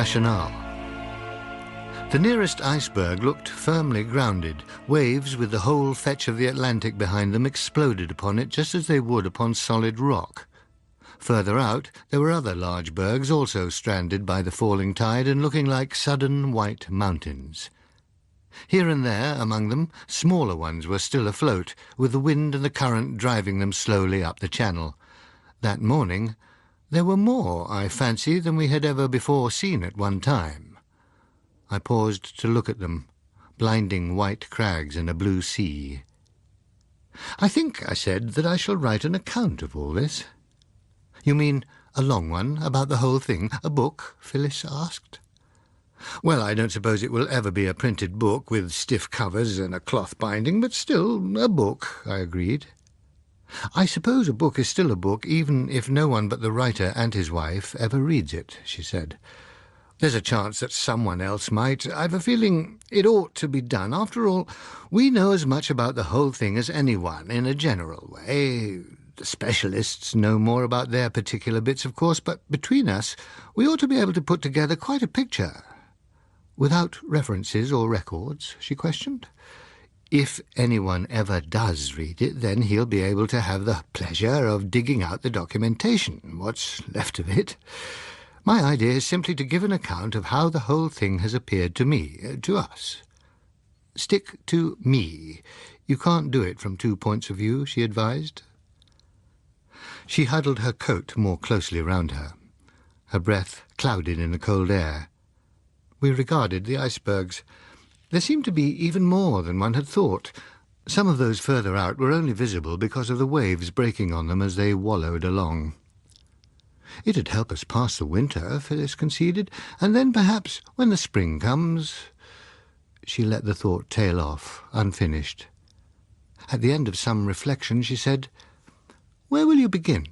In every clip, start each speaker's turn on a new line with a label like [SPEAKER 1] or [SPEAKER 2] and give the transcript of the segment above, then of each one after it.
[SPEAKER 1] rationale. The nearest iceberg looked firmly grounded. Waves with the whole fetch of the Atlantic behind them exploded upon it just as they would upon solid rock. Further out, there were other large bergs also stranded by the falling tide and looking like sudden white mountains. Here and there, among them, smaller ones were still afloat, with the wind and the current driving them slowly up the channel. That morning, there were more, I fancy, than we had ever before seen at one time. I paused to look at them, blinding white crags in a blue sea. "I think," I said, "that I shall write an account of all this." "You mean a long one, about the whole thing? A book?" Phyllis asked. "Well, I don't suppose it will ever be a printed book with stiff covers and a cloth binding, but still a book," I agreed. "I suppose a book is still a book, even if no one but the writer and his wife ever reads it," she said. "There's a chance that someone else might. I've a feeling it ought to be done. After all, we know as much about the whole thing as anyone, in a general way. The specialists know more about their particular bits, of course, but between us, we ought to be able to put together quite a picture." "Without references or records?" she questioned. "If anyone ever does read it, then he'll be able to have the pleasure of digging out the documentation, what's left of it. My idea is simply to give an account of how the whole thing has appeared to me, to us." "Stick to me. You can't do it from 2 points of view," she advised. She huddled her coat more closely round her. Her breath clouded in the cold air. We regarded the icebergs. There seemed to be even more than one had thought. Some of those further out were only visible because of the waves breaking on them as they wallowed along. "It'd help us pass the winter," Phyllis conceded, "and then perhaps when the spring comes—" She let the thought tail off, unfinished. At the end of some reflection she said, "Where will you begin?"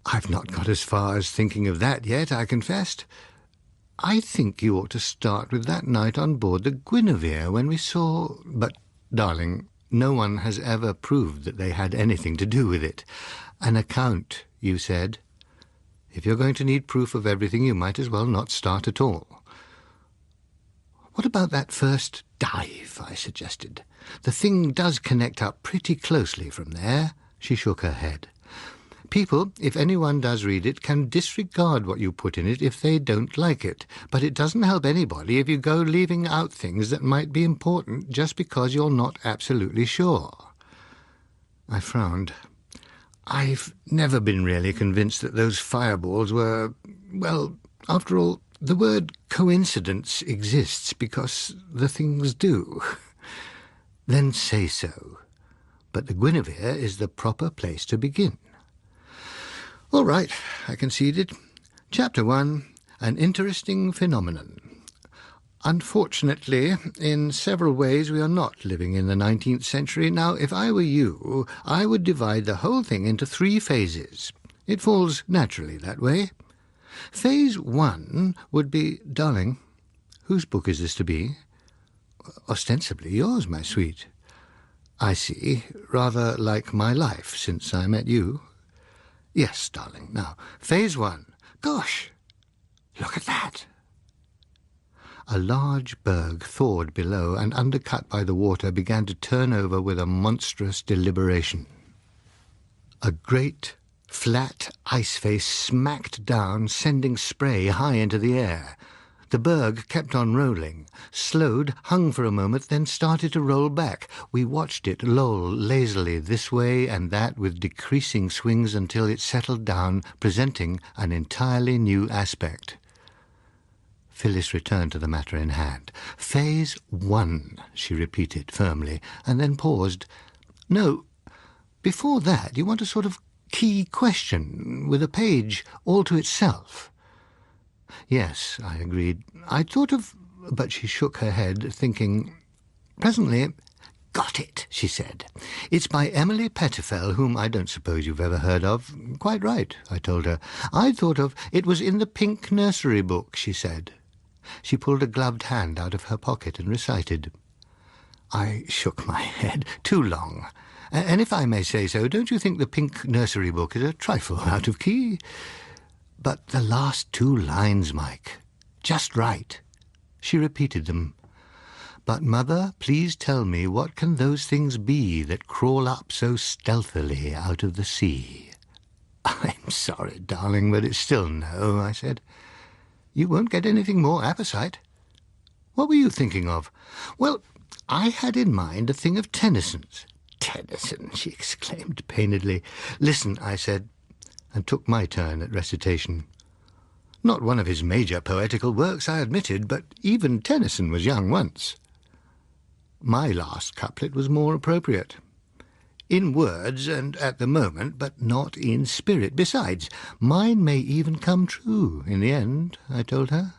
[SPEAKER 1] "I've not got as far as thinking of that yet," I confessed. "I think you ought to start with that night on board the Guinevere when we saw—" "But, darling, no one has ever proved that they had anything to do with it. An account, you said. If you're going to need proof of everything, you might as well not start at all." "What about that first dive?" I suggested. "The thing does connect up pretty closely from there." She shook her head. "People, if anyone does read it, can disregard what you put in it if they don't like it, but it doesn't help anybody if you go leaving out things that might be important just because you're not absolutely sure." I frowned. "I've never been really convinced that those fireballs were... Well, after all, the word coincidence exists because the things do." "Then say so. But the Guinevere is the proper place to begin." "All right," I conceded. Chapter 1, An Interesting Phenomenon. Unfortunately, in several ways we are not living in the 19th century. Now, if I were you, I would divide the whole thing into 3 phases. It falls naturally that way. Phase 1 would be... Darling, whose book is this to be? "Ostensibly yours, my sweet." "I see. Rather like my life since I met you." "Yes, darling. Now, phase 1. Gosh, look at that." A large berg thawed below and, undercut by the water, began to turn over with a monstrous deliberation. A great, flat ice face smacked down, sending spray high into the air. The berg kept on rolling, slowed, hung for a moment, then started to roll back. We watched it loll lazily this way and that with decreasing swings until it settled down, presenting an entirely new aspect. Phyllis returned to the matter in hand. "Phase 1, she repeated firmly, and then paused. "No, before that you want a sort of key question, with a page all to itself." "Yes," I agreed. "I thought of—" But she shook her head, thinking. Presently, "Got it," she said. "It's by Emily Petterfell, whom I don't suppose you've ever heard of." "Quite right," I told her. "I thought of—" "It was in the pink nursery book," she said. She pulled a gloved hand out of her pocket and recited. I shook my head. "Too long. And if I may say so, don't you think the pink nursery book is a trifle out of key?" "But the last 2 lines, Mike. just right." She repeated them. "But, Mother, please tell me, what can those things be that crawl up so stealthily out of the sea?" "I'm sorry, darling, but it's still no," I said. "You won't get anything more apposite. What were you thinking of?" "Well, I had in mind a thing of Tennyson's." "Tennyson!" she exclaimed painedly. "Listen," I said, and took my turn at recitation. Not one of his major poetical works, I admitted, but even Tennyson was young once. My last couplet was more appropriate. In words and at the moment, but not in spirit. Besides, mine may even come true in the end, I told her.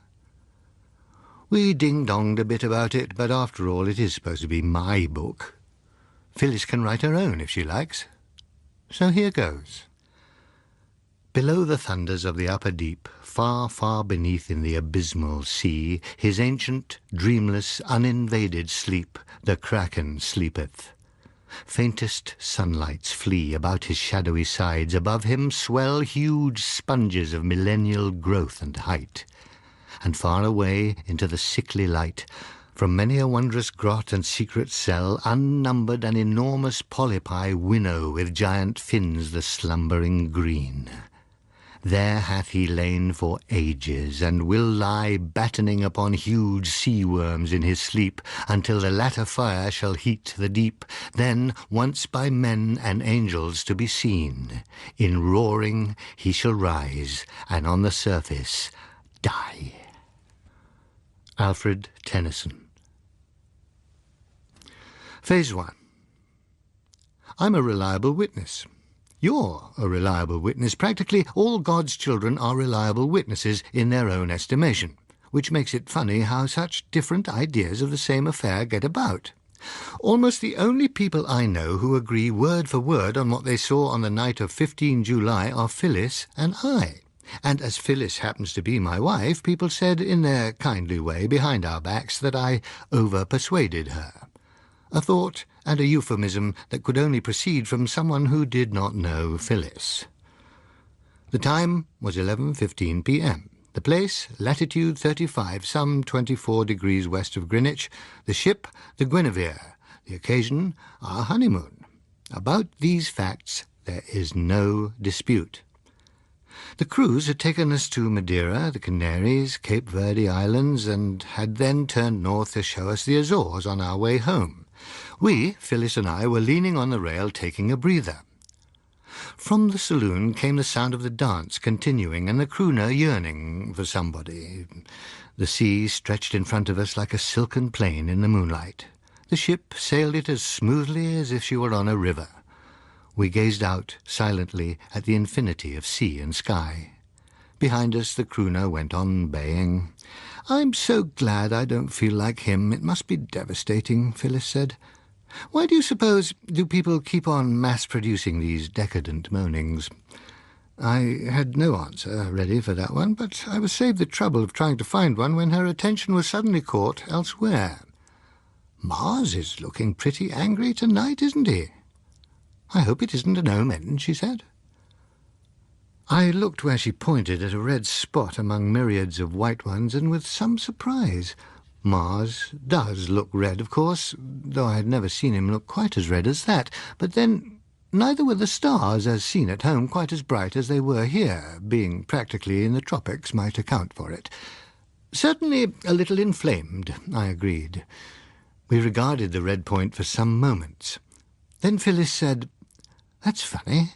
[SPEAKER 1] We ding-donged a bit about it, but after all it is supposed to be my book. Phyllis can write her own if she likes. So here goes. Below the thunders of the upper deep, far, far beneath in the abysmal sea, his ancient, dreamless, uninvaded sleep, the Kraken sleepeth. Faintest sunlights flee about his shadowy sides, above him swell huge sponges of millennial growth and height. And far away into the sickly light, from many a wondrous grot and secret cell, unnumbered and enormous polypi winnow with giant fins the slumbering green. There hath he lain for ages, and will lie battening upon huge sea-worms in his sleep, until the latter fire shall heat the deep, then once by men and angels to be seen. In roaring he shall rise, and on the surface die. Alfred Tennyson. Phase 1. I'm a reliable witness. You're a reliable witness. Practically all God's children are reliable witnesses in their own estimation, which makes it funny how such different ideas of the same affair get about. Almost the only people I know who agree word for word on what they saw on the night of 15 July are Phyllis and I. And as Phyllis happens to be my wife, people said in their kindly way behind our backs that I over-persuaded her. A thought and a euphemism that could only proceed from someone who did not know Phyllis. The time was 11:15 p.m. The place, latitude 35, some 24 degrees west of Greenwich. The ship, the Guinevere. The occasion, our honeymoon. About these facts there is no dispute. The cruise had taken us to Madeira, the Canaries, Cape Verde Islands, and had then turned north to show us the Azores on our way home. We, Phyllis and I, were leaning on the rail taking a breather. From the saloon came the sound of the dance continuing and the crooner yearning for somebody. The sea stretched in front of us like a silken plain in the moonlight. The ship sailed it as smoothly as if she were on a river. We gazed out silently at the infinity of sea and sky. Behind us the crooner went on baying. "I'm so glad I don't feel like him. It must be devastating," Phyllis said. "Why do you suppose do people keep on mass-producing these decadent moanings?" I had no answer ready for that one, but I was saved the trouble of trying to find one when her attention was suddenly caught elsewhere. "Mars is looking pretty angry tonight, isn't he?" "I hope it isn't an omen," she said. I looked where she pointed at a red spot among myriads of white ones, and with some surprise. Mars does look red, of course, though I had never seen him look quite as red as that. But then neither were the stars, as seen at home, quite as bright as they were here. Being practically in the tropics might account for it. "Certainly a little inflamed," I agreed. We regarded the red point for some moments. Then Phyllis said, "That's funny.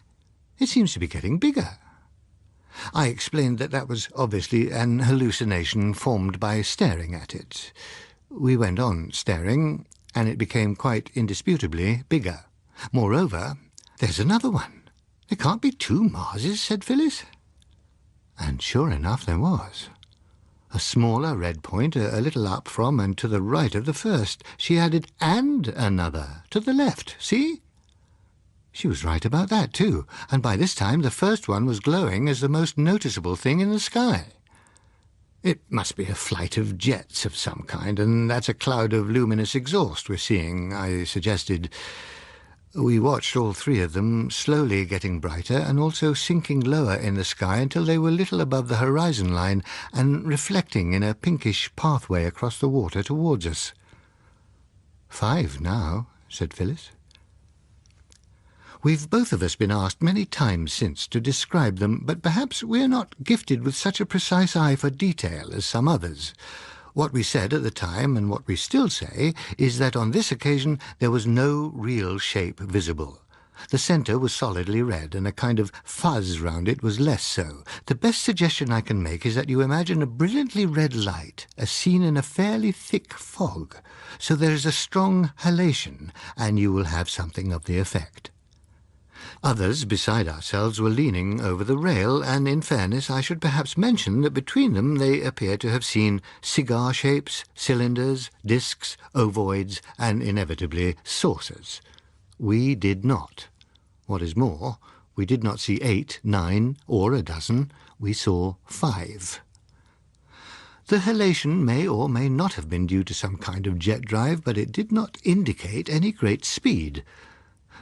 [SPEAKER 1] It seems to be getting bigger." I explained that that was obviously an hallucination formed by staring at it. We went on staring, and it became quite indisputably bigger. "Moreover, there's another one. There can't be two Marses," said Phyllis. And sure enough there was. A smaller red point a little up from and to the right of the first. She added, "and another, to the left, see?" She was right about that, too, and by this time the first one was glowing as the most noticeable thing in the sky. "It must be a flight of jets of some kind, and that's a cloud of luminous exhaust we're seeing," I suggested. We watched all three of them slowly getting brighter and also sinking lower in the sky until they were little above the horizon line and reflecting in a pinkish pathway across the water towards us. 5 now, said Phyllis. We've both of us been asked many times since to describe them, but perhaps we're not gifted with such a precise eye for detail as some others. What we said at the time, and what we still say, is that on this occasion there was no real shape visible. The centre was solidly red, and a kind of fuzz round it was less so. The best suggestion I can make is that you imagine a brilliantly red light as seen in a fairly thick fog, so there is a strong halation, and you will have something of the effect. Others beside ourselves were leaning over the rail, and in fairness I should perhaps mention that between them they appear to have seen cigar shapes, cylinders, discs, ovoids, and inevitably saucers. We did not. What is more, we did not see 8, 9, or a dozen. We saw 5. The halation may or may not have been due to some kind of jet drive, but it did not indicate any great speed.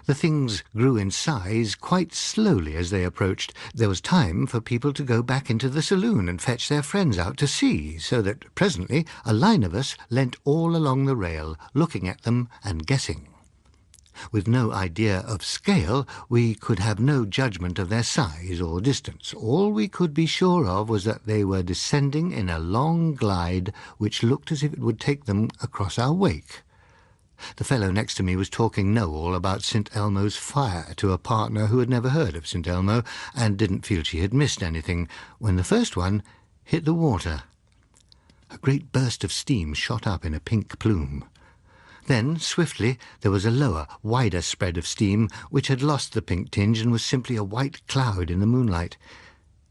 [SPEAKER 1] The things grew in size quite slowly as they approached. There was time for people to go back into the saloon and fetch their friends out to see, so that presently a line of us leant all along the rail, looking at them and guessing. With no idea of scale, we could have no judgment of their size or distance. All we could be sure of was that they were descending in a long glide which looked as if it would take them across our wake. The fellow next to me was talking know-all about St. Elmo's fire to a partner who had never heard of St. Elmo and didn't feel she had missed anything, when the first one hit the water. A great burst of steam shot up in a pink plume. Then, swiftly, there was a lower, wider spread of steam which had lost the pink tinge and was simply a white cloud in the moonlight.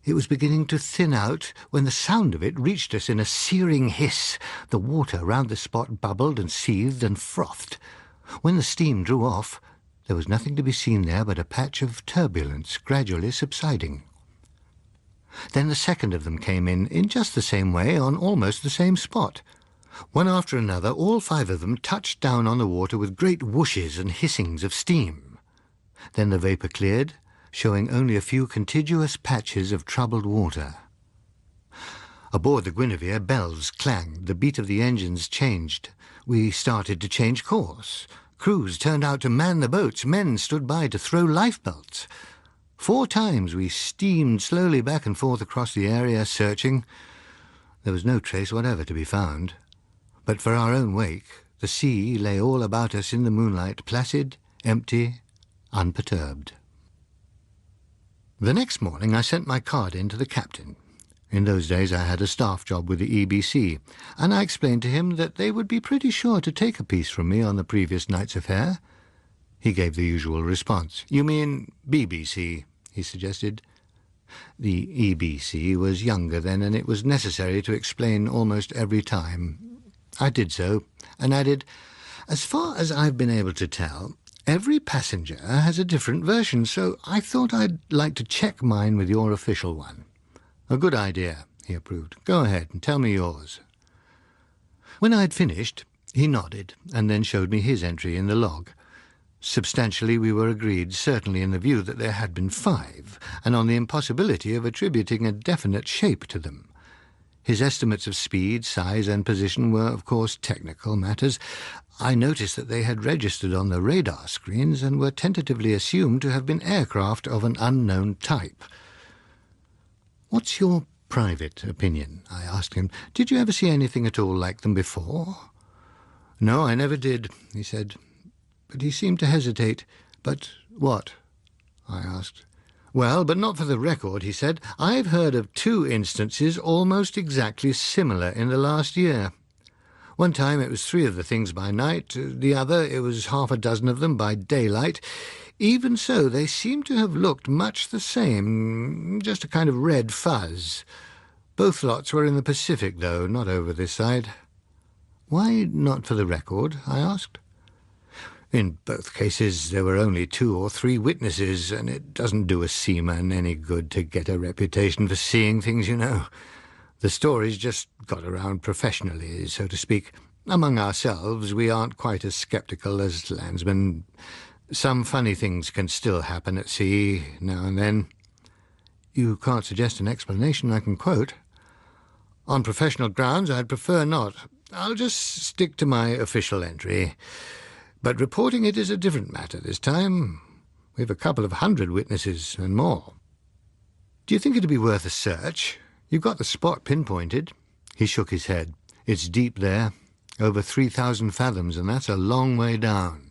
[SPEAKER 1] It was beginning to thin out when the sound of it reached us in a searing hiss. The water round the spot bubbled and seethed and frothed. When the steam drew off, there was nothing to be seen there but a patch of turbulence gradually subsiding. Then the second of them came in just the same way, on almost the same spot. One after another, all 5 of them touched down on the water with great whooshes and hissings of steam. Then the vapour cleared, showing only a few contiguous patches of troubled water. Aboard the Guinevere, bells clanged, the beat of the engines changed. We started to change course. Crews turned out to man the boats, men stood by to throw lifebelts. 4 times we steamed slowly back and forth across the area, searching. There was no trace whatever to be found. But for our own wake, the sea lay all about us in the moonlight, placid, empty, unperturbed. The next morning I sent my card in to the captain. In those days I had a staff job with the EBC, and I explained to him that they would be pretty sure to take a piece from me on the previous night's affair. He gave the usual response. "You mean BBC?" he suggested. The EBC was younger then, and it was necessary to explain almost every time. I did so, and added, "As far as I've been able to tell, every passenger has a different version, so I thought I'd like to check mine with your official one." "A good idea," he approved. "Go ahead and tell me yours." When I had finished, he nodded and then showed me his entry in the log. Substantially we were agreed, certainly in the view that there had been 5, and on the impossibility of attributing a definite shape to them. His estimates of speed, size, and position were, of course, technical matters. I noticed that they had registered on the radar screens and were tentatively assumed to have been aircraft of an unknown type. "What's your private opinion?" I asked him. "Did you ever see anything at all like them before?" "No, I never did," he said. But he seemed to hesitate. "But what?" I asked. "Well, but not for the record," he said. "I've heard of 2 instances almost exactly similar in the last year. One time it was 3 of the things by night, the other it was half a dozen of them by daylight. Even so, they seem to have looked much the same, just a kind of red fuzz. Both lots were in the Pacific, though, not over this side." "Why not for the record?" I asked. "In both cases there were only 2 or 3 witnesses, and it doesn't do a seaman any good to get a reputation for seeing things, you know. The stories just got around professionally, so to speak. Among ourselves we aren't quite as sceptical as landsmen. Some funny things can still happen at sea now and then. You can't suggest an explanation I can quote. On professional grounds, I'd prefer not. I'll just stick to my official entry. But reporting it is a different matter this time. We've a couple of 100 witnesses and more. Do you think it'd be worth a search? You've got the spot pinpointed. He shook his head. It's deep there, over 3,000 fathoms, and that's a long way down.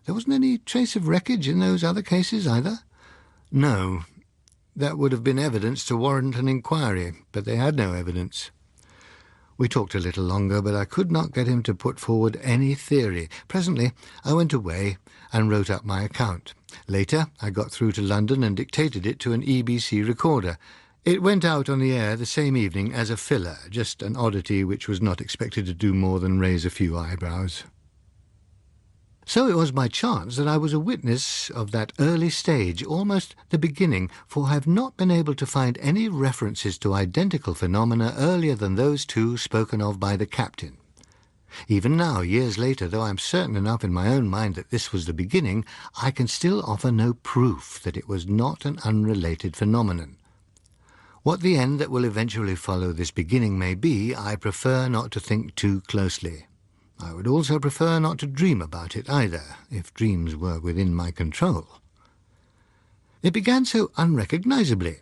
[SPEAKER 1] There wasn't any trace of wreckage in those other cases either? No. That would have been evidence to warrant an inquiry, but they had no evidence. We talked a little longer, but I could not get him to put forward any theory. Presently, I went away and wrote up my account. Later, I got through to London and dictated it to an EBC recorder. It went out on the air the same evening as a filler, just an oddity which was not expected to do more than raise a few eyebrows. So it was by chance that I was a witness of that early stage, almost the beginning, for I have not been able to find any references to identical phenomena earlier than those two spoken of by the captain. Even now, years later, though I am certain enough in my own mind that this was the beginning, I can still offer no proof that it was not an unrelated phenomenon. What the end that will eventually follow this beginning may be, I prefer not to think too closely. I would also prefer not to dream about it either, if dreams were within my control. It began so unrecognisably.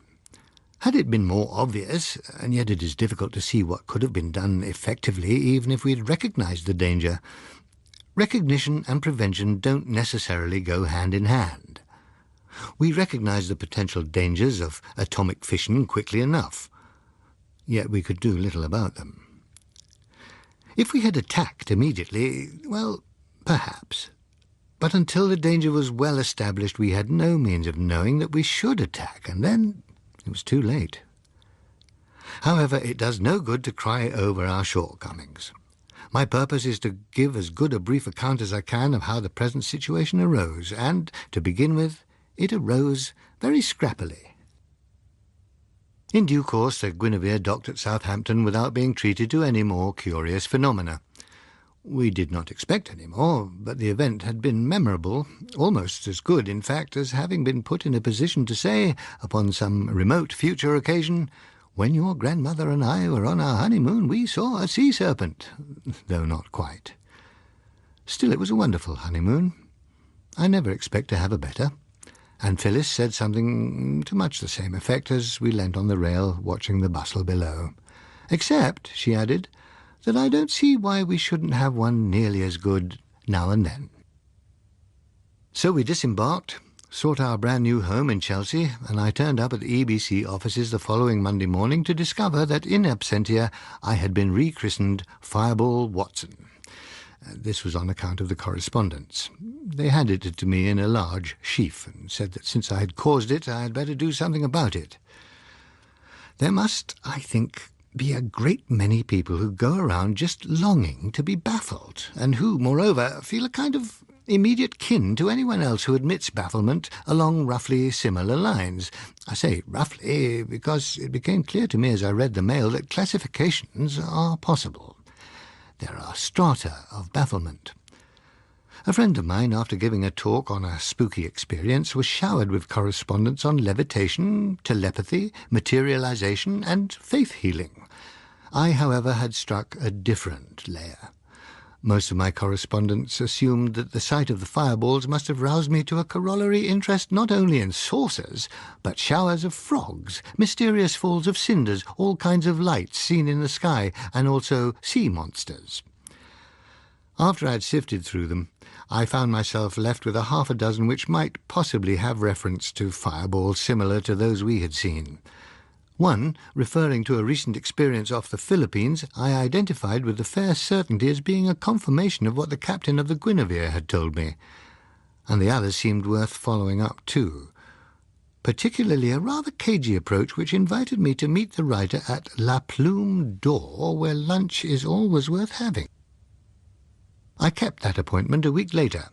[SPEAKER 1] Had it been more obvious, and yet it is difficult to see what could have been done effectively even if we had recognised the danger. Recognition and prevention don't necessarily go hand in hand. We recognise the potential dangers of atomic fission quickly enough, yet we could do little about them. If we had attacked immediately, well, perhaps. But until the danger was well established, we had no means of knowing that we should attack, and then it was too late. However, it does no good to cry over our shortcomings. My purpose is to give as good a brief account as I can of how the present situation arose, and, to begin with, it arose very scrappily. In due course, the Guinevere docked at Southampton without being treated to any more curious phenomena. We did not expect any more, but the event had been memorable, almost as good, in fact, as having been put in a position to say, upon some remote future occasion, "When your grandmother and I were on our honeymoon, we saw a sea serpent," though not quite. Still, it was a wonderful honeymoon. I never expect to have a better. And Phyllis said something to much the same effect as we leant on the rail watching the bustle below. "Except," she added, "that I don't see why we shouldn't have one nearly as good now and then." So we disembarked, sought our brand-new home in Chelsea, and I turned up at the EBC offices the following Monday morning to discover that in absentia I had been rechristened Fireball Watson. This was on account of the correspondence. They handed it to me in a large sheaf and said that since I had caused it, I had better do something about it. There must, I think, be a great many people who go around just longing to be baffled, and who, moreover, feel a kind of immediate kin to anyone else who admits bafflement along roughly similar lines. I say roughly because it became clear to me as I read the mail that classifications are possible. There are strata of bafflement. A friend of mine, after giving a talk on a spooky experience, was showered with correspondence on levitation, telepathy, materialization, and faith healing. I, however, had struck a different layer. Most of my correspondents assumed that the sight of the fireballs must have roused me to a corollary interest not only in saucers, but showers of frogs, mysterious falls of cinders, all kinds of lights seen in the sky, and also sea monsters. After I had sifted through them, I found myself left with a half a dozen which might possibly have reference to fireballs similar to those we had seen. One, referring to a recent experience off the Philippines, I identified with a fair certainty as being a confirmation of what the captain of the Guinevere had told me, and the other seemed worth following up too, particularly a rather cagey approach which invited me to meet the writer at La Plume d'Or, where lunch is always worth having. I kept that appointment a week later.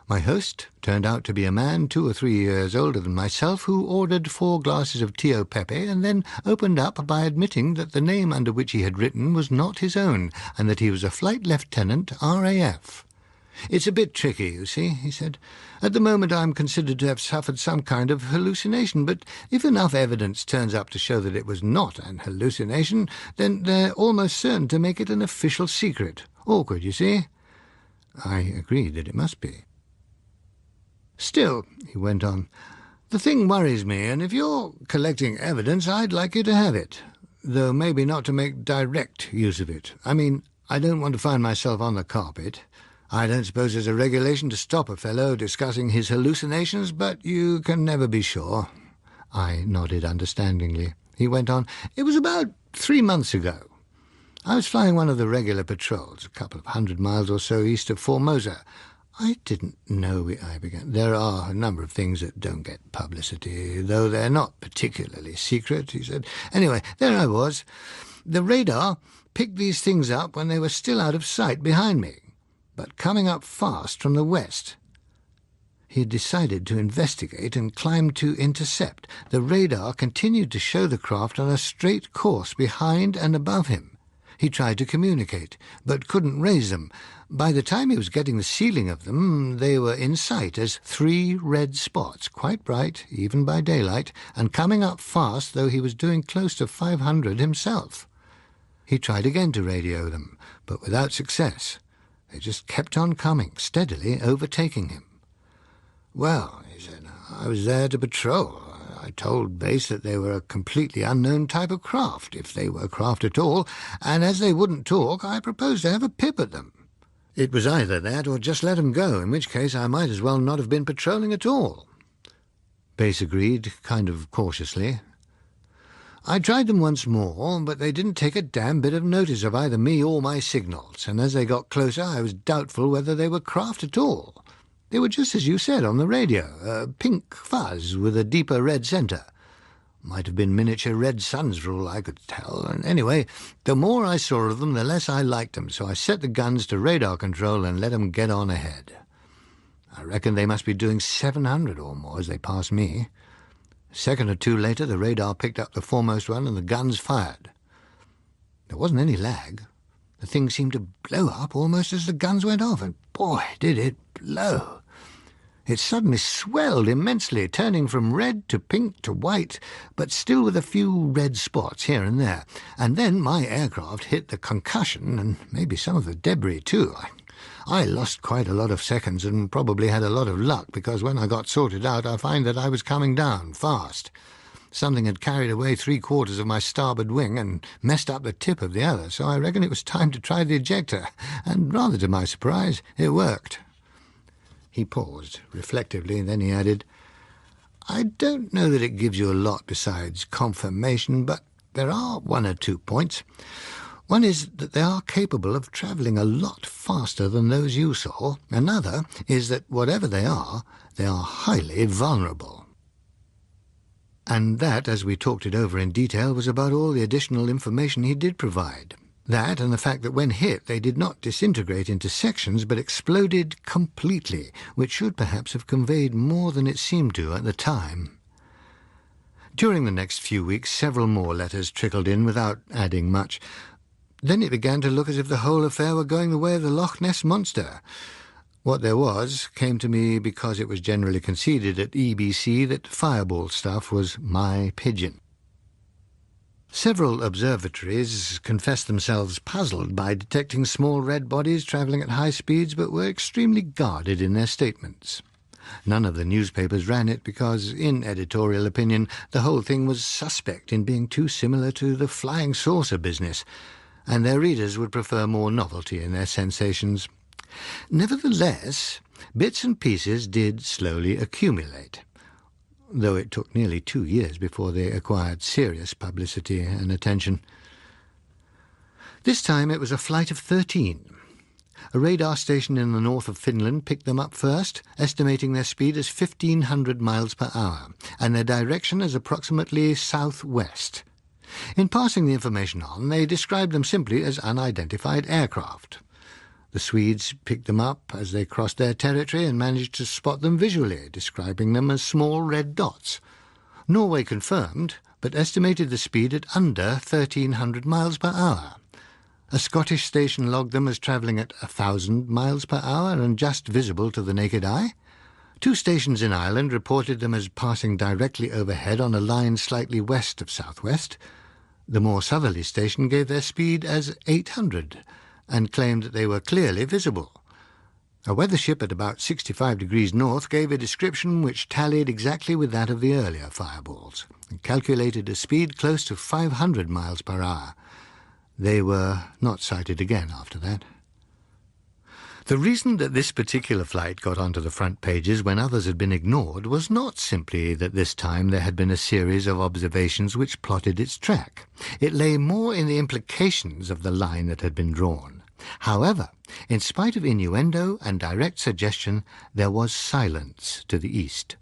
[SPEAKER 1] My host turned out to be a man 2 or 3 years older than myself, who ordered 4 glasses of Tio Pepe and then opened up by admitting that the name under which he had written was not his own, and that he was a flight lieutenant, RAF. "It's a bit tricky, you see," he said. "At the moment I'm considered to have suffered some kind of hallucination, but if enough evidence turns up to show that it was not an hallucination, then they're almost certain to make it an official secret. Awkward, you see?" I agreed that it must be. "Still," he went on, "the thing worries me, and if you're collecting evidence, I'd like you to have it, though maybe not to make direct use of it. I mean, I don't want to find myself on the carpet. I don't suppose there's a regulation to stop a fellow discussing his hallucinations, but you can never be sure." I nodded understandingly. He went on, "It was about 3 months ago. I was flying one of the regular patrols, a couple of 100 miles or so east of Formosa. I didn't know," I began. "There are a number of things that don't get publicity, though they're not particularly secret," he said. "Anyway, there I was. The radar picked these things up when they were still out of sight behind me, but coming up fast from the west. He had decided to investigate and climbed to intercept. The radar continued to show the craft on a straight course behind and above him. He tried to communicate, but couldn't raise them. By the time he was getting the ceiling of them, they were in sight as 3 red spots, quite bright, even by daylight, and coming up fast, though he was doing close to 500 himself. He tried again to radio them, but without success. They just kept on coming, steadily overtaking him. "Well," he said, "I was there to patrol. I told base that they were a completely unknown type of craft, if they were craft at all, and as they wouldn't talk, I proposed to have a pip at them. It was either that or just let 'em go, in which case I might as well not have been patrolling at all." Base agreed, kind of cautiously. "I tried them once more, but they didn't take a damn bit of notice of either me or my signals, and as they got closer I was doubtful whether they were craft at all. They were just as you said on the radio, a pink fuzz with a deeper red centre. Might have been miniature red suns for all I could tell, and anyway, the more I saw of them, the less I liked them, so I set the guns to radar control and let 'em get on ahead. I reckon they must be doing 700 or more as they passed me. A second or two later, the radar picked up the foremost one and the guns fired. There wasn't any lag. The thing seemed to blow up almost as the guns went off, and boy, did it blow. It suddenly swelled immensely, turning from red to pink to white, but still with a few red spots here and there. And then my aircraft hit the concussion, and maybe some of the debris too. I lost quite a lot of seconds and probably had a lot of luck, because when I got sorted out, I find that I was coming down fast. Something had carried away 3/4 of my starboard wing and messed up the tip of the other, so I reckon it was time to try the ejector, and rather to my surprise, it worked." He paused reflectively, and then he added, "I don't know that it gives you a lot besides confirmation, but there are 1 or 2 points. One is that they are capable of travelling a lot faster than those you saw. Another is that whatever they are highly vulnerable." And that, as we talked it over in detail, was about all the additional information he did provide. That and the fact that when hit they did not disintegrate into sections but exploded completely, which should perhaps have conveyed more than it seemed to at the time. During the next few weeks several more letters trickled in without adding much. Then it began to look as if the whole affair were going the way of the Loch Ness Monster. What there was came to me because it was generally conceded at EBC that fireball stuff was my pigeon. Several observatories confessed themselves puzzled by detecting small red bodies travelling at high speeds, but were extremely guarded in their statements. None of the newspapers ran it because, in editorial opinion, the whole thing was suspect in being too similar to the flying saucer business, and their readers would prefer more novelty in their sensations. Nevertheless, bits and pieces did slowly accumulate, though it took nearly 2 years before they acquired serious publicity and attention. This time it was a flight of 13. A radar station in the north of Finland picked them up first, estimating their speed as 1,500 miles per hour, and their direction as approximately southwest. In passing the information on, they described them simply as unidentified aircraft. The Swedes picked them up as they crossed their territory and managed to spot them visually, describing them as small red dots. Norway confirmed, but estimated the speed at under 1,300 miles per hour. A Scottish station logged them as travelling at 1,000 miles per hour and just visible to the naked eye. 2 stations in Ireland reported them as passing directly overhead on a line slightly west of southwest. The more southerly station gave their speed as 800 and claimed that they were clearly visible. A weather ship at about 65 degrees north gave a description which tallied exactly with that of the earlier fireballs and calculated a speed close to 500 miles per hour. They were not sighted again after that. The reason that this particular flight got onto the front pages when others had been ignored was not simply that this time there had been a series of observations which plotted its track. It lay more in the implications of the line that had been drawn. However, in spite of innuendo and direct suggestion, there was silence to the east.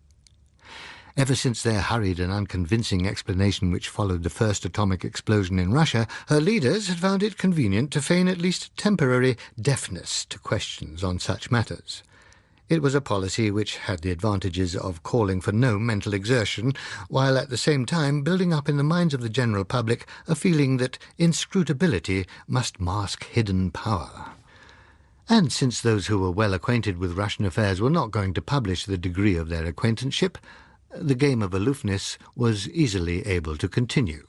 [SPEAKER 1] Ever since their hurried and unconvincing explanation which followed the first atomic explosion in Russia, her leaders had found it convenient to feign at least temporary deafness to questions on such matters. It was a policy which had the advantages of calling for no mental exertion, while at the same time building up in the minds of the general public a feeling that inscrutability must mask hidden power. And since those who were well acquainted with Russian affairs were not going to publish the degree of their acquaintanceship, the game of aloofness was easily able to continue.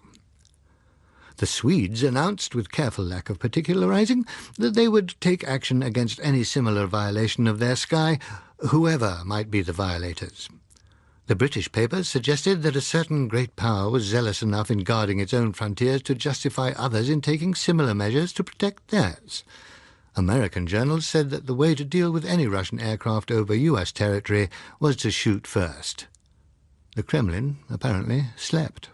[SPEAKER 1] The Swedes announced, with careful lack of particularizing, that they would take action against any similar violation of their sky, whoever might be the violators. The British papers suggested that a certain great power was zealous enough in guarding its own frontiers to justify others in taking similar measures to protect theirs. American journals said that the way to deal with any Russian aircraft over U.S. territory was to shoot first. The Kremlin, apparently, slept.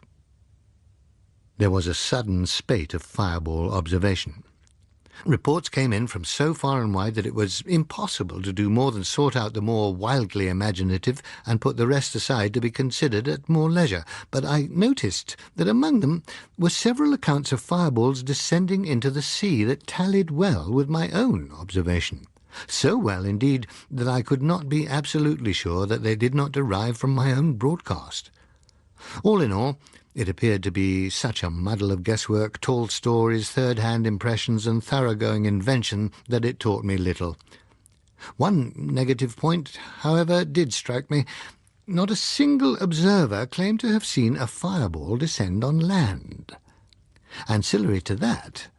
[SPEAKER 1] There was a sudden spate of fireball observation. Reports came in from so far and wide that it was impossible to do more than sort out the more wildly imaginative and put the rest aside to be considered at more leisure. But I noticed that among them were several accounts of fireballs descending into the sea that tallied well with my own observation. So well, indeed, that I could not be absolutely sure that they did not derive from my own broadcast. All in all, it appeared to be such a muddle of guesswork, tall stories, third-hand impressions, and thoroughgoing invention that it taught me little. One negative point, however, did strike me. Not a single observer claimed to have seen a fireball descend on land. Ancillary to that,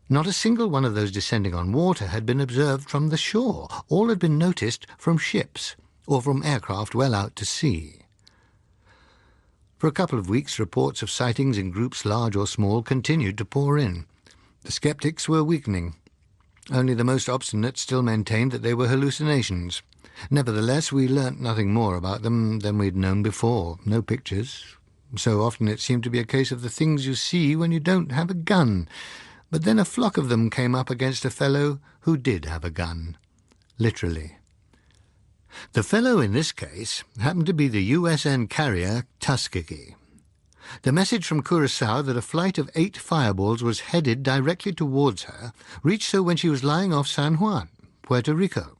[SPEAKER 1] not a single one of those descending on water had been observed from the shore. All had been noticed from ships or from aircraft well out to sea. For a couple of weeks, reports of sightings in groups large or small continued to pour in. The sceptics were weakening. Only the most obstinate still maintained that they were hallucinations. Nevertheless, we learnt nothing more about them than we'd known before. No pictures. So often it seemed to be a case of the things you see when you don't have a gun. But then a flock of them came up against a fellow who did have a gun. Literally. The fellow in this case happened to be the USN carrier Tuskegee. The message from Curaçao that a flight of 8 fireballs was headed directly towards her reached her when she was lying off San Juan, Puerto Rico.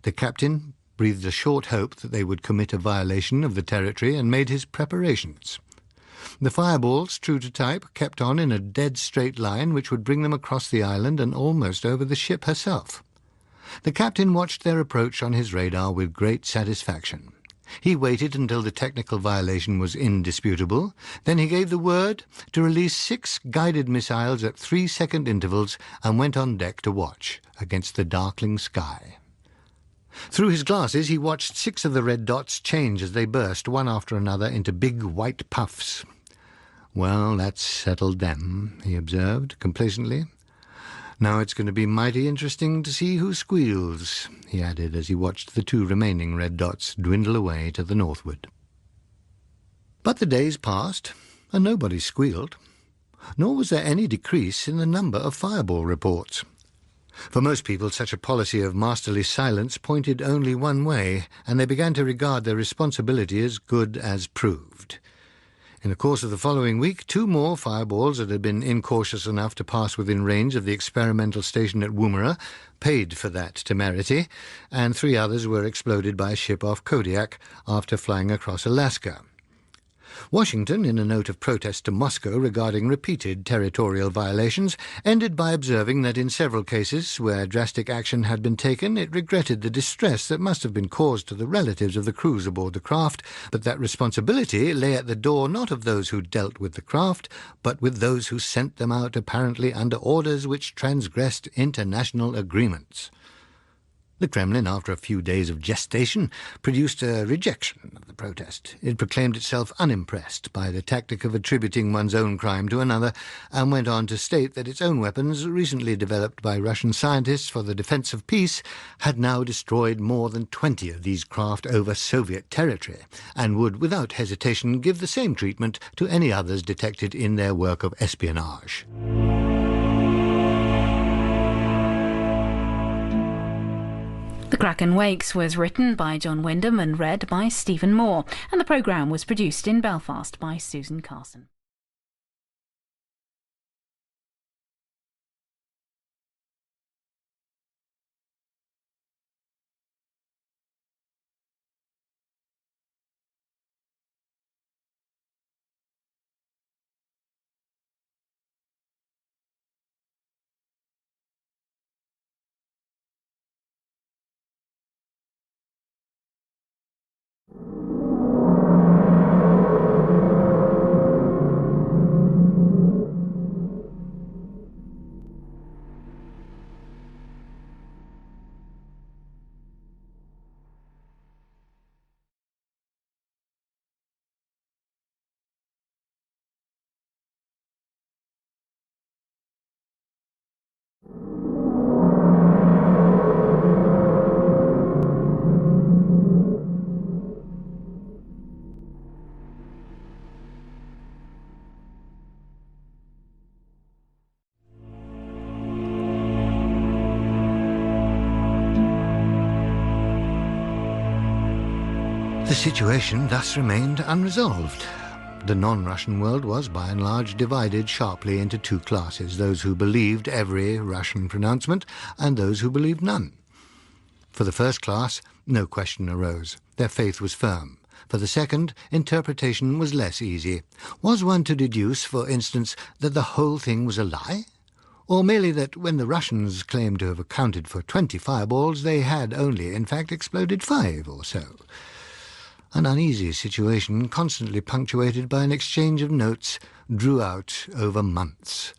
[SPEAKER 1] The captain breathed a short hope that they would commit a violation of the territory and made his preparations. The fireballs, true to type, kept on in a dead straight line which would bring them across the island and almost over the ship herself. The captain watched their approach on his radar with great satisfaction. He waited until the technical violation was indisputable. Then he gave the word to release 6 guided missiles at 3-second intervals and went on deck to watch against the darkling sky. Through his glasses he watched 6 of the red dots change as they burst one after another into big white puffs. "Well, that's settled them," he observed complacently. "Now it's going to be mighty interesting to see who squeals," he added as he watched the 2 remaining red dots dwindle away to the northward. But the days passed, and nobody squealed, nor was there any decrease in the number of fireball reports. For most people, such a policy of masterly silence pointed only one way, and they began to regard their responsibility as good as proved. In the course of the following week, 2 more fireballs that had been incautious enough to pass within range of the experimental station at Woomera paid for that temerity, and 3 others were exploded by a ship off Kodiak after flying across Alaska. Washington, in a note of protest to Moscow regarding repeated territorial violations, ended by observing that in several cases where drastic action had been taken, it regretted the distress that must have been caused to the relatives of the crews aboard the craft, but that responsibility lay at the door not of those who dealt with the craft, but with those who sent them out apparently under orders which transgressed international agreements. The Kremlin, after a few days of gestation, produced a rejection of the protest. It proclaimed itself unimpressed by the tactic of attributing one's own crime to another, and went on to state that its own weapons, recently developed by Russian scientists for the defense of peace, had now destroyed more than 20 of these craft over Soviet territory, and would without hesitation give the same treatment to any others detected in their work of espionage.
[SPEAKER 2] The Kraken Wakes was written by John Wyndham and read by Stephen Moore, and the programme was produced in Belfast by Susan Carson.
[SPEAKER 1] The situation thus remained unresolved. The non-Russian world was, by and large, divided sharply into two classes, those who believed every Russian pronouncement and those who believed none. For the first class, no question arose. Their faith was firm. For the second, interpretation was less easy. Was one to deduce, for instance, that the whole thing was a lie? Or merely that when the Russians claimed to have accounted for 20 fireballs, they had only, in fact, exploded 5 or so? An uneasy situation, constantly punctuated by an exchange of notes, drew out over months.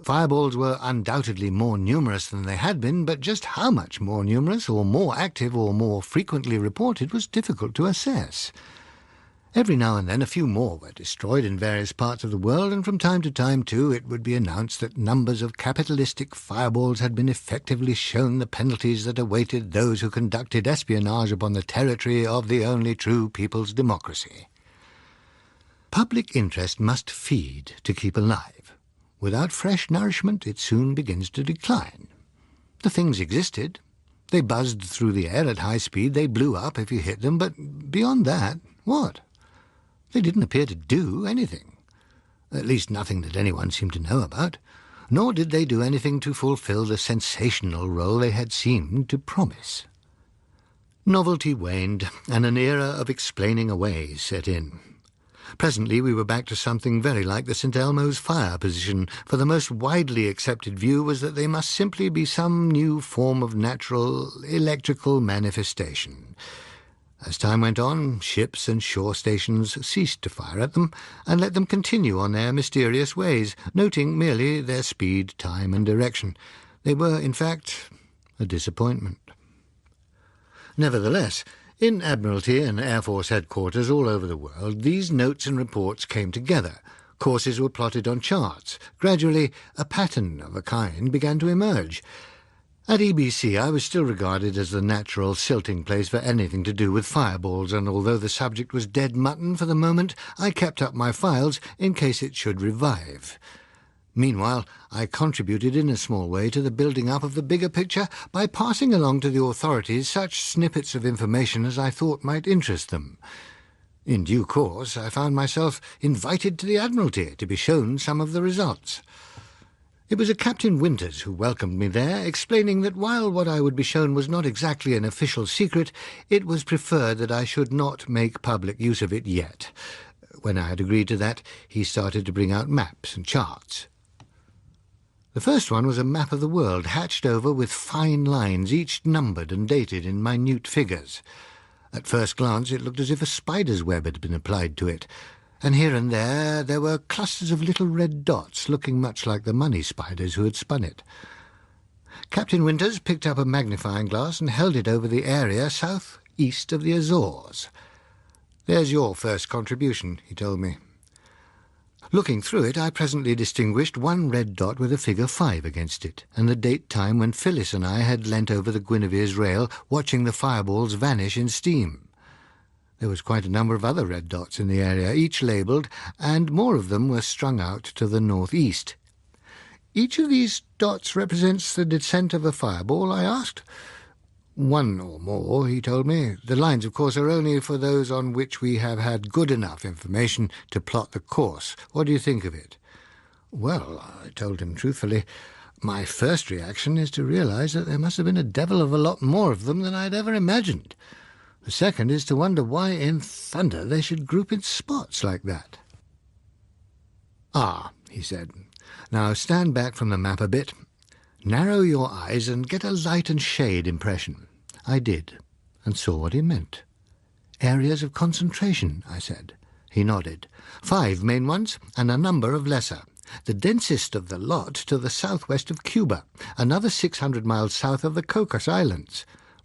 [SPEAKER 1] Fireballs were undoubtedly more numerous than they had been, but just how much more numerous, or more active, or more frequently reported was difficult to assess. Every now and then a few more were destroyed in various parts of the world, and from time to time, too, it would be announced that numbers of capitalistic fireballs had been effectively shown the penalties that awaited those who conducted espionage upon the territory of the only true people's democracy. Public interest must feed to keep alive. Without fresh nourishment, it soon begins to decline. The things existed. They buzzed through the air at high speed. They blew up if you hit them, but beyond that, what? They didn't appear to do anything. At least nothing that anyone seemed to know about. Nor did they do anything to fulfill the sensational role they had seemed to promise. Novelty waned, and an era of explaining away set in. Presently we were back to something very like the St. Elmo's fire position, for the most widely accepted view was that they must simply be some new form of natural electrical manifestation. As time went on, ships and shore stations ceased to fire at them and let them continue on their mysterious ways, noting merely their speed, time, and direction. They were, in fact, a disappointment. Nevertheless, in Admiralty and Air Force headquarters all over the world, these notes and reports came together. Courses were plotted on charts. Gradually, a pattern of a kind began to emerge. At EBC, I was still regarded as the natural silting place for anything to do with fireballs, and although the subject was dead mutton for the moment, I kept up my files in case it should revive. Meanwhile, I contributed in a small way to the building up of the bigger picture by passing along to the authorities such snippets of information as I thought might interest them. In due course, I found myself invited to the Admiralty to be shown some of the results. It was a Captain Winters who welcomed me there, explaining that while what I would be shown was not exactly an official secret, it was preferred that I should not make public use of it yet. When I had agreed to that, he started to bring out maps and charts. The first one was a map of the world, hatched over with fine lines, each numbered and dated in minute figures. At first glance, it looked as if a spider's web had been applied to it, and here and there were clusters of little red dots, looking much like the money spiders who had spun it. Captain Winters picked up a magnifying glass and held it over the area south-east of the Azores. "There's your first contribution," he told me. Looking through it, I presently distinguished one red dot with a figure 5 against it, and the date time when Phyllis and I had leant over the Guinevere's rail, watching the fireballs vanish in steam. There was quite a number of other red dots in the area, each labelled, and more of them were strung out to the northeast. "Each of these dots represents the descent of a fireball?" I asked. "One or more," he told me. "The lines, of course, are only for those on which we have had good enough information to plot the course. What do you think of it?" "Well," I told him truthfully, "my first reaction is to realize that there must have been a devil of a lot more of them than I'd ever imagined. The second is to wonder why in thunder they should group in spots like that." "Ah," he said, "now stand back from the map a bit. Narrow your eyes and get a light and shade impression." I did, and saw what he meant. "Areas of concentration," I said. He nodded. 5 main ones, and a number of lesser. The densest of the lot to the southwest of Cuba, another 600 miles south of the Cocos Islands.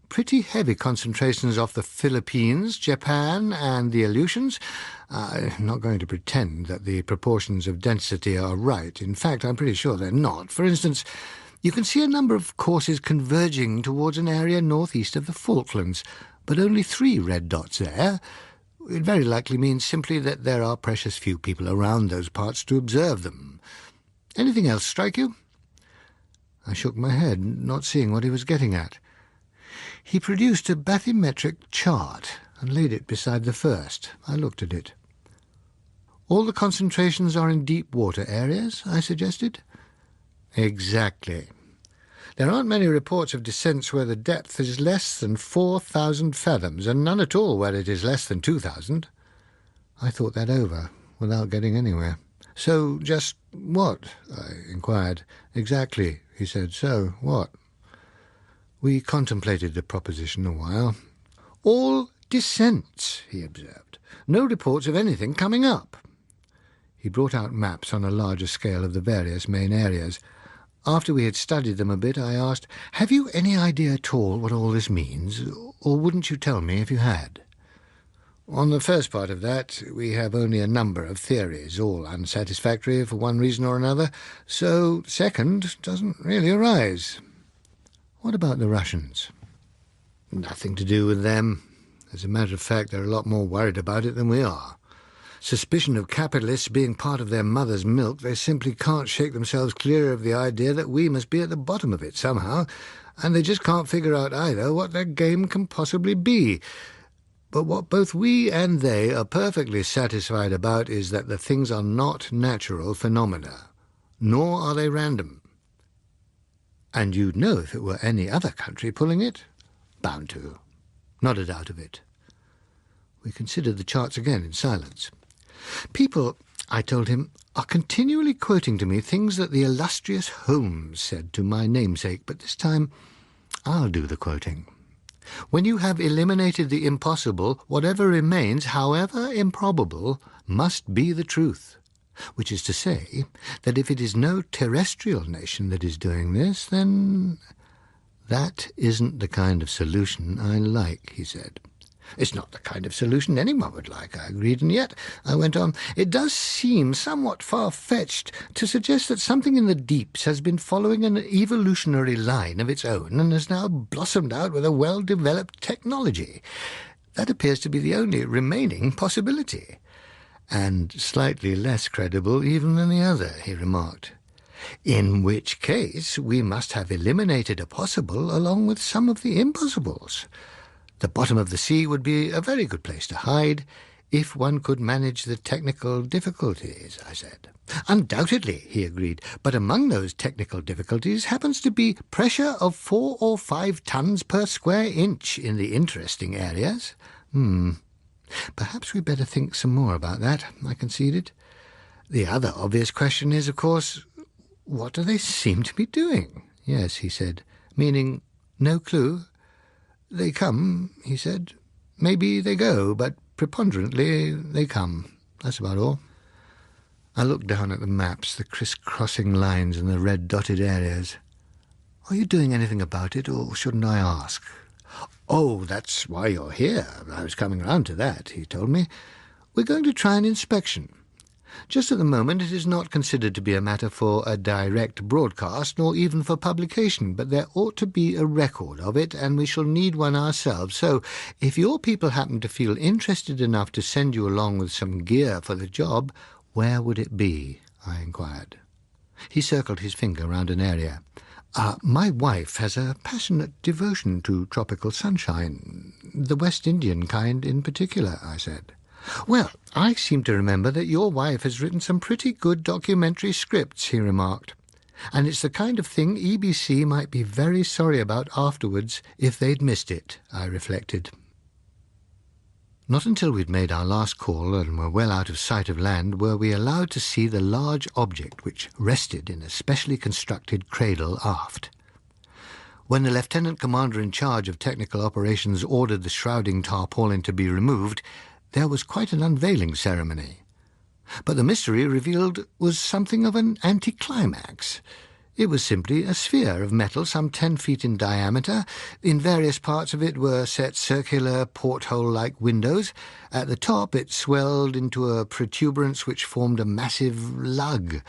[SPEAKER 1] Pretty heavy concentrations off the Philippines, Japan, and the Aleutians. I'm not going to pretend that the proportions of density are right. In fact, I'm pretty sure they're not. For instance, you can see a number of courses converging towards an area northeast of the Falklands, but only 3 red dots there. It very likely means simply that there are precious few people around those parts to observe them. Anything else strike you?" I shook my head, not seeing what he was getting at. He produced a bathymetric chart and laid it beside the first. I looked at it. "All the concentrations are in deep water areas?" I suggested. "Exactly. There aren't many reports of descents where the depth is less than 4,000 fathoms, and none at all where it is less than 2,000. I thought that over, without getting anywhere. "So just what?" I inquired. "Exactly," he said. "So what?" We contemplated the proposition a while. "All descents," he observed. "No reports of anything coming up." He brought out maps on a larger scale of the various main areas. After we had studied them a bit, I asked, "Have you any idea at all what all this means, or wouldn't you tell me if you had?" "On the first part of that, we have only a number of theories, all unsatisfactory for one reason or another, so second doesn't really arise." "What about the Russians?" "Nothing to do with them. As a matter of fact, they're a lot more worried about it than we are. Suspicion of capitalists being part of their mother's milk, they simply can't shake themselves clear of the idea that we must be at the bottom of it somehow, and they just can't figure out either what their game can possibly be. But what both we and they are perfectly satisfied about is that the things are not natural phenomena, nor are they random." "And you'd know if it were any other country pulling it?" "Bound to. Not a doubt of it." We considered the charts again in silence. "People," I told him, "are continually quoting to me things that the illustrious Holmes said to my namesake, but this time I'll do the quoting. When you have eliminated the impossible, whatever remains, however improbable, must be the truth. Which is to say that if it is no terrestrial nation that is doing this, then—" "That isn't the kind of solution I like," he said. "It's not the kind of solution anyone would like," I agreed, "and yet," I went on, "it does seem somewhat far-fetched to suggest that something in the deeps has been following an evolutionary line of its own and has now blossomed out with a well-developed technology. That appears to be the only remaining possibility." "And slightly less credible even than the other," he remarked. "In which case we must have eliminated a possible along with some of the impossibles. The bottom of the sea would be a very good place to hide, if one could manage the technical difficulties," I said. "Undoubtedly," he agreed, "but among those technical difficulties happens to be pressure of 4 or 5 tons per square inch in the interesting areas." "Perhaps we'd better think some more about that," I conceded. "The other obvious question is, of course, what do they seem to be doing?" "Yes," he said, meaning no clue. "They come," he said. "Maybe they go, but preponderantly they come. That's about all." I looked down at the maps, the criss-crossing lines and the red-dotted areas. "Are you doing anything about it, or shouldn't I ask?" "Oh, that's why you're here. I was coming round to that," he told me. "We're going to try an inspection. Just at the moment it is not considered to be a matter for a direct broadcast, nor even for publication, but there ought to be a record of it, and we shall need one ourselves. So, if your people happen to feel interested enough to send you along with some gear for the job, where would it be?" I inquired. He circled his finger round an area. My wife has a passionate devotion to tropical sunshine, the West Indian kind in particular," I said. "Well, I seem to remember that your wife has written some pretty good documentary scripts," he remarked. "And it's the kind of thing EBC might be very sorry about afterwards if they'd missed it," I reflected. Not until we'd made our last call and were well out of sight of land were we allowed to see the large object which rested in a specially constructed cradle aft. When the lieutenant commander in charge of technical operations ordered the shrouding tarpaulin to be removed, there was quite an unveiling ceremony. But the mystery revealed was something of an anticlimax. It was simply a sphere of metal some 10 feet in diameter. In various parts of it were set circular porthole-like windows. At the top it swelled into a protuberance which formed a massive lug.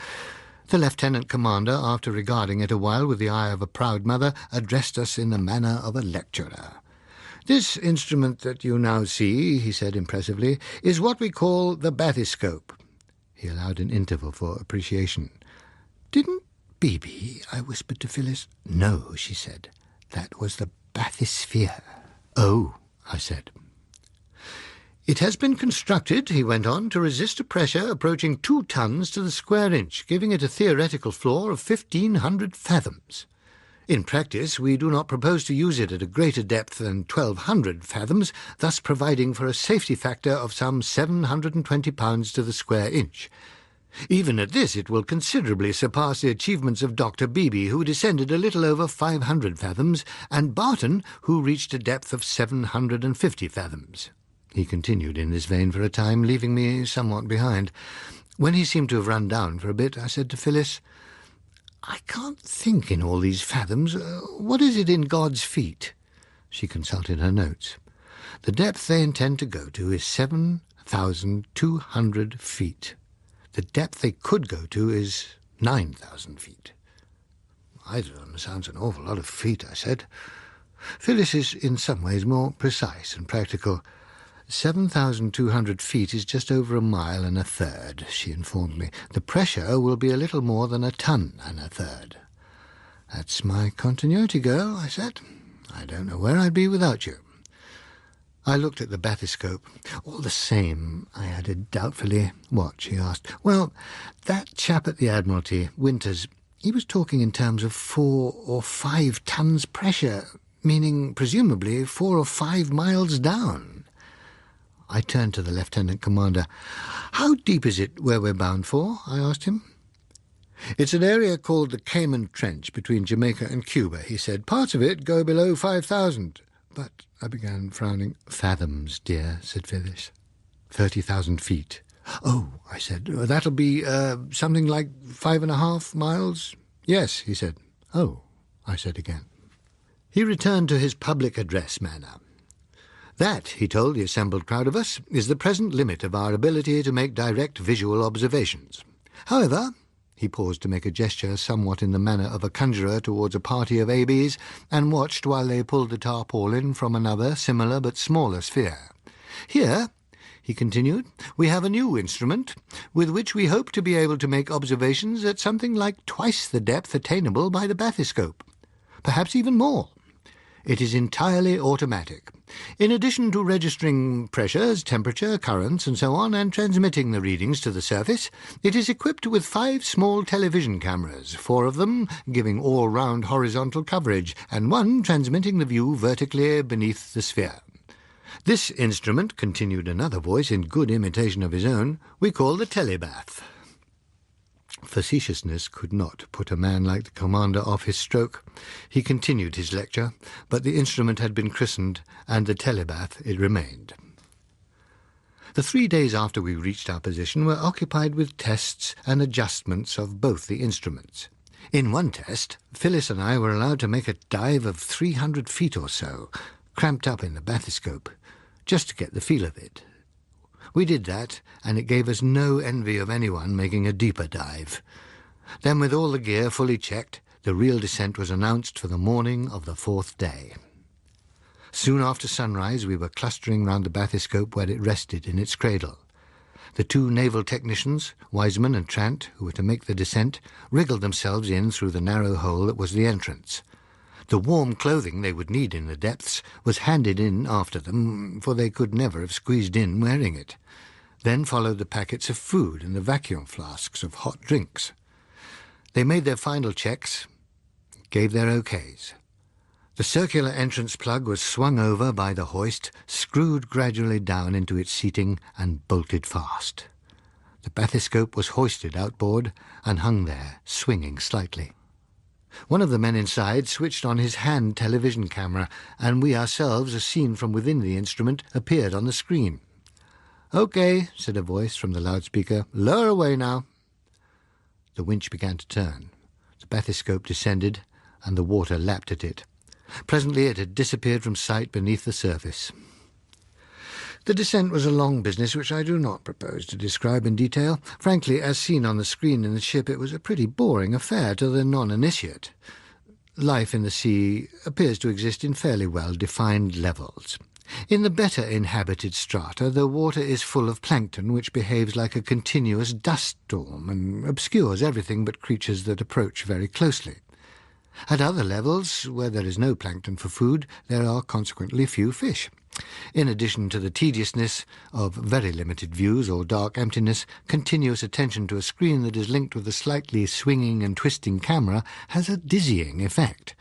[SPEAKER 1] The lieutenant commander, after regarding it a while with the eye of a proud mother, addressed us in the manner of a lecturer. "This instrument that you now see," he said impressively, "is what we call the bathyscope." He allowed an interval for appreciation. "Didn't Bibi?" I whispered to Phyllis. "No," she said. "That was the bathysphere." "Oh," I said. "It has been constructed," he went on, "to resist a pressure approaching 2 tons to the square inch, giving it a theoretical floor of 1,500 fathoms. In practice, we do not propose to use it at a greater depth than 1,200 fathoms, thus providing for a safety factor of some 720 pounds to the square inch. Even at this, it will considerably surpass the achievements of Dr. Beebe, who descended a little over 500 fathoms, and Barton, who reached a depth of 750 fathoms. He continued in this vein for a time, leaving me somewhat behind. When he seemed to have run down for a bit, I said to Phyllis, "I can't think in all these fathoms. What is it in God's feet?" She consulted her notes. "The depth they intend to go to is 7,200 feet. The depth they could go to is 9,000 feet. "Either of them sounds an awful lot of feet," I said. Phyllis is in some ways more precise and practical. 7,200 feet is just over 1.33 miles, she informed me. The pressure will be a little more than 1.33 tons. "That's my continuity girl," I said. "I don't know where I'd be without you." I looked at the bathyscope. "All the same," I added doubtfully. "What?" she asked. "Well, that chap at the Admiralty, Winters, he was talking in terms of 4 or 5 tons pressure, meaning presumably 4 or 5 miles down." I turned to the lieutenant commander. "How deep is it where we're bound for?" I asked him. "It's an area called the Cayman Trench between Jamaica and Cuba," he said. "Parts of it go below 5,000. "But," I began, frowning. "Fathoms, dear," said Phyllis. 30,000 feet. "Oh," I said, "that'll be something like 5.5 miles?" "Yes," he said. "Oh," I said again. He returned to his public address manner. "That," he told the assembled crowd of us, "is the present limit of our ability to make direct visual observations. However," he paused to make a gesture somewhat in the manner of a conjurer towards a party of ABs, and watched while they pulled the tarpaulin from another, similar but smaller sphere. "Here," he continued, "we have a new instrument, with which we hope to be able to make observations at something like twice the depth attainable by the bathyscope. Perhaps even more. It is entirely automatic. In addition to registering pressures, temperature, currents, and so on, and transmitting the readings to the surface, it is equipped with 5 small television cameras, 4 of them giving all-round horizontal coverage, and 1 transmitting the view vertically beneath the sphere. "This instrument," continued another voice in good imitation of his own, "we call the telebath." Facetiousness could not put a man like the commander off his stroke. He continued his lecture, but the instrument had been christened, and the telebath it remained. The 3 days after we reached our position were occupied with tests and adjustments of both the instruments. In one test, Phyllis and I were allowed to make a dive of 300 feet or so, cramped up in the bathyscope, just to get the feel of it. We did that, and it gave us no envy of anyone making a deeper dive. Then, with all the gear fully checked, the real descent was announced for the morning of the 4th day. Soon after sunrise, we were clustering round the bathyscope where it rested in its cradle. The 2 naval technicians, Wiseman and Trant, who were to make the descent, wriggled themselves in through the narrow hole that was the entrance. The warm clothing they would need in the depths was handed in after them, for they could never have squeezed in wearing it. Then followed the packets of food and the vacuum flasks of hot drinks. They made their final checks, gave their okays. The circular entrance plug was swung over by the hoist, screwed gradually down into its seating, and bolted fast. The bathyscope was hoisted outboard and hung there, swinging slightly. One of the men inside switched on his hand television camera, and we ourselves, as seen from within the instrument, appeared on the screen. "OK," said a voice from the loudspeaker. "Lower away now." The winch began to turn. The bathyscope descended, and the water lapped at it. Presently it had disappeared from sight beneath the surface. The descent was a long business which I do not propose to describe in detail. Frankly, as seen on the screen in the ship, it was a pretty boring affair to the non-initiate. Life in the sea appears to exist in fairly well-defined levels. In the better inhabited strata, the water is full of plankton, which behaves like a continuous dust storm and obscures everything but creatures that approach very closely. At other levels, where there is no plankton for food, there are consequently few fish. In addition to the tediousness of very limited views or dark emptiness, continuous attention to a screen that is linked with a slightly swinging and twisting camera has a dizzying effect.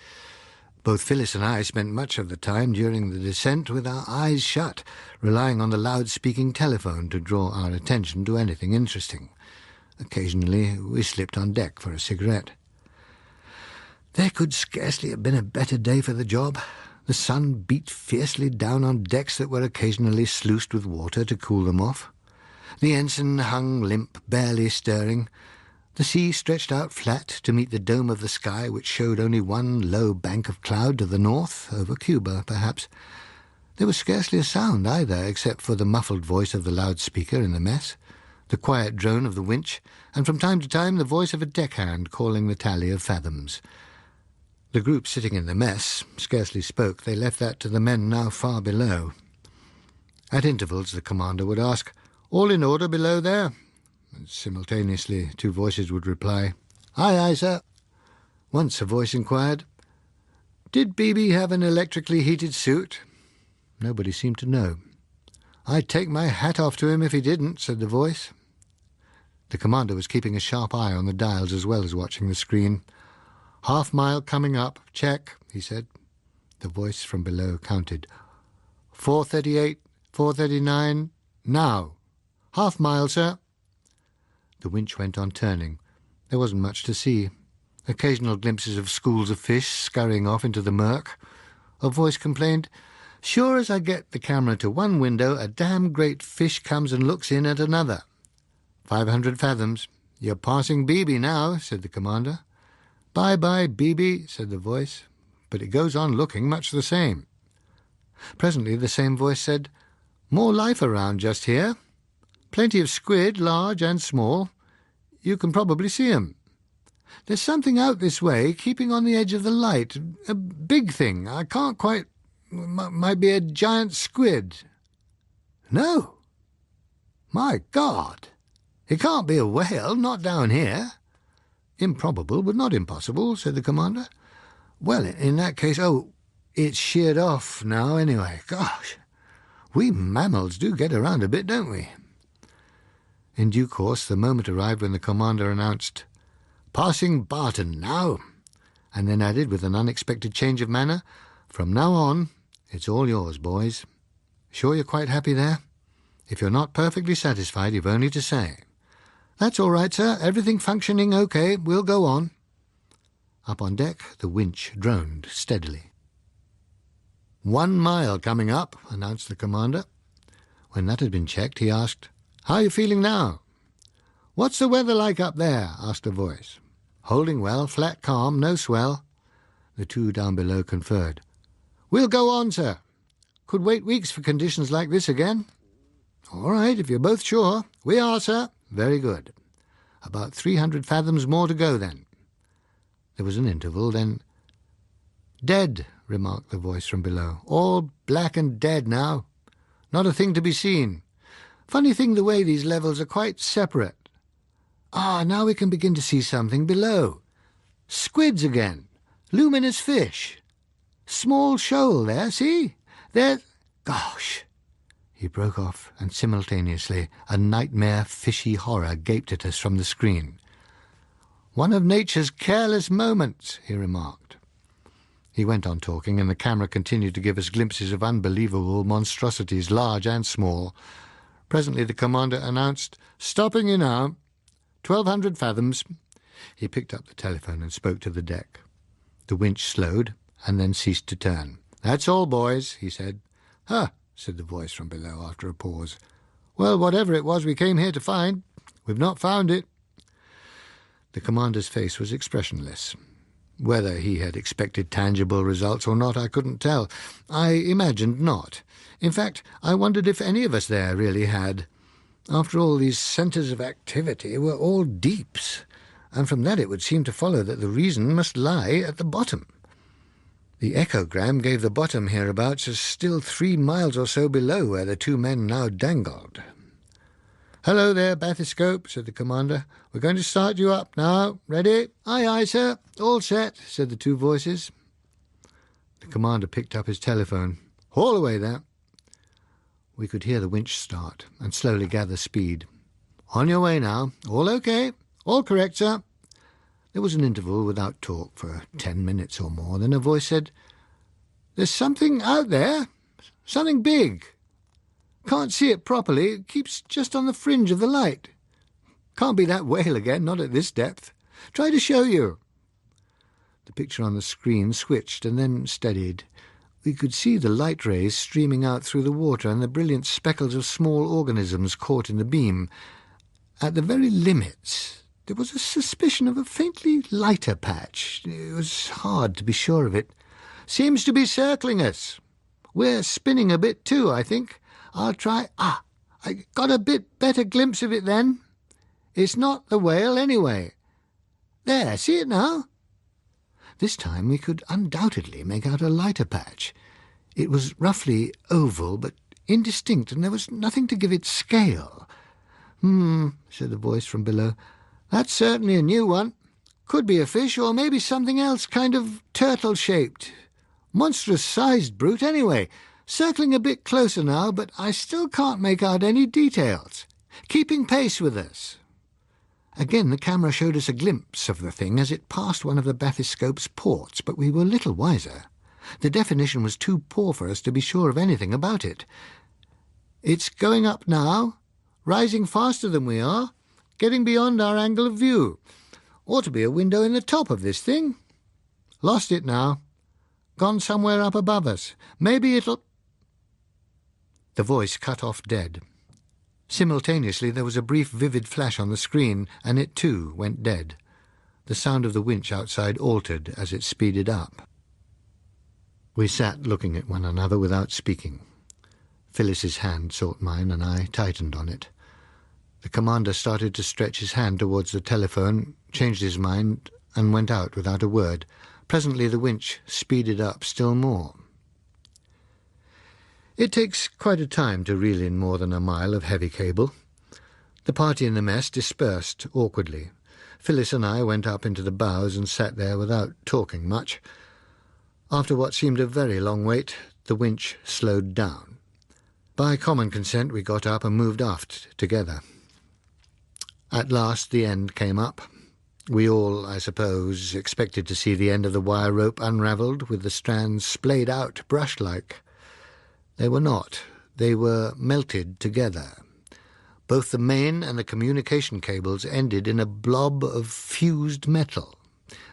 [SPEAKER 1] Both Phyllis and I spent much of the time during the descent with our eyes shut, relying on the loud-speaking telephone to draw our attention to anything interesting. Occasionally we slipped on deck for a cigarette. There could scarcely have been a better day for the job. The sun beat fiercely down on decks that were occasionally sluiced with water to cool them off. The ensign hung limp, barely stirring. The sea stretched out flat to meet the dome of the sky, which showed only one low bank of cloud to the north, over Cuba, perhaps. There was scarcely a sound either, except for the muffled voice of the loudspeaker in the mess, the quiet drone of the winch, and from time to time the voice of a deckhand calling the tally of fathoms. The group sitting in the mess scarcely spoke. They left that to the men now far below. At intervals the commander would ask, "All in order below there?" And simultaneously 2 voices would reply, "Aye, aye, sir." Once a voice inquired, "Did BB have an electrically heated suit?" Nobody seemed to know. "I'd take my hat off to him if he didn't," said the voice. The commander was keeping a sharp eye on the dials as well as watching the screen. "Half-mile coming up. Check," he said. The voice from below counted. 4:38, 4:39, now. Half-mile, sir." The winch went on turning. There wasn't much to see. Occasional glimpses of schools of fish scurrying off into the murk. A voice complained, "Sure as I get the camera to one window, a damn great fish comes and looks in at another." 500 fathoms. "You're passing BB now," said the commander. "Bye-bye, BB," said the voice, but it goes on looking much the same. Presently the same voice said, "More life around just here. Plenty of squid, large and small. You can probably see 'em. There's something out this way, keeping on the edge of the light. A big thing. I can't quite... might be a giant squid." "No. My God! It can't be a whale, not down here." "Improbable, but not impossible," said the commander. "Well, in that case... oh, it's sheared off now anyway. Gosh, we mammals do get around a bit, don't we?" In due course, the moment arrived when the commander announced, "Passing Barton now," and then added with an unexpected change of manner, "From now on, it's all yours, boys." Sure you're quite happy there? If you're not perfectly satisfied, you've only to say. That's all right, sir. Everything functioning okay. We'll go on. Up on deck, the winch droned steadily. 1 mile coming up, announced the commander. When that had been checked, he asked, How are you feeling now? What's the weather like up there? Asked a voice. Holding well, flat calm, no swell. The two down below conferred. We'll go on, sir. Could wait weeks for conditions like this again. All right, if you're both sure. We are, sir. Very good. About 300 fathoms more to go, then. There was an interval, then... Dead, remarked the voice from below. All black and dead now. Not a thing to be seen. Funny thing the way these levels are quite separate. Ah, now we can begin to see something below. Squids again. Luminous fish. Small shoal there, see? There... Gosh! He broke off, and simultaneously a nightmare fishy horror gaped at us from the screen. One of nature's careless moments, he remarked. He went on talking, and the camera continued to give us glimpses of unbelievable monstrosities, large and small. Presently the commander announced, Stopping you now. 1,200 fathoms. He picked up the telephone and spoke to the deck. The winch slowed, and then ceased to turn. That's all, boys, he said. Huh, said the voice from below after a pause. Well, whatever it was we came here to find, we've not found it. The commander's face was expressionless. Whether he had expected tangible results or not, I couldn't tell. I imagined not. In fact, I wondered if any of us there really had. After all, these centres of activity were all deeps, and from that it would seem to follow that the reason must lie at the bottom. The echogram gave the bottom hereabouts as still 3 miles or so below where the two men now dangled. Hello there, bathyscope, said the commander. We're going to start you up now. Ready? Aye, aye, sir. All set, said the two voices. The commander picked up his telephone. Haul away there. We could hear the winch start and slowly gather speed. On your way now. All okay. All correct, sir. There was an interval without talk for 10 minutes or more. Then a voice said, There's something out there. Something big. Can't see it properly. It keeps just on the fringe of the light. Can't be that whale again, not at this depth. Try to show you. The picture on the screen switched and then steadied. We could see the light rays streaming out through the water and the brilliant speckles of small organisms caught in the beam. At the very limits, there was a suspicion of a faintly lighter patch. It was hard to be sure of it. Seems to be circling us. We're spinning a bit too, I think. I'll try... I got a bit better glimpse of it then. It's not the whale anyway. There, see it now? This time we could undoubtedly make out a lighter patch. It was roughly oval, but indistinct, and there was nothing to give it scale. Said the voice from below. That's certainly a new one. Could be a fish, or maybe something else, kind of turtle-shaped. Monstrous-sized brute, anyway. Circling a bit closer now, but I still can't make out any details. Keeping pace with us. Again the camera showed us a glimpse of the thing as it passed one of the bathyscope's ports, but we were little wiser. The definition was too poor for us to be sure of anything about it. It's going up now, rising faster than we are, getting beyond our angle of view. Ought to be a window in the top of this thing. Lost it now. Gone somewhere up above us. Maybe it'll... The voice cut off dead. Simultaneously there was a brief vivid flash on the screen, and it too went dead. The sound of the winch outside altered as it speeded up. We sat looking at one another without speaking. Phyllis's hand sought mine, and I tightened on it. The commander started to stretch his hand towards the telephone, changed his mind, and went out without a word. Presently the winch speeded up still more. It takes quite a time to reel in more than a mile of heavy cable. The party in the mess dispersed awkwardly. Phyllis and I went up into the bows and sat there without talking much. After what seemed a very long wait, the winch slowed down. By common consent we got up and moved aft together. At last the end came up. We all, I suppose, expected to see the end of the wire rope unravelled with the strands splayed out brush-like. They were not. They were melted together. Both the main and the communication cables ended in a blob of fused metal.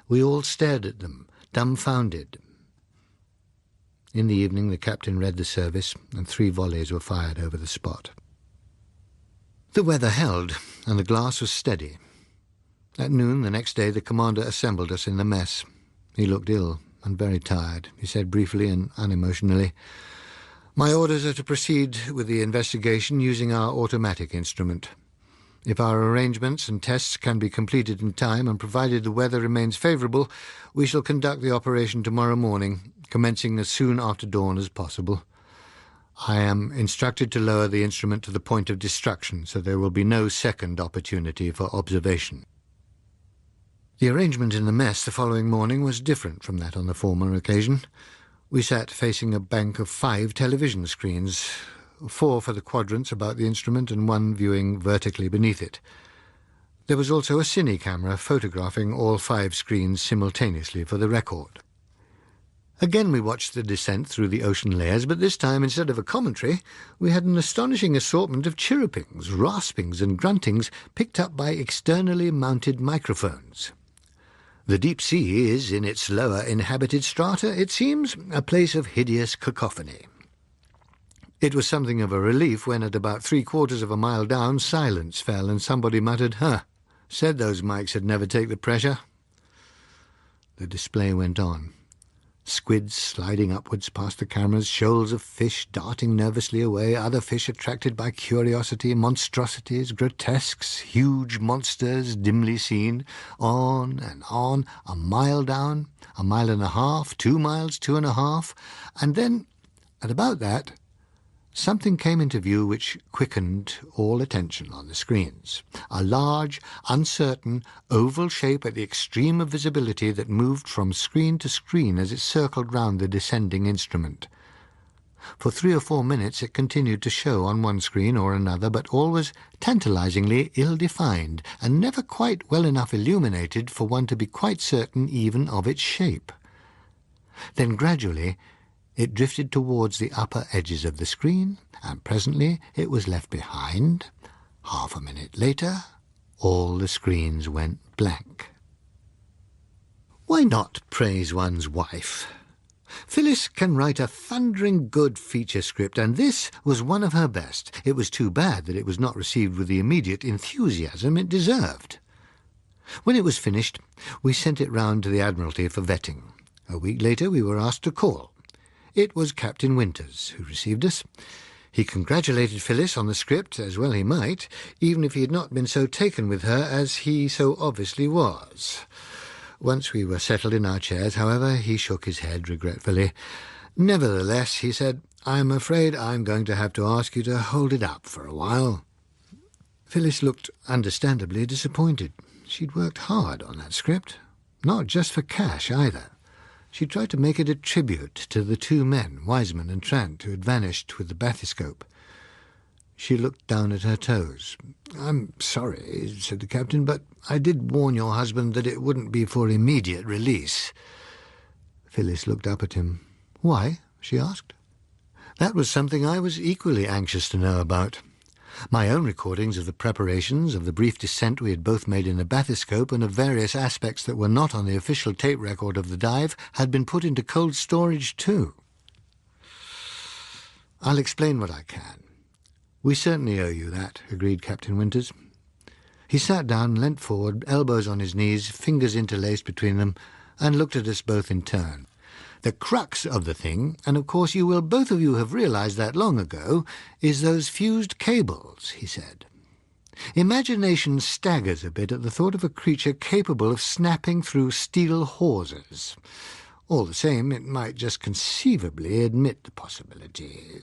[SPEAKER 1] We all stared at them, dumbfounded. In the evening the captain read the service, and 3 volleys were fired over the spot. The weather held, and the glass was steady. At noon the next day the commander assembled us in the mess. He looked ill and very tired. He said briefly and unemotionally, "My orders are to proceed with the investigation using our automatic instrument. If our arrangements and tests can be completed in time, and provided the weather remains favourable, we shall conduct the operation tomorrow morning, commencing as soon after dawn as possible. I am instructed to lower the instrument to the point of destruction, so there will be no second opportunity for observation." The arrangement in the mess the following morning was different from that on the former occasion. We sat facing a bank of 5 television screens, 4 for the quadrants about the instrument and 1 viewing vertically beneath it. There was also a cine camera photographing all 5 screens simultaneously for the record. Again we watched the descent through the ocean layers, but this time, instead of a commentary, we had an astonishing assortment of chirrupings, raspings and gruntings picked up by externally mounted microphones. The deep sea is, in its lower inhabited strata, it seems, a place of hideous cacophony. It was something of a relief when, at about 3/4 of a mile down, silence fell and somebody muttered, "Said those mics would never take the pressure." The display went on. Squids sliding upwards past the cameras, shoals of fish darting nervously away, other fish attracted by curiosity, monstrosities, grotesques, huge monsters dimly seen, on, a mile down, 1.5 miles, 2 miles, 2.5, and then, at about that, something came into view which quickened all attention on the screens. A large, uncertain, oval shape at the extreme of visibility that moved from screen to screen as it circled round the descending instrument. For 3 or 4 minutes it continued to show on one screen or another, but always tantalizingly ill-defined, and never quite well enough illuminated for one to be quite certain even of its shape. Then gradually it drifted towards the upper edges of the screen, and presently it was left behind. Half a minute later, all the screens went blank. Why not praise one's wife? Phyllis can write a thundering good feature script, and this was one of her best. It was too bad that it was not received with the immediate enthusiasm it deserved. When it was finished, we sent it round to the Admiralty for vetting. A week later we were asked to call. It was Captain Winters who received us. He congratulated Phyllis on the script, as well he might, even if he had not been so taken with her as he so obviously was. Once we were settled in our chairs, however, he shook his head regretfully. "Nevertheless," he said, "I'm afraid I'm going to have to ask you to hold it up for a while." Phyllis looked understandably disappointed. She'd worked hard on that script, not just for cash either. She tried to make it a tribute to the 2 men, Wiseman and Trant, who had vanished with the bathyscope. She looked down at her toes. "I'm sorry," said the captain, "but I did warn your husband that it wouldn't be for immediate release." Phyllis looked up at him. "Why?" she asked. That was something I was equally anxious to know about. My own recordings of the preparations, of the brief descent we had both made in the bathyscope, and of various aspects that were not on the official tape record of the dive, had been put into cold storage too. "I'll explain what I can. We certainly owe you that," agreed Captain Winters. He sat down, leant forward, elbows on his knees, fingers interlaced between them, and looked at us both in turn. "The crux of the thing, and of course you will both of you have realized that long ago, is those fused cables," he said. "Imagination staggers a bit at the thought of a creature capable of snapping through steel hawsers. All the same, it might just conceivably admit the possibility.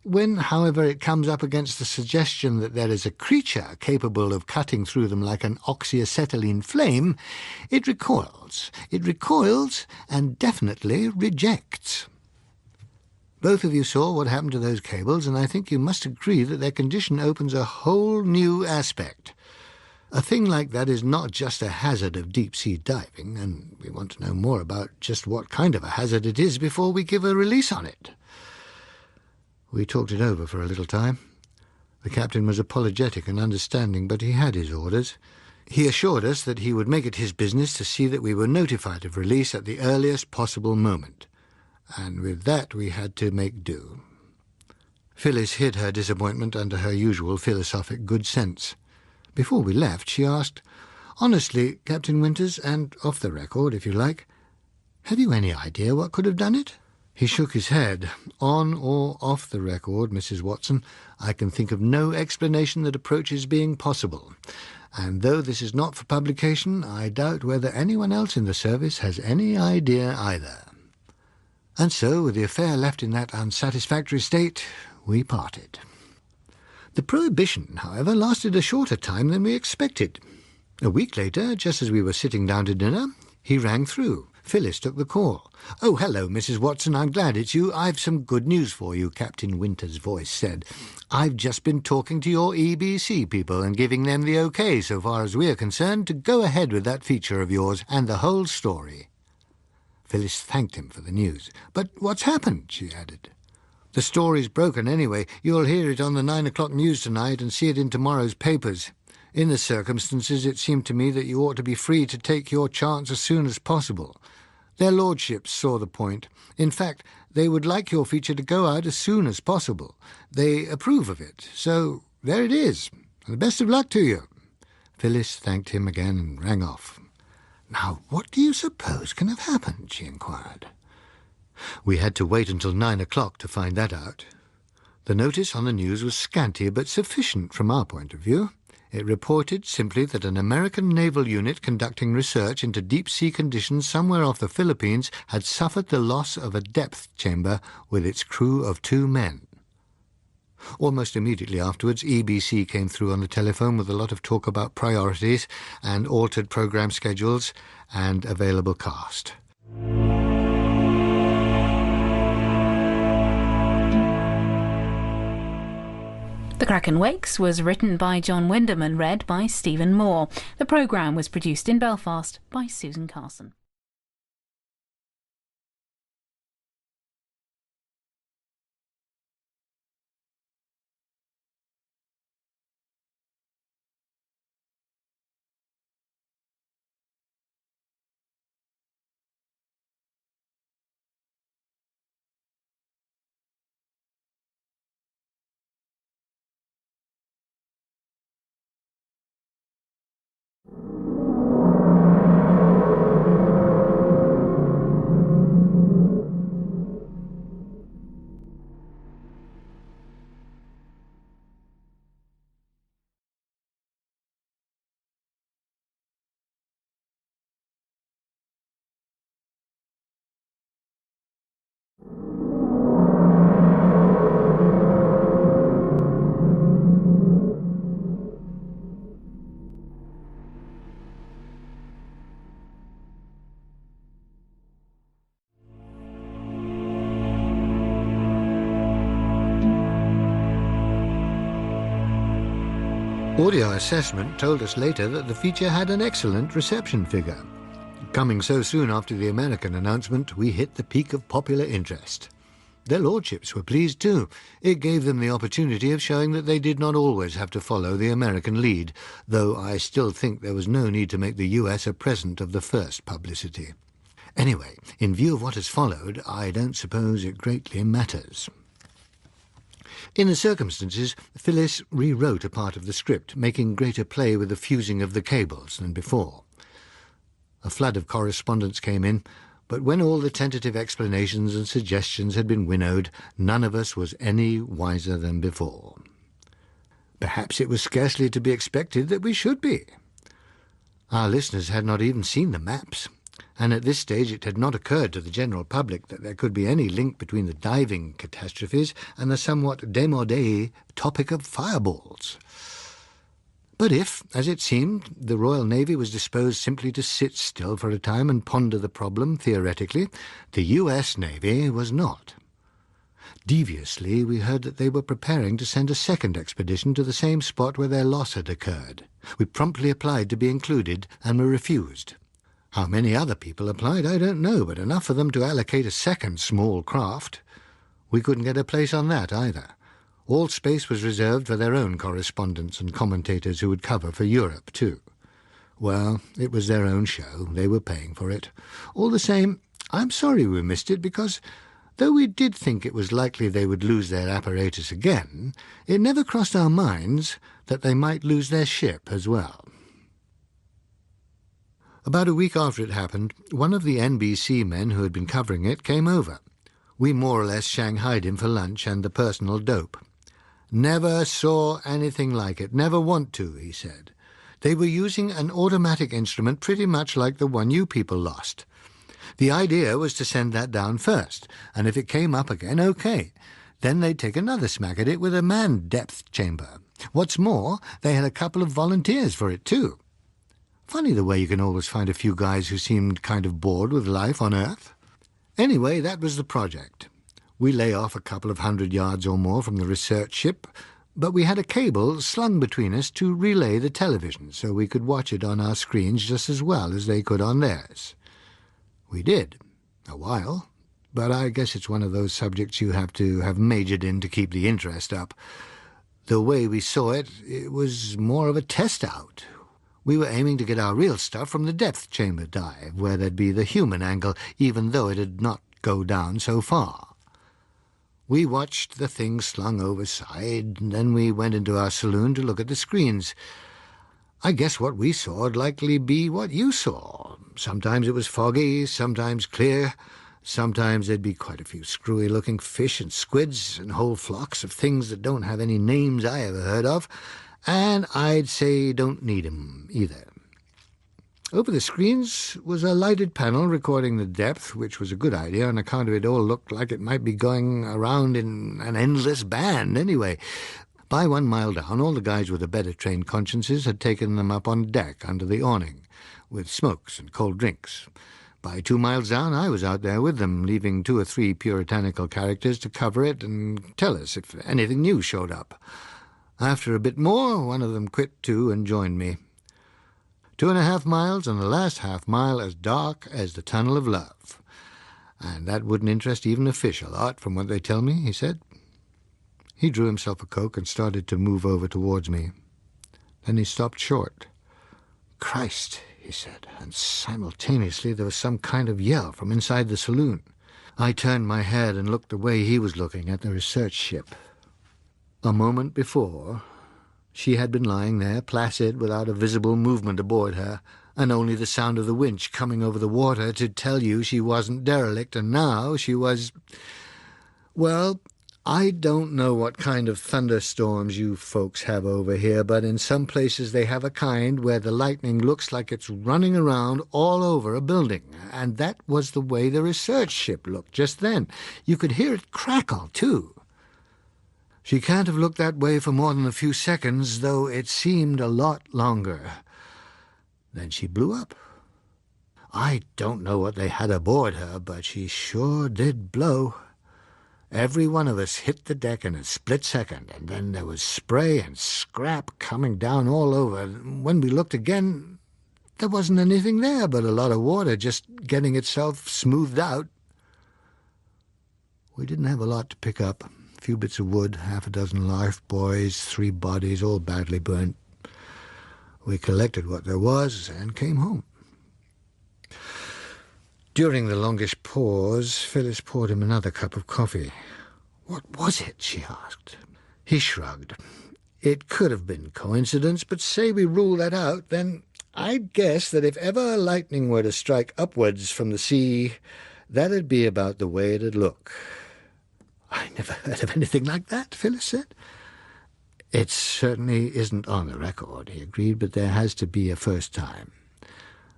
[SPEAKER 1] When, however, it comes up against the suggestion that there is a creature capable of cutting through them like an oxyacetylene flame, it recoils. It recoils and definitely rejects. Both of you saw what happened to those cables, and I think you must agree that their condition opens a whole new aspect. A thing like that is not just a hazard of deep-sea diving, and we want to know more about just what kind of a hazard it is before we give a release on it." We talked it over for a little time. The captain was apologetic and understanding, but he had his orders. He assured us that he would make it his business to see that we were notified of release at the earliest possible moment. And with that we had to make do. Phyllis hid her disappointment under her usual philosophic good sense. Before we left, she asked, "Honestly, Captain Winters, and off the record, if you like, have you any idea what could have done it?" He shook his head. "On or off the record, Mrs. Watson, I can think of no explanation that approaches being possible. And though this is not for publication, I doubt whether anyone else in the service has any idea either." And so, with the affair left in that unsatisfactory state, we parted. The prohibition, however, lasted a shorter time than we expected. A week later, just as we were sitting down to dinner, he rang through. Phyllis took the call. "Oh, hello, Mrs. Watson, I'm glad it's you. I've some good news for you," Captain Winter's voice said. "I've just been talking to your EBC people and giving them the OK, so far as we're concerned, to go ahead with that feature of yours and the whole story." Phyllis thanked him for the news. "But what's happened?" she added. "The story's broken anyway. You'll hear it on the 9 o'clock news tonight and see it in tomorrow's papers. In the circumstances, it seemed to me that you ought to be free to take your chance as soon as possible. Their lordships saw the point. In fact, they would like your feature to go out as soon as possible. They approve of it. So there it is. The best of luck to you." Phyllis thanked him again and rang off. "Now, what do you suppose can have happened?" she inquired. We had to wait until 9 o'clock to find that out. The notice on the news was scanty but sufficient from our point of view. It reported simply that an American naval unit conducting research into deep-sea conditions somewhere off the Philippines had suffered the loss of a depth chamber with its crew of 2 men. Almost immediately afterwards, EBC came through on the telephone with a lot of talk about priorities and altered program schedules and available cast.
[SPEAKER 2] The Kraken Wakes was written by John Wyndham and read by Stephen Moore. The programme was produced in Belfast by Susan Carson.
[SPEAKER 1] Audio assessment told us later that the feature had an excellent reception figure. Coming so soon after the American announcement, we hit the peak of popular interest. Their lordships were pleased too. It gave them the opportunity of showing that they did not always have to follow the American lead, though I still think there was no need to make the US a present of the first publicity. Anyway, in view of what has followed, I don't suppose it greatly matters. In the circumstances, Phyllis rewrote a part of the script, making greater play with the fusing of the cables than before. A flood of correspondence came in, but when all the tentative explanations and suggestions had been winnowed, none of us was any wiser than before. Perhaps it was scarcely to be expected that we should be. Our listeners had not even seen the maps, and at this stage it had not occurred to the general public that there could be any link between the diving catastrophes and the somewhat démodé topic of fireballs. But if, as it seemed, the Royal Navy was disposed simply to sit still for a time and ponder the problem theoretically, the US Navy was not. Deviously, we heard that they were preparing to send a second expedition to the same spot where their loss had occurred. We promptly applied to be included and were refused. How many other people applied, I don't know, but enough for them to allocate a second small craft. We couldn't get a place on that either. All space was reserved for their own correspondents and commentators who would cover for Europe too. Well, it was their own show. They were paying for it. All the same, I'm sorry we missed it, because though we did think it was likely they would lose their apparatus again, it never crossed our minds that they might lose their ship as well. About a week after it happened, one of the NBC men who had been covering it came over. We more or less shanghaied him for lunch and the personal dope. Never saw anything like it, never want to, he said. They were using an automatic instrument pretty much like the one you people lost. The idea was to send that down first, and if it came up again, okay. Then they'd take another smack at it with a manned depth chamber. What's more, they had a couple of volunteers for it too. Funny the way you can always find a few guys who seemed kind of bored with life on Earth. Anyway, that was the project. We lay off a couple of 100 yards or more from the research ship, but we had a cable slung between us to relay the television so we could watch it on our screens just as well as they could on theirs. We did, a while, but I guess it's one of those subjects you have to have majored in to keep the interest up. The way we saw it, it was more of a test out. We were aiming to get our real stuff from the depth chamber dive, where there'd be the human angle, even though it had not go down so far. We watched the thing slung overside, and then we went into our saloon to look at the screens. I guess what we saw'd likely be what you saw. Sometimes it was foggy, sometimes clear. Sometimes there'd be quite a few screwy-looking fish and squids and whole flocks of things that don't have any names I ever heard of, and I'd say don't need 'em either. Over the screens was a lighted panel recording the depth, which was a good idea on account of it all looked like it might be going around in an endless band anyway. By 1 mile down, all the guys with the better trained consciences had taken them up on deck under the awning, with smokes and cold drinks. By 2 miles down, I was out there with them, leaving 2 or 3 puritanical characters to cover it and tell us if anything new showed up. After a bit more, one of them quit too and joined me. 2.5 miles, and the last half mile as dark as the Tunnel of Love. And that wouldn't interest even a fish a lot, from what they tell me, he said. He drew himself a Coke and started to move over towards me. Then he stopped short. Christ, he said, and simultaneously there was some kind of yell from inside the saloon. I turned my head and looked the way he was looking at the research ship. A moment before, she had been lying there, placid, without a visible movement aboard her, and only the sound of the winch coming over the water to tell you she wasn't derelict, and now she was... Well, I don't know what kind of thunderstorms you folks have over here, but in some places they have a kind where the lightning looks like it's running around all over a building, and that was the way the research ship looked just then. You could hear it crackle, too. She can't have looked that way for more than a few seconds, though it seemed a lot longer. Then she blew up. I don't know what they had aboard her, but she sure did blow. Every one of us hit the deck in a split second, and then there was spray and scrap coming down all over. When we looked again, there wasn't anything there but a lot of water just getting itself smoothed out. We didn't have a lot to pick up. A few bits of wood, 6 life buoys, 3 bodies, all badly burnt. We collected what there was and came home. During the longish pause, Phyllis poured him another cup of coffee. What was it? She asked. He shrugged. It could have been coincidence, but say we rule that out, then I'd guess that if ever lightning were to strike upwards from the sea, that'd be about the way it'd look. I never heard of anything like that, Phyllis said. It certainly isn't on the record, he agreed, but there has to be a first time.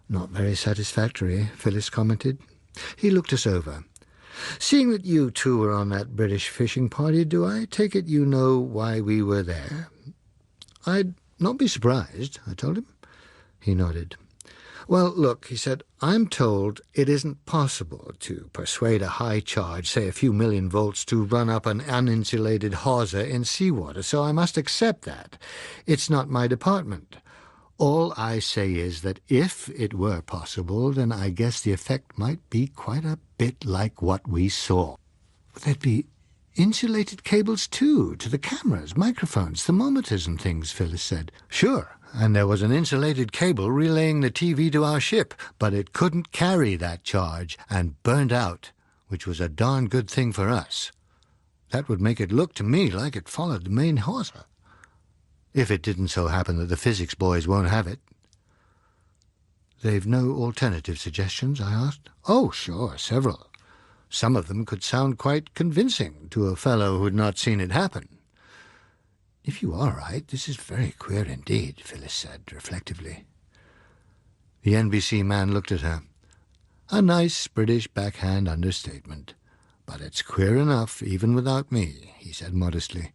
[SPEAKER 1] Not very satisfactory, Phyllis commented. He looked us over. Seeing that you two were on that British fishing party, do I take it you know why we were there? I'd not be surprised, I told him. He nodded. Well, look, he said, I'm told it isn't possible to persuade a high charge, say a few million volts, to run up an uninsulated hawser in seawater, so I must accept that. It's not my department. All I say is that if it were possible, then I guess the effect might be quite a bit like what we saw. There'd be Insulated cables too, to the cameras, microphones, thermometers and things, Phyllis said. Sure, and there was an insulated cable relaying the TV to our ship, but it couldn't carry that charge and burned out, which was a darn good thing for us. That would make it look to me like it followed the main hawser. If it didn't so happen that the physics boys won't have it. They've no alternative suggestions, I asked. Oh, sure, several. Some of them could sound quite convincing to a fellow who'd not seen it happen. If you are right, this is very queer indeed, Phyllis said reflectively. The NBC man looked at her. A nice British backhand understatement. But it's queer enough, even without me, he said modestly.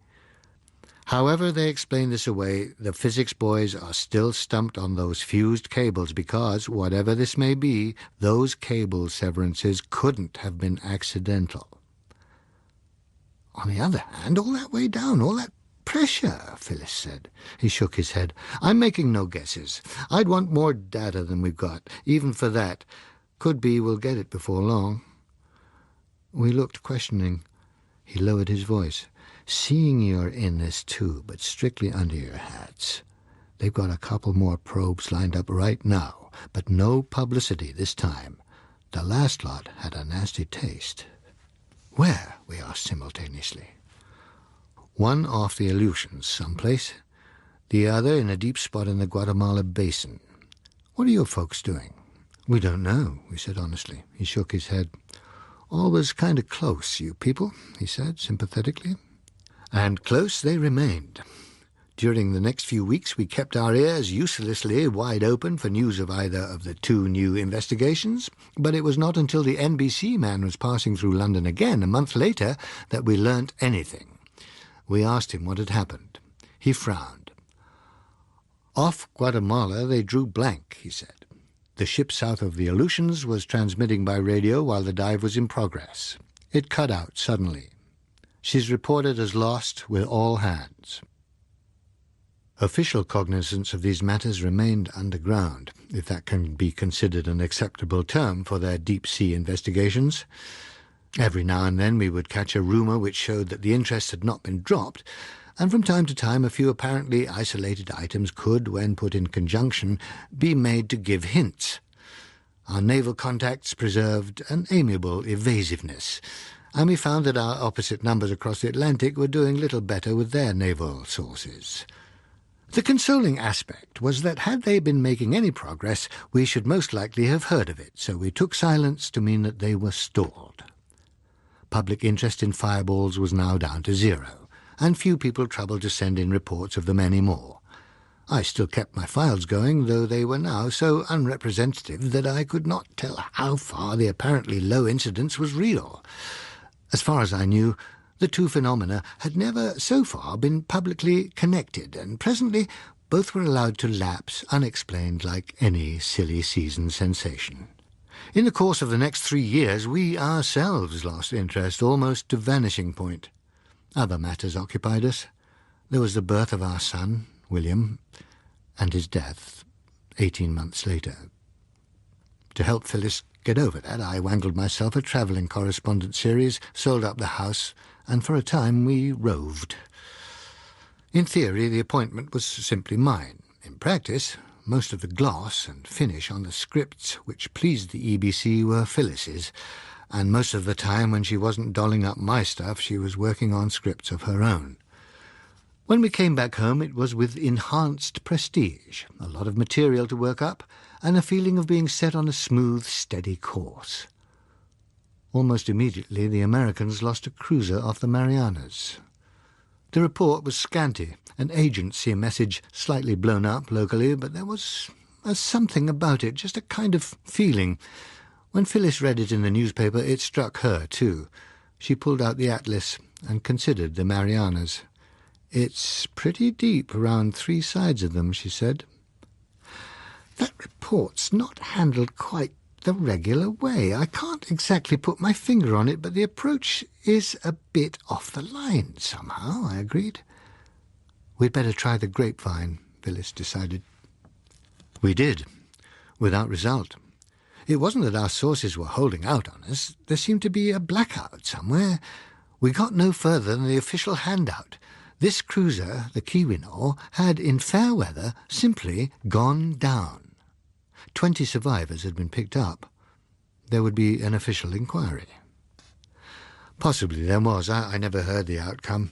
[SPEAKER 1] However they explain this away, the physics boys are still stumped on those fused cables because, whatever this may be, those cable severances couldn't have been accidental. On the other hand, all that way down, all that pressure, Phyllis said. He shook his head. I'm making no guesses. I'd want more data than we've got, even for that. Could be we'll get it before long. We looked questioning. He lowered his voice. Seeing you're in this too, but strictly under your hats. They've got a couple more probes lined up right now, but no publicity this time. The last lot had a nasty taste. Where? We asked simultaneously. One off the Aleutians someplace, the other in a deep spot in the Guatemala basin. What are your folks doing? We don't know, we said honestly. He shook his head. Always kind of close, you people, he said sympathetically. And close they remained. During the next few weeks we kept our ears uselessly wide open for news of either of the two new investigations, but it was not until the NBC man was passing through London again a month later that we learnt anything. We asked him what had happened. He frowned. Off Guatemala they drew blank, he said. The ship south of the Aleutians was transmitting by radio while the dive was in progress. It cut out suddenly. She's reported as lost with all hands. Official cognizance of these matters remained underground, if that can be considered an acceptable term for their deep-sea investigations. Every now and then we would catch a rumour which showed that the interest had not been dropped, and from time to time a few apparently isolated items could, when put in conjunction, be made to give hints. Our naval contacts preserved an amiable evasiveness, and we found that our opposite numbers across the Atlantic were doing little better with their naval sources. The consoling aspect was that had they been making any progress, we should most likely have heard of it, so we took silence to mean that they were stalled. Public interest in fireballs was now down to zero, and few people troubled to send in reports of them any more. I still kept my files going, though they were now so unrepresentative that I could not tell how far the apparently low incidence was real. As far as I knew, the two phenomena had never so far been publicly connected, and presently both were allowed to lapse unexplained like any silly season sensation. In the course of the next 3 years we ourselves lost interest almost to vanishing point. Other matters occupied us. There was the birth of our son, William, and his death 18 months later. To help Phyllis get over that, I wangled myself a travelling correspondence series, sold up the house, and for a time we roved. In theory, the appointment was simply mine. In practice, most of the gloss and finish on the scripts which pleased the EBC were Phyllis's, and most of the time when she wasn't dolling up my stuff, she was working on scripts of her own. When we came back home, it was with enhanced prestige, a lot of material to work up, and a feeling of being set on a smooth, steady course. Almost immediately, the Americans lost a cruiser off the Marianas. The report was scanty, an agency message slightly blown up locally, but there was something about it, just a kind of feeling. When Phyllis read it in the newspaper, it struck her, too. She pulled out the atlas and considered the Marianas. "It's pretty deep around 3 sides of them," she said. "That report's not handled quite the regular way. I can't exactly put my finger on it, but the approach is a bit off the line somehow," I agreed. "We'd better try the grapevine," Phyllis decided. We did, without result. It wasn't that our sources were holding out on us. There seemed to be a blackout somewhere. We got no further than the official handout. This cruiser, the Keweenaw, had, in fair weather, simply gone down. 20 survivors had been picked up. There would be an official inquiry. Possibly there was. I never heard the outcome.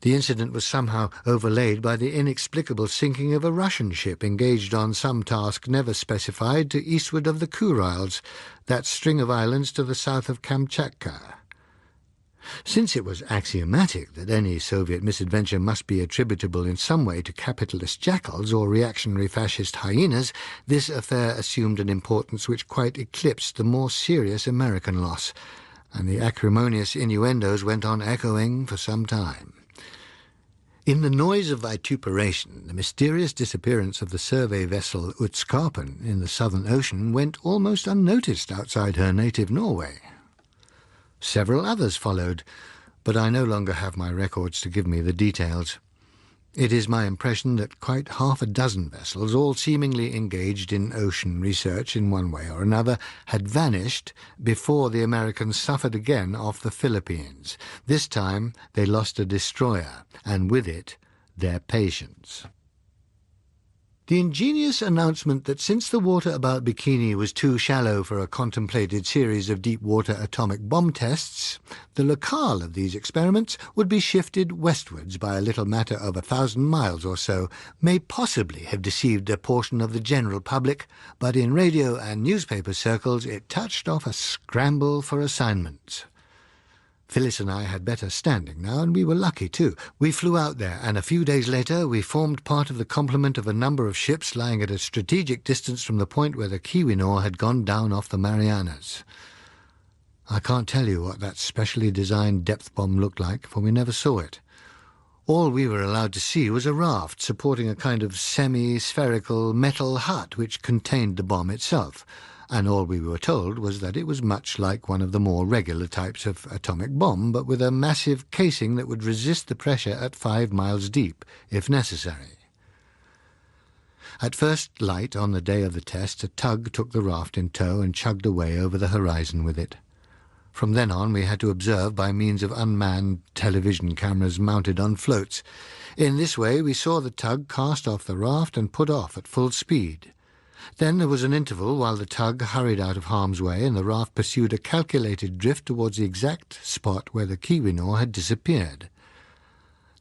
[SPEAKER 1] The incident was somehow overlaid by the inexplicable sinking of a Russian ship engaged on some task never specified to eastward of the Kurils, that string of islands to the south of Kamchatka. Since it was axiomatic that any Soviet misadventure must be attributable in some way to capitalist jackals or reactionary fascist hyenas, this affair assumed an importance which quite eclipsed the more serious American loss, and the acrimonious innuendos went on echoing for some time. In the noise of vituperation, the mysterious disappearance of the survey vessel Utskarpen in the Southern Ocean went almost unnoticed outside her native Norway. Several others followed, but I no longer have my records to give me the details. It is my impression that quite half a dozen vessels, all seemingly engaged in ocean research in one way or another, had vanished before the Americans suffered again off the Philippines. This time they lost a destroyer, and with it their patience. The ingenious announcement that since the water about Bikini was too shallow for a contemplated series of deep-water atomic bomb tests, the locale of these experiments would be shifted westwards by a little matter of 1,000 miles or so may possibly have deceived a portion of the general public, but in radio and newspaper circles it touched off a scramble for assignments. Phyllis and I had better standing now, and we were lucky too. We flew out there, and a few days later we formed part of the complement of a number of ships lying at a strategic distance from the point where the Keweenaw had gone down off the Marianas. I can't tell you what that specially designed depth bomb looked like, for we never saw it. All we were allowed to see was a raft supporting a kind of semi-spherical metal hut which contained the bomb itself, and all we were told was that it was much like one of the more regular types of atomic bomb, but with a massive casing that would resist the pressure at 5 miles deep, if necessary. At first light on the day of the test, a tug took the raft in tow and chugged away over the horizon with it. From then on we had to observe by means of unmanned television cameras mounted on floats. In this way we saw the tug cast off the raft and put off at full speed. Then there was an interval while the tug hurried out of harm's way and the raft pursued a calculated drift towards the exact spot where the Keweenaw had disappeared.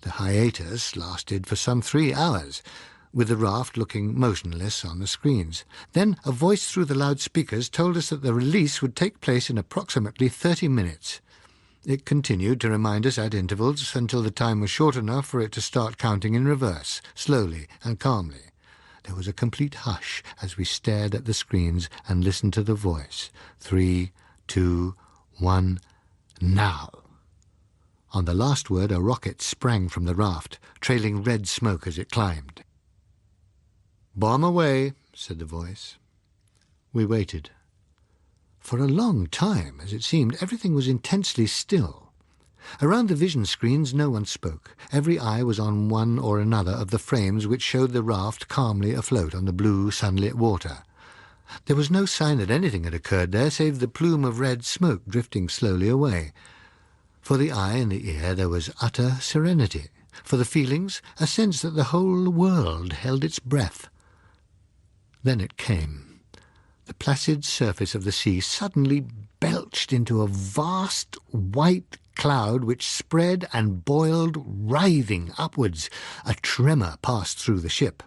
[SPEAKER 1] The hiatus lasted for some 3 hours, with the raft looking motionless on the screens. Then a voice through the loudspeakers told us that the release would take place in approximately 30 minutes. It continued to remind us at intervals until the time was short enough for it to start counting in reverse, slowly and calmly. There was a complete hush as we stared at the screens and listened to the voice. 3, 2, 1, now. On the last word a rocket sprang from the raft, trailing red smoke as it climbed. "Bomb away," said the voice. We waited. For a long time, as it seemed, everything was intensely still. Around the vision screens no one spoke. Every eye was on one or another of the frames which showed the raft calmly afloat on the blue, sunlit water. There was no sign that anything had occurred there, save the plume of red smoke drifting slowly away. For the eye and the ear there was utter serenity. For the feelings, a sense that the whole world held its breath. Then it came. The placid surface of the sea suddenly belched into a vast white cloud which spread and boiled, writhing upwards. A tremor passed through the ship.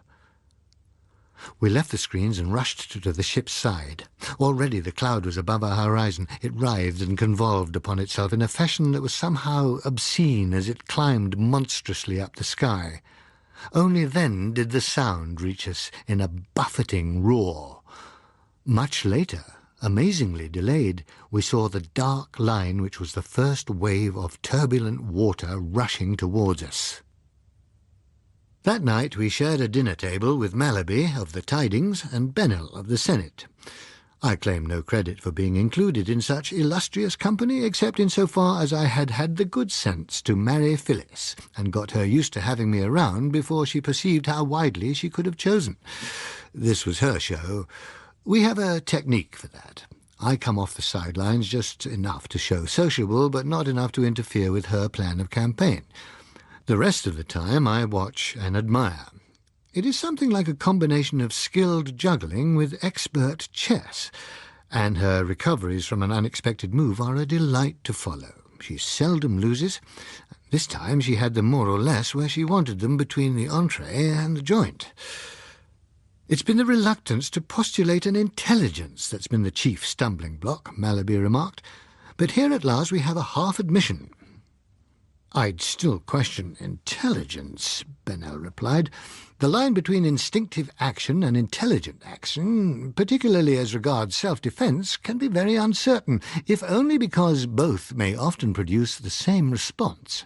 [SPEAKER 1] We left the screens and rushed to the ship's side. Already the cloud was above our horizon. It writhed and convolved upon itself in a fashion that was somehow obscene as it climbed monstrously up the sky. Only then did the sound reach us in a buffeting roar. Much later, amazingly delayed, we saw the dark line which was the first wave of turbulent water rushing towards us. That night we shared a dinner table with Malaby of the Tidings and Bennell of the Senate. I claim no credit for being included in such illustrious company, except in so far as I had had the good sense to marry Phyllis, and got her used to having me around before she perceived how widely she could have chosen. This was her show. We have a technique for that. I come off the sidelines just enough to show sociable, but not enough to interfere with her plan of campaign. The rest of the time I watch and admire. It is something like a combination of skilled juggling with expert chess, and her recoveries from an unexpected move are a delight to follow. She seldom loses. This time she had them more or less where she wanted them, between the entree and the joint. It's been the reluctance to postulate an intelligence that's been the chief stumbling block, Malaby remarked. But here at last we have a half admission. I'd still question intelligence, Bennell replied. The line between instinctive action and intelligent action, particularly as regards self-defence, can be very uncertain, if only because both may often produce the same response.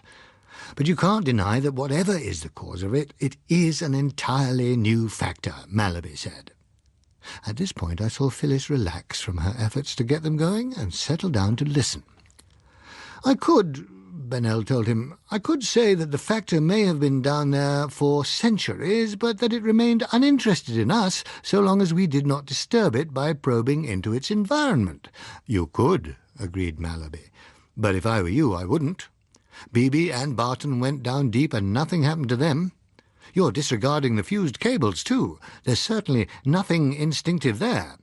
[SPEAKER 1] But you can't deny that whatever is the cause of it, it is an entirely new factor, Malaby said. At this point I saw Phyllis relax from her efforts to get them going and settle down to listen. Bennell told him, I could say that the factor may have been down there for centuries, but that it remained uninterested in us so long as we did not disturb it by probing into its environment. You could, agreed Malaby. But if I were you, I wouldn't. Beebe and Barton went down deep and nothing happened to them. You're disregarding the fused cables, too. There's certainly nothing instinctive there.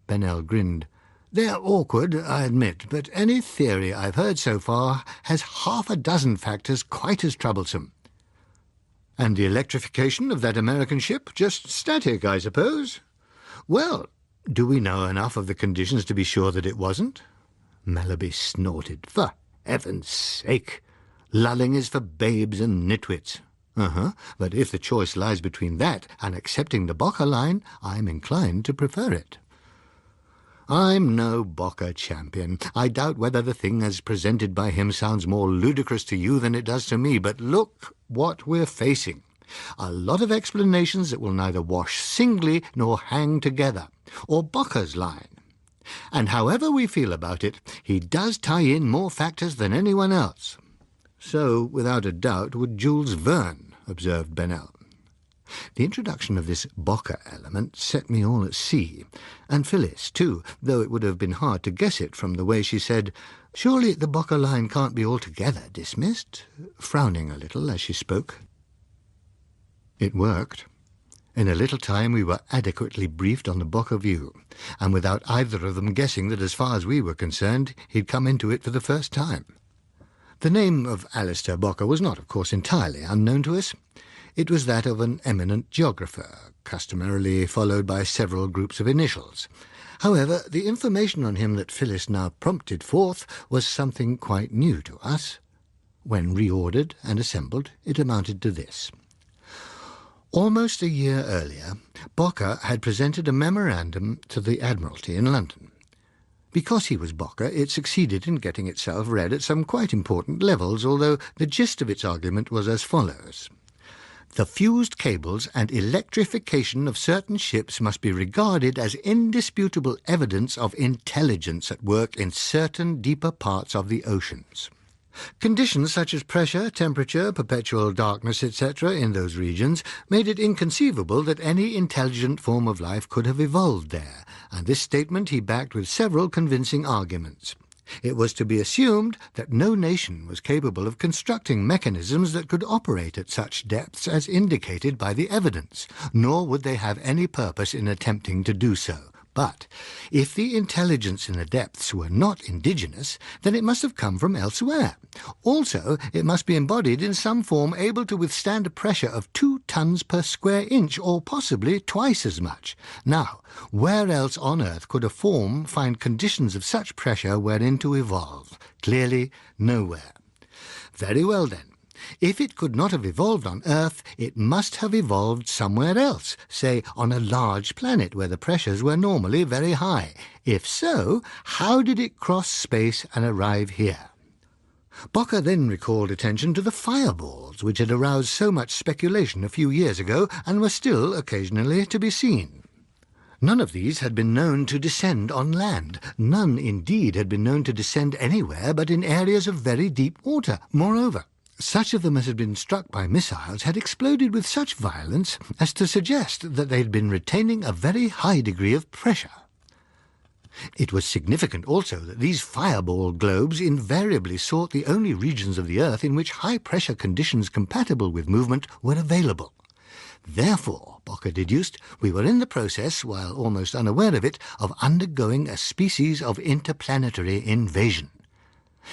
[SPEAKER 1] Bennell grinned. They're awkward, I admit, but any theory I've heard so far has half a dozen factors quite as troublesome. And the electrification of that American ship? Just static, I suppose? Well, do we know enough of the conditions to be sure that it wasn't? Malaby snorted. For heaven's sake! Lulling is for babes and nitwits. But if the choice lies between that and accepting the Bocker line, I'm inclined to prefer it. I'm no Bocker champion. I doubt whether the thing as presented by him sounds more ludicrous to you than it does to me, but look what we're facing. A lot of explanations that will neither wash singly nor hang together, or Bocker's line. And however we feel about it, he does tie in more factors than anyone else. So, without a doubt, would Jules Verne, observed Bennell. The introduction of this Bocker element set me all at sea, and Phyllis, too, though it would have been hard to guess it from the way she said, Surely the Bocker line can't be altogether dismissed, frowning a little as she spoke. It worked. In a little time we were adequately briefed on the Bocker view, and without either of them guessing that as far as we were concerned, he'd come into it for the first time. The name of Alastair Bocker was not, of course, entirely unknown to us. It was that of an eminent geographer, customarily followed by several groups of initials. However, the information on him that Phyllis now prompted forth was something quite new to us. When reordered and assembled, it amounted to this. Almost a year earlier, Bocker had presented a memorandum to the Admiralty in London. Because he was Bocker, it succeeded in getting itself read at some quite important levels, although the gist of its argument was as follows. The fused cables and electrification of certain ships must be regarded as indisputable evidence of intelligence at work in certain deeper parts of the oceans. Conditions such as pressure, temperature, perpetual darkness, etc. in those regions made it inconceivable that any intelligent form of life could have evolved there, and this statement he backed with several convincing arguments. It was to be assumed that no nation was capable of constructing mechanisms that could operate at such depths as indicated by the evidence, nor would they have any purpose in attempting to do so. But if the intelligence in the depths were not indigenous, then it must have come from elsewhere. Also, it must be embodied in some form able to withstand a pressure of 2 tons per square inch, or possibly twice as much. Now, where else on Earth could a form find conditions of such pressure wherein to evolve? Clearly, nowhere. Very well, then. If it could not have evolved on Earth, it must have evolved somewhere else, say on a large planet where the pressures were normally very high. If so, how did it cross space and arrive here? Bocker then recalled attention to the fireballs, which had aroused so much speculation a few years ago and were still occasionally to be seen. None of these had been known to descend on land. None, indeed, had been known to descend anywhere but in areas of very deep water. Moreover, such of them as had been struck by missiles had exploded with such violence as to suggest that they had been retaining a very high degree of pressure. It was significant also that these fireball globes invariably sought the only regions of the Earth in which high-pressure conditions compatible with movement were available. Therefore, Bocker deduced, we were in the process, while almost unaware of it, of undergoing a species of interplanetary invasion.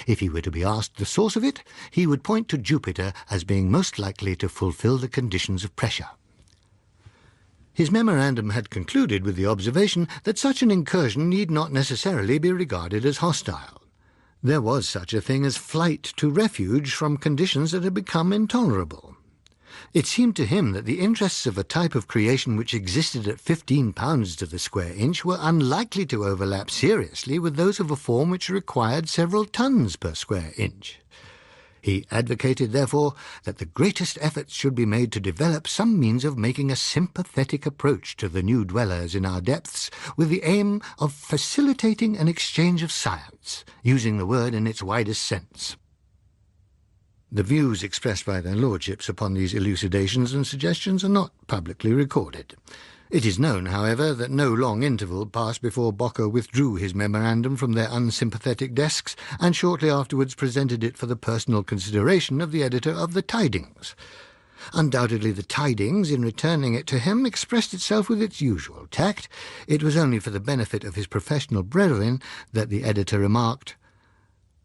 [SPEAKER 1] If he were to be asked the source of it, he would point to Jupiter as being most likely to fulfill the conditions of pressure. His memorandum had concluded with the observation that such an incursion need not necessarily be regarded as hostile. There was such a thing as flight to refuge from conditions that had become intolerable. It seemed to him that the interests of a type of creation which existed at 15 pounds to the square inch were unlikely to overlap seriously with those of a form which required several tons per square inch. He advocated, therefore, that the greatest efforts should be made to develop some means of making a sympathetic approach to the new dwellers in our depths, with the aim of facilitating an exchange of science, using the word in its widest sense. The views expressed by their lordships upon these elucidations and suggestions are not publicly recorded. It is known, however, that no long interval passed before Bocker withdrew his memorandum from their unsympathetic desks, and shortly afterwards presented it for the personal consideration of the editor of the Tidings. Undoubtedly the Tidings, in returning it to him, expressed itself with its usual tact. It was only for the benefit of his professional brethren that the editor remarked,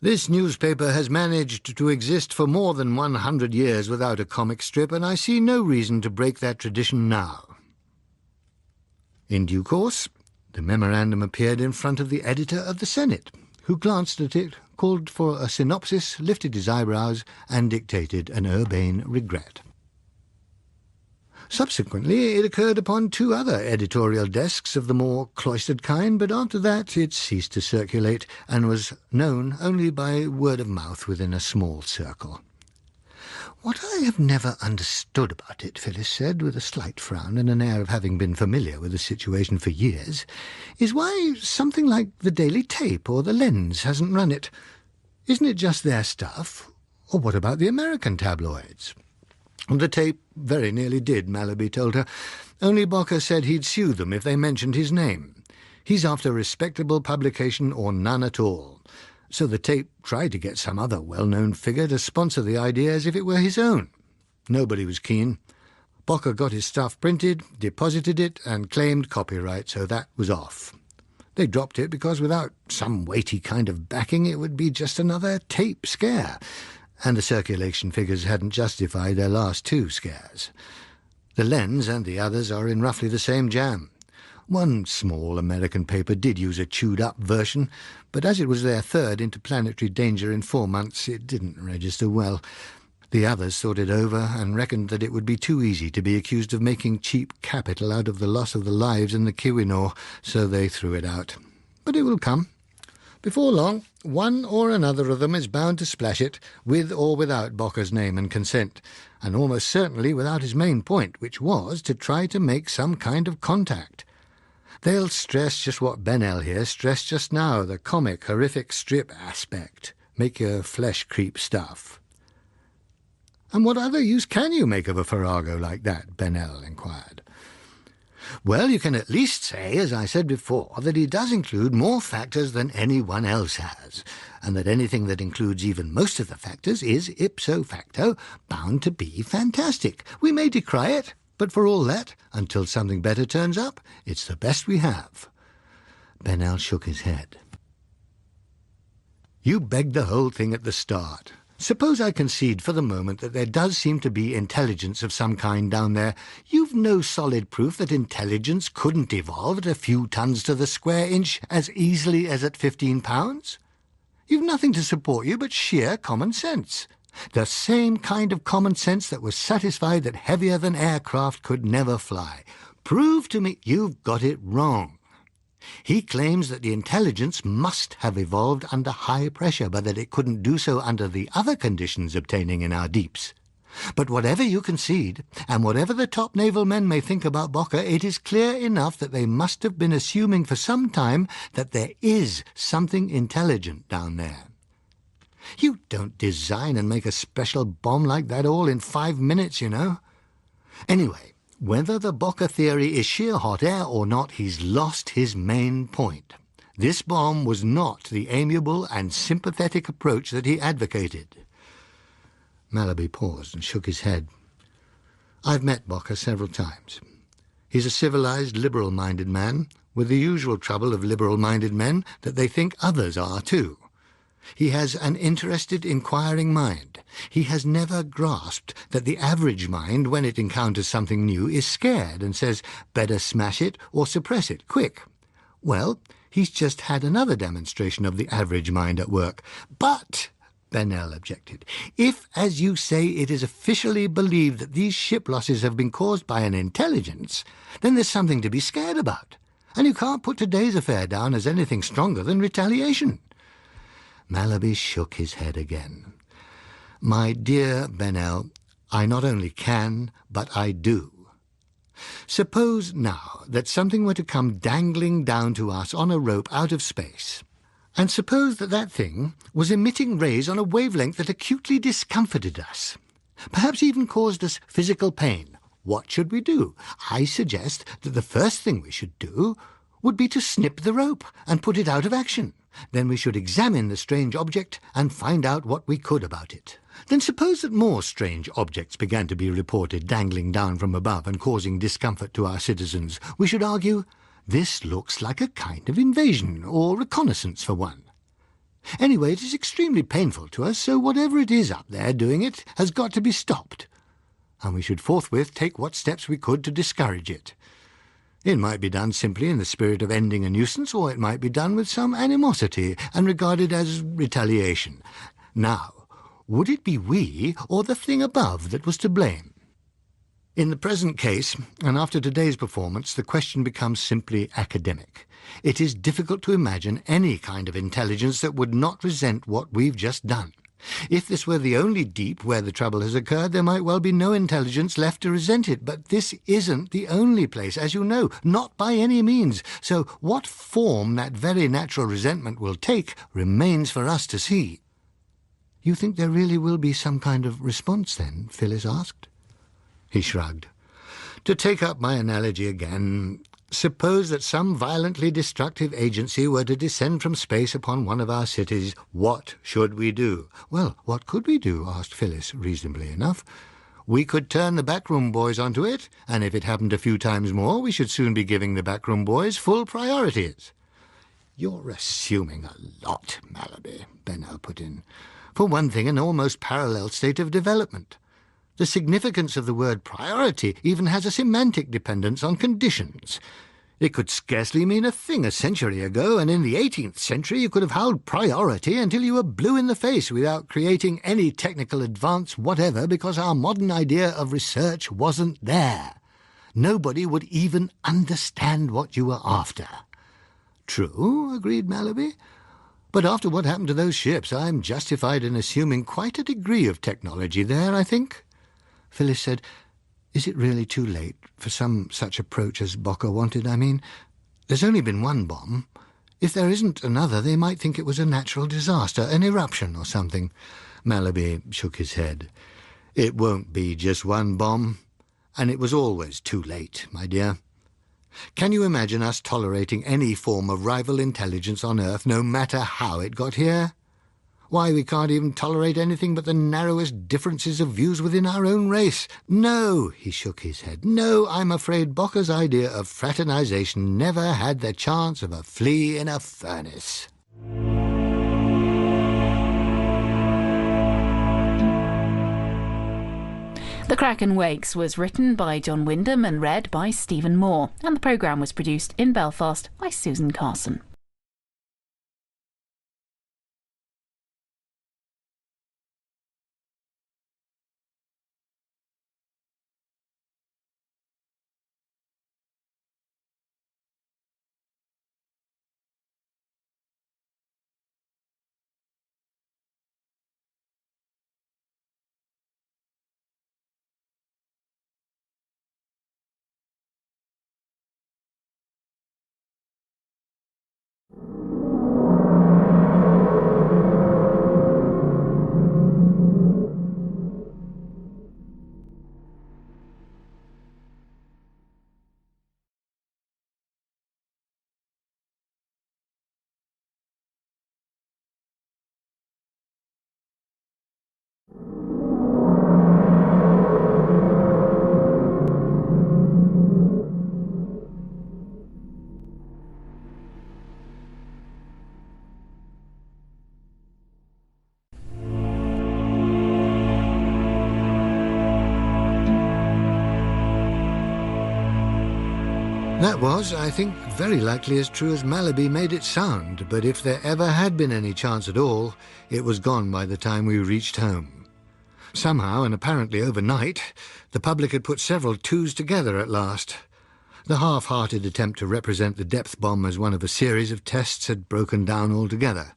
[SPEAKER 1] "This newspaper has managed to exist for more than 100 years without a comic strip, and I see no reason to break that tradition now." In due course, the memorandum appeared in front of the editor of the Senate, who glanced at it, called for a synopsis, lifted his eyebrows, and dictated an urbane regret. Subsequently, it occurred upon 2 other editorial desks of the more cloistered kind, but after that it ceased to circulate and was known only by word of mouth within a small circle. "What I have never understood about it," Phyllis said, with a slight frown and an air of having been familiar with the situation for years, "is why something like the Daily Tape or the Lens hasn't run it. Isn't it just their stuff? Or what about the American tabloids?" The Tape very nearly did, Mallaby told her. Only Bocker said he'd sue them if they mentioned his name. He's after respectable publication or none at all. So the Tape tried to get some other well-known figure to sponsor the idea as if it were his own. Nobody was keen. Bocker got his stuff printed, deposited it, and claimed copyright, so that was off. They dropped it because without some weighty kind of backing it would be just another Tape scare, and the circulation figures hadn't justified their last 2 scares. The Lens and the others are in roughly the same jam. One small American paper did use a chewed-up version, but as it was their 3rd interplanetary danger in 4 months, it didn't register well. The others thought it over and reckoned that it would be too easy to be accused of making cheap capital out of the loss of the lives in the Keweenaw, so they threw it out. But it will come. Before long, one or another of them is bound to splash it, with or without Bocker's name and consent, and almost certainly without his main point, which was to try to make some kind of contact. They'll stress just what Bennell here stressed just now, the comic, horrific strip aspect. Make your flesh creep stuff. "And what other use can you make of a farrago like that?" Bennell inquired. "Well, you can at least say, as I said before, that he does include more factors than anyone else has, and that anything that includes even most of the factors is, ipso facto, bound to be fantastic. We may decry it, but for all that, until something better turns up, it's the best we have." Bennell shook his head. "You begged the whole thing at the start. Suppose I concede for the moment that there does seem to be intelligence of some kind down there. You've no solid proof that intelligence couldn't evolve at a few tons to the square inch as easily as at 15 pounds? You've nothing to support you but sheer common sense. The same kind of common sense that was satisfied that heavier-than aircraft could never fly. Prove to me you've got it wrong. He claims that the intelligence must have evolved under high pressure, but that it couldn't do so under the other conditions obtaining in our deeps. But whatever you concede, and whatever the top naval men may think about Bocker, it is clear enough that they must have been assuming for some time that there is something intelligent down there. You don't design and make a special bomb like that all in 5 minutes, you know. Anyway, whether the Bocker theory is sheer hot air or not, he's lost his main point. This bomb was not the amiable and sympathetic approach that he advocated. Malaby paused and shook his head. I've met Bocker several times. He's a civilized, liberal-minded man, with the usual trouble of liberal-minded men, that they think others are too. He has an interested, inquiring mind. He has never grasped that the average mind, when it encounters something new, is scared and says, better smash it or suppress it, quick. Well, he's just had another demonstration of the average mind at work. But, Bennell objected, if, as you say, it is officially believed that these ship losses have been caused by an intelligence, then there's something to be scared about. And you can't put today's affair down as anything stronger than retaliation. Malaby shook his head again. My dear Bennell, I not only can, but I do. Suppose now that something were to come dangling down to us on a rope out of space, and suppose that that thing was emitting rays on a wavelength that acutely discomforted us, perhaps even caused us physical pain. What should we do? I suggest that the first thing we should do would be to snip the rope and put it out of action. Then we should examine the strange object and find out what we could about it. Then suppose that more strange objects began to be reported dangling down from above and causing discomfort to our citizens. We should argue, this looks like a kind of invasion, or reconnaissance for one. Anyway, it is extremely painful to us, so whatever it is up there doing it has got to be stopped. And we should forthwith take what steps we could to discourage it. It might be done simply in the spirit of ending a nuisance, or it might be done with some animosity and regarded as retaliation. Now, would it be we or the thing above that was to blame? In the present case, and after today's performance, the question becomes simply academic. It is difficult to imagine any kind of intelligence that would not resent what we've just done. If this were the only deep where the trouble has occurred, there might well be no intelligence left to resent it. But this isn't the only place, as you know, not by any means. So what form that very natural resentment will take remains for us to see. You think there really will be some kind of response then? Phyllis asked. He shrugged. To take up my analogy again, suppose that some violently destructive agency were to descend from space upon one of our cities. What should we do? Well, what could we do? Asked Phyllis, reasonably enough. We could turn the backroom boys onto it, and if it happened a few times more, we should soon be giving the backroom boys full priorities. You're assuming a lot, Malaby, Bennell put in. For one thing, an almost parallel state of development. The significance of the word priority even has a semantic dependence on conditions. It could scarcely mean a thing a century ago, and in the 18th century you could have howled priority until you were blue in the face without creating any technical advance whatever, because our modern idea of research wasn't there. Nobody would even understand what you were after. True, agreed Malaby. But after what happened to those ships, I'm justified in assuming quite a degree of technology there, I think. Phyllis said, Is it really too late for some such approach as Bocker wanted? I mean, there's only been one bomb. If there isn't another, they might think it was a natural disaster, an eruption or something. Malaby shook his head. It won't be just one bomb, and it was always too late, my dear. Can you imagine us tolerating any form of rival intelligence on Earth, no matter how it got here? Why, we can't even tolerate anything but the narrowest differences of views within our own race. No, he shook his head. No, I'm afraid Bocker's idea of fraternization never had the chance of a flea in a furnace.
[SPEAKER 2] The Kraken Wakes was written by John Wyndham and read by Stephen Moore, and the programme was produced in Belfast by Susan Carson.
[SPEAKER 1] That was, I think, very likely as true as Malaby made it sound, but if there ever had been any chance at all, it was gone by the time we reached home. Somehow, and apparently overnight, the public had put several twos together at last. The half-hearted attempt to represent the depth bomb as one of a series of tests had broken down altogether.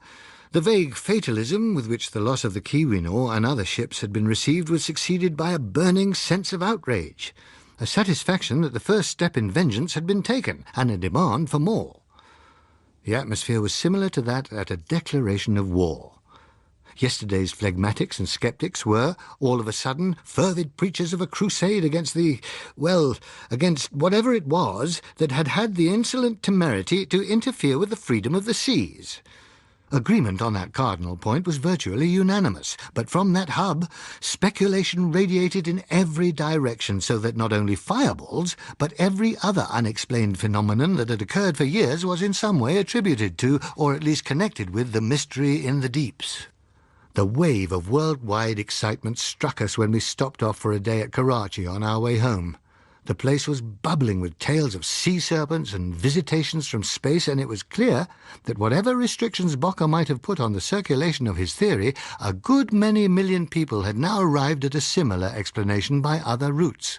[SPEAKER 1] The vague fatalism with which the loss of the Keweenaw and other ships had been received was succeeded by a burning sense of outrage, a satisfaction that the first step in vengeance had been taken, and a demand for more. The atmosphere was similar to that at a declaration of war. Yesterday's phlegmatics and sceptics were, all of a sudden, fervid preachers of a crusade against against whatever it was that had had the insolent temerity to interfere with the freedom of the seas. Agreement on that cardinal point was virtually unanimous, but from that hub, speculation radiated in every direction, so that not only fireballs, but every other unexplained phenomenon that had occurred for years was in some way attributed to, or at least connected with, the mystery in the deeps. The wave of worldwide excitement struck us when we stopped off for a day at Karachi on our way home. The place was bubbling with tales of sea serpents and visitations from space, and it was clear that whatever restrictions Bocker might have put on the circulation of his theory, a good many million people had now arrived at a similar explanation by other routes.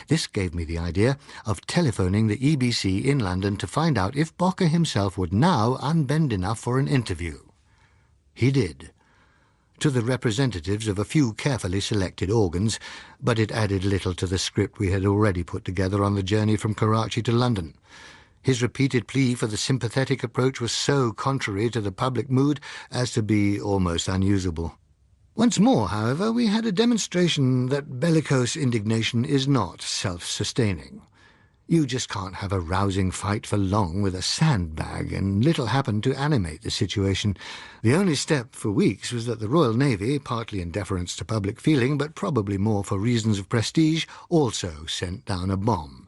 [SPEAKER 1] This gave me the idea of telephoning the EBC in London to find out if Bocker himself would now unbend enough for an interview. He did. To the representatives of a few carefully selected organs, but it added little to the script we had already put together on the journey from Karachi to London. His repeated plea for the sympathetic approach was so contrary to the public mood as to be almost unusable. Once more, however, we had a demonstration that bellicose indignation is not self-sustaining. You just can't have a rousing fight for long with a sandbag, and little happened to animate the situation. The only step for weeks was that the Royal Navy, partly in deference to public feeling, but probably more for reasons of prestige, also sent down a bomb.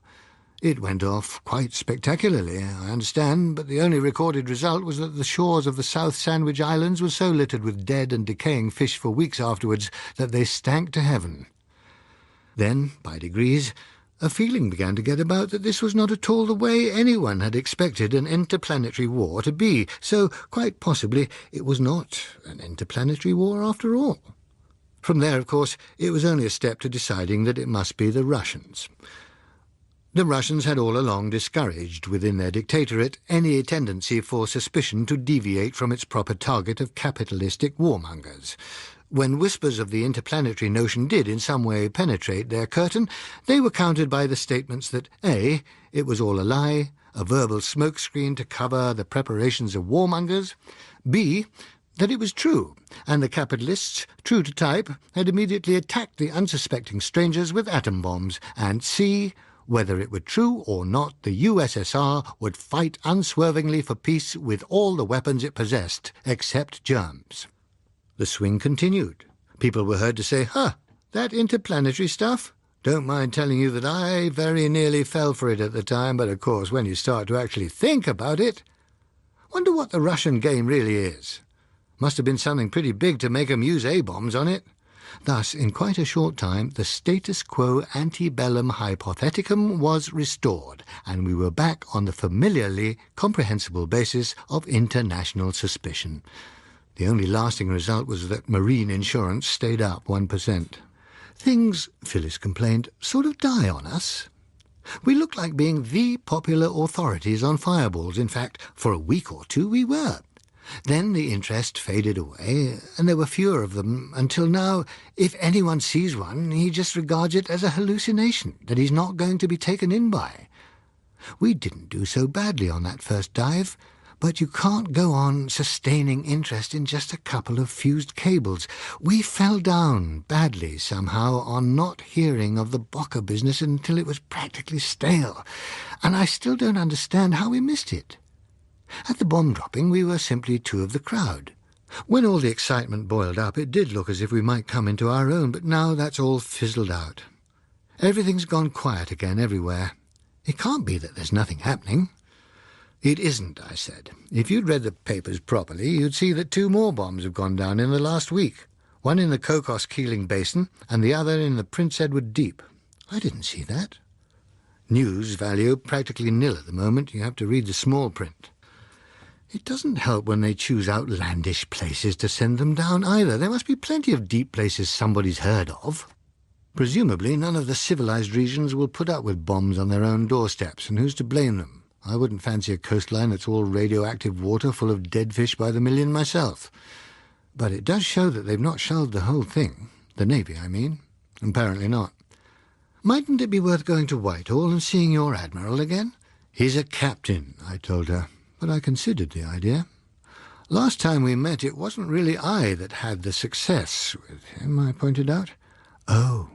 [SPEAKER 1] It went off quite spectacularly, I understand, but the only recorded result was that the shores of the South Sandwich Islands were so littered with dead and decaying fish for weeks afterwards that they stank to heaven. Then, by degrees, a feeling began to get about that this was not at all the way anyone had expected an interplanetary war to be, so quite possibly it was not an interplanetary war after all. From there, of course, it was only a step to deciding that it must be the Russians. The Russians had all along discouraged within their dictatorate any tendency for suspicion to deviate from its proper target of capitalistic warmongers. When whispers of the interplanetary notion did in some way penetrate their curtain, they were countered by the statements that A, it was all a lie, a verbal smokescreen to cover the preparations of warmongers, B, that it was true, and the capitalists, true to type, had immediately attacked the unsuspecting strangers with atom bombs, and C, whether it were true or not, the USSR would fight unswervingly for peace with all the weapons it possessed, except germs. The swing continued. People were heard to say, that interplanetary stuff? Don't mind telling you that I very nearly fell for it at the time, but of course when you start to actually think about it, wonder what the Russian game really is. Must have been something pretty big to make 'em use A-bombs on it. Thus, in quite a short time, the status quo antebellum hypotheticum was restored, and we were back on the familiarly comprehensible basis of international suspicion. The only lasting result was that marine insurance stayed up 1%. Things, Phyllis complained, sort of die on us. We looked like being the popular authorities on fireballs. In fact, for a week or two we were. Then the interest faded away, and there were fewer of them, until now, if anyone sees one, he just regards it as a hallucination that he's not going to be taken in by. We didn't do so badly on that first dive, but you can't go on sustaining interest in just a couple of fused cables. We fell down badly somehow on not hearing of the Bocker business until it was practically stale, and I still don't understand how we missed it. At the bomb dropping, we were simply two of the crowd. When all the excitement boiled up, it did look as if we might come into our own, but now that's all fizzled out. Everything's gone quiet again everywhere. It can't be that there's nothing happening. It isn't, I said. If you'd read the papers properly, you'd see that 2 more bombs have gone down in the last week. One in the Cocos Keeling Basin and the other in the Prince Edward Deep. I didn't see that. News value practically nil at the moment. You have to read the small print. It doesn't help when they choose outlandish places to send them down either. There must be plenty of deep places somebody's heard of. Presumably none of the civilized regions will put up with bombs on their own doorsteps, and who's to blame them? I wouldn't fancy a coastline that's all radioactive water full of dead fish by the million myself. But it does show that they've not shelved the whole thing. The Navy, I mean. Apparently not. Mightn't it be worth going to Whitehall and seeing your Admiral again? He's a captain, I told her, but I considered the idea. Last time we met, it wasn't really I that had the success with him, I pointed out. Oh,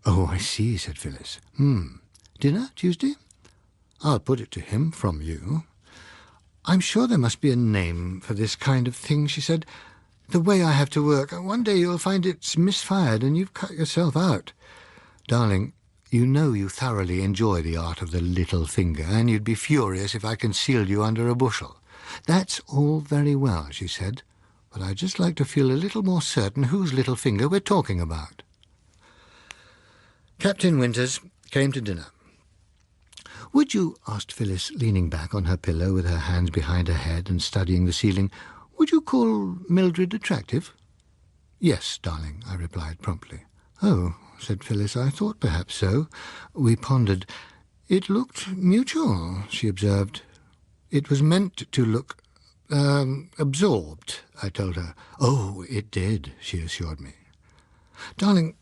[SPEAKER 1] I see, said Phyllis. Dinner, Tuesday? I'll put it to him from you. I'm sure there must be a name for this kind of thing, she said. The way I have to work, one day you'll find it's misfired and you've cut yourself out. Darling, you know you thoroughly enjoy the art of the little finger, and you'd be furious if I concealed you under a bushel. That's all very well, she said, but I'd just like to feel a little more certain whose little finger we're talking about. Captain Winters came to dinner. Would you, asked Phyllis, leaning back on her pillow with her hands behind her head and studying the ceiling, would you call Mildred attractive? Yes, darling, I replied promptly. Oh, said Phyllis, I thought perhaps so. We pondered. It looked mutual, she observed. It was meant to look, absorbed, I told her. Oh, it did, she assured me. Darling,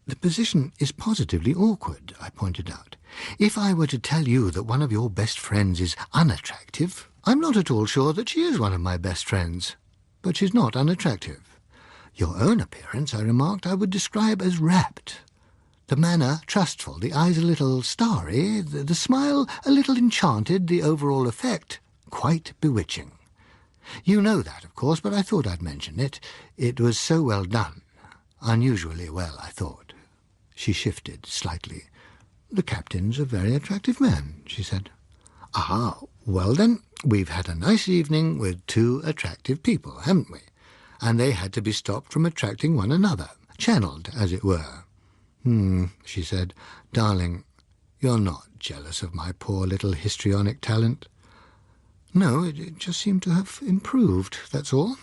[SPEAKER 1] the position is positively awkward, I pointed out. If I were to tell you that one of your best friends is unattractive, I'm not at all sure that she is one of my best friends. But she's not unattractive. Your own appearance, I remarked, I would describe as rapt. The manner trustful, the eyes a little starry, the smile a little enchanted, the overall effect quite bewitching. You know that, of course, but I thought I'd mention it. It was so well done. Unusually well, I thought. She shifted slightly. The captain's a very attractive man, she said. Ah, well then, we've had a nice evening with two attractive people, haven't we? And they had to be stopped from attracting one another, channeled, as it were. She said. Darling, you're not jealous of my poor little histrionic talent? No, it just seemed to have improved, that's all.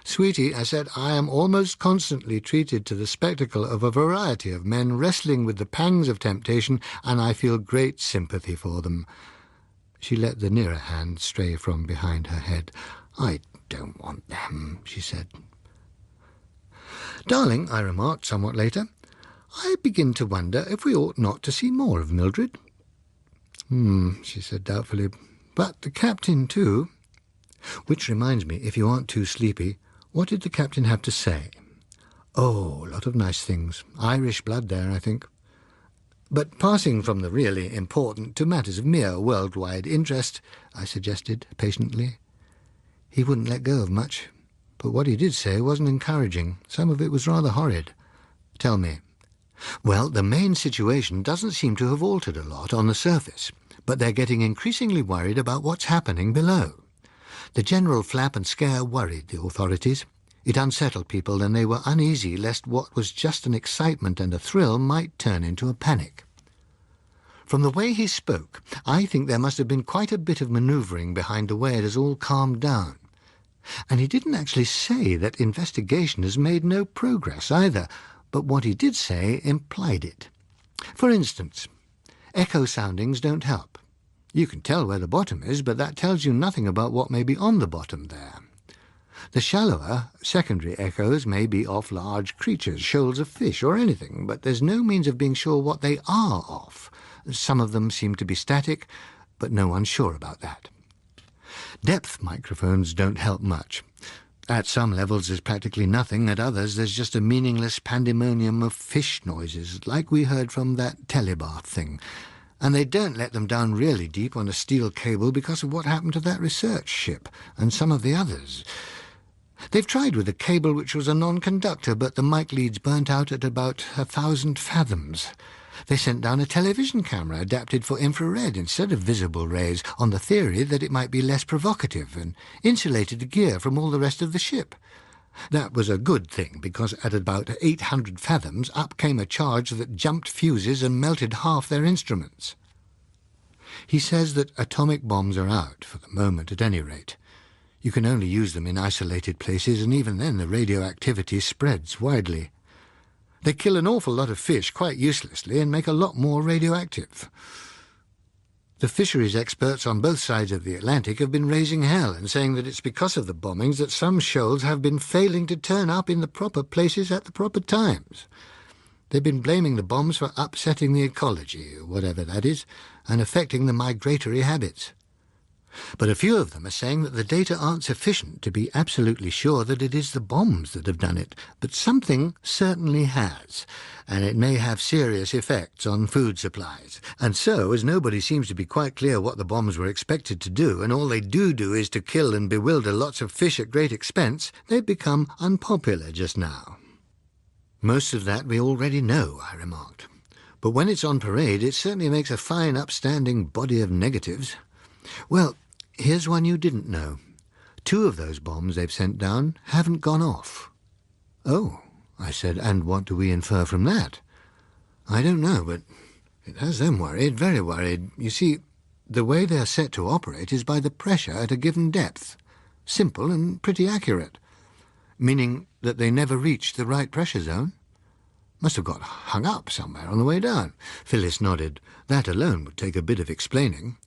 [SPEAKER 1] Sweetie, I said, I am almost constantly treated to the spectacle of a variety of men wrestling with the pangs of temptation, and I feel great sympathy for them. She let the nearer hand stray from behind her head. I don't want them, she said. Darling, I remarked somewhat later, I begin to wonder if we ought not to see more of Mildred. She said doubtfully, but the captain too. Which reminds me, if you aren't too sleepy, what did the captain have to say? Oh, a lot of nice things. Irish blood there, I think. But passing from the really important to matters of mere worldwide interest, I suggested patiently. He wouldn't let go of much, but what he did say wasn't encouraging. Some of it was rather horrid. Tell me. Well, the main situation doesn't seem to have altered a lot on the surface, but they're getting increasingly worried about what's happening below. The general flap and scare worried the authorities. It unsettled people, and they were uneasy lest what was just an excitement and a thrill might turn into a panic. From the way he spoke, I think there must have been quite a bit of manoeuvring behind the way it has all calmed down. And he didn't actually say that investigation has made no progress either, but what he did say implied it. For instance, echo soundings don't help. You can tell where the bottom is, but that tells you nothing about what may be on the bottom there. The shallower, secondary echoes may be off large creatures, shoals of fish, or anything, but there's no means of being sure what they are off. Some of them seem to be static, but no one's sure about that. Depth microphones don't help much. At some levels there's practically nothing, at others there's just a meaningless pandemonium of fish noises, like we heard from that telebath thing. And they don't let them down really deep on a steel cable because of what happened to that research ship and some of the others. They've tried with a cable which was a non-conductor, but the mic leads burnt out at about 1,000 fathoms. They sent down a television camera adapted for infrared instead of visible rays, on the theory that it might be less provocative, and insulated the gear from all the rest of the ship. That was a good thing, because at about 800 fathoms up came a charge that jumped fuses and melted half their instruments. He says that atomic bombs are out, for the moment at any rate. You can only use them in isolated places, and even then the radioactivity spreads widely. They kill an awful lot of fish quite uselessly and make a lot more radioactive. The fisheries experts on both sides of the Atlantic have been raising hell and saying that it's because of the bombings that some shoals have been failing to turn up in the proper places at the proper times. They've been blaming the bombs for upsetting the ecology, whatever that is, and affecting the migratory habits. But a few of them are saying that the data aren't sufficient to be absolutely sure that it is the bombs that have done it, but something certainly has, and it may have serious effects on food supplies. And so, as nobody seems to be quite clear what the bombs were expected to do, and all they do is to kill and bewilder lots of fish at great expense, they've become unpopular just now. Most of that we already know, I remarked. But when it's on parade, it certainly makes a fine upstanding body of negatives. Well, here's one you didn't know. 2 of those bombs they've sent down haven't gone off. Oh, I said, and what do we infer from that? I don't know, but it has them worried, very worried. You see, the way they're set to operate is by the pressure at a given depth. Simple and pretty accurate. Meaning that they never reached the right pressure zone. Must have got hung up somewhere on the way down. Phyllis nodded. That alone would take a bit of explaining.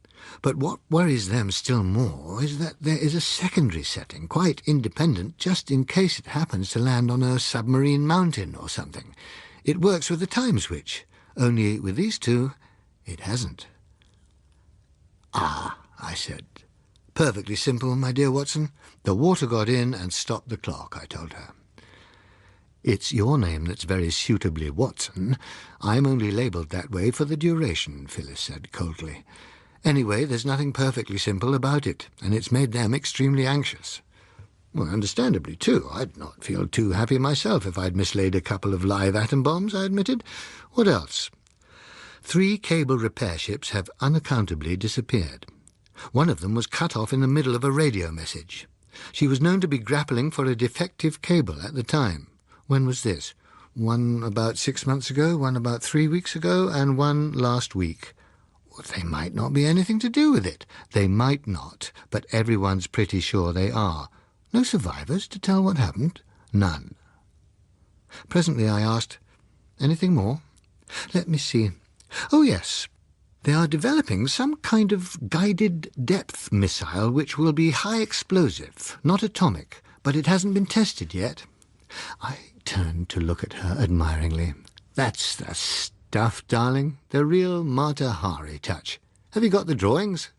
[SPEAKER 1] But what worries them still more is that there is a secondary setting, quite independent, just in case it happens to land on a submarine mountain or something. It works with the time switch, only with these 2, it hasn't. Ah, I said. Perfectly simple, my dear Watson. The water got in and stopped the clock, I told her. It's your name that's very suitably Watson. I'm only labelled that way for the duration, Phyllis said coldly. Anyway, there's nothing perfectly simple about it, and it's made them extremely anxious. Well, understandably, too. I'd not feel too happy myself if I'd mislaid a couple of live atom bombs, I admitted. What else? 3 cable repair ships have unaccountably disappeared. One of them was cut off in the middle of a radio message. She was known to be grappling for a defective cable at the time. When was this? One about 6 months ago, one about 3 weeks ago, and one last week. Well, they might not be anything to do with it. They might not, but everyone's pretty sure they are. No survivors to tell what happened? None. Presently I asked, anything more? Let me see. Oh, yes. They are developing some kind of guided depth missile which will be high explosive, not atomic, but it hasn't been tested yet. I turned to look at her admiringly. That's the stuff, darling. The real Mata Hari touch. Have you got the drawings?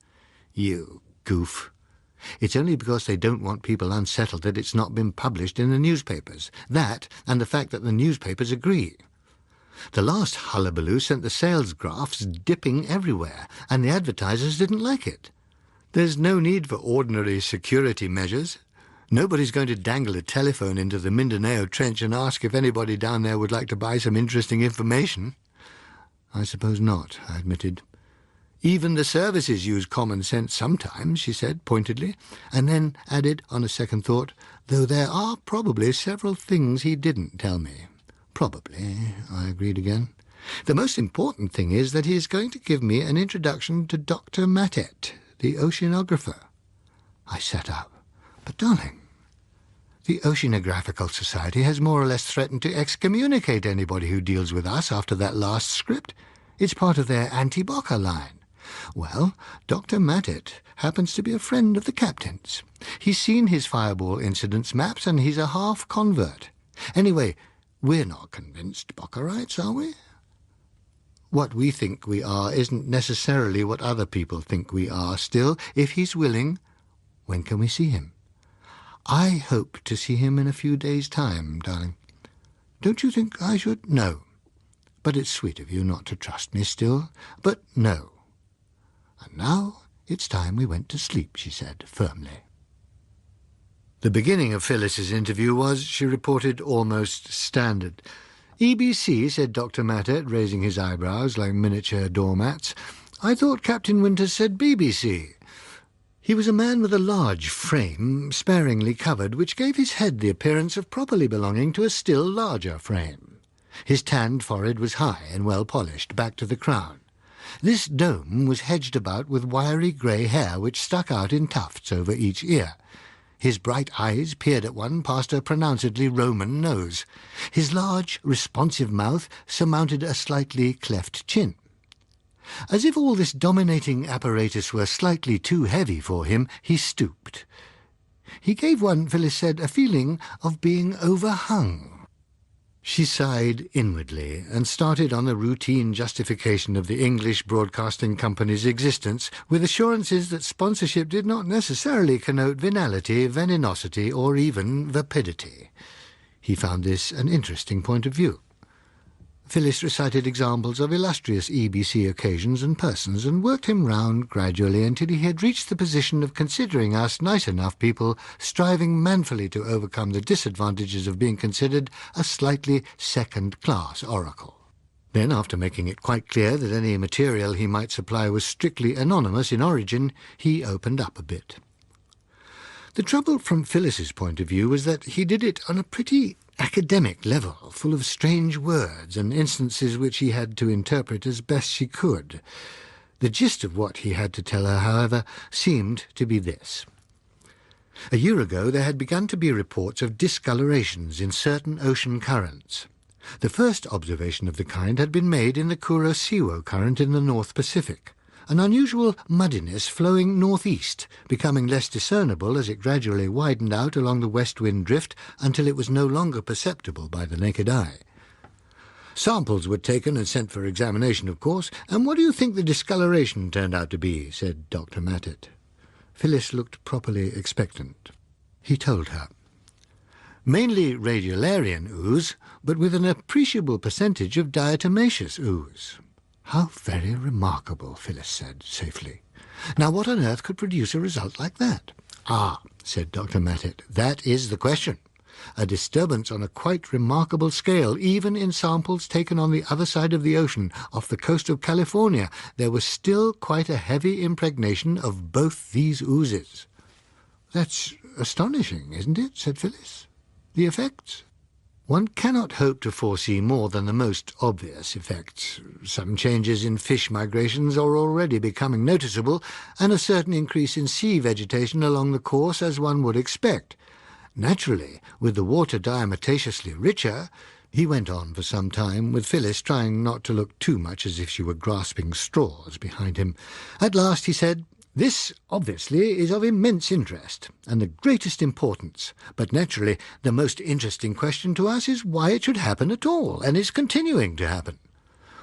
[SPEAKER 1] You goof. It's only because they don't want people unsettled that it's not been published in the newspapers. That, and the fact that the newspapers agree. The last hullabaloo sent the sales graphs dipping everywhere, and the advertisers didn't like it. There's no need for ordinary security measures. Nobody's going to dangle a telephone into the Mindanao Trench and ask if anybody down there would like to buy some interesting information. I suppose not, I admitted. Even the services use common sense sometimes, she said pointedly, and then added on a second thought, though there are probably several things he didn't tell me. Probably, I agreed again. The most important thing is that he is going to give me an introduction to Dr. Matet, the oceanographer. I sat up. But, darling, the Oceanographical Society has more or less threatened to excommunicate anybody who deals with us after that last script. It's part of their anti-Bocker line. Well, Dr. Matet happens to be a friend of the captain's. He's seen his Fireball incidents maps, and he's a half-convert. Anyway, we're not convinced Bockerites, are we? What we think we are isn't necessarily what other people think we are. Still, if he's willing, when can we see him? I hope to see him in a few days' time, darling. Don't you think I should? No. But it's sweet of you not to trust me still. But no. And now it's time we went to sleep, she said firmly. The beginning of Phyllis's interview was, she reported, almost standard. EBC, said Dr. Matet, raising his eyebrows like miniature doormats. I thought Captain Winters said BBC. He was a man with a large frame, sparingly covered, which gave his head the appearance of properly belonging to a still larger frame. His tanned forehead was high and well polished, back to the crown. This dome was hedged about with wiry grey hair which stuck out in tufts over each ear. His bright eyes peered at one past a pronouncedly Roman nose. His large, responsive mouth surmounted a slightly cleft chin. As if all this dominating apparatus were slightly too heavy for him, he stooped. He gave one, Phyllis said, a feeling of being overhung. She sighed inwardly and started on the routine justification of the English Broadcasting Company's existence with assurances that sponsorship did not necessarily connote venality, venenosity, or even vapidity. He found this an interesting point of view. Phyllis recited examples of illustrious EBC occasions and persons and worked him round gradually until he had reached the position of considering us nice enough people striving manfully to overcome the disadvantages of being considered a slightly second-class oracle. Then, after making it quite clear that any material he might supply was strictly anonymous in origin, he opened up a bit. The trouble from Phyllis's point of view was that he did it on a pretty academic level, full of strange words and instances which he had to interpret as best she could. The gist of what he had to tell her, however, seemed to be this. A year ago there had begun to be reports of discolorations in certain ocean currents. The first observation of the kind had been made in the Kuroshio current in the North Pacific, an unusual muddiness flowing northeast, becoming less discernible as it gradually widened out along the west wind drift until it was no longer perceptible by the naked eye. Samples were taken and sent for examination, of course, and what do you think the discoloration turned out to be? Said Dr. Mattet. Phyllis looked properly expectant. He told her. Mainly radiolarian ooze, but with an appreciable percentage of diatomaceous ooze. How very remarkable, Phyllis said safely. Now what on earth could produce a result like that? Ah, said Dr. Mattet, that is the question. A disturbance on a quite remarkable scale, even in samples taken on the other side of the ocean, off the coast of California, there was still quite a heavy impregnation of both these oozes. That's astonishing, isn't it? Said Phyllis. The effects? One cannot hope to foresee more than the most obvious effects. Some changes in fish migrations are already becoming noticeable, and a certain increase in sea vegetation along the course, as one would expect. Naturally, with the water diatomaceously richer, he went on for some time, with Phyllis trying not to look too much as if she were grasping straws behind him. At last he said, "This, obviously, is of immense interest and the greatest importance, but naturally the most interesting question to us is why it should happen at all, and is continuing to happen.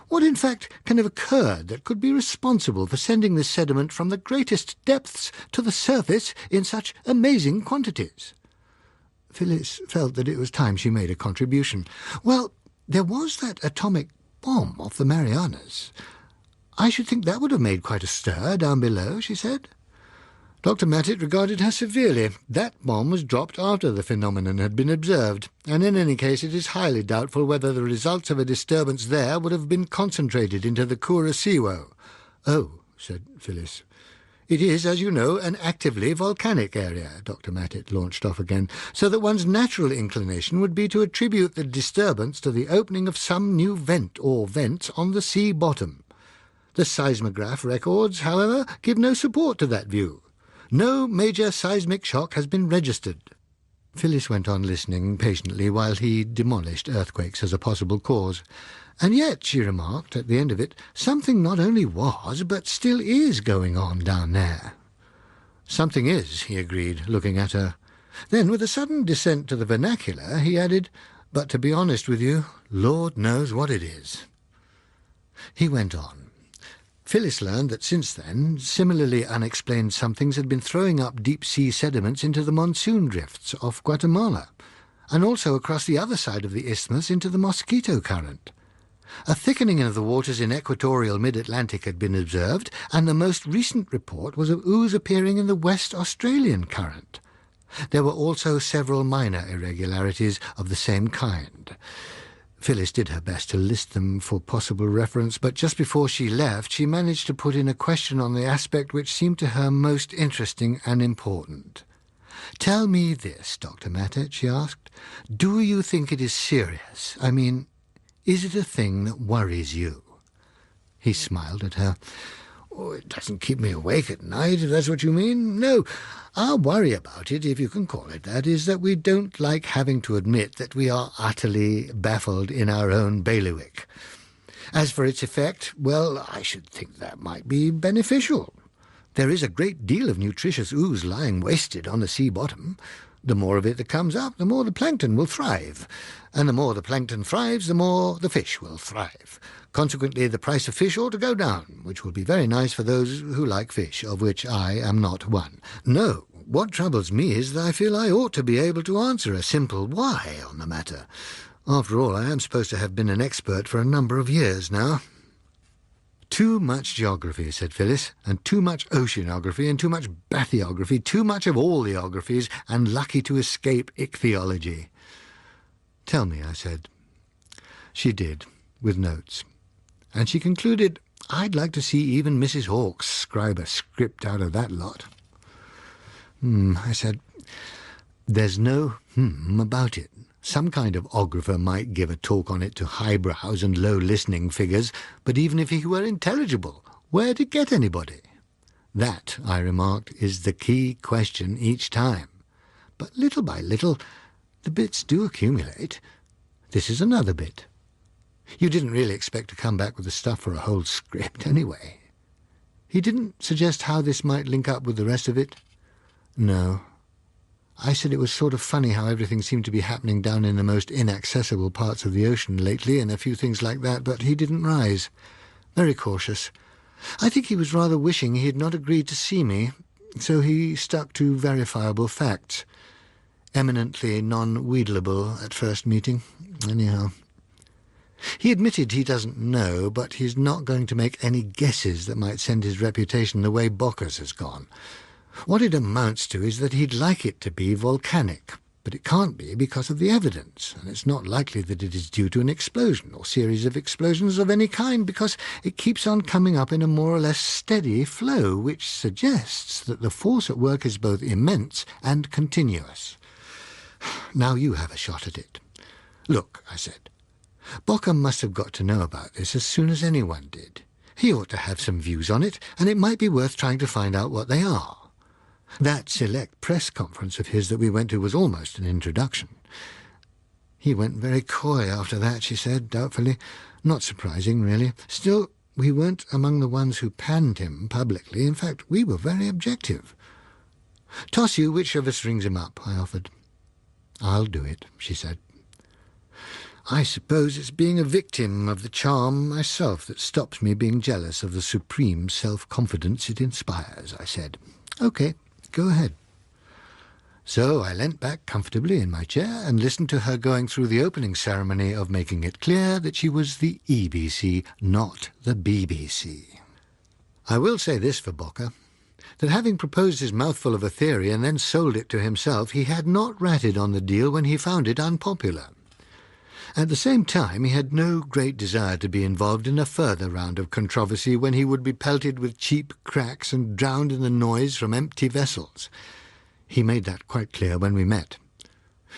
[SPEAKER 1] What, in fact, can have occurred that could be responsible for sending this sediment from the greatest depths to the surface in such amazing quantities?" Phyllis felt that it was time she made a contribution. "Well, there was that atomic bomb off the Marianas. I should think that would have made quite a stir down below," she said. Dr. Mattet regarded her severely. That bomb was dropped after the phenomenon had been observed, and in any case it is highly doubtful whether the results of a disturbance there would have been concentrated into the Kuroshio. "Oh," said Phyllis. "It is, as you know, an actively volcanic area," Dr. Mattet launched off again, "so that one's natural inclination would be to attribute the disturbance to the opening of some new vent or vents on the sea bottom. The seismograph records, however, give no support to that view. No major seismic shock has been registered." Phyllis went on listening patiently while he demolished earthquakes as a possible cause. "And yet," she remarked at the end of it, "something not only was, but still is going on down there." "Something is," he agreed, looking at her. Then, with a sudden descent to the vernacular, he added, "But to be honest with you, Lord knows what it is." He went on. Phyllis learned that since then, similarly unexplained somethings had been throwing up deep-sea sediments into the monsoon drifts off Guatemala, and also across the other side of the isthmus into the Mosquito Current. A thickening of the waters in equatorial mid-Atlantic had been observed, and the most recent report was of ooze appearing in the West Australian Current. There were also several minor irregularities of the same kind. Phyllis did her best to list them for possible reference, but just before she left she managed to put in a question on the aspect which seemed to her most interesting and important. "Tell me this, Dr. Mattet," she asked. "Do you think it is serious? I mean, is it a thing that worries you?" He smiled at her. "Oh, it doesn't keep me awake at night, if that's what you mean. No, our worry about it, if you can call it that, is that we don't like having to admit that we are utterly baffled in our own bailiwick. As for its effect, well, I should think that might be beneficial. There is a great deal of nutritious ooze lying wasted on the sea bottom. The more of it that comes up, the more the plankton will thrive. And the more the plankton thrives, the more the fish will thrive. Consequently, the price of fish ought to go down, which will be very nice for those who like fish, of which I am not one. No, what troubles me is that I feel I ought to be able to answer a simple why on the matter. After all, I am supposed to have been an expert for a number of years now." "Too much geography," said Phyllis, "and too much oceanography, and too much bathyography, too much of all the ographies, and lucky to escape ichthyology." "Tell me," I said. She did, with notes. And she concluded, "I'd like to see even Mrs. Hawkes scribe a script out of that lot." I said, "There's no about it. Some kind of ographer might give a talk on it to highbrows and low listening figures, but even if he were intelligible, where'd it get anybody? That, I remarked, is the key question each time. But little by little, the bits do accumulate. This is another bit. You didn't really expect to come back with the stuff for a whole script anyway." He didn't suggest how this might link up with the rest of it. No. I said it was sort of funny how everything seemed to be happening down in the most inaccessible parts of the ocean lately, and a few things like that, but he didn't rise. Very cautious. I think he was rather wishing he had not agreed to see me, so he stuck to verifiable facts. Eminently non-wheedleable at first meeting, anyhow. He admitted he doesn't know, but he's not going to make any guesses that might send his reputation the way Bocker's has gone. What it amounts to is that he'd like it to be volcanic, but it can't be because of the evidence, and it's not likely that it is due to an explosion or series of explosions of any kind, because it keeps on coming up in a more or less steady flow, which suggests that the force at work is both immense and continuous. Now you have a shot at it. Look, I said, Bocker must have got to know about this as soon as anyone did. He ought to have some views on it, and it might be worth trying to find out what they are. That select press conference of his that we went to was almost an introduction. He went very coy after that, she said, doubtfully. Not surprising, really. Still, we weren't among the ones who panned him publicly. In fact, we were very objective. Toss you which of us rings him up, I offered. I'll do it, she said. I suppose it's being a victim of the charm myself that stops me being jealous of the supreme self-confidence it inspires, I said. OK, go ahead. So I leant back comfortably in my chair and listened to her going through the opening ceremony of making it clear that she was the EBC, not the BBC. I will say this for Bocker, that having proposed his mouthful of a theory and then sold it to himself, he had not ratted on the deal when he found it unpopular. At the same time, he had no great desire to be involved in a further round of controversy when he would be pelted with cheap cracks and drowned in the noise from empty vessels. He made that quite clear when we met.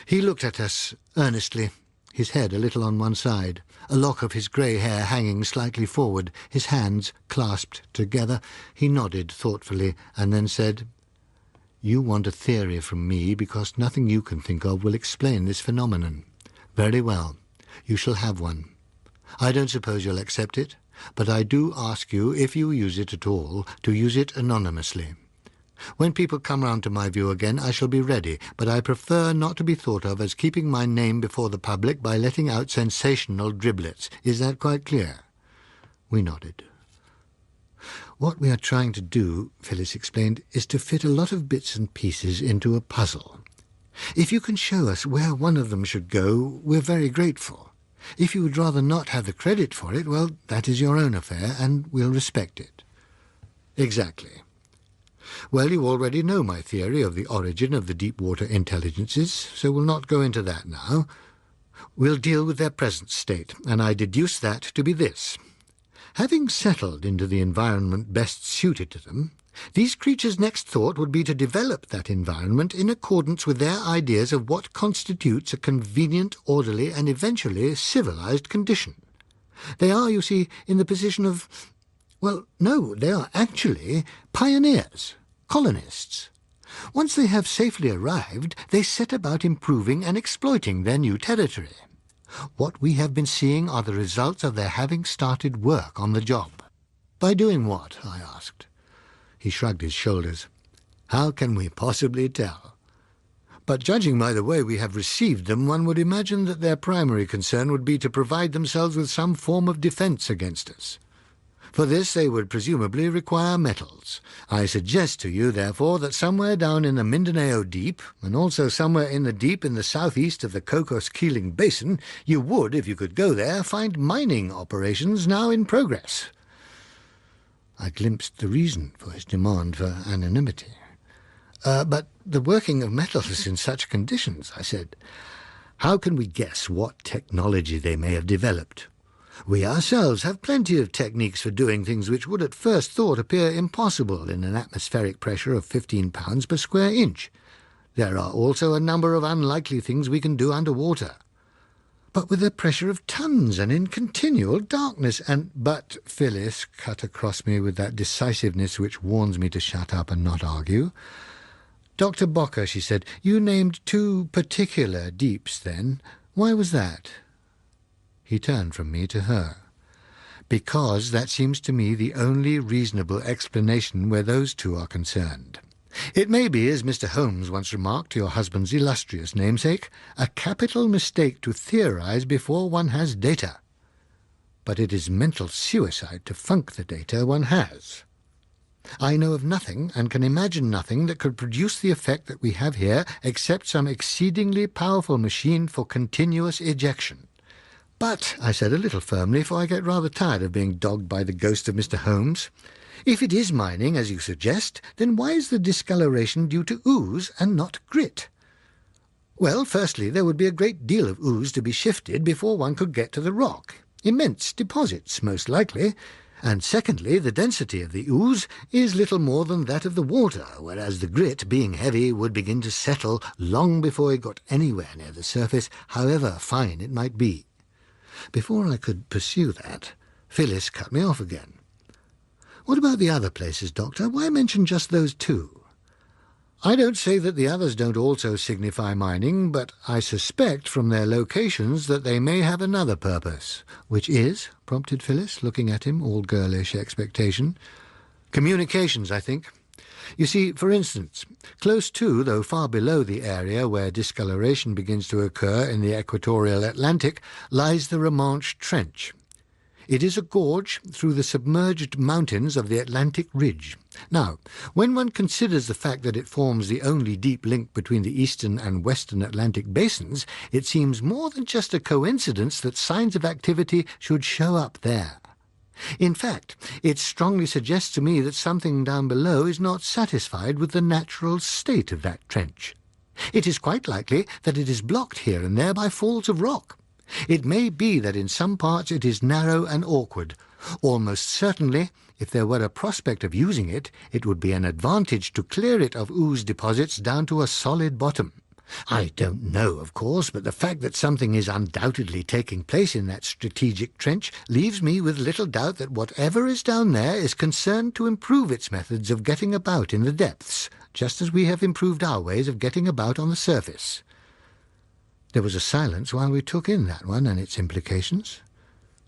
[SPEAKER 1] He looked at us earnestly, his head a little on one side, a lock of his grey hair hanging slightly forward, his hands clasped together. He nodded thoughtfully and then said, "You want a theory from me because nothing you can think of will explain this phenomenon. Very well. You shall have one. I don't suppose you'll accept it, but I do ask you, if you use it at all, to use it anonymously. When people come round to my view again, I shall be ready, but I prefer not to be thought of as keeping my name before the public by letting out sensational driblets. Is that quite clear?" We nodded. "What we are trying to do," Phyllis explained, "is to fit a lot of bits and pieces into a puzzle. If you can show us where one of them should go, we're very grateful. If you would rather not have the credit for it, well, that is your own affair, and we'll respect it." "Exactly. Well, you already know my theory of the origin of the deep-water intelligences, so we'll not go into that now. We'll deal with their present state, and I deduce that to be this. Having settled into the environment best suited to them, these creatures' next thought would be to develop that environment in accordance with their ideas of what constitutes a convenient, orderly, and eventually civilized condition. They are, you see, in the position of Well, no, they are actually pioneers, colonists. Once they have safely arrived, they set about improving and exploiting their new territory. What we have been seeing are the results of their having started work on the job. By doing what? I asked. He shrugged his shoulders. How can we possibly tell? But judging by the way we have received them, one would imagine that their primary concern would be to provide themselves with some form of defence against us. For this they would presumably require metals. I suggest to you, therefore, that somewhere down in the Mindanao Deep, and also somewhere in the deep in the southeast of the Cocos-Keeling Basin, you would, if you could go there, find mining operations now in progress. I glimpsed the reason for his demand for anonymity. But the working of metals in such conditions, I said. How can we guess what technology they may have developed? We ourselves have plenty of techniques for doing things which would at first thought appear impossible in an atmospheric pressure of 15 pounds per square inch. There are also a number of unlikely things we can do underwater. But with a pressure of tons and in continual darkness But Phyllis cut across me with that decisiveness which warns me to shut up and not argue. Dr. Bocker, she said, you named 2 particular deeps then. Why was that? He turned from me to her. Because that seems to me the only reasonable explanation where those 2 are concerned. It may be, as Mr. Holmes once remarked to your husband's illustrious namesake, a capital mistake to theorize before one has data. But it is mental suicide to funk the data one has. I know of nothing, and can imagine nothing, that could produce the effect that we have here except some exceedingly powerful machine for continuous ejection. But, I said a little firmly, for I get rather tired of being dogged by the ghost of Mr. Holmes, if it is mining, as you suggest, then why is the discoloration due to ooze and not grit? Well, firstly, there would be a great deal of ooze to be shifted before one could get to the rock. Immense deposits, most likely. And secondly, the density of the ooze is little more than that of the water, whereas the grit, being heavy, would begin to settle long before it got anywhere near the surface, however fine it might be. Before I could pursue that, Phyllis cut me off again. What about the other places, Doctor? Why mention just those 2? I don't say that the others don't also signify mining, but I suspect from their locations that they may have another purpose. Which is, prompted Phyllis, looking at him, all girlish expectation. Communications, I think. You see, for instance, close to, though far below the area where discoloration begins to occur in the equatorial Atlantic, lies the Romanche Trench. It is a gorge through the submerged mountains of the Atlantic Ridge. Now, when one considers the fact that it forms the only deep link between the eastern and western Atlantic basins, it seems more than just a coincidence that signs of activity should show up there. In fact, it strongly suggests to me that something down below is not satisfied with the natural state of that trench. It is quite likely that it is blocked here and there by falls of rock. It may be that in some parts it is narrow and awkward. Almost certainly, if there were a prospect of using it, it would be an advantage to clear it of ooze deposits down to a solid bottom. I don't know, of course, but the fact that something is undoubtedly taking place in that strategic trench leaves me with little doubt that whatever is down there is concerned to improve its methods of getting about in the depths, just as we have improved our ways of getting about on the surface. There was a silence while we took in that one and its implications.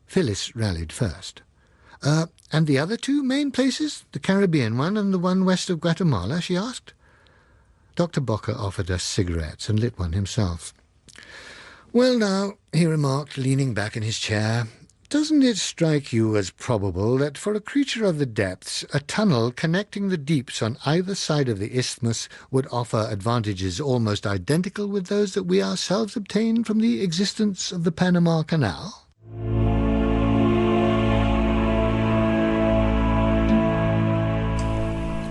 [SPEAKER 1] Phyllis rallied first. And the other 2 main places, the Caribbean one and the one west of Guatemala?" she asked. Dr. Bocker offered us cigarettes and lit one himself. "Well now," he remarked, leaning back in his chair, "doesn't it strike you as probable that for a creature of the depths, a tunnel connecting the deeps on either side of the isthmus would offer advantages almost identical with those that we ourselves obtained from the existence of the Panama Canal?"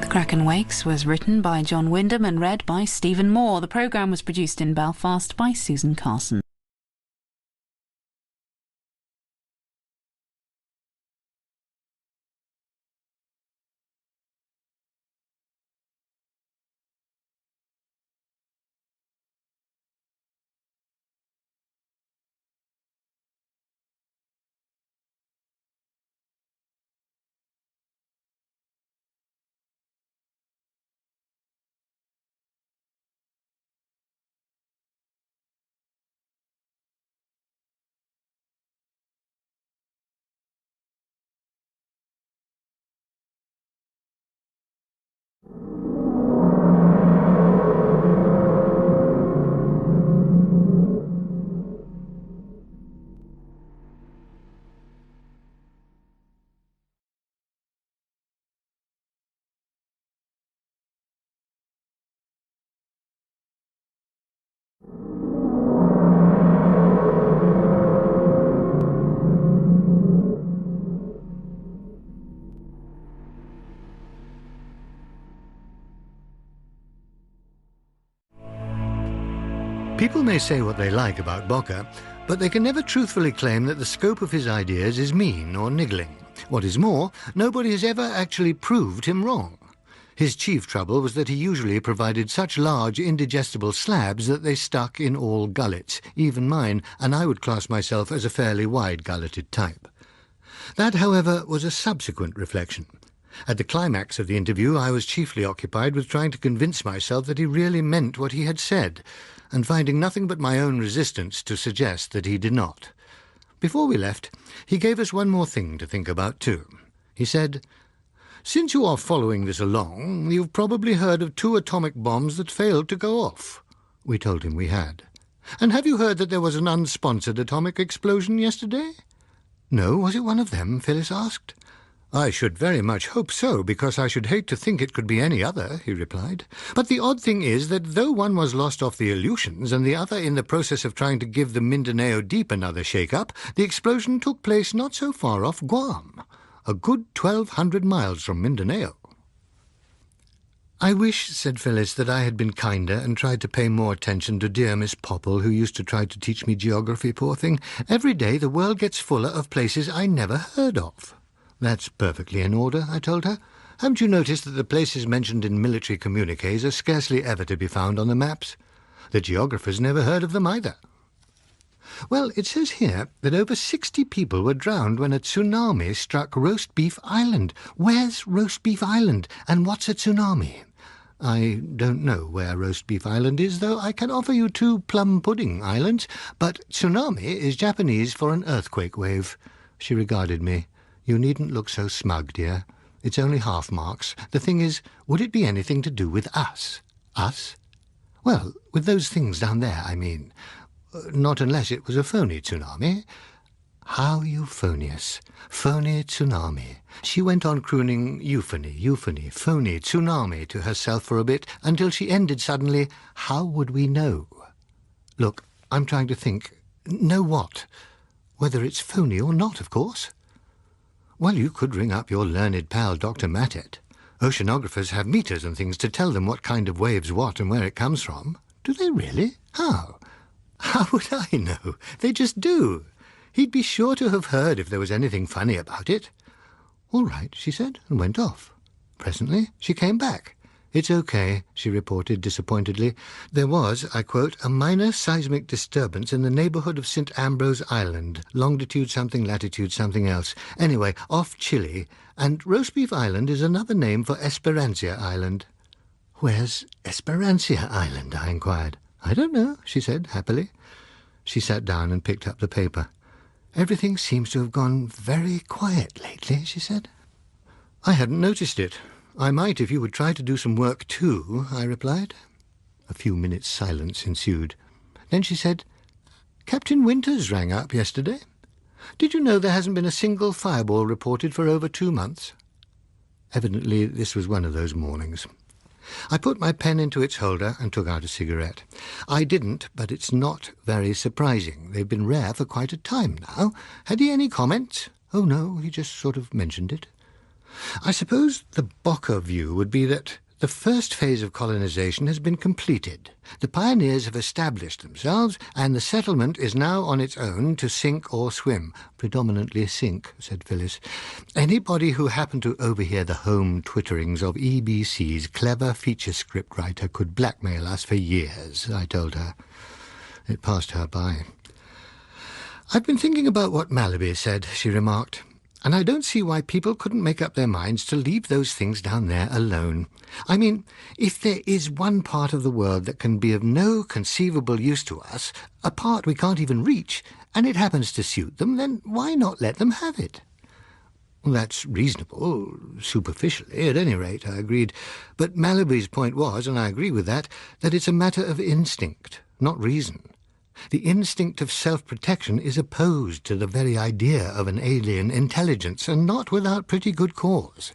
[SPEAKER 2] Kraken Wakes was written by John Wyndham and read by Stephen Moore. The programme was produced in Belfast by Susan Carson.
[SPEAKER 1] People may say what they like about Bocker, but they can never truthfully claim that the scope of his ideas is mean or niggling. What is more, nobody has ever actually proved him wrong. His chief trouble was that he usually provided such large, indigestible slabs that they stuck in all gullets, even mine, and I would class myself as a fairly wide-gulleted type. That, however, was a subsequent reflection. At the climax of the interview, I was chiefly occupied with trying to convince myself that he really meant what he had said, and finding nothing but my own resistance to suggest that he did not. Before we left, he gave us one more thing to think about, too. He said, "Since you are following this along, you've probably heard of 2 atomic bombs that failed to go off." We told him we had. "And have you heard that there was an unsponsored atomic explosion yesterday?" "No, was it one of them?" Phyllis asked. "I should very much hope so, because I should hate to think it could be any other," he replied. "But the odd thing is that though one was lost off the Aleutians and the other in the process of trying to give the Mindanao Deep another shake-up, the explosion took place not so far off Guam, a good 1,200 miles from Mindanao." "I wish," said Phyllis, "that I had been kinder and tried to pay more attention to dear Miss Popple, who used to try to teach me geography, poor thing. Every day the world gets fuller of places I never heard of." "That's perfectly in order," I told her. "Haven't you noticed that the places mentioned in military communiques are scarcely ever to be found on the maps? The geographers never heard of them either." "Well, it says here that over 60 people were drowned when a tsunami struck Roast Beef Island. Where's Roast Beef Island, and what's a tsunami?" "I don't know where Roast Beef Island is, though I can offer you 2 plum pudding islands, but tsunami is Japanese for an earthquake wave." She regarded me. "You needn't look so smug, dear. It's only half marks. The thing is, would it be anything to do with us?" "Us?" "Well, with those things down there, I mean. Not unless it was a phony tsunami." How euphonious. Phony tsunami. She went on crooning euphony, phony, tsunami to herself for a bit, until she ended suddenly, "How would we know?" "Look, I'm trying to think. Know what? Whether it's phony or not, of course." "Well, you could ring up your learned pal, Dr. Mattet. Oceanographers have meters and things to tell them what kind of wave's what and where it comes from." "Do they really? How?" "How would I know? They just do. He'd be sure to have heard if there was anything funny about it." "All right," she said, and went off. Presently she came back. "It's okay," she reported disappointedly. "There was, I quote, a minor seismic disturbance in the neighbourhood of St. Ambrose Island, longitude something, latitude something else. Anyway, off Chile, and Roast Beef Island is another name for Esperanza Island." "Where's Esperanza Island?" I inquired. "I don't know," she said happily. She sat down and picked up the paper. "Everything seems to have gone very quiet lately," she said. "I hadn't noticed it. I might if you would try to do some work too," I replied. A few minutes' silence ensued. Then she said, "Captain Winters rang up yesterday. Did you know there hasn't been a single fireball reported for over 2 months?" Evidently this was one of those mornings. I put my pen into its holder and took out a cigarette. "I didn't, but it's not very surprising. They've been rare for quite a time now. Had he any comments?" "Oh, no, he just sort of mentioned it." "I suppose the Bocker view would be that the first phase of colonization has been completed. The pioneers have established themselves, and the settlement is now on its own to sink or swim." "Predominantly sink," said Phyllis. "Anybody who happened to overhear the home twitterings of EBC's clever feature script writer could blackmail us for years," I told her. It passed her by. "I've been thinking about what Malaby said," she remarked. "And I don't see why people couldn't make up their minds to leave those things down there alone. I mean, if there is one part of the world that can be of no conceivable use to us, a part we can't even reach, and it happens to suit them, then why not let them have it?" "Well, that's reasonable, superficially, at any rate," I agreed. "But Malaby's point was, and I agree with that it's a matter of instinct, not reason. The instinct of self-protection is opposed to the very idea of an alien intelligence, and not without pretty good cause.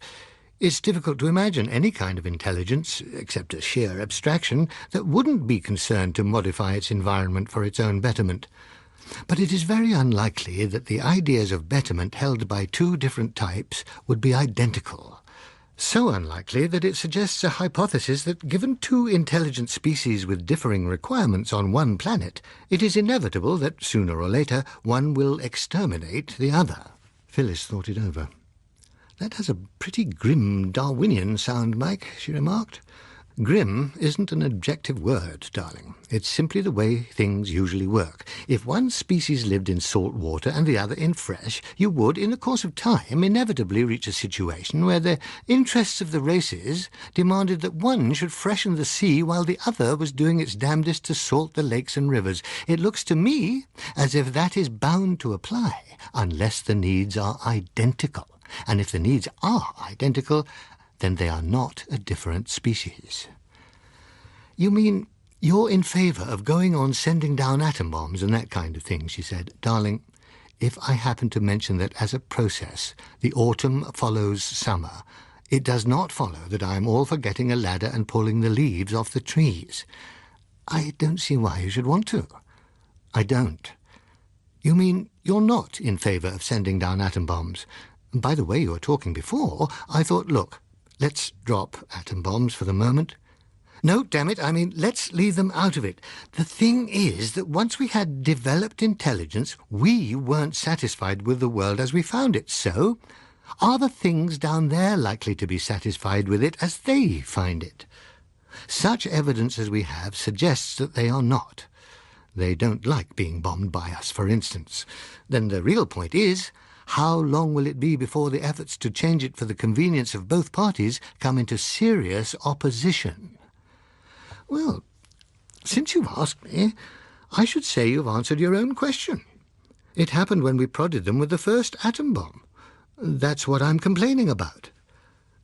[SPEAKER 1] It's difficult to imagine any kind of intelligence, except a sheer abstraction, that wouldn't be concerned to modify its environment for its own betterment. But it is very unlikely that the ideas of betterment held by 2 different types would be identical. So unlikely that it suggests a hypothesis that given two intelligent species with differing requirements on one planet, it is inevitable that sooner or later one will exterminate the other. Phyllis thought it over. "That has a pretty grim Darwinian sound, Mike," she remarked. "Grim isn't an objective word, darling. It's simply the way things usually work. If one species lived in salt water and the other in fresh, you would, in the course of time, inevitably reach a situation where the interests of the races demanded that one should freshen the sea while the other was doing its damnedest to salt the lakes and rivers. It looks to me as if that is bound to apply, unless the needs are identical. And if the needs are identical, then they are not a different species." "You mean you're in favour of going on sending down atom bombs and that kind of thing," she said. "Darling, if I happen to mention that as a process the autumn follows summer, it does not follow that I am all for getting a ladder and pulling the leaves off the trees. I don't see why you should want to." "I don't." "You mean you're not in favour of sending down atom bombs? By the way you were talking before, I thought, look, let's drop atom bombs for the moment. No, damn it, I mean, let's leave them out of it. The thing is that once we had developed intelligence, we weren't satisfied with the world as we found it. So, are the things down there likely to be satisfied with it as they find it? Such evidence as we have suggests that they are not. They don't like being bombed by us, for instance. Then the real point is, how long will it be before the efforts to change it for the convenience of both parties come into serious opposition?" "Well, since you've asked me, I should say you've answered your own question. It happened when we prodded them with the first atom bomb. That's what I'm complaining about."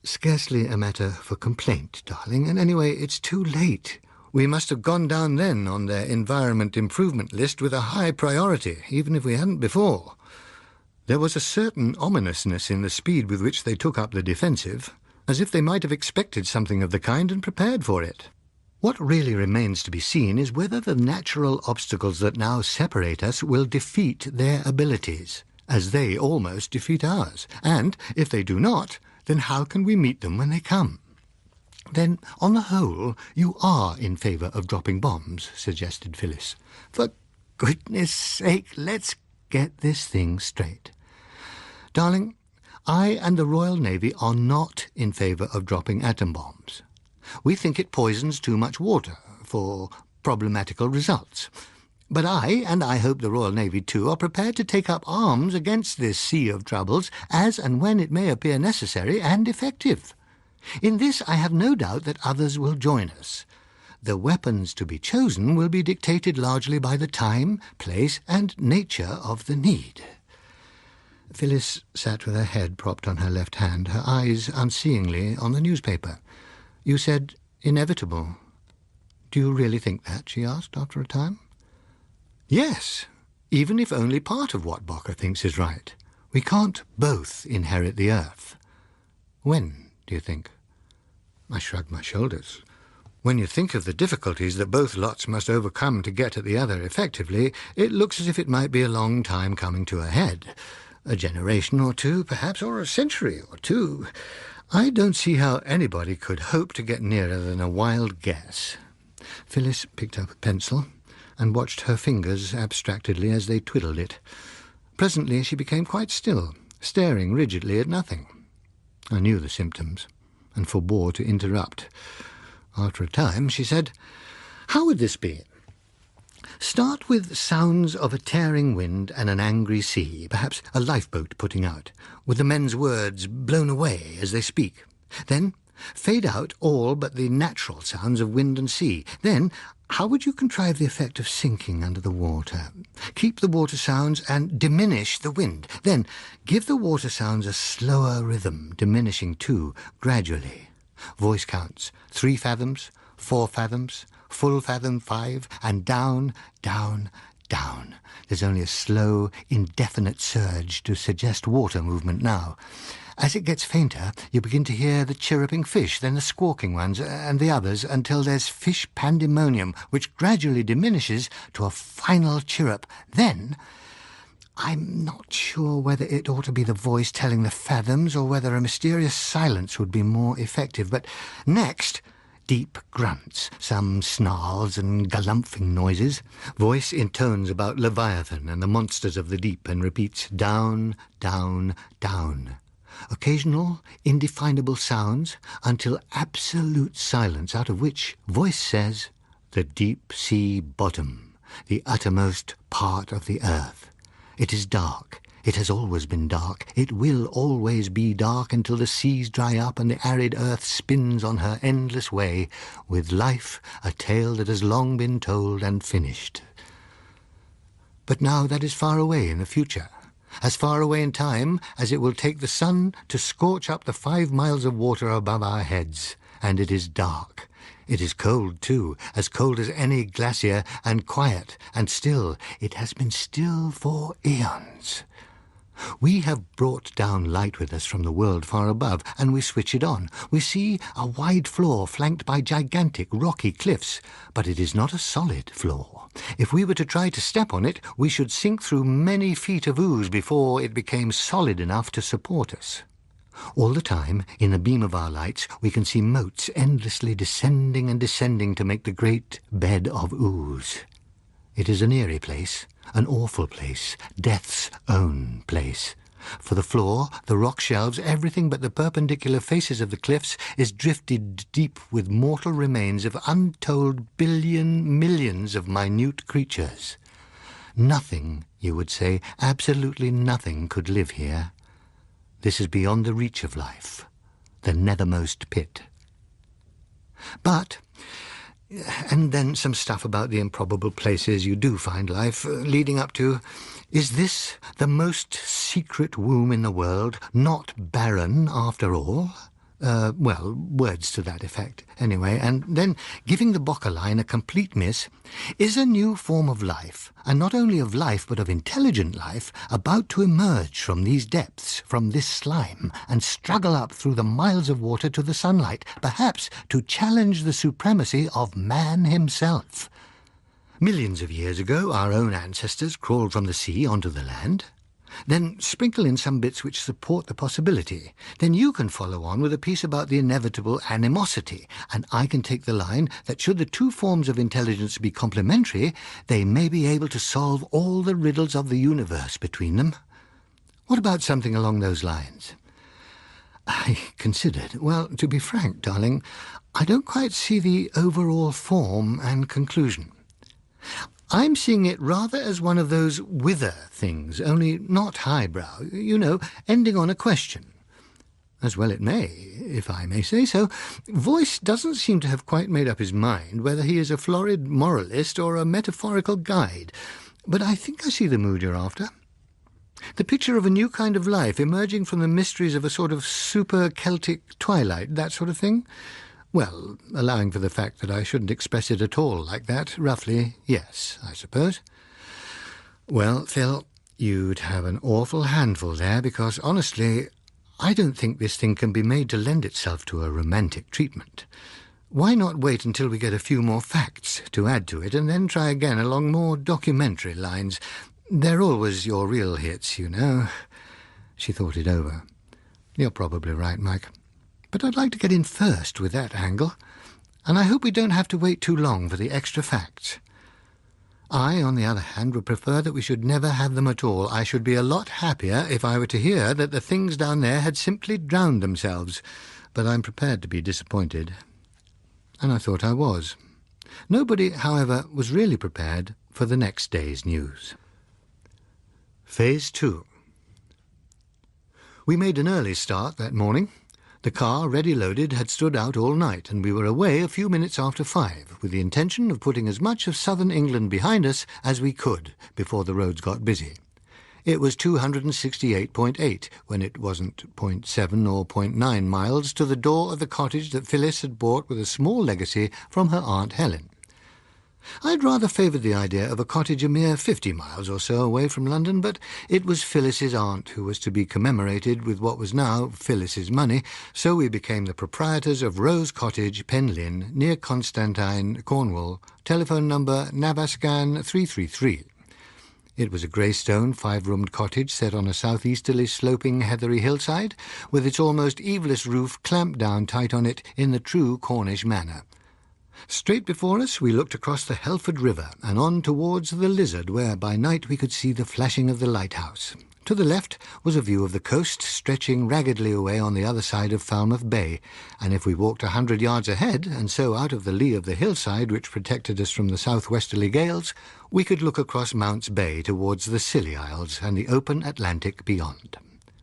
[SPEAKER 1] "Scarcely a matter for complaint, darling, and anyway, it's too late. We must have gone down then on their environment improvement list with a high priority, even if we hadn't before. There was a certain ominousness in the speed with which they took up the defensive, as if they might have expected something of the kind and prepared for it. What really remains to be seen is whether the natural obstacles that now separate us will defeat their abilities, as they almost defeat ours. And if they do not, then how can we meet them when they come?" "Then, on the whole, you are in favour of dropping bombs," suggested Phyllis. "For goodness sake, let's get this thing straight. Darling, I and the Royal Navy are not in favour of dropping atom bombs. We think it poisons too much water for problematical results. But I, and I hope the Royal Navy too, are prepared to take up arms against this sea of troubles as and when it may appear necessary and effective. In this I have no doubt that others will join us. The weapons to be chosen will be dictated largely by the time, place, and nature of the need." Phyllis sat with her head propped on her left hand, her eyes unseeingly on the newspaper. "You said inevitable. Do you really think that?" she asked after a time. "Yes, even if only part of what Bocker thinks is right. We can't both inherit the earth." "When, do you think?" I shrugged my shoulders. "When you think of the difficulties that both lots must overcome to get at the other effectively, it looks as if it might be a long time coming to a head. A generation or two, perhaps, or a century or two. I don't see how anybody could hope to get nearer than a wild guess." Phyllis picked up a pencil and watched her fingers abstractedly as they twiddled it. Presently she became quite still, staring rigidly at nothing. I knew the symptoms, and forbore to interrupt. After a time she said, "How would this be? Start with sounds of a tearing wind and an angry sea, perhaps a lifeboat putting out, with the men's words blown away as they speak. Then fade out all but the natural sounds of wind and sea. Then, how would you contrive the effect of sinking under the water? Keep the water sounds and diminish the wind. Then give the water sounds a slower rhythm, diminishing too, gradually. Voice counts, 3 fathoms, 4 fathoms, full fathom 5, and down, down, down. There's only a slow, indefinite surge to suggest water movement now. As it gets fainter, you begin to hear the chirruping fish, then the squawking ones, and the others, until there's fish pandemonium, which gradually diminishes to a final chirrup. Then, I'm not sure whether it ought to be the voice telling the fathoms or whether a mysterious silence would be more effective. But next, deep grunts, some snarls and galumphing noises. Voice intones about Leviathan and the monsters of the deep and repeats down, down, down. Occasional, indefinable sounds until absolute silence, out of which voice says, the deep sea bottom, the uttermost part of the earth. It is dark. It has always been dark. It will always be dark until the seas dry up and the arid earth spins on her endless way, with life a tale that has long been told and finished. But now that is far away in the future, as far away in time as it will take the sun to scorch up the 5 miles of water above our heads, and it is dark. It is cold, too, as cold as any glacier, and quiet, and still. It has been still for eons. We have brought down light with us from the world far above, and we switch it on. We see a wide floor flanked by gigantic rocky cliffs, but it is not a solid floor. If we were to try to step on it, we should sink through many feet of ooze before it became solid enough to support us. All the time, in the beam of our lights, we can see moats endlessly descending and descending to make the great bed of ooze. It is an eerie place, an awful place, death's own place. For the floor, the rock shelves, everything but the perpendicular faces of the cliffs is drifted deep with mortal remains of untold millions of minute creatures. Nothing, you would say, absolutely nothing could live here. This is beyond the reach of life, the nethermost pit. But, and then some stuff about the improbable places you do find life, leading up to, is this the most secret womb in the world, not barren after all? Well, words to that effect, anyway. And then, giving the Bocker line a complete miss, is a new form of life, and not only of life, but of intelligent life, about to emerge from these depths, from this slime, and struggle up through the miles of water to the sunlight, perhaps to challenge the supremacy of man himself. Millions of years ago, our own ancestors crawled from the sea onto the land. Then sprinkle in some bits which support the possibility. Then you can follow on with a piece about the inevitable animosity, and I can take the line that should the two forms of intelligence be complementary, they may be able to solve all the riddles of the universe between them. What about something along those lines? I considered. Well, to be frank, darling, I don't quite see the overall form and conclusion. I'm seeing it rather as one of those wither things, only not highbrow, you know, ending on a question. As well it may, if I may say so. Voice doesn't seem to have quite made up his mind whether he is a florid moralist or a metaphorical guide, but I think I see the mood you're after. The picture of a new kind of life emerging from the mysteries of a sort of super-Celtic twilight, that sort of thing. Well, allowing for the fact that I shouldn't express it at all like that, roughly, yes, I suppose. Well, Phil, you'd have an awful handful there, because, honestly, I don't think this thing can be made to lend itself to a romantic treatment. Why not wait until we get a few more facts to add to it, and then try again along more documentary lines? They're always your real hits, you know. She thought it over. You're probably right, Mike. But I'd like to get in first with that angle, and I hope we don't have to wait too long for the extra facts. I, on the other hand, would prefer that we should never have them at all. I should be a lot happier if I were to hear that the things down there had simply drowned themselves, but I'm prepared to be disappointed. And I thought I was. Nobody, however, was really prepared for the next day's news. Phase 2. We made an early start that morning. The car, ready loaded, had stood out all night, and we were away a few minutes after 5, with the intention of putting as much of southern England behind us as we could before the roads got busy. It was 268.8, when it wasn't 0.7 or 0.9 miles to the door of the cottage that Phyllis had bought with a small legacy from her Aunt Helen. I'd rather favoured the idea of a cottage a mere 50 miles or so away from London, but it was Phyllis's aunt who was to be commemorated with what was now Phyllis's money, so we became the proprietors of Rose Cottage, Penlyn, near Constantine, Cornwall, telephone number Navascan 333. It was a grey-stone, 5-roomed cottage set on a southeasterly sloping heathery hillside, with its almost eaveless roof clamped down tight on it in the true Cornish manner. Straight before us we looked across the Helford River and on towards the Lizard, where by night we could see the flashing of the lighthouse. To the left was a view of the coast stretching raggedly away on the other side of Falmouth Bay, and if we walked 100 yards ahead, and so out of the lee of the hillside which protected us from the southwesterly gales, we could look across Mounts Bay towards the Scilly Isles and the open Atlantic beyond.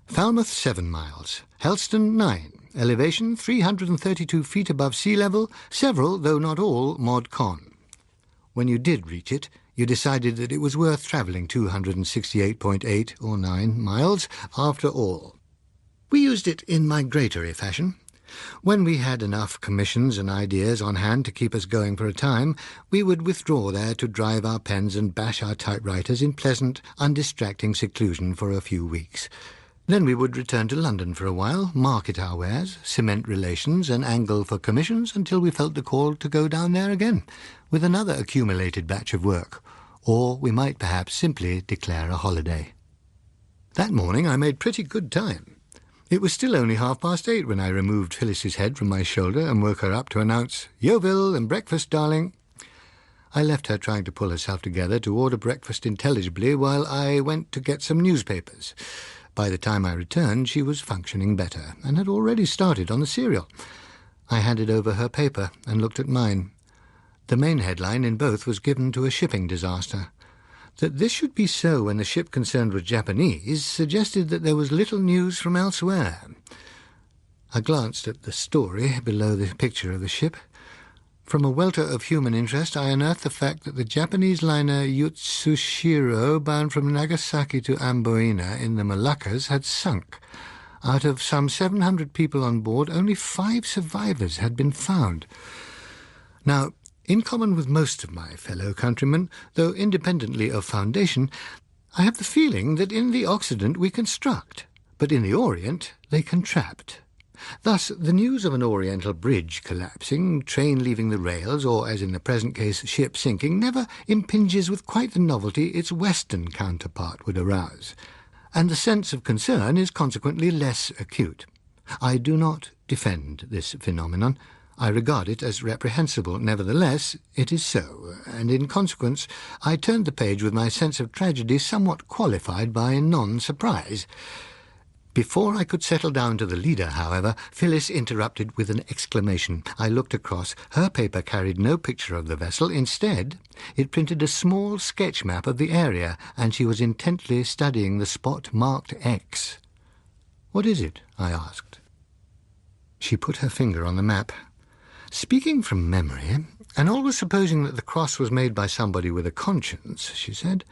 [SPEAKER 1] Falmouth 7 miles, Helston 9, elevation 332 feet above sea level, several, though not all, mod con. When you did reach it, you decided that it was worth travelling 268.8 or 9 miles after all. We used it in migratory fashion. When we had enough commissions and ideas on hand to keep us going for a time, we would withdraw there to drive our pens and bash our typewriters in pleasant, undistracting seclusion for a few weeks. Then we would return to London for a while, market our wares, cement relations, and angle for commissions until we felt the call to go down there again, with another accumulated batch of work. Or we might perhaps simply declare a holiday. That morning I made pretty good time. It was still only 8:30 when I removed Phyllis's head from my shoulder and woke her up to announce, "Yeovil and breakfast, darling." I left her trying to pull herself together to order breakfast intelligibly while I went to get some newspapers. By the time I returned, she was functioning better, and had already started on the serial. I handed over her paper and looked at mine. The main headline in both was given to a shipping disaster. That this should be so when the ship concerned was Japanese suggested that there was little news from elsewhere. I glanced at the story below the picture of the ship. From a welter of human interest, I unearthed the fact that the Japanese liner Yutsushiro, bound from Nagasaki to Amboina in the Moluccas, had sunk. Out of some 700 people on board, only 5 survivors had been found. Now, in common with most of my fellow countrymen, though independently of foundation, I have the feeling that in the Occident we construct, but in the Orient they contrapt. Thus, the news of an Oriental bridge collapsing, train leaving the rails, or, as in the present case, ship sinking, never impinges with quite the novelty its Western counterpart would arouse, and the sense of concern is consequently less acute. I do not defend this phenomenon. I regard it as reprehensible. Nevertheless, it is so, and in consequence I turned the page with my sense of tragedy somewhat qualified by non-surprise. Before I could settle down to the leader, however, Phyllis interrupted with an exclamation. I looked across. Her paper carried no picture of the vessel. Instead, it printed a small sketch map of the area, and she was intently studying the spot marked X. "What is it?" I asked. She put her finger on the map. "Speaking from memory, and always supposing that the cross was made by somebody with a conscience," she said,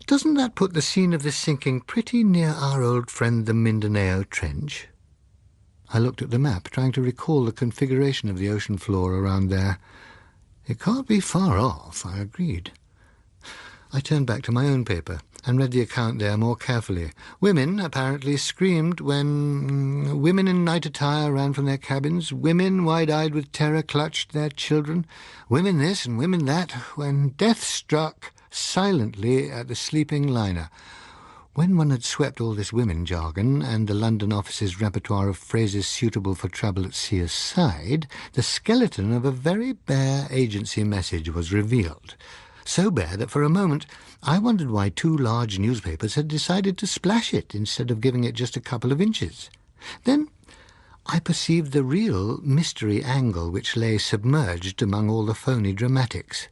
[SPEAKER 1] "doesn't that put the scene of this sinking pretty near our old friend the Mindanao Trench?" I looked at the map, trying to recall the configuration of the ocean floor around there. "It can't be far off," I agreed. I turned back to my own paper and read the account there more carefully. Women apparently screamed when women in night attire ran from their cabins. Women, wide-eyed with terror, clutched their children. Women this and women that, when death struck silently at the sleeping liner. When one had swept all this women jargon and the London office's repertoire of phrases suitable for trouble at sea aside, the skeleton of a very bare agency message was revealed. So bare that for a moment I wondered why 2 large newspapers had decided to splash it instead of giving it just a couple of inches. Then I perceived the real mystery angle which lay submerged among all the phony dramatics.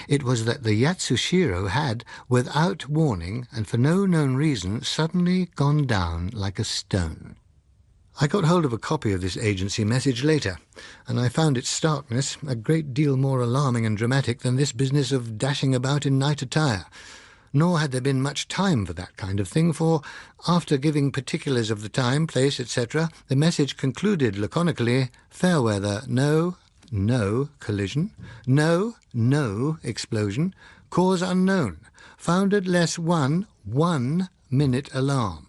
[SPEAKER 1] It was that the Yatsushiro had, without warning and for no known reason, suddenly gone down like a stone. I got hold of a copy of this agency message later, and I found its starkness a great deal more alarming and dramatic than this business of dashing about in night attire. Nor had there been much time for that kind of thing, for, after giving particulars of the time, place, etc., the message concluded laconically, "Fair weather, no collision, no explosion, cause unknown, founded less 1 minute alarm.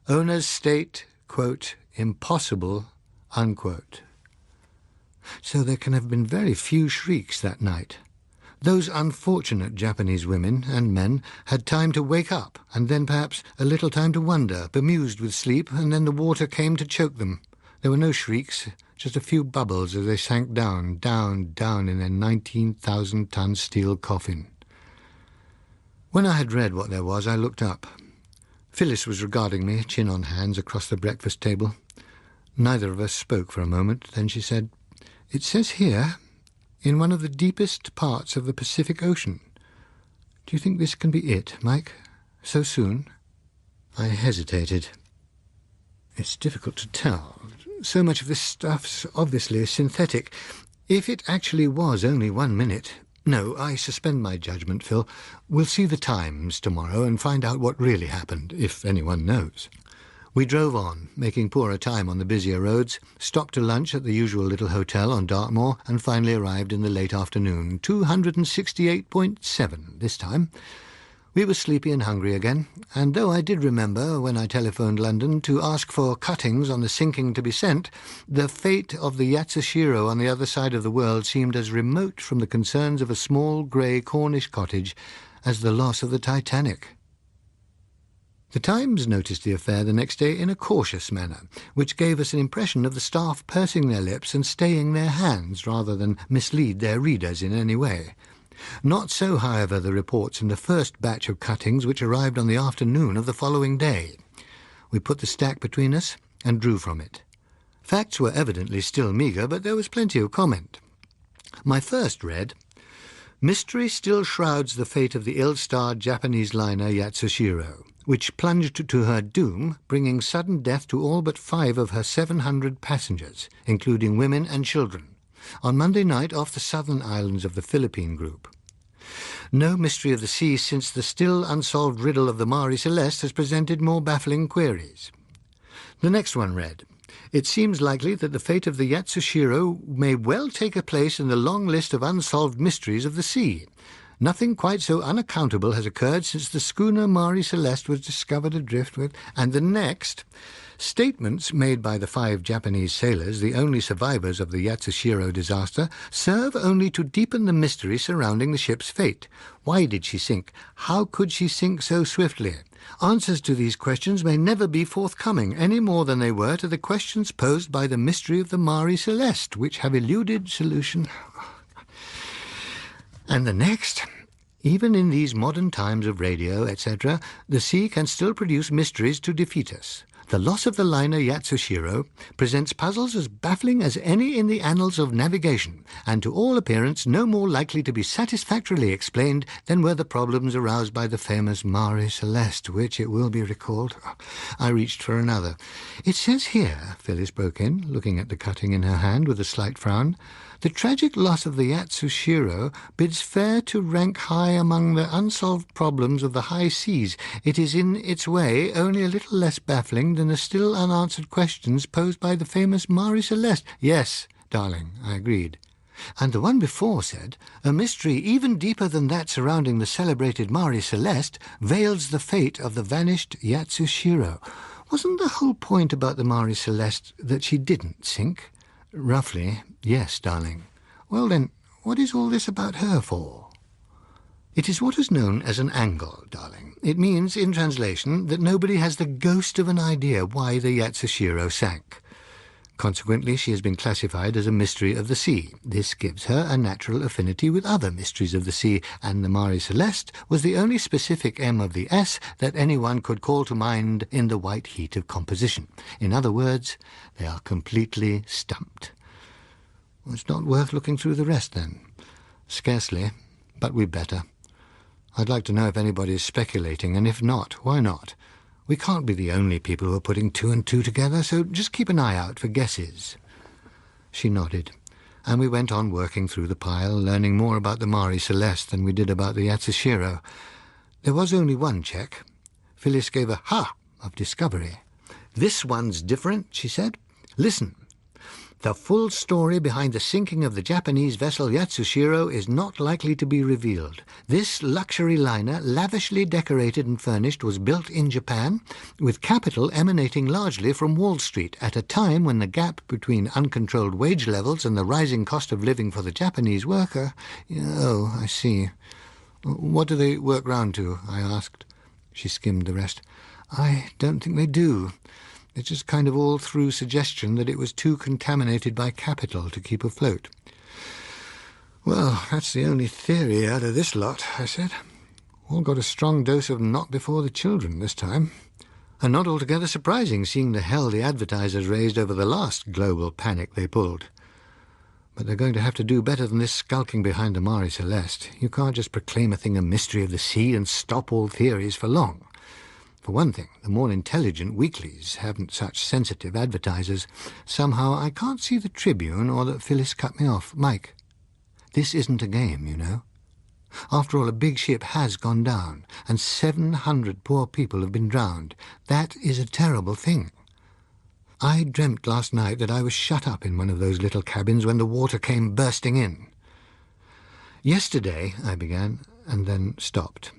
[SPEAKER 1] Owners state, quote, impossible, unquote." So there can have been very few shrieks that night. Those unfortunate Japanese women and men had time to wake up, and then perhaps a little time to wonder, bemused with sleep, and then the water came to choke them. There were no shrieks, just a few bubbles as they sank down, down, down in their 19,000-ton steel coffin. When I had read what there was, I looked up. Phyllis was regarding me, chin on hands, across the breakfast table. Neither of us spoke for a moment. Then she said, "It says here, in one of the deepest parts of the Pacific Ocean. Do you think this can be it, Mike? So soon?" I hesitated. It's difficult to tell. So much of this stuff's obviously synthetic. If it actually was only 1 minute... No, I suspend my judgment, Phil. We'll see the Times tomorrow and find out what really happened, if anyone knows. We drove on, making poorer time on the busier roads, stopped to lunch at the usual little hotel on Dartmoor, and finally arrived in the late afternoon, 268.7 this time. We were sleepy and hungry again, and though I did remember, when I telephoned London, to ask for cuttings on the sinking to be sent, the fate of the Yatsushiro on the other side of the world seemed as remote from the concerns of a small grey Cornish cottage as the loss of the Titanic. The Times noticed the affair the next day in a cautious manner, which gave us an impression of the staff pursing their lips and staying their hands rather than mislead their readers in any way. Not so, however, the reports in the first batch of cuttings which arrived on the afternoon of the following day. We put the stack between us and drew from it. Facts were evidently still meagre, but there was plenty of comment. My first read, "Mystery still shrouds the fate of the ill-starred Japanese liner Yatsushiro, which plunged to her doom, bringing sudden death to all but 5 of her 700 passengers, including women and children, on Monday night off the southern islands of the Philippine group. No mystery of the sea since the still unsolved riddle of the Marie Celeste has presented more baffling queries." The next one read, "It seems likely that the fate of the Yatsushiro may well take a place in the long list of unsolved mysteries of the sea. Nothing quite so unaccountable has occurred since the schooner Marie Celeste was discovered adrift with..." And the next, "Statements made by the 5 Japanese sailors, the only survivors of the Yatsushiro disaster, serve only to deepen the mystery surrounding the ship's fate. Why did she sink? How could she sink so swiftly? Answers to these questions may never be forthcoming, any more than they were to the questions posed by the mystery of the Marie Celeste, which have eluded solution..." And the next, "Even in these modern times of radio, etc., the sea can still produce mysteries to defeat us. The loss of the liner Yatsushiro presents puzzles as baffling as any in the annals of navigation, and to all appearance no more likely to be satisfactorily explained than were the problems aroused by the famous Marie Celeste, which, it will be recalled..." I reached for another. "It says here," Phyllis broke in, looking at the cutting in her hand with a slight frown, "the tragic loss of the Yatsushiro bids fair to rank high among the unsolved problems of the high seas. It is in its way only a little less baffling than the still unanswered questions posed by the famous Marie Celeste." "Yes, darling," I agreed. And the one before said, "A mystery even deeper than that surrounding the celebrated Marie Celeste veils the fate of the vanished Yatsushiro." Wasn't the whole point about the Marie Celeste that she didn't sink? "Roughly, yes, darling." "Well then, what is all this about her for?" "It is what is known as an angle, darling. It means, in translation, that nobody has the ghost of an idea why the Yatsushiro sank. Consequently, she has been classified as a mystery of the sea. This gives her a natural affinity with other mysteries of the sea, and the Marie Celeste was the only specific M of the S that anyone could call to mind in the white heat of composition. In other words, they are completely stumped." "Well, it's not worth looking through the rest, then?" "Scarcely, but we'd better. I'd like to know if anybody is speculating, and if not, why not? We can't be the only people who are putting 2 and 2 together, so just keep an eye out for guesses." She nodded, and we went on working through the pile, learning more about the Marie Celeste than we did about the Yatsushiro. There was only one check. Phyllis gave a ha of discovery. "This one's different," she said. "Listen. The full story behind the sinking of the Japanese vessel Yatsushiro is not likely to be revealed. This luxury liner, lavishly decorated and furnished, was built in Japan, with capital emanating largely from Wall Street, at a time when the gap between uncontrolled wage levels and the rising cost of living for the Japanese worker... Oh, I see. What do they work round to? I asked. She skimmed the rest. I don't think they do. It's just kind of all through suggestion that it was too contaminated by capital to keep afloat. Well, that's the only theory out of this lot, I said. All got a strong dose of not before the children this time. And not altogether surprising, seeing the hell the advertisers raised over the last global panic they pulled. But they're going to have to do better than this skulking behind the Mare Celeste. You can't just proclaim a thing a mystery of the sea and stop all theories for long. For one thing, the more intelligent weeklies haven't such sensitive advertisers. Somehow I can't see the Tribune or that Phyllis cut me off. Mike, this isn't a game, you know. After all, a big ship has gone down, and 700 poor people have been drowned. That is a terrible thing. I dreamt last night that I was shut up in one of those little cabins when the water came bursting in. Yesterday, I began, and then stopped.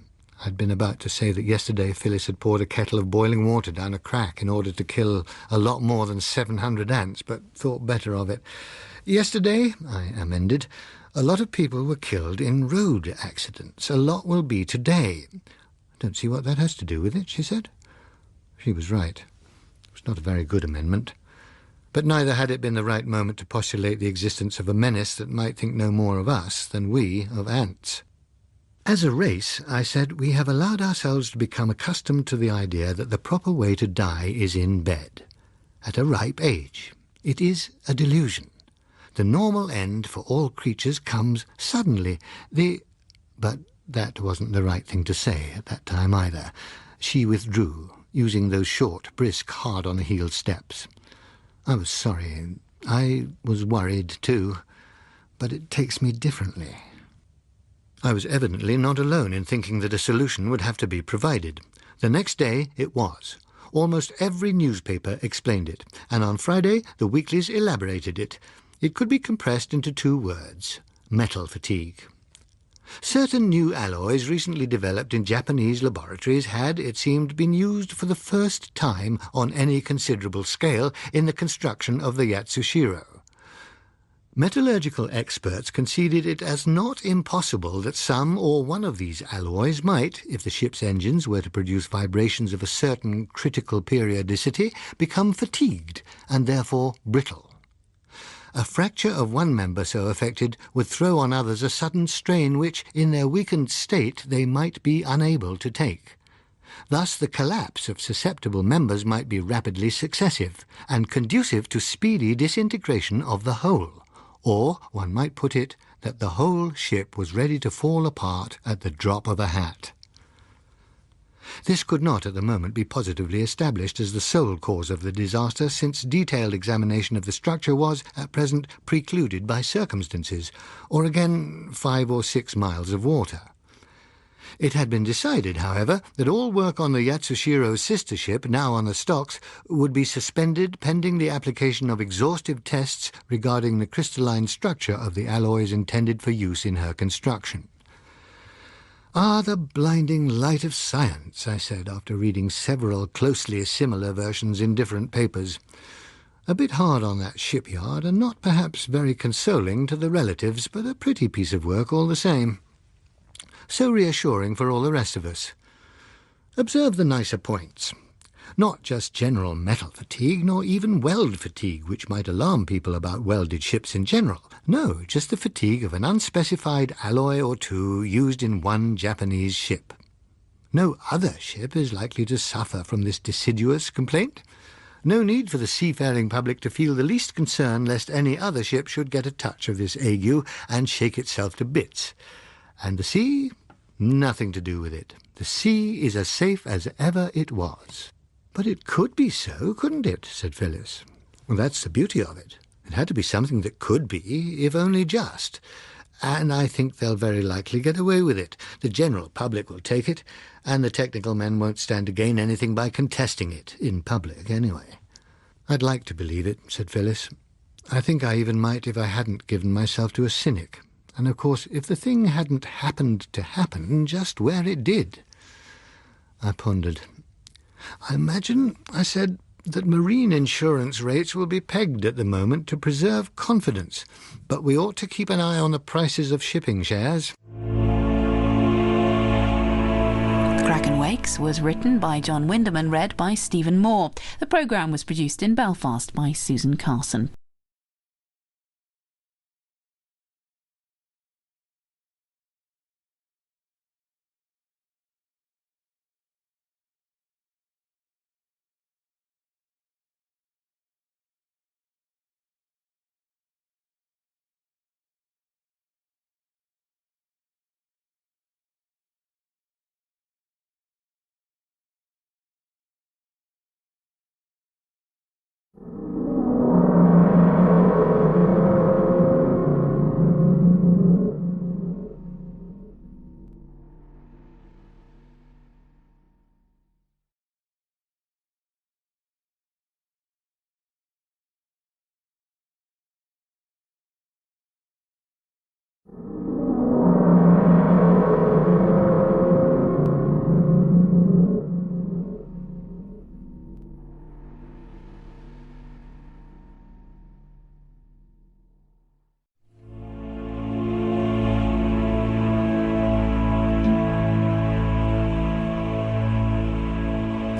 [SPEAKER 1] I'd been about to say that yesterday Phyllis had poured a kettle of boiling water down a crack in order to kill a lot more than 700 ants, but thought better of it. Yesterday, I amended, a lot of people were killed in road accidents. A lot will be today. I don't see what that has to do with it, she said. She was right. It was not a very good amendment. But neither had it been the right moment to postulate the existence of a menace that might think no more of us than we of ants. As a race, I said, we have allowed ourselves to become accustomed to the idea that the proper way to die is in bed, at a ripe age. It is a delusion. The normal end for all creatures comes suddenly. But that wasn't the right thing to say at that time either. She withdrew, using those short, brisk, hard-on-the-heeled steps. I was sorry. I was worried too, but it takes me differently. I was evidently not alone in thinking that a solution would have to be provided. The next day it was. Almost every newspaper explained it, and on Friday the weeklies elaborated it. It could be compressed into 2 words: metal fatigue. Certain new alloys recently developed in Japanese laboratories had, it seemed, been used for the first time on any considerable scale in the construction of the Yatsushiro. Metallurgical experts conceded it as not impossible that some or one of these alloys might, if the ship's engines were to produce vibrations of a certain critical periodicity, become fatigued and therefore brittle. A fracture of one member so affected would throw on others a sudden strain which, in their weakened state, they might be unable to take. Thus the collapse of susceptible members might be rapidly successive and conducive to speedy disintegration of the whole. Or, one might put it, that the whole ship was ready to fall apart at the drop of a hat. This could not at the moment be positively established as the sole cause of the disaster, since detailed examination of the structure was, at present, precluded by circumstances, or again 5 or 6 miles of water. It had been decided, however, that all work on the Yatsushiro's sister ship, now on the stocks, would be suspended pending the application of exhaustive tests regarding the crystalline structure of the alloys intended for use in her construction. "Ah, the blinding light of science," I said, after reading several closely similar versions in different papers. A bit hard on that shipyard, and not perhaps very consoling to the relatives, but a pretty piece of work all the same. So reassuring for all the rest of us. Observe the nicer points. Not just general metal fatigue, nor even weld fatigue, which might alarm people about welded ships in general. No, just the fatigue of an unspecified alloy or 2 used in one Japanese ship. No other ship is likely to suffer from this deciduous complaint. No need for the seafaring public to feel the least concern lest any other ship should get a touch of this ague and shake itself to bits. And the sea? Nothing to do with it. The sea is as safe as ever it was. "But it could be so, couldn't it?" said Phyllis. "Well, that's the beauty of it. It had to be something that could be, if only just. And I think they'll very likely get away with it. The general public will take it, and the technical men won't stand to gain anything by contesting it, in public anyway." "I'd like to believe it," said Phyllis. I think I even might if I hadn't given myself to a cynic. And of course, if the thing hadn't happened to happen just where it did. I pondered. I imagine, I said, that marine insurance rates will be pegged at the moment to preserve confidence, but we ought to keep an eye on the prices of shipping shares.
[SPEAKER 2] Kraken Wakes was written by John Wyndham and read by Stephen Moore. The programme was produced in Belfast by Susan Carson.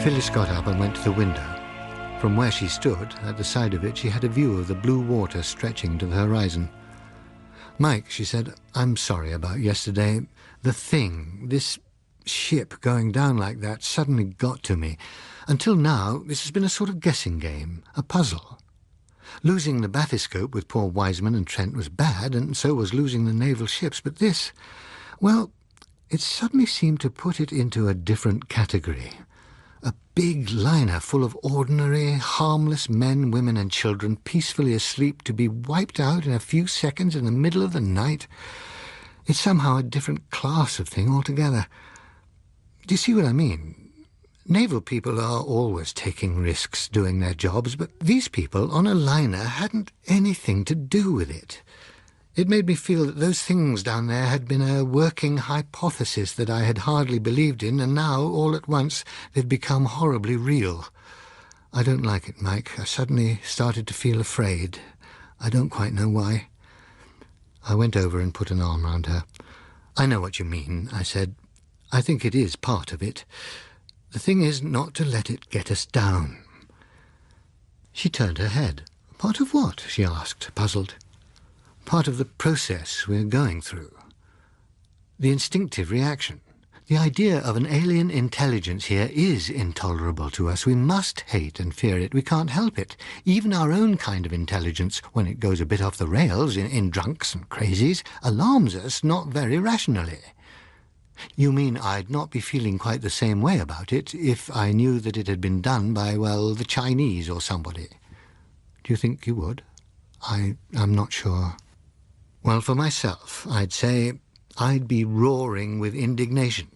[SPEAKER 1] Phyllis got up and went to the window. From where she stood, at the side of it, she had a view of the blue water stretching to the horizon. "Mike," she said, "I'm sorry about yesterday. The thing, this ship going down like that, suddenly got to me. Until now, this has been a sort of guessing game, a puzzle. Losing the bathyscope with poor Wiseman and Trent was bad, and so was losing the naval ships. But this, well, it suddenly seemed to put it into a different category. A big liner full of ordinary, harmless men, women and children peacefully asleep to be wiped out in a few seconds in the middle of the night. It's somehow a different class of thing altogether. Do you see what I mean? Naval people are always taking risks doing their jobs, but these people on a liner hadn't anything to do with it. It made me feel that those things down there had been a working hypothesis that I had hardly believed in, and now, all at once, they'd become horribly real. I don't like it, Mike. I suddenly started to feel afraid. I don't quite know why." I went over and put an arm round her. "I know what you mean," I said. "I think it is part of it. The thing is not to let it get us down." She turned her head. "Part of what?" she asked, puzzled. "Part of the process we're going through. The instinctive reaction. The idea of an alien intelligence here is intolerable to us. We must hate and fear it. We can't help it. Even our own kind of intelligence, when it goes a bit off the rails in drunks and crazies, alarms us not very rationally. You mean I'd not be feeling quite the same way about it if I knew that it had been done by, well, the Chinese or somebody? Do you think you would? I'm not sure." "Well, for myself, I'd say I'd be roaring with indignation.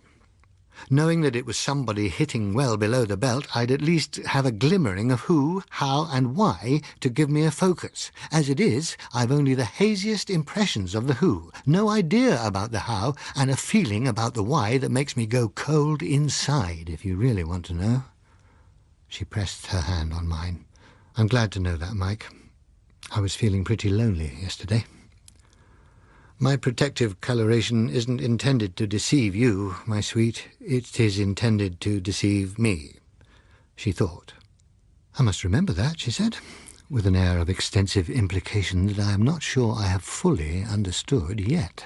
[SPEAKER 1] Knowing that it was somebody hitting well below the belt, I'd at least have a glimmering of who, how and why to give me a focus. As it is, I've only the haziest impressions of the who, no idea about the how, and a feeling about the why that makes me go cold inside, if you really want to know." She pressed her hand on mine. "I'm glad to know that, Mike. I was feeling pretty lonely yesterday. My protective coloration isn't intended to deceive you, my sweet. It is intended to deceive me," she thought. "I must remember that," she said, with an air of extensive implication that I am not sure I have fully understood yet.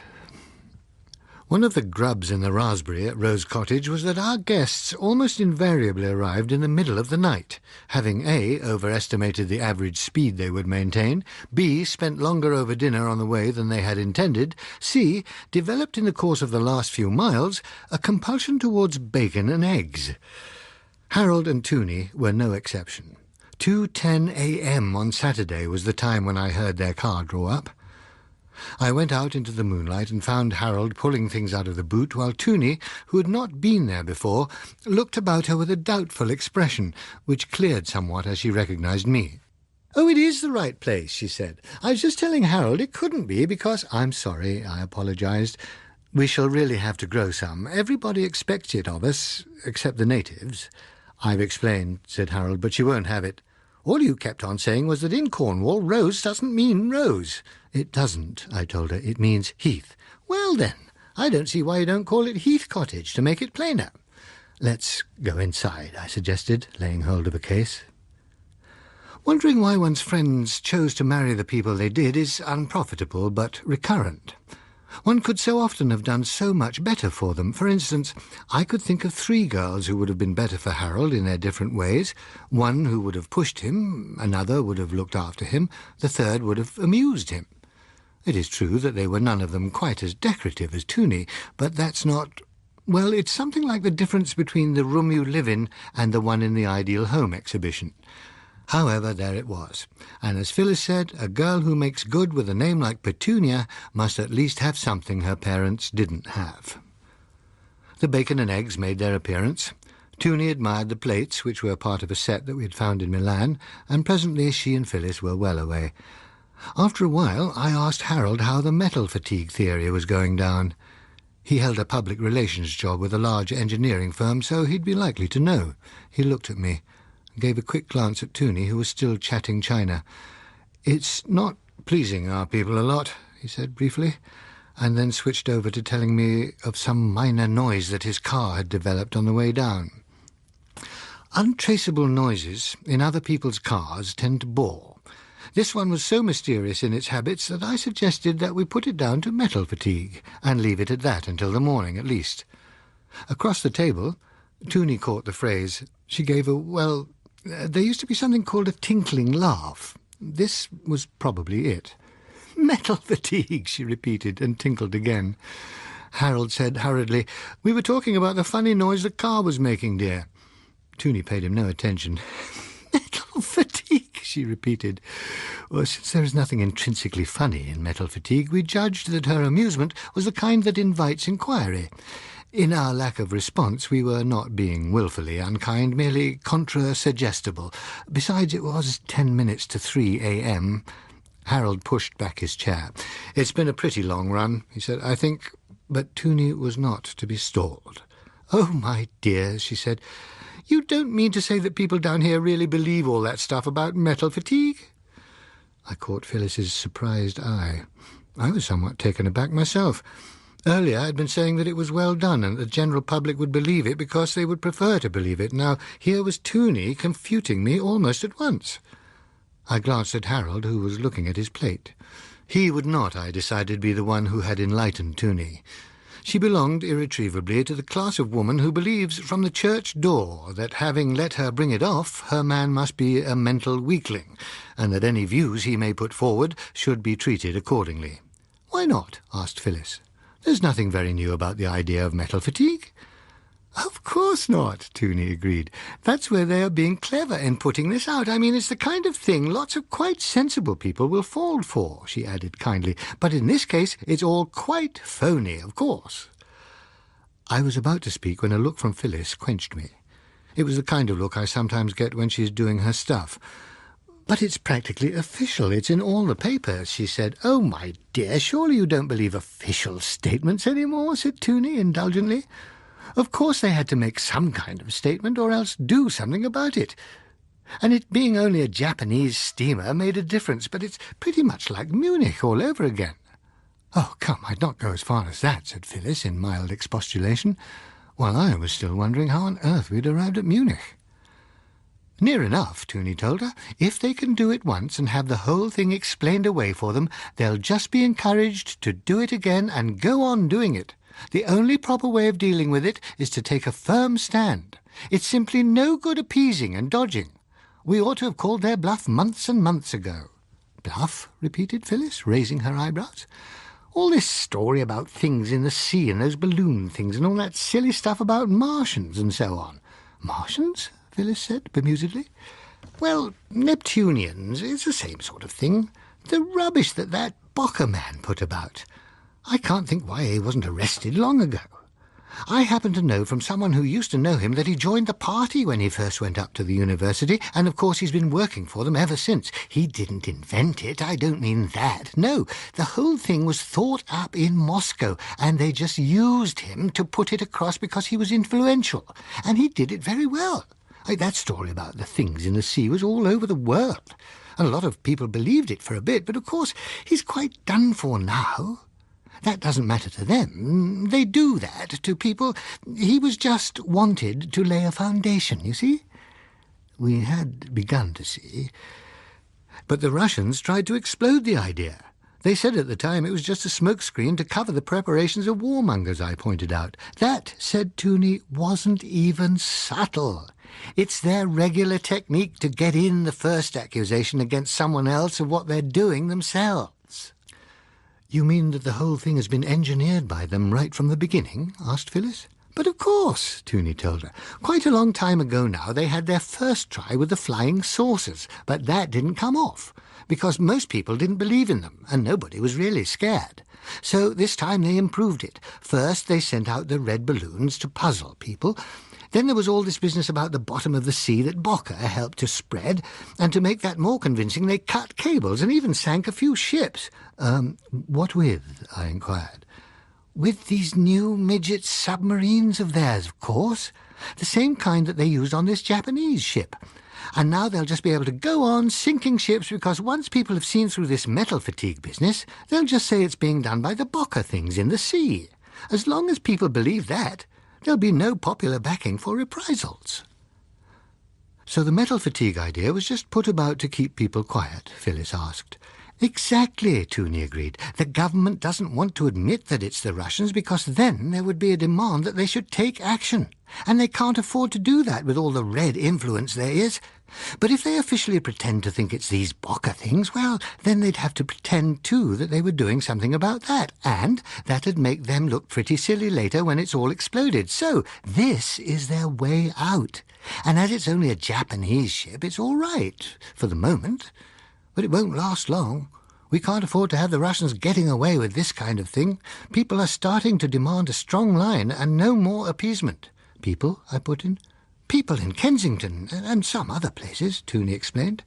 [SPEAKER 1] One of the grubs in the raspberry at Rose Cottage was that our guests almost invariably arrived in the middle of the night, having A, overestimated the average speed they would maintain, B, spent longer over dinner on the way than they had intended, C, developed in the course of the last few miles a compulsion towards bacon and eggs. Harold and Tooney were no exception. 2:10 a.m. on Saturday was the time when I heard their car draw up. I went out into the moonlight and found Harold pulling things out of the boot, while Tooney, who had not been there before, looked about her with a doubtful expression, which cleared somewhat as she recognized me. "Oh, it is the right place," she said. "I was just telling Harold it couldn't be because—" "I'm sorry," I apologised. "We shall really have to grow some. Everybody expects it of us, except the natives." "I've explained," said Harold, "but she won't have it. All you kept on saying was that in Cornwall rose doesn't mean rose." "It doesn't," I told her. "It means heath." "Well, then, I don't see why you don't call it Heath Cottage to make it plainer." "Let's go inside," I suggested, laying hold of a case. Wondering why one's friends chose to marry the people they did is unprofitable but recurrent. One could so often have done so much better for them. For instance, I could think of 3 girls who would have been better for Harold in their different ways. One who would have pushed him, another would have looked after him, the third would have amused him. It is true that they were none of them quite as decorative as Toonie, but that's not— well, it's something like the difference between the room you live in and the one in the Ideal Home exhibition. However, there it was, and as Phyllis said, a girl who makes good with a name like Petunia must at least have something her parents didn't have. The bacon and eggs made their appearance. Toonie admired the plates, which were part of a set that we had found in Milan, and presently she and Phyllis were well away. After a while, I asked Harold how the metal fatigue theory was going down. He held a public relations job with a large engineering firm, so he'd be likely to know. He looked at me, gave a quick glance at Toonie, who was still chatting China. "It's not pleasing our people a lot," he said briefly, and then switched over to telling me of some minor noise that his car had developed on the way down. Untraceable noises in other people's cars tend to bore. This one was so mysterious in its habits that I suggested that we put it down to metal fatigue, and leave it at that until the morning at least. Across the table, Toonie caught the phrase. She gave a, well, there used to be something called a tinkling laugh. This was probably it. "Metal fatigue," she repeated, and tinkled again. Harold said hurriedly, "We were talking about the funny noise the car was making, dear." Toonie paid him no attention. "Metal fatigue," she repeated. Well, since there is nothing intrinsically funny in metal fatigue, we judged that her amusement was the kind that invites inquiry. In our lack of response, we were not being wilfully unkind, merely contra-suggestible. Besides, it was 10 minutes to 3 a.m. Harold pushed back his chair. "It's been a pretty long run," he said, "I think—" But Toonie was not to be stalled. "Oh, my dear," she said, "you don't mean to say that people down here really believe all that stuff about metal fatigue?" I caught Phyllis's surprised eye. I was somewhat taken aback myself. Earlier I'd been saying that it was well done and the general public would believe it because they would prefer to believe it. Now here was Toonie confuting me almost at once. I glanced at Harold, who was looking at his plate. He would not, I decided, be the one who had enlightened Toonie. She belonged irretrievably to the class of woman who believes from the church door that, having let her bring it off, her man must be a mental weakling, and that any views he may put forward should be treated accordingly. "Why not?" asked Phyllis. "There's nothing very new about the idea of metal fatigue." "Of course not," Toonie agreed. "That's where they are being clever in putting this out. I mean, it's the kind of thing lots of quite sensible people will fall for," she added kindly. "But in this case, it's all quite phony, of course." I was about to speak when a look from Phyllis quenched me. It was the kind of look I sometimes get when she's doing her stuff. "But it's practically official. It's in all the papers," she said. "Oh, my dear, surely you don't believe official statements any more," said Toonie indulgently. "Of course they had to make some kind of statement or else do something about it. And it being only a Japanese steamer made a difference, but it's pretty much like Munich all over again." "Oh, come, I'd not go as far as that," said Phyllis in mild expostulation, while I was still wondering how on earth we'd arrived at Munich. "Near enough," Toonie told her. "If they can do it once and have the whole thing explained away for them, they'll just be encouraged to do it again and go on doing it. The only proper way of dealing with it is to take a firm stand. It's simply no good appeasing and dodging. We ought to have called their bluff months and months ago." "Bluff?" repeated Phyllis, raising her eyebrows. "All this story about things in the sea and those balloon things and all that silly stuff about Martians and so on." "Martians?" Phyllis said bemusedly. "Well, Neptunians, it's the same sort of thing. The rubbish that Bocker man put about. I can't think why he wasn't arrested long ago." I happen to know from someone who used to know him that he joined the party when he first went up to the university, and of course he's been working for them ever since. He didn't invent it, I don't mean that. No, the whole thing was thought up in Moscow, and they just used him to put it across because he was influential, and he did it very well. That story about the things in the sea was all over the world, and a lot of people believed it for a bit, but of course he's quite done for now. That doesn't matter to them. They do that to people. He was just wanted to lay a foundation, you see? We had begun to see. But the Russians tried to explode the idea. They said at the time it was just a smokescreen to cover the preparations of warmongers, I pointed out. That, said Tooney, wasn't even subtle. It's their regular technique to get in the first accusation against someone else of what they're doing themselves. You mean that the whole thing has been engineered by them right from the beginning? Asked Phyllis. But of course, Tooney told her. Quite a long time ago now they had their first try with the flying saucers, but that didn't come off, because most people didn't believe in them, and nobody was really scared. So this time they improved it. First they sent out the red balloons to puzzle people. Then there was all this business about the bottom of the sea that Bocker helped to spread, and to make that more convincing they cut cables and even sank a few ships. What with? I inquired. With these new midget submarines of theirs, of course. The same kind that they used on this Japanese ship. And now they'll just be able to go on sinking ships because once people have seen through this metal fatigue business, they'll just say it's being done by the Bocker things in the sea. As long as people believe that, there'll be no popular backing for reprisals. So the metal fatigue idea was just put about to keep people quiet, Phyllis asked. Exactly, Tooney agreed. The government doesn't want to admit that it's the Russians because then there would be a demand that they should take action. And they can't afford to do that with all the red influence there is. But if they officially pretend to think it's these Bocker things, well, then they'd have to pretend too that they were doing something about that. And that'd make them look pretty silly later when it's all exploded. So this is their way out. And as it's only a Japanese ship, it's all right for the moment. But it won't last long. We can't afford to have the Russians getting away with this kind of thing. People are starting to demand a strong line and no more appeasement. People, I put in. People in Kensington and some other places, Tooney explained.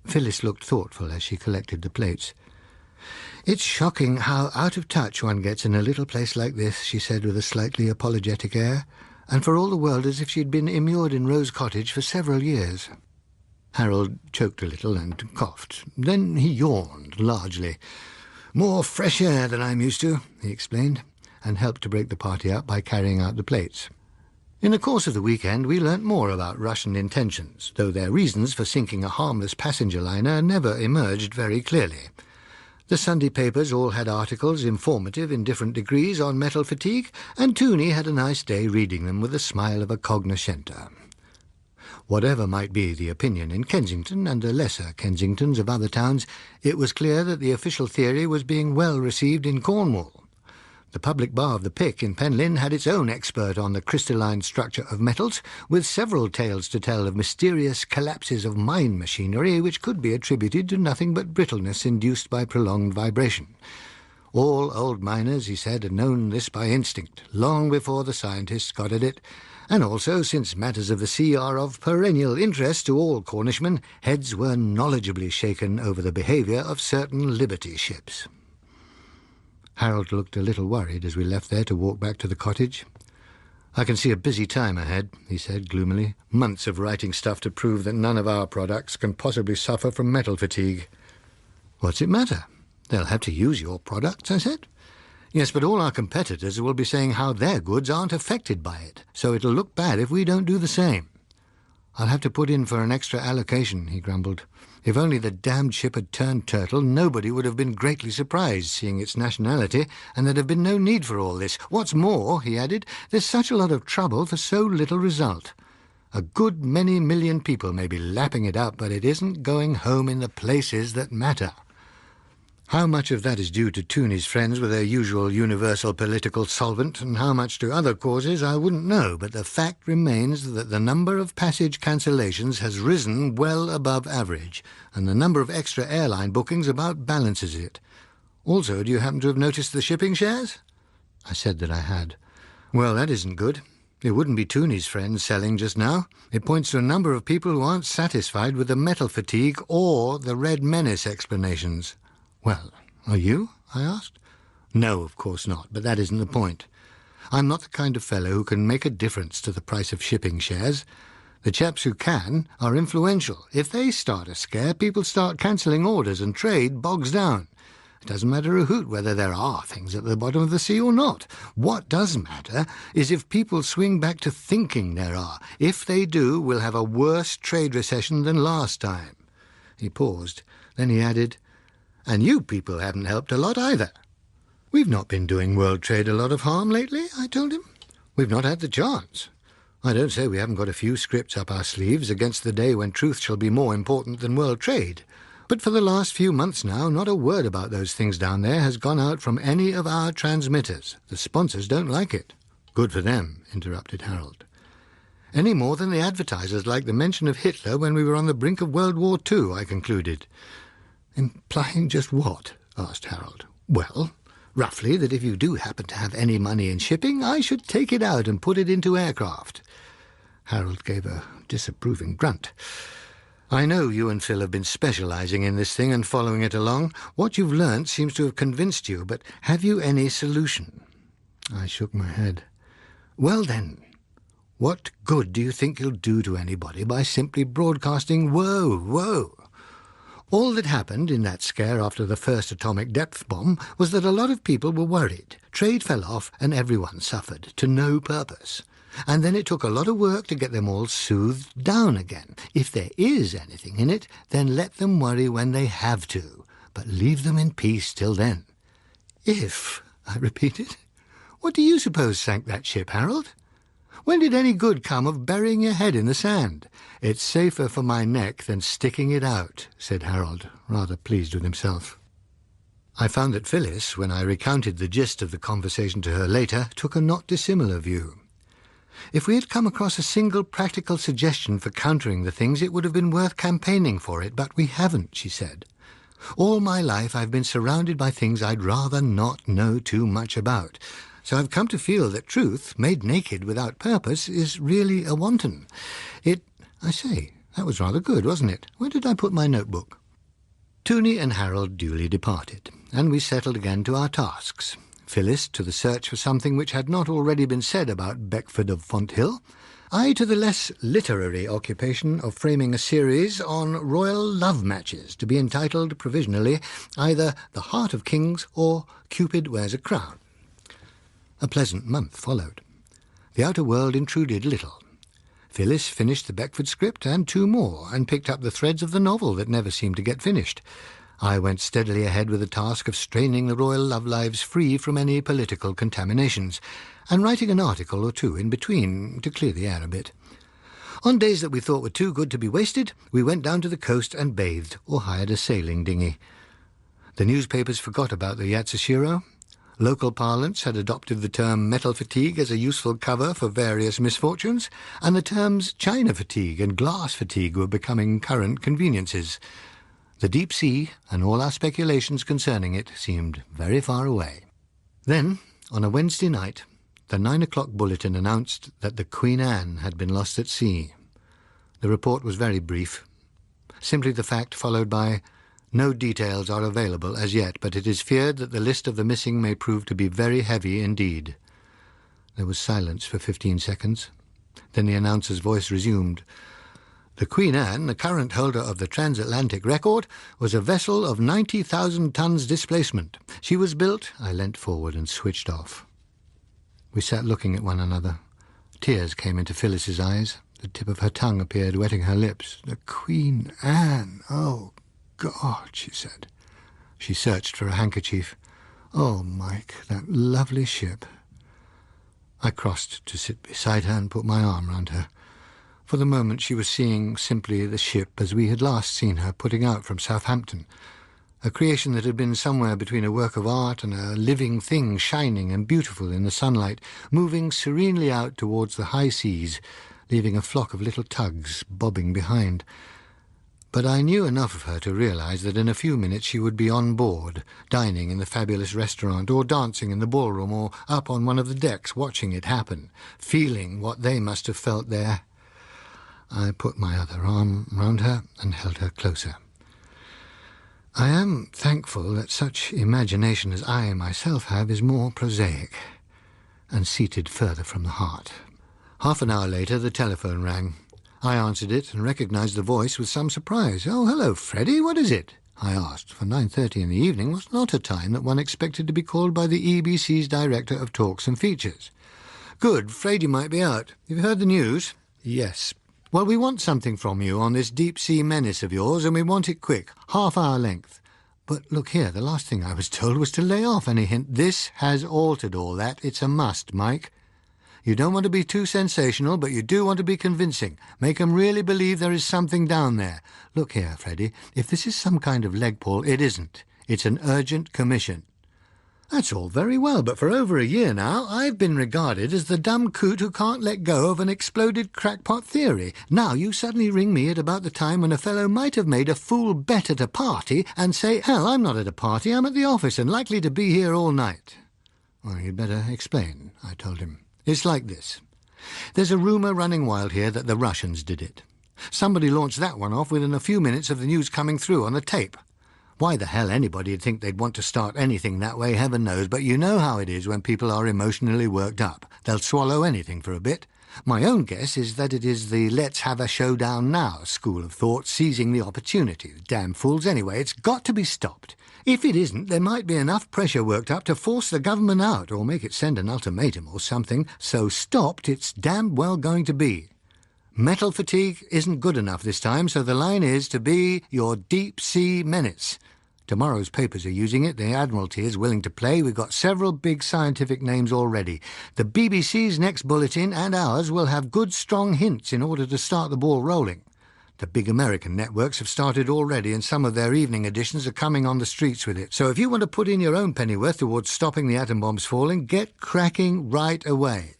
[SPEAKER 1] Phyllis looked thoughtful as she collected the plates. It's shocking how out of touch one gets in a little place like this, she said with a slightly apologetic air, and for all the world as if she'd been immured in Rose Cottage for several years. Harold choked a little and coughed. Then he yawned largely. More fresh air than I'm used to, he explained, and helped to break the party up by carrying out the plates. In the course of the weekend we learnt more about Russian intentions, though their reasons for sinking a harmless passenger liner never emerged very clearly. The Sunday papers all had articles informative in different degrees on metal fatigue, and Tooney had a nice day reading them with a smile of a cognoscente. Whatever might be the opinion in Kensington and the lesser Kensingtons of other towns, it was clear that the official theory was being well received in Cornwall. The public bar of the Pick in Penlyn had its own expert on the crystalline structure of metals, with several tales to tell of mysterious collapses of mine machinery which could be attributed to nothing but brittleness induced by prolonged vibration. All old miners, he said, had known this by instinct, long before the scientists got at it, and also, since matters of the sea are of perennial interest to all Cornishmen, heads were knowledgeably shaken over the behaviour of certain Liberty ships. Harold looked a little worried as we left there to walk back to the cottage. I can see a busy time ahead, he said gloomily. Months of writing stuff to prove that none of our products can possibly suffer from metal fatigue. What's it matter? They'll have to use your products, I said. Yes, but all our competitors will be saying how their goods aren't affected by it, so it'll look bad if we don't do the same. I'll have to put in for an extra allocation, he grumbled. If only the damned ship had turned turtle, nobody would have been greatly surprised, seeing its nationality, and there'd have been no need for all this. What's more, he added, there's such a lot of trouble for so little result. A good many million people may be lapping it up, but it isn't going home in the places that matter. How much of that is due to Tooney's friends with their usual universal political solvent, and how much to other causes, I wouldn't know, but the fact remains that the number of passage cancellations has risen well above average, and the number of extra airline bookings about balances it. Also, do you happen to have noticed the shipping shares? I said that I had. Well, that isn't good. It wouldn't be Tooney's friends selling just now. It points to a number of people who aren't satisfied with the metal fatigue or the Red Menace explanations. Well, are you? I asked. No, of course not, but that isn't the point. I'm not the kind of fellow who can make a difference to the price of shipping shares. The chaps who can are influential. If they start a scare, people start cancelling orders and trade bogs down. It doesn't matter a hoot whether there are things at the bottom of the sea or not. What does matter is if people swing back to thinking there are. If they do, we'll have a worse trade recession than last time. He paused. Then he added, and you people haven't helped a lot either. We've not been doing world trade a lot of harm lately, I told him. We've not had the chance. I don't say we haven't got a few scripts up our sleeves against the day when truth shall be more important than world trade. But for the last few months now, not a word about those things down there has gone out from any of our transmitters. The sponsors don't like it. Good for them, interrupted Harold. Any more than the advertisers like the mention of Hitler when we were on the brink of World War II, I concluded. Implying just what? Asked Harold. Well, roughly that if you do happen to have any money in shipping, I should take it out and put it into aircraft. Harold gave a disapproving grunt. I know you and Phil have been specialising in this thing and following it along. What you've learnt seems to have convinced you, but have you any solution? I shook my head. Well then, what good do you think you'll do to anybody by simply broadcasting whoa, whoa? All that happened in that scare after the first atomic depth bomb was that a lot of people were worried. Trade fell off and everyone suffered, to no purpose. And then it took a lot of work to get them all soothed down again. If there is anything in it, then let them worry when they have to, but leave them in peace till then. If, I repeated. What do you suppose sank that ship, Harold? When did any good come of burying your head in the sand? It's safer for my neck than sticking it out, said Harold, rather pleased with himself. I found that Phyllis, when I recounted the gist of the conversation to her later, took a not dissimilar view. If we had come across a single practical suggestion for countering the things, it would have been worth campaigning for it, but we haven't, she said. All my life I've been surrounded by things I'd rather not know too much about, so I've come to feel that truth, made naked without purpose, is really a wanton. I say, that was rather good, wasn't it? Where did I put my notebook? Tooney and Harold duly departed, and we settled again to our tasks. Phyllis to the search for something which had not already been said about Beckford of Fonthill, I to the less literary occupation of framing a series on royal love matches, to be entitled, provisionally, either The Heart of Kings or Cupid Wears a Crown. A pleasant month followed. The outer world intruded little. Phyllis finished the Beckford script and 2 more, and picked up the threads of the novel that never seemed to get finished. I went steadily ahead with the task of straining the royal love lives free from any political contaminations, and writing an article or 2 in between to clear the air a bit. On days that we thought were too good to be wasted, we went down to the coast and bathed, or hired a sailing dinghy. The newspapers forgot about the Yatsashiro. Local parlance had adopted the term metal fatigue as a useful cover for various misfortunes, and the terms china fatigue and glass fatigue were becoming current conveniences. The deep sea, and all our speculations concerning it, seemed very far away. Then, on a Wednesday night, the 9 o'clock bulletin announced that the Queen Anne had been lost at sea. The report was very brief. Simply the fact followed by, no details are available as yet, but it is feared that the list of the missing may prove to be very heavy indeed. There was silence for 15 seconds. Then the announcer's voice resumed. The Queen Anne, the current holder of the transatlantic record, was a vessel of 90,000 tons displacement. She was built... I leant forward and switched off. We sat looking at one another. Tears came into Phyllis's eyes. The tip of her tongue appeared, wetting her lips. The Queen Anne! Oh, God, she said. She searched for a handkerchief. Oh, Mike, that lovely ship. I crossed to sit beside her and put my arm round her. For the moment she was seeing simply the ship as we had last seen her putting out from Southampton, a creation that had been somewhere between a work of art and a living thing shining and beautiful in the sunlight, moving serenely out towards the high seas, leaving a flock of little tugs bobbing behind. But I knew enough of her to realise that in a few minutes she would be on board, dining in the fabulous restaurant, or dancing in the ballroom, or up on one of the decks watching it happen, feeling what they must have felt there. I put my other arm round her and held her closer. I am thankful that such imagination as I myself have is more prosaic and seated further from the heart. Half an hour later the telephone rang. I answered it and recognised the voice with some surprise. "Oh, hello, Freddie, what is it?" I asked, for 9:30 in the evening was not a time that one expected to be called by the EBC's Director of Talks and Features. "Good, afraid you might be out. Have you heard the news?" "Yes." "Well, we want something from you on this deep-sea menace of yours, and we want it quick, half-hour length. But look here, the last thing I was told was to lay off any hint. This has altered all that. It's a must, Mike. You don't want to be too sensational, but you do want to be convincing. Make 'em really believe there is something down there. Look here, Freddie, if this is some kind of leg pull, it isn't. It's an urgent commission." "That's all very well, but for over a year now I've been regarded as the dumb coot who can't let go of an exploded crackpot theory. Now you suddenly ring me at about the time when a fellow might have made a fool bet at a party and say, 'Hell, I'm not at a party, I'm at the office and likely to be here all night.'" "Well, you'd better explain," I told him. "It's like this. There's a rumour running wild here that the Russians did it. Somebody launched that one off within a few minutes of the news coming through on the tape. Why the hell anybody'd think they'd want to start anything that way, heaven knows, but you know how it is when people are emotionally worked up. They'll swallow anything for a bit. My own guess is that it is the let's have a showdown now school of thought seizing the opportunity. Damn fools anyway, it's got to be stopped. If it isn't, there might be enough pressure worked up to force the government out or make it send an ultimatum or something. So stopped it's damned well going to be. Metal fatigue isn't good enough this time, so the line is to be your deep-sea menace. Tomorrow's papers are using it. The Admiralty is willing to play. We've got several big scientific names already. The BBC's next bulletin and ours will have good, strong hints in order to start the ball rolling. The big American networks have started already, and some of their evening editions are coming on the streets with it. So if you want to put in your own pennyworth towards stopping the atom bombs falling, get cracking right away."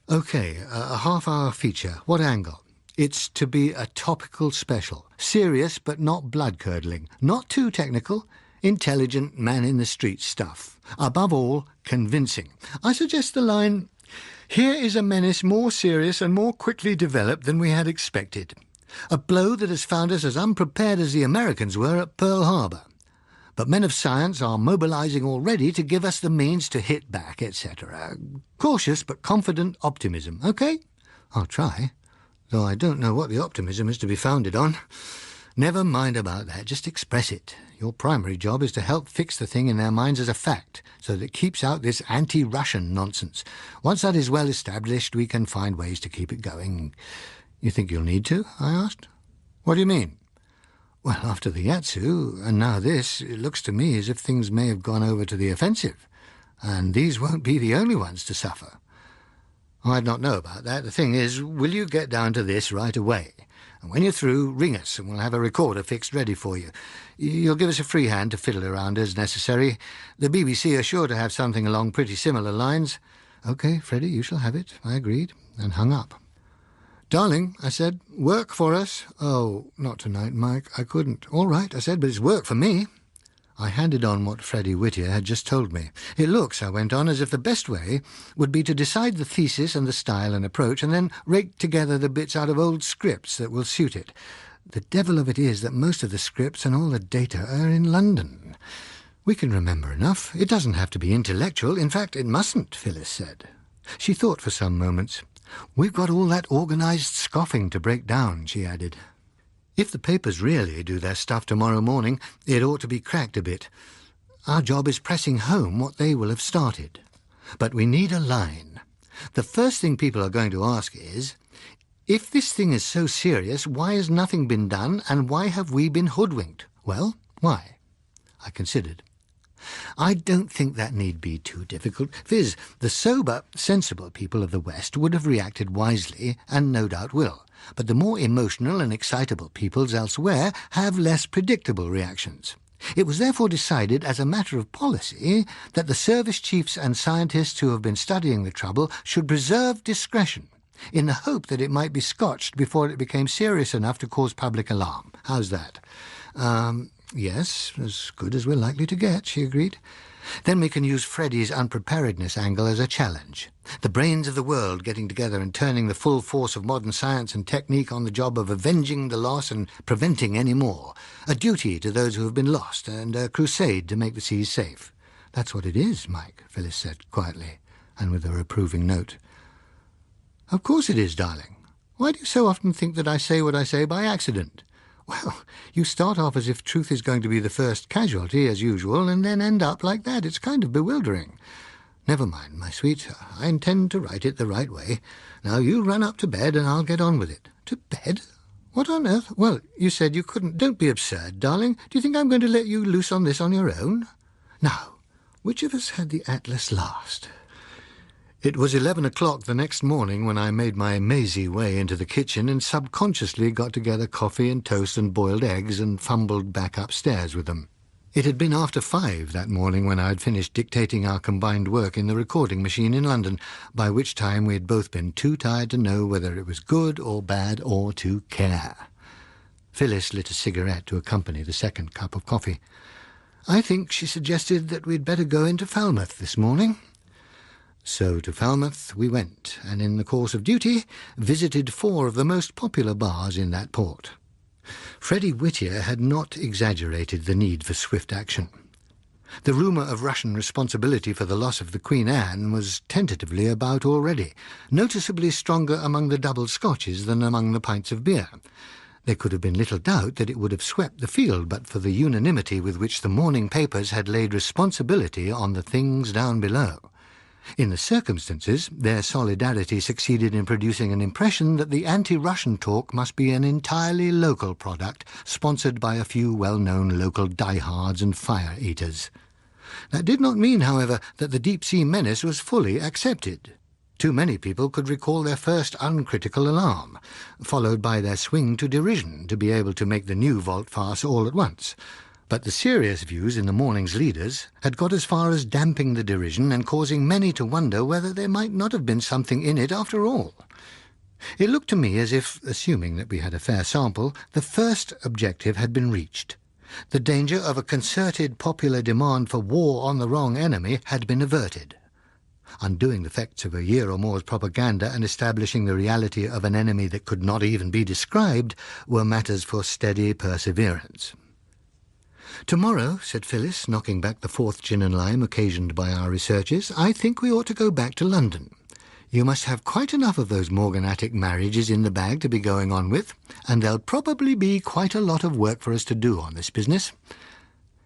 [SPEAKER 1] "OK, a half-hour feature. What angle?" "It's to be a topical special. Serious but not blood-curdling. Not too technical. Intelligent, man-in-the-street stuff. Above all, convincing. I suggest the line, 'Here is a menace more serious and more quickly developed than we had expected. A blow that has found us as unprepared as the Americans were at Pearl Harbor. But men of science are mobilizing already to give us the means to hit back, etc. Cautious but confident optimism. OK? I'll try. Though I don't know what the optimism is to be founded on. Never mind about that, just express it. Your primary job is to help fix the thing in their minds as a fact, so that it keeps out this anti-Russian nonsense. Once that is well established, we can find ways to keep it going." "You think you'll need to?" I asked. "What do you mean?" "Well, after the Yatsu, and now this, it looks to me as if things may have gone over to the offensive, and these won't be the only ones to suffer." "I'd not know about that. The thing is, will you get down to this right away? And when you're through, ring us and we'll have a recorder fixed ready for you. You'll give us a free hand to fiddle around as necessary. The BBC are sure to have something along pretty similar lines." "OK, Freddie, you shall have it," I agreed, and hung up. "Darling," I said, "work for us?" "Oh, not tonight, Mike. I couldn't." "All right," I said, "but it's work for me." I handed on what Freddie Whittier had just told me. "It looks," I went on, "as if the best way would be to decide the thesis and the style and approach, and then rake together the bits out of old scripts that will suit it. The devil of it is that most of the scripts and all the data are in London. We can remember enough. It doesn't have to be intellectual. In fact, it mustn't," Phyllis said. She thought for some moments. "We've got all that organised scoffing to break down," she added. "If the papers really do their stuff tomorrow morning, it ought to be cracked a bit. Our job is pressing home what they will have started. But we need a line. The first thing people are going to ask is, if this thing is so serious, why has nothing been done, and why have we been hoodwinked? Well, why?" I considered. "I don't think that need be too difficult. Viz., the sober, sensible people of the West would have reacted wisely, and no doubt will. But the more emotional and excitable peoples elsewhere have less predictable reactions. It was therefore decided as a matter of policy that the service chiefs and scientists who have been studying the trouble should preserve discretion. in the hope that it might be scotched before it became serious enough to cause public alarm. How's that? Yes, as good as we're likely to get, she agreed. Then we can use Freddie's unpreparedness angle as a challenge. The brains of the world getting together and turning the full force of modern science and technique on the job of avenging the loss and preventing any more. A duty to those who have been lost and a crusade to make the seas safe. That's what it is, Mike, Phyllis said quietly and with a reproving note. Of course it is, darling. Why do you so often think that I say what I say by accident? Well, you start off as if truth is going to be the first casualty, as usual, and then end up like that. It's kind of bewildering. Never mind, my sweet. I intend to write it the right way. Now you run up to bed and I'll get on with it. To bed? What on earth? Well, you said you couldn't. Don't be absurd, darling. Do you think I'm going to let you loose on this on your own? Now, which of us had the atlas last? It was 11 o'clock the next morning when I made my mazy way into the kitchen and subconsciously got together coffee and toast and boiled eggs and fumbled back upstairs with them. It had been after 5 that morning when I had finished dictating our combined work in the recording machine in London, by which time we had both been too tired to know whether it was good or bad or to care. Phyllis lit a cigarette to accompany the second cup of coffee. I think she suggested that we'd better go into Falmouth this morning. So to Falmouth we went, and in the course of duty visited 4 of the most popular bars in that port. Freddie Whittier had not exaggerated the need for swift action. The rumour of Russian responsibility for the loss of the Queen Anne was tentatively about already, noticeably stronger among the double scotches than among the pints of beer. There could have been little doubt that it would have swept the field but for the unanimity with which the morning papers had laid responsibility on the things down below. In the circumstances, their solidarity succeeded in producing an impression that the anti-Russian talk must be an entirely local product, sponsored by a few well-known local diehards and fire-eaters. That did not mean, however, that the deep-sea menace was fully accepted. Too many people could recall their first uncritical alarm, followed by their swing to derision, to be able to make the new volte-face all at once. But the serious views in the morning's leaders had got as far as damping the derision and causing many to wonder whether there might not have been something in it after all. It looked to me as if, assuming that we had a fair sample, the first objective had been reached. The danger of a concerted popular demand for war on the wrong enemy had been averted. Undoing the effects of a year or more's propaganda and establishing the reality of an enemy that could not even be described were matters for steady perseverance. "Tomorrow," said Phyllis, knocking back the 4th gin and lime occasioned by our researches, "I think we ought to go back to London. You must have quite enough of those morganatic marriages in the bag to be going on with, and there'll probably be quite a lot of work for us to do on this business."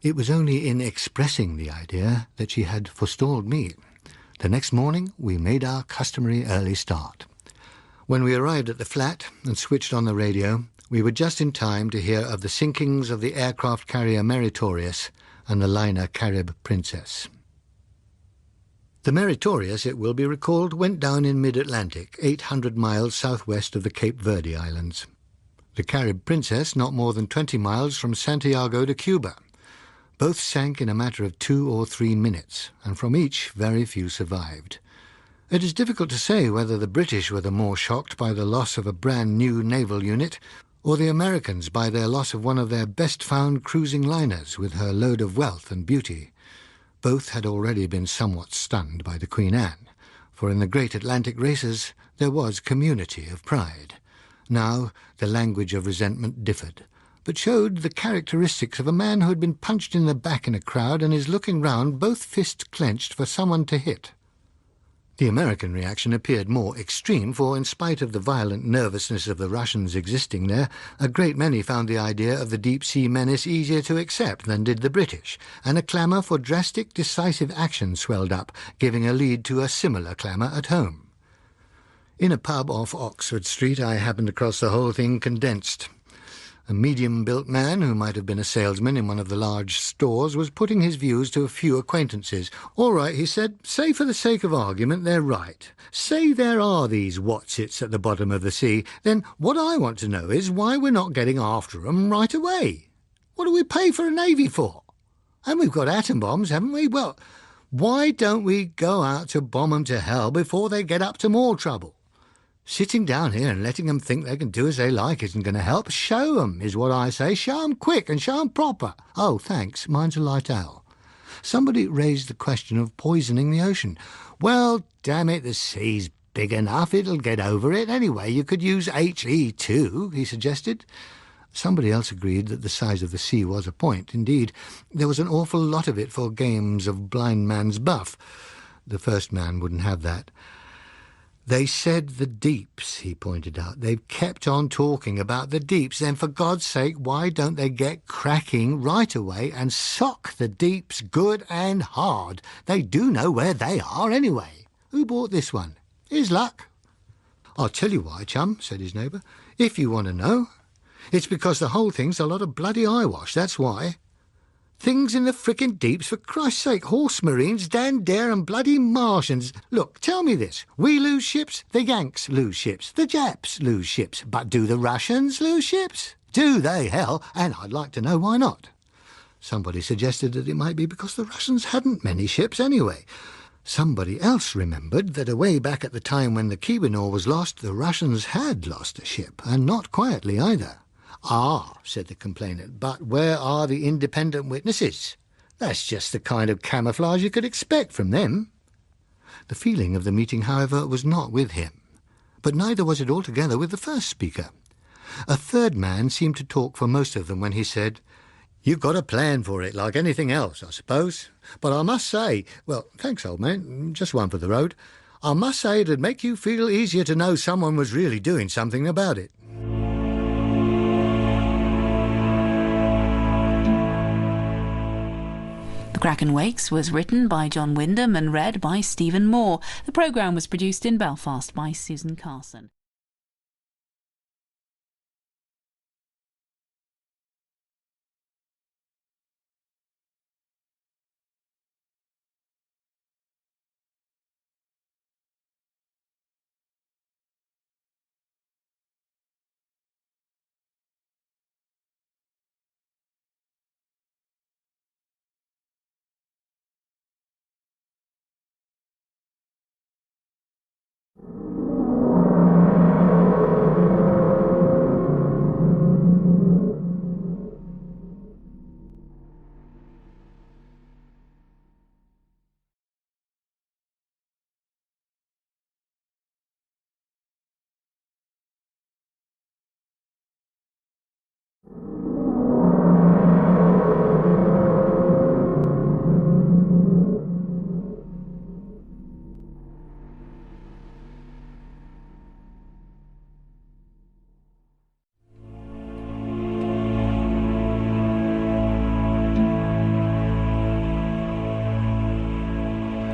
[SPEAKER 1] It was only in expressing the idea that she had forestalled me. The next morning we made our customary early start. When we arrived at the flat and switched on the radio, we were just in time to hear of the sinkings of the aircraft carrier Meritorious and the liner Carib Princess. The Meritorious, it will be recalled, went down in mid-Atlantic, 800 miles southwest of the Cape Verde Islands. The Carib Princess not more than 20 miles from Santiago de Cuba. Both sank in a matter of 2 or 3 minutes, and from each very few survived. It is difficult to say whether the British were the more shocked by the loss of a brand-new naval unit, or the Americans by their loss of one of their best-found cruising liners with her load of wealth and beauty. Both had already been somewhat stunned by the Queen Anne, for in the great Atlantic races there was community of pride. Now the language of resentment differed, but showed the characteristics of a man who had been punched in the back in a crowd and is looking round, both fists clenched, for someone to hit. The American reaction appeared more extreme, for in spite of the violent nervousness of the Russians existing there, a great many found the idea of the deep-sea menace easier to accept than did the British, and a clamour for drastic, decisive action swelled up, giving a lead to a similar clamour at home. In a pub off Oxford Street I happened across the whole thing condensed. A medium-built man, who might have been a salesman in one of the large stores, was putting his views to a few acquaintances. "All right," he said, "say for the sake of argument they're right. Say there are these whatsits at the bottom of the sea. Then what I want to know is why we're not getting after 'em right away. What do we pay for a navy for? And we've got atom bombs, haven't we? Well, why don't we go out to bomb 'em to hell before they get up to more trouble? Sitting down here and letting 'em think they can do as they like isn't going to help. Show 'em, is what I say. Show 'em quick and show 'em proper. Oh, thanks. Mine's a light owl. Somebody raised the question of poisoning the ocean. Well, damn it, the sea's big enough. It'll get over it. Anyway, you could use HE too, he suggested. Somebody else agreed that the size of the sea was a point. Indeed, there was an awful lot of it for games of blind man's buff. The first man wouldn't have that. They said the deeps, he pointed out. They've kept on talking about the deeps. Then, for God's sake, why don't they get cracking right away and sock the deeps good and hard? They do know where they are anyway. Who bought this one? His luck. I'll tell you why, chum, said his neighbour, if you want to know. It's because the whole thing's a lot of bloody eyewash, that's why. Things in the frickin' deeps, for Christ's sake, horse marines, Dan Dare and bloody Martians. Look, tell me this. We lose ships, the Yanks lose ships, the Japs lose ships. But do the Russians lose ships? Do they, hell? And I'd like to know why not. Somebody suggested that it might be because the Russians hadn't many ships anyway. Somebody else remembered that away back at the time when the Kievan was lost, the Russians had lost a ship, and not quietly either. Ah, said the complainant, but where are the independent witnesses? That's just the kind of camouflage you could expect from them. The feeling of the meeting, however, was not with him, but neither was it altogether with the first speaker. A third man seemed to talk for most of them when he said, "You've got a plan for it, like anything else, I suppose. But I must say—" "Well, thanks, old man, just one for the road. I must say it'd make you feel easier to know someone was really doing something about it."
[SPEAKER 2] Kraken Wakes was written by John Wyndham and read by Stephen Moore. The programme was produced in Belfast by Susan Carson.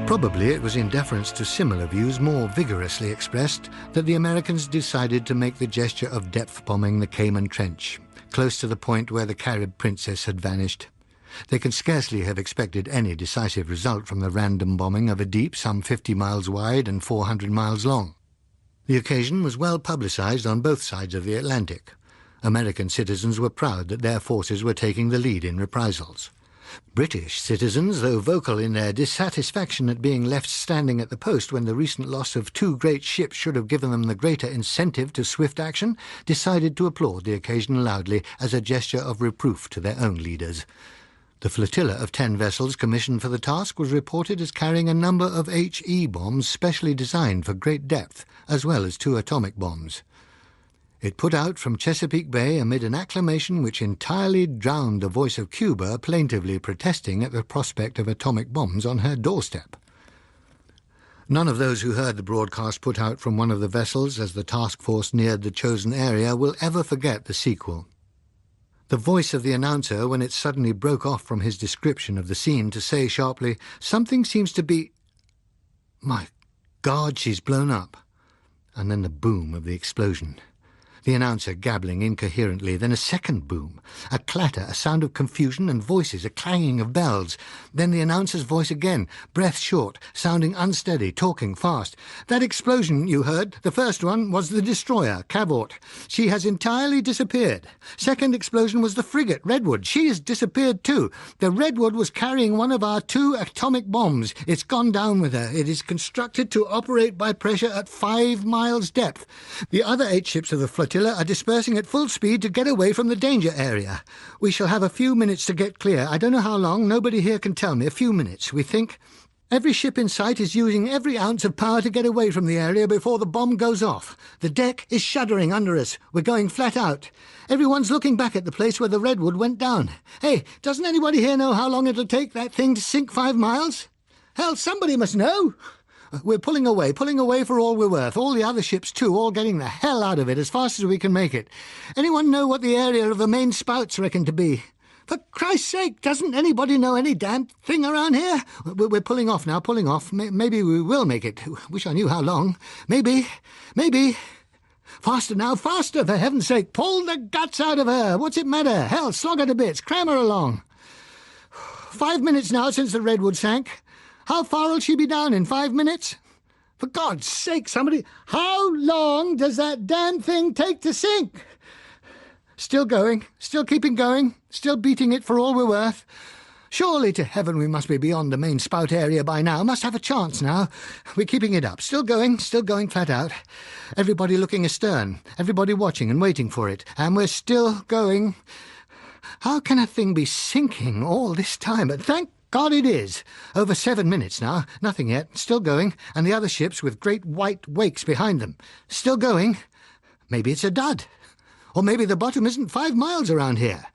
[SPEAKER 1] Probably it was in deference to similar views more vigorously expressed that the Americans decided to make the gesture of depth bombing the Cayman Trench, close to the point where the Carib Princess had vanished. They can scarcely have expected any decisive result from the random bombing of a deep some 50 miles wide and 400 miles long. The occasion was well publicized on both sides of the Atlantic. American citizens were proud that their forces were taking the lead in reprisals. British citizens, though vocal in their dissatisfaction at being left standing at the post when the recent loss of 2 great ships should have given them the greater incentive to swift action, decided to applaud the occasion loudly as a gesture of reproof to their own leaders. The flotilla of 10 vessels commissioned for the task was reported as carrying a number of HE bombs specially designed for great depth, as well as 2 atomic bombs. It put out from Chesapeake Bay amid an acclamation which entirely drowned the voice of Cuba plaintively protesting at the prospect of atomic bombs on her doorstep. None of those who heard the broadcast put out from one of the vessels as the task force neared the chosen area will ever forget the sequel. The voice of the announcer, when it suddenly broke off from his description of the scene to say sharply, "Something seems to be... My God, she's blown up!" And then the boom of the explosion. The announcer gabbling incoherently, then a second boom, a clatter, a sound of confusion and voices, a clanging of bells. Then the announcer's voice again, breath short, sounding unsteady, talking fast. "That explosion you heard, the first one, was the destroyer, Cavort. She has entirely disappeared. Second explosion was the frigate, Redwood. She has disappeared too. The Redwood was carrying one of our 2 atomic bombs. It's gone down with her. It is constructed to operate by pressure at 5 miles depth. The other 8 ships of the flotilla are dispersing at full speed to get away from the danger area. We shall have a few minutes to get clear. I don't know how long. Nobody here can tell me. A few minutes, we think. Every ship in sight is using every ounce of power to get away from the area before the bomb goes off. The deck is shuddering under us. We're going flat out. Everyone's looking back at the place where the Redwood went down. Hey, doesn't anybody here know how long it'll take that thing to sink 5 miles? Hell, somebody must know. We're pulling away for all we're worth. All the other ships, too, all getting the hell out of it as fast as we can make it. Anyone know what the area of the main spouts reckon to be? For Christ's sake, doesn't anybody know any damn thing around here? We're pulling off now, pulling off. Maybe we will make it. Wish I knew how long. Maybe. Faster now, faster, for heaven's sake. Pull the guts out of her. What's it matter? Hell, slog her to bits. Cram her along. 5 minutes now since the Redwood sank. How far will she be down in 5 minutes? For God's sake, somebody... How long does that damn thing take to sink? Still going, still keeping going, still beating it for all we're worth. Surely to heaven we must be beyond the main spout area by now. Must have a chance now. We're keeping it up. Still going flat out. Everybody looking astern. Everybody watching and waiting for it. And we're still going. How can a thing be sinking all this time? But thank God it is. Over 7 minutes now. Nothing yet. Still going. And the other ships with great white wakes behind them. Still going. Maybe it's a dud. Or maybe the bottom isn't 5 miles around here.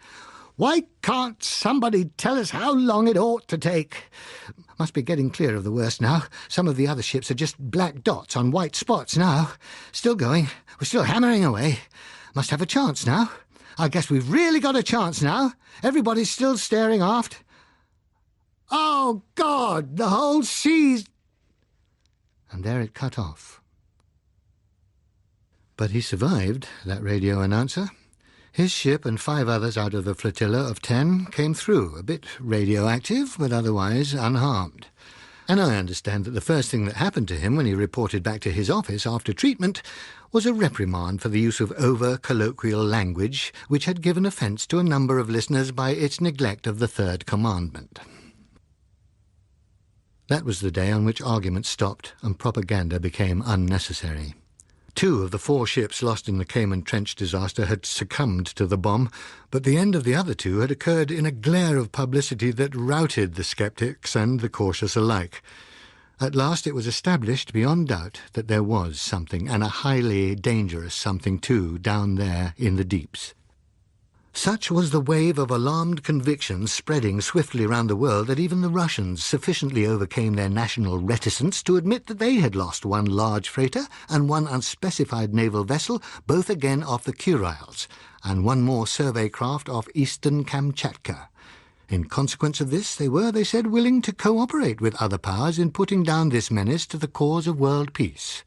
[SPEAKER 1] Why can't somebody tell us how long it ought to take? Must be getting clear of the worst now. Some of the other ships are just black dots on white spots now. Still going. We're still hammering away. Must have a chance now. I guess we've really got a chance now. Everybody's still staring aft. Oh, God, the whole sea's... And there it cut off. But he survived, that radio announcer. His ship and 5 others out of the flotilla of 10 came through, a bit radioactive, but otherwise unharmed. And I understand that the first thing that happened to him when he reported back to his office after treatment was a reprimand for the use of over-colloquial language, which had given offence to a number of listeners by its neglect of the third commandment. That was the day on which arguments stopped and propaganda became unnecessary. 2 of the 4 ships lost in the Cayman Trench disaster had succumbed to the bomb, but the end of the other 2 had occurred in a glare of publicity that routed the sceptics and the cautious alike. At last it was established beyond doubt that there was something, and a highly dangerous something too, down there in the deeps. Such was the wave of alarmed conviction spreading swiftly round the world that even the Russians sufficiently overcame their national reticence to admit that they had lost 1 large freighter and 1 unspecified naval vessel, both again off the Kurils, and 1 more survey craft off eastern Kamchatka. In consequence of this, they were, they said, willing to cooperate with other powers in putting down this menace to the cause of world peace.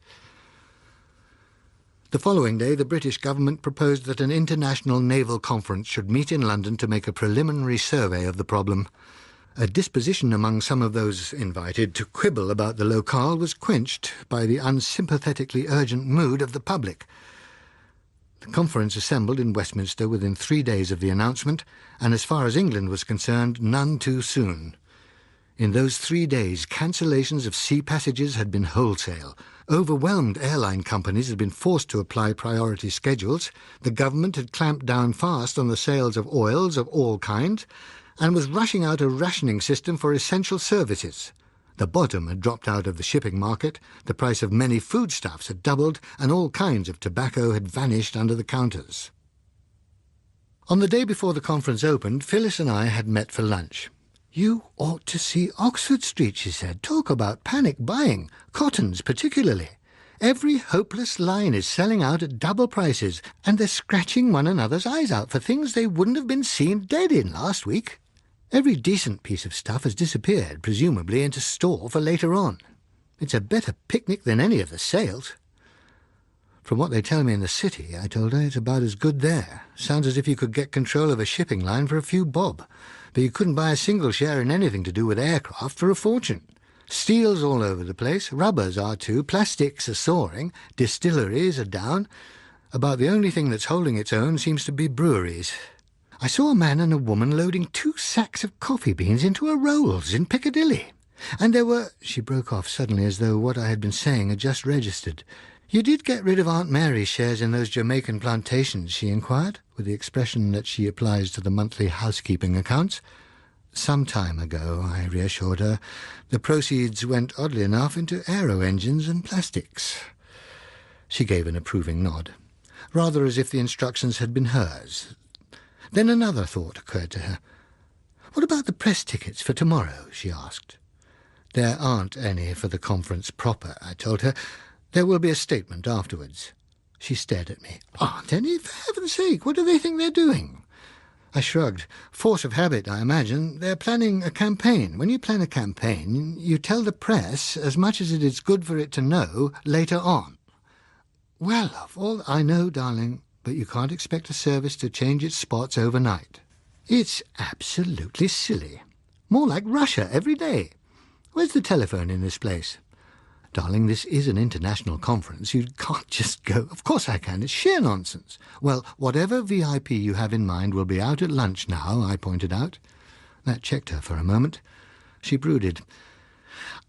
[SPEAKER 1] The following day, the British government proposed that an international naval conference should meet in London to make a preliminary survey of the problem. A disposition among some of those invited to quibble about the locale was quenched by the unsympathetically urgent mood of the public. The conference assembled in Westminster within 3 days of the announcement, and as far as England was concerned, none too soon. In those 3 days, cancellations of sea passages had been wholesale. Overwhelmed airline companies had been forced to apply priority schedules. The government had clamped down fast on the sales of oils of all kinds, and was rushing out a rationing system for essential services. The bottom had dropped out of the shipping market, the price of many foodstuffs had doubled, and all kinds of tobacco had vanished under the counters. On the day before the conference opened, Phyllis and I had met for lunch. "You ought to see Oxford Street," she said. "Talk about panic buying, cottons particularly. Every hopeless line is selling out at double prices, and they're scratching one another's eyes out for things they wouldn't have been seen dead in last week. Every decent piece of stuff has disappeared, presumably into store for later on. It's a better picnic than any of the sales." From what they tell me in the city, I told her, it's about as good there. Sounds as if you could get control of a shipping line for a few bob, but you couldn't buy a single share in anything to do with aircraft for a fortune. Steel's all over the place, rubbers are too, plastics are soaring, distilleries are down. About the only thing that's holding its own seems to be breweries. I saw a man and a woman loading 2 sacks of coffee beans into a Rolls in Piccadilly. And there were... She broke off suddenly as though what I had been saying had just registered. "You did get rid of Aunt Mary's shares in those Jamaican plantations?" she inquired, with the expression that she applies to the monthly housekeeping accounts. "Some time ago," I reassured her. "The proceeds went, oddly enough, into aero engines and plastics." She gave an approving nod, rather as if the instructions had been hers. Then another thought occurred to her. "What about the press tickets for tomorrow?" she asked. "There aren't any for the conference proper," I told her. "There will be a statement afterwards." She stared at me. "Aren't any? For heaven's sake, what do they think they're doing?" I shrugged. "Force of habit, I imagine. They're planning a campaign. When you plan a campaign, you tell the press as much as it is good for it to know later on." "Well, of all I know, darling, but you can't expect a service to change its spots overnight. It's absolutely silly. More like Russia every day. Where's the telephone in this place?" "Darling, this is an international conference. You can't just go." "Of course I can. It's sheer nonsense." "Well, whatever VIP you have in mind will be out at lunch now," I pointed out. That checked her for a moment. She brooded.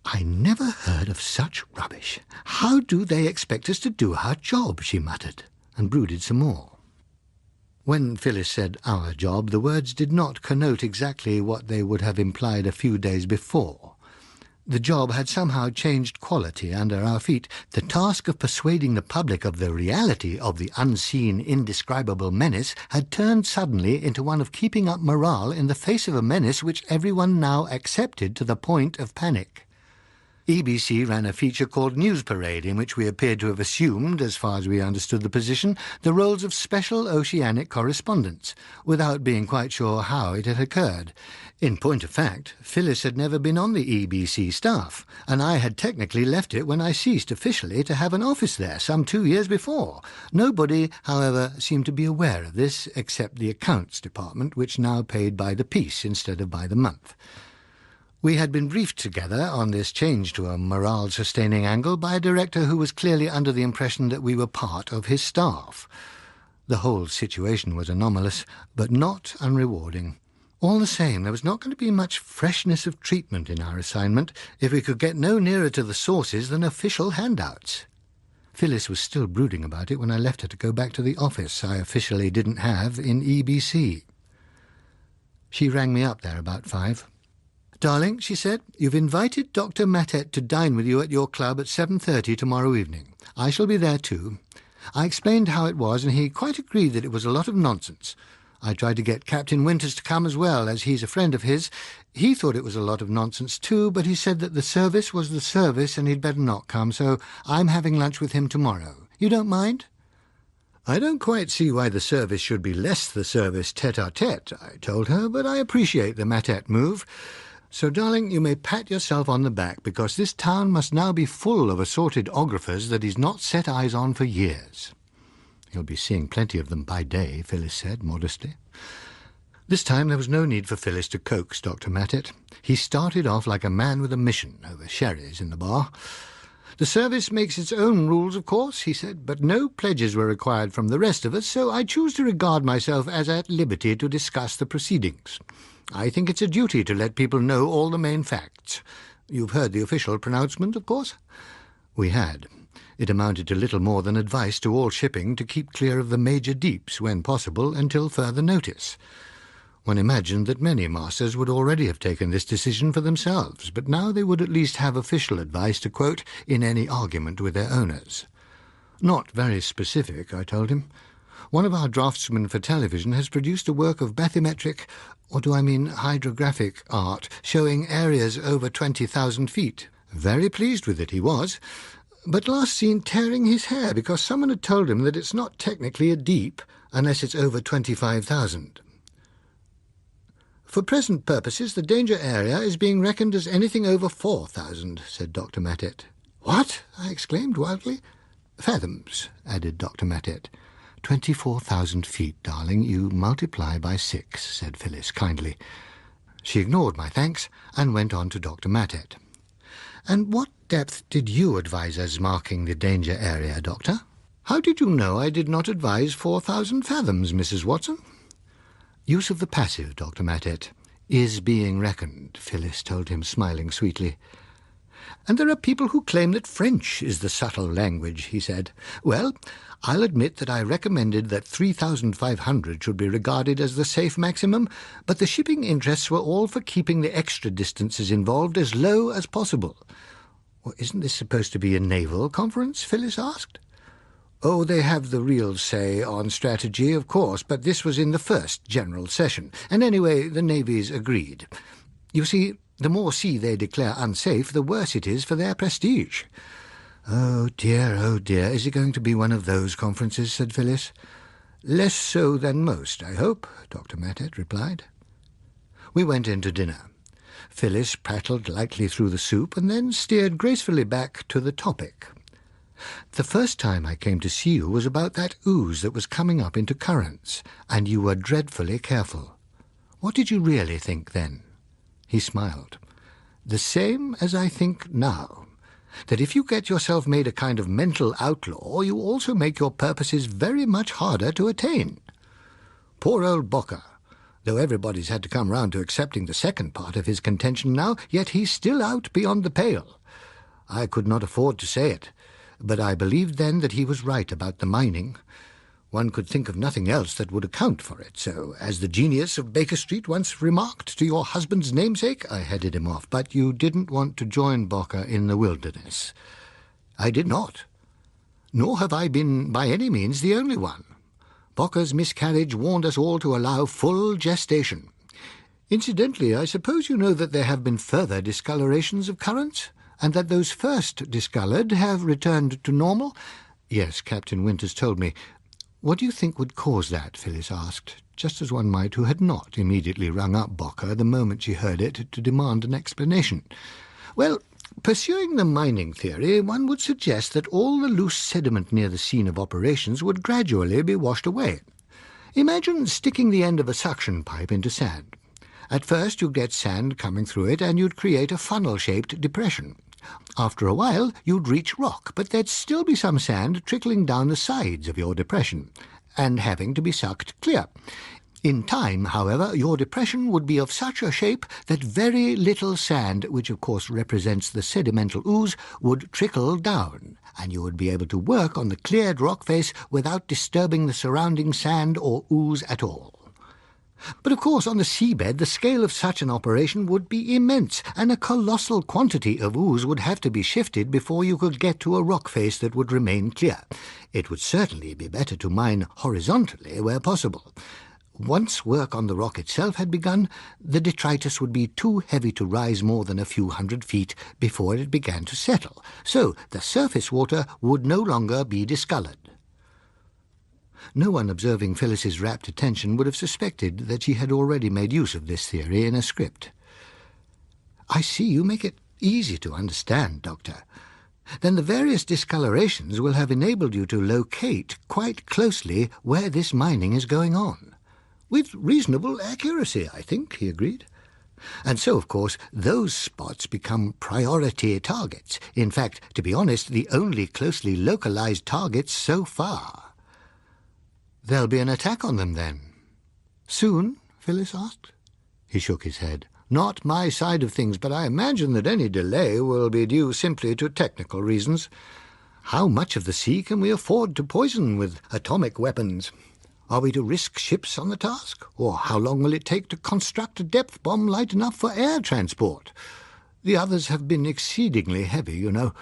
[SPEAKER 1] "I never heard of such rubbish. How do they expect us to do our job?" she muttered, and brooded some more. When Phyllis said "our job," the words did not connote exactly what they would have implied a few days before. The job had somehow changed quality under our feet. The task of persuading the public of the reality of the unseen, indescribable menace had turned suddenly into one of keeping up morale in the face of a menace which everyone now accepted to the point of panic. EBC ran a feature called News Parade, in which we appeared to have assumed, as far as we understood the position, the roles of special oceanic correspondents, without being quite sure how it had occurred. In point of fact, Phyllis had never been on the EBC staff, and I had technically left it when I ceased officially to have an office there some 2 years before. Nobody, however, seemed to be aware of this, except the accounts department, which now paid by the piece instead of by the month. We had been briefed together on this change to a morale-sustaining angle by a director who was clearly under the impression that we were part of his staff. The whole situation was anomalous, but not unrewarding. All the same, there was not going to be much freshness of treatment in our assignment if we could get no nearer to the sources than official handouts. Phyllis was still brooding about it when I left her to go back to the office I officially didn't have in EBC. She rang me up there about 5. "Darling," she said, "you've invited Dr. Matet to dine with you at your club at 7:30 tomorrow evening. I shall be there too." I explained how it was, and he quite agreed that it was a lot of nonsense. I tried to get Captain Winters to come as well, as he's a friend of his. He thought it was a lot of nonsense too, but he said that the service was the service and he'd better not come, so I'm having lunch with him tomorrow. You don't mind? "I don't quite see why the service should be less the service tete-a-tete," I told her, "but I appreciate the Matet move. So, darling, you may pat yourself on the back, because this town must now be full of assorted ographers that he's not set eyes on for years." "He'll be seeing plenty of them by day," Phyllis said modestly. This time there was no need for Phyllis to coax Dr. Matet. He started off like a man with a mission over sherries in the bar. "The service makes its own rules, of course," he said, "but no pledges were required from the rest of us, so I choose to regard myself as at liberty to discuss the proceedings. I think it's a duty to let people know all the main facts. You've heard the official pronouncement, of course?" We had. It amounted to little more than advice to all shipping to keep clear of the major deeps, when possible, until further notice. One imagined that many masters would already have taken this decision for themselves, but now they would at least have official advice to quote in any argument with their owners. "Not very specific," I told him. "One of our draftsmen for television has produced a work of bathymetric, or do I mean hydrographic art, showing areas over 20,000 feet. Very pleased with it he was, but last seen tearing his hair because someone had told him that it's not technically a deep unless it's over 25,000. "For present purposes, the danger area is being reckoned as anything over 4,000, said Dr. Matet. "What?" I exclaimed wildly. Fathoms, added Dr. Mattet. 24,000 feet, darling. You multiply by 6, said Phyllis kindly. She ignored my thanks and went on to Dr. Mattet. And what depth did you advise as marking the danger area, Doctor? How did you know I did not advise 4,000 fathoms, Mrs. Watson? Use of the passive, Dr. Mattet, is being reckoned, Phyllis told him, smiling sweetly. And there are people who claim that French is the subtle language, he said. Well, I'll admit that I recommended that 3,500 should be regarded as the safe maximum, but the shipping interests were all for keeping the extra distances involved as low as possible. Well, isn't this supposed to be a naval conference? Phyllis asked. Oh, they have the real say on strategy, of course, but this was in the first general session, and anyway, the navies agreed. You see, the more sea they declare unsafe, the worse it is for their prestige. Oh dear, is it going to be one of those conferences, said Phyllis. Less so than most, I hope, Dr. Mattet replied. We went in to dinner. Phyllis prattled lightly through the soup and then steered gracefully back to the topic. The first time I came to see you was about that ooze that was coming up into currents, and you were dreadfully careful. What did you really think then? He smiled. The same as I think now, that if you get yourself made a kind of mental outlaw, you also make your purposes very much harder to attain. Poor old Bocker. Though everybody's had to come round to accepting the second part of his contention now, yet he's still out beyond the pale. I could not afford to say it, but I believed then that he was right about the mining. One could think of nothing else that would account for it, so, as the genius of Baker Street once remarked to your husband's namesake, I headed him off. But you didn't want to join Bocker in the wilderness. I did not. Nor have I been by any means the only one. Bocker's miscarriage warned us all to allow full gestation. Incidentally, I suppose you know that there have been further discolorations of currents, and that those first discoloured have returned to normal? Yes, Captain Winters told me. What do you think would cause that? Phyllis asked, just as one might who had not immediately rung up Bocker the moment she heard it to demand an explanation. Well, pursuing the mining theory, one would suggest that all the loose sediment near the scene of operations would gradually be washed away. Imagine sticking the end of a suction pipe into sand. At first you'd get sand coming through it, and you'd create a funnel-shaped depression. After a while you'd reach rock, but there'd still be some sand trickling down the sides of your depression, and having to be sucked clear. In time, however, your depression would be of such a shape that very little sand, which of course represents the sedimental ooze, would trickle down, and you would be able to work on the cleared rock face without disturbing the surrounding sand or ooze at all. But of course on the seabed the scale of such an operation would be immense, and a colossal quantity of ooze would have to be shifted before you could get to a rock face that would remain clear. It would certainly be better to mine horizontally where possible. Once work on the rock itself had begun, the detritus would be too heavy to rise more than a few hundred feet before it began to settle, so the surface water would no longer be discoloured. No one observing Phyllis's rapt attention would have suspected that she had already made use of this theory in a script. I see, you make it easy to understand, Doctor. Then the various discolorations will have enabled you to locate quite closely where this mining is going on. With reasonable accuracy, I think, he agreed. And so, of course, those spots become priority targets. In fact, to be honest, the only closely localized targets so far. There'll be an attack on them, then. Soon? Phyllis asked. He shook his head. Not my side of things, but I imagine that any delay will be due simply to technical reasons. How much of the sea can we afford to poison with atomic weapons? Are we to risk ships on the task? Or how long will it take to construct a depth bomb light enough for air transport? The others have been exceedingly heavy, you know.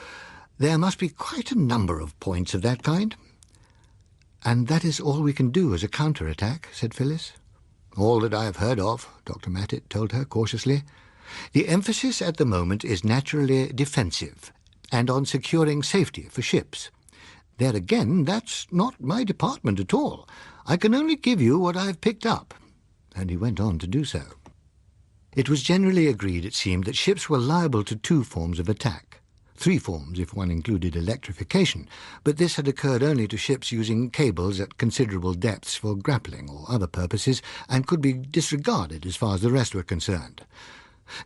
[SPEAKER 1] There must be quite a number of points of that kind. And that is all we can do as a counter-attack, said Phyllis. All that I have heard of, Dr. Mattet told her cautiously. The emphasis at the moment is naturally defensive, and on securing safety for ships. There again, that's not my department at all. I can only give you what I have picked up. And he went on to do so. It was generally agreed, it seemed, that ships were liable to two forms of attack. Three forms if one included electrification, but this had occurred only to ships using cables at considerable depths for grappling or other purposes, and could be disregarded as far as the rest were concerned.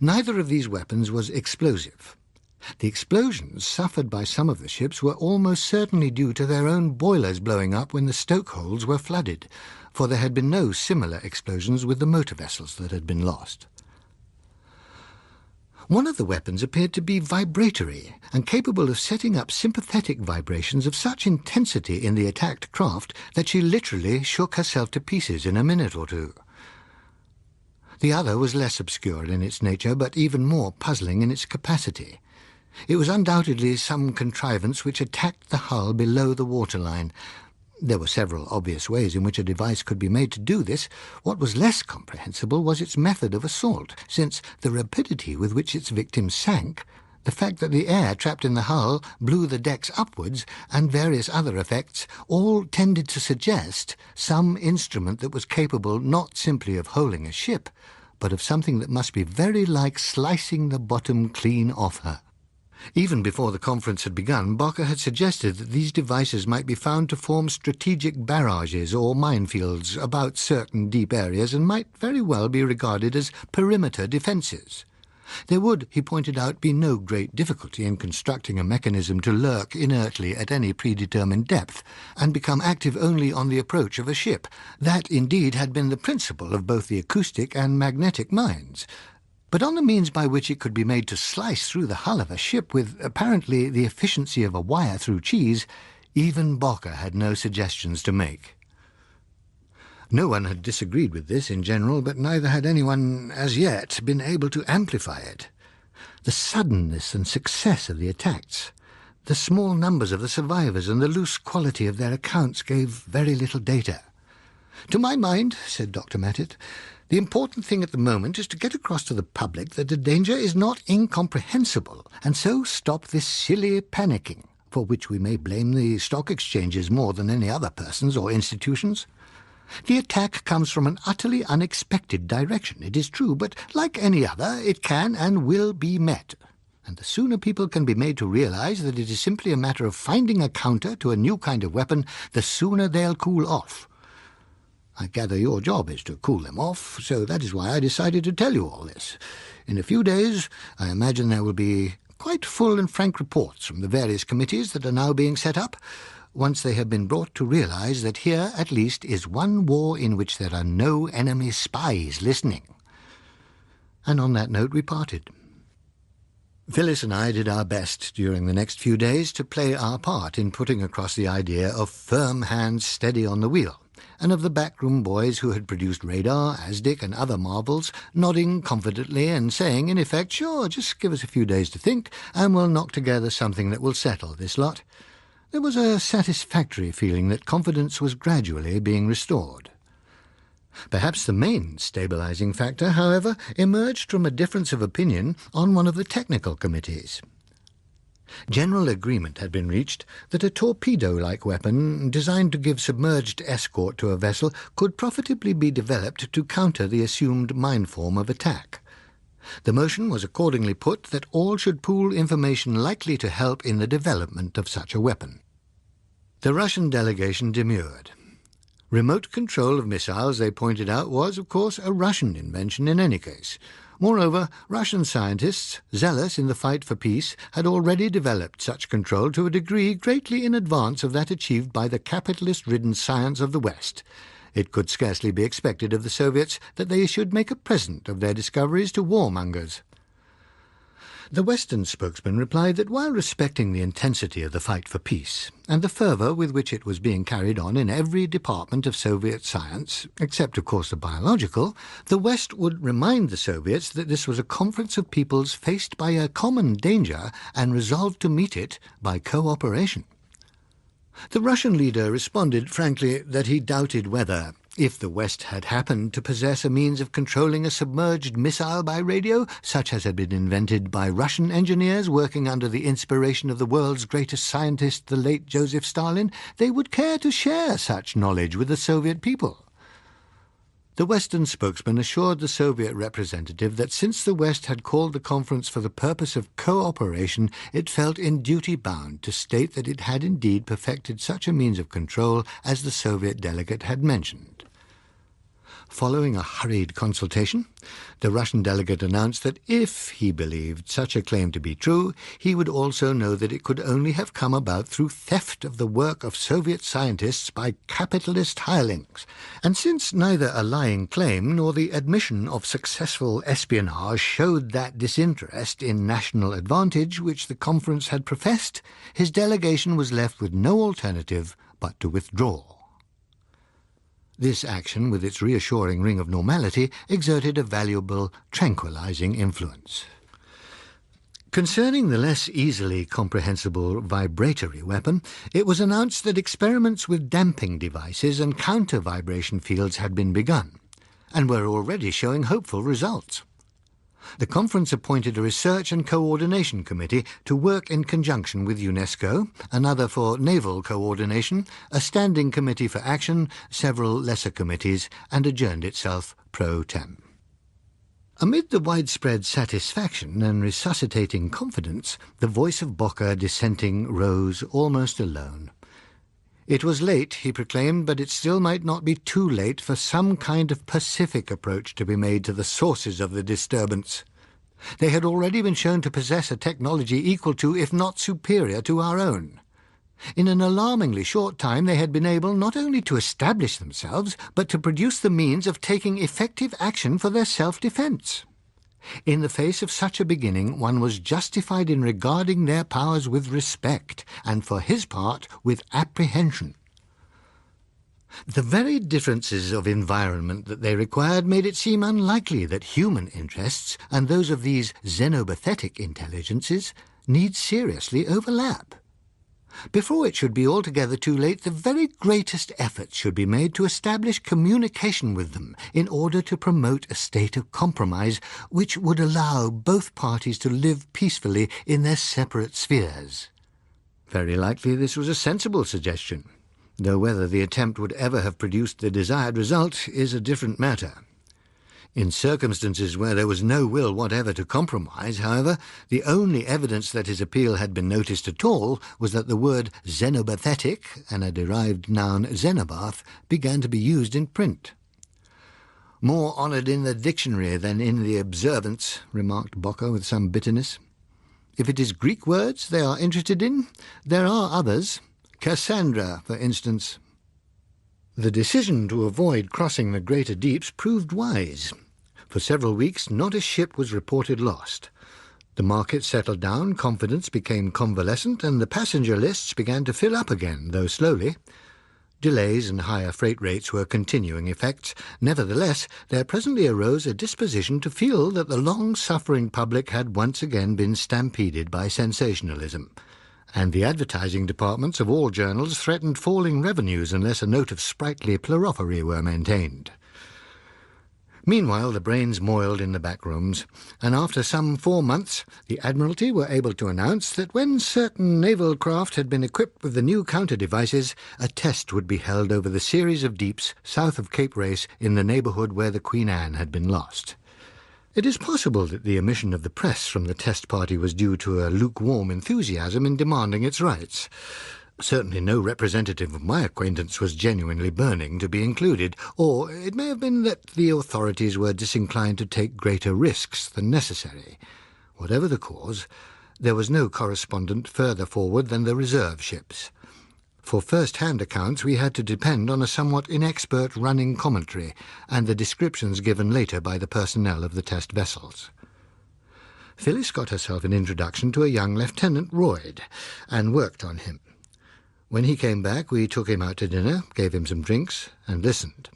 [SPEAKER 1] Neither of these weapons was explosive. The explosions suffered by some of the ships were almost certainly due to their own boilers blowing up when the stoke holes were flooded, for there had been no similar explosions with the motor vessels that had been lost. One of the weapons appeared to be vibratory and capable of setting up sympathetic vibrations of such intensity in the attacked craft that she literally shook herself to pieces in a minute or two. The other was less obscure in its nature, but even more puzzling in its capacity. It was undoubtedly some contrivance which attacked the hull below the waterline. There were several obvious ways in which a device could be made to do this. What was less comprehensible was its method of assault, since the rapidity with which its victim sank, the fact that the air trapped in the hull blew the decks upwards, and various other effects, all tended to suggest some instrument that was capable not simply of holing a ship, but of something that must be very like slicing the bottom clean off her. Even before the conference had begun, Bocker had suggested that these devices might be found to form strategic barrages or minefields about certain deep areas and might very well be regarded as perimeter defences. There would, he pointed out, be no great difficulty in constructing a mechanism to lurk inertly at any predetermined depth and become active only on the approach of a ship. That, indeed, had been the principle of both the acoustic and magnetic mines. But on the means by which it could be made to slice through the hull of a ship with apparently the efficiency of a wire through cheese, even Bocker had no suggestions to make. No one had disagreed with this in general, but neither had anyone as yet been able to amplify it. The suddenness and success of the attacks, the small numbers of the survivors, and the loose quality of their accounts gave very little data. "To my mind," said Dr. Mattit, "the important thing at the moment is to get across to the public that the danger is not incomprehensible, and so stop this silly panicking, for which we may blame the stock exchanges more than any other persons or institutions. The attack comes from an utterly unexpected direction, it is true, but like any other, it can and will be met. And the sooner people can be made to realize that it is simply a matter of finding a counter to a new kind of weapon, the sooner they'll cool off. I gather your job is to cool them off, so that is why I decided to tell you all this. In a few days, I imagine there will be quite full and frank reports from the various committees that are now being set up, once they have been brought to realize that here, at least, is one war in which there are no enemy spies listening." And on that note we parted. Phyllis and I did our best during the next few days to play our part in putting across the idea of firm hands steady on the wheel, and of the backroom boys who had produced radar, ASDIC, and other marvels, nodding confidently and saying, in effect, "Sure, just give us a few days to think, and we'll knock together something that will settle this lot." There was a satisfactory feeling that confidence was gradually being restored. Perhaps the main stabilizing factor, however, emerged from a difference of opinion on one of the technical committees. General agreement had been reached that a torpedo-like weapon designed to give submerged escort to a vessel could profitably be developed to counter the assumed mine form of attack. The motion was accordingly put that all should pool information likely to help in the development of such a weapon. The Russian delegation demurred. Remote control of missiles, they pointed out, was, of course, a Russian invention in any case. Moreover, Russian scientists, zealous in the fight for peace, had already developed such control to a degree greatly in advance of that achieved by the capitalist-ridden science of the West. It could scarcely be expected of the Soviets that they should make a present of their discoveries to warmongers. The Western spokesman replied that while respecting the intensity of the fight for peace, and the fervour with which it was being carried on in every department of Soviet science, except of course the biological, the West would remind the Soviets that this was a conference of peoples faced by a common danger and resolved to meet it by cooperation. The Russian leader responded frankly that he doubted whether, if the West had happened to possess a means of controlling a submerged missile by radio, such as had been invented by Russian engineers working under the inspiration of the world's greatest scientist, the late Joseph Stalin, they would care to share such knowledge with the Soviet people. The Western spokesman assured the Soviet representative that since the West had called the conference for the purpose of cooperation, it felt in duty bound to state that it had indeed perfected such a means of control as the Soviet delegate had mentioned. Following a hurried consultation, the Russian delegate announced that if he believed such a claim to be true, he would also know that it could only have come about through theft of the work of Soviet scientists by capitalist hirelings. And since neither a lying claim nor the admission of successful espionage showed that disinterest in national advantage which the conference had professed, his delegation was left with no alternative but to withdraw. This action, with its reassuring ring of normality, exerted a valuable, tranquilizing influence. Concerning the less easily comprehensible vibratory weapon, it was announced that experiments with damping devices and counter-vibration fields had been begun, and were already showing hopeful results. The conference appointed a research and coordination committee to work in conjunction with UNESCO, another for naval coordination, a standing committee for action, several lesser committees, and adjourned itself pro tem. Amid the widespread satisfaction and resuscitating confidence, the voice of Bocker dissenting rose almost alone. It was late, he proclaimed, but it still might not be too late for some kind of pacific approach to be made to the sources of the disturbance. They had already been shown to possess a technology equal to, if not superior to, our own. In an alarmingly short time they had been able not only to establish themselves, but to produce the means of taking effective action for their self-defense. In the face of such a beginning, one was justified in regarding their powers with respect, and for his part with apprehension. The very differences of environment that they required made it seem unlikely that human interests and those of these xenopathetic intelligences need seriously overlap. Before it should be altogether too late, the very greatest efforts should be made to establish communication with them in order to promote a state of compromise which would allow both parties to live peacefully in their separate spheres. Very likely this was a sensible suggestion, though whether the attempt would ever have produced the desired result is a different matter. In circumstances where there was no will whatever to compromise, however, the only evidence that his appeal had been noticed at all was that the word xenopathetic, and a derived noun xenobath, began to be used in print. "More honoured in the dictionary than in the observance," remarked Bocker with some bitterness. "If it is Greek words they are interested in, there are others. Cassandra, for instance." The decision to avoid crossing the greater deeps proved wise. For several weeks not a ship was reported lost. The market settled down, confidence became convalescent, and the passenger lists began to fill up again, though slowly. Delays and higher freight rates were continuing effects. Nevertheless, there presently arose a disposition to feel that the long-suffering public had once again been stampeded by sensationalism, and the advertising departments of all journals threatened falling revenues unless a note of sprightly plerophory were maintained. Meanwhile the brains moiled in the back rooms, and after some 4 months the Admiralty were able to announce that when certain naval craft had been equipped with the new counter-devices, a test would be held over the series of deeps south of Cape Race in the neighbourhood where the Queen Anne had been lost. It is possible that the omission of the press from the test party was due to a lukewarm enthusiasm in demanding its rights. Certainly no representative of my acquaintance was genuinely burning to be included, or it may have been that the authorities were disinclined to take greater risks than necessary. Whatever the cause, there was no correspondent further forward than the reserve ships. For first-hand accounts we had to depend on a somewhat inexpert running commentary and the descriptions given later by the personnel of the test vessels. Phyllis got herself an introduction to a young Lieutenant Royd, and worked on him. When he came back, we took him out to dinner, gave him some drinks, and listened.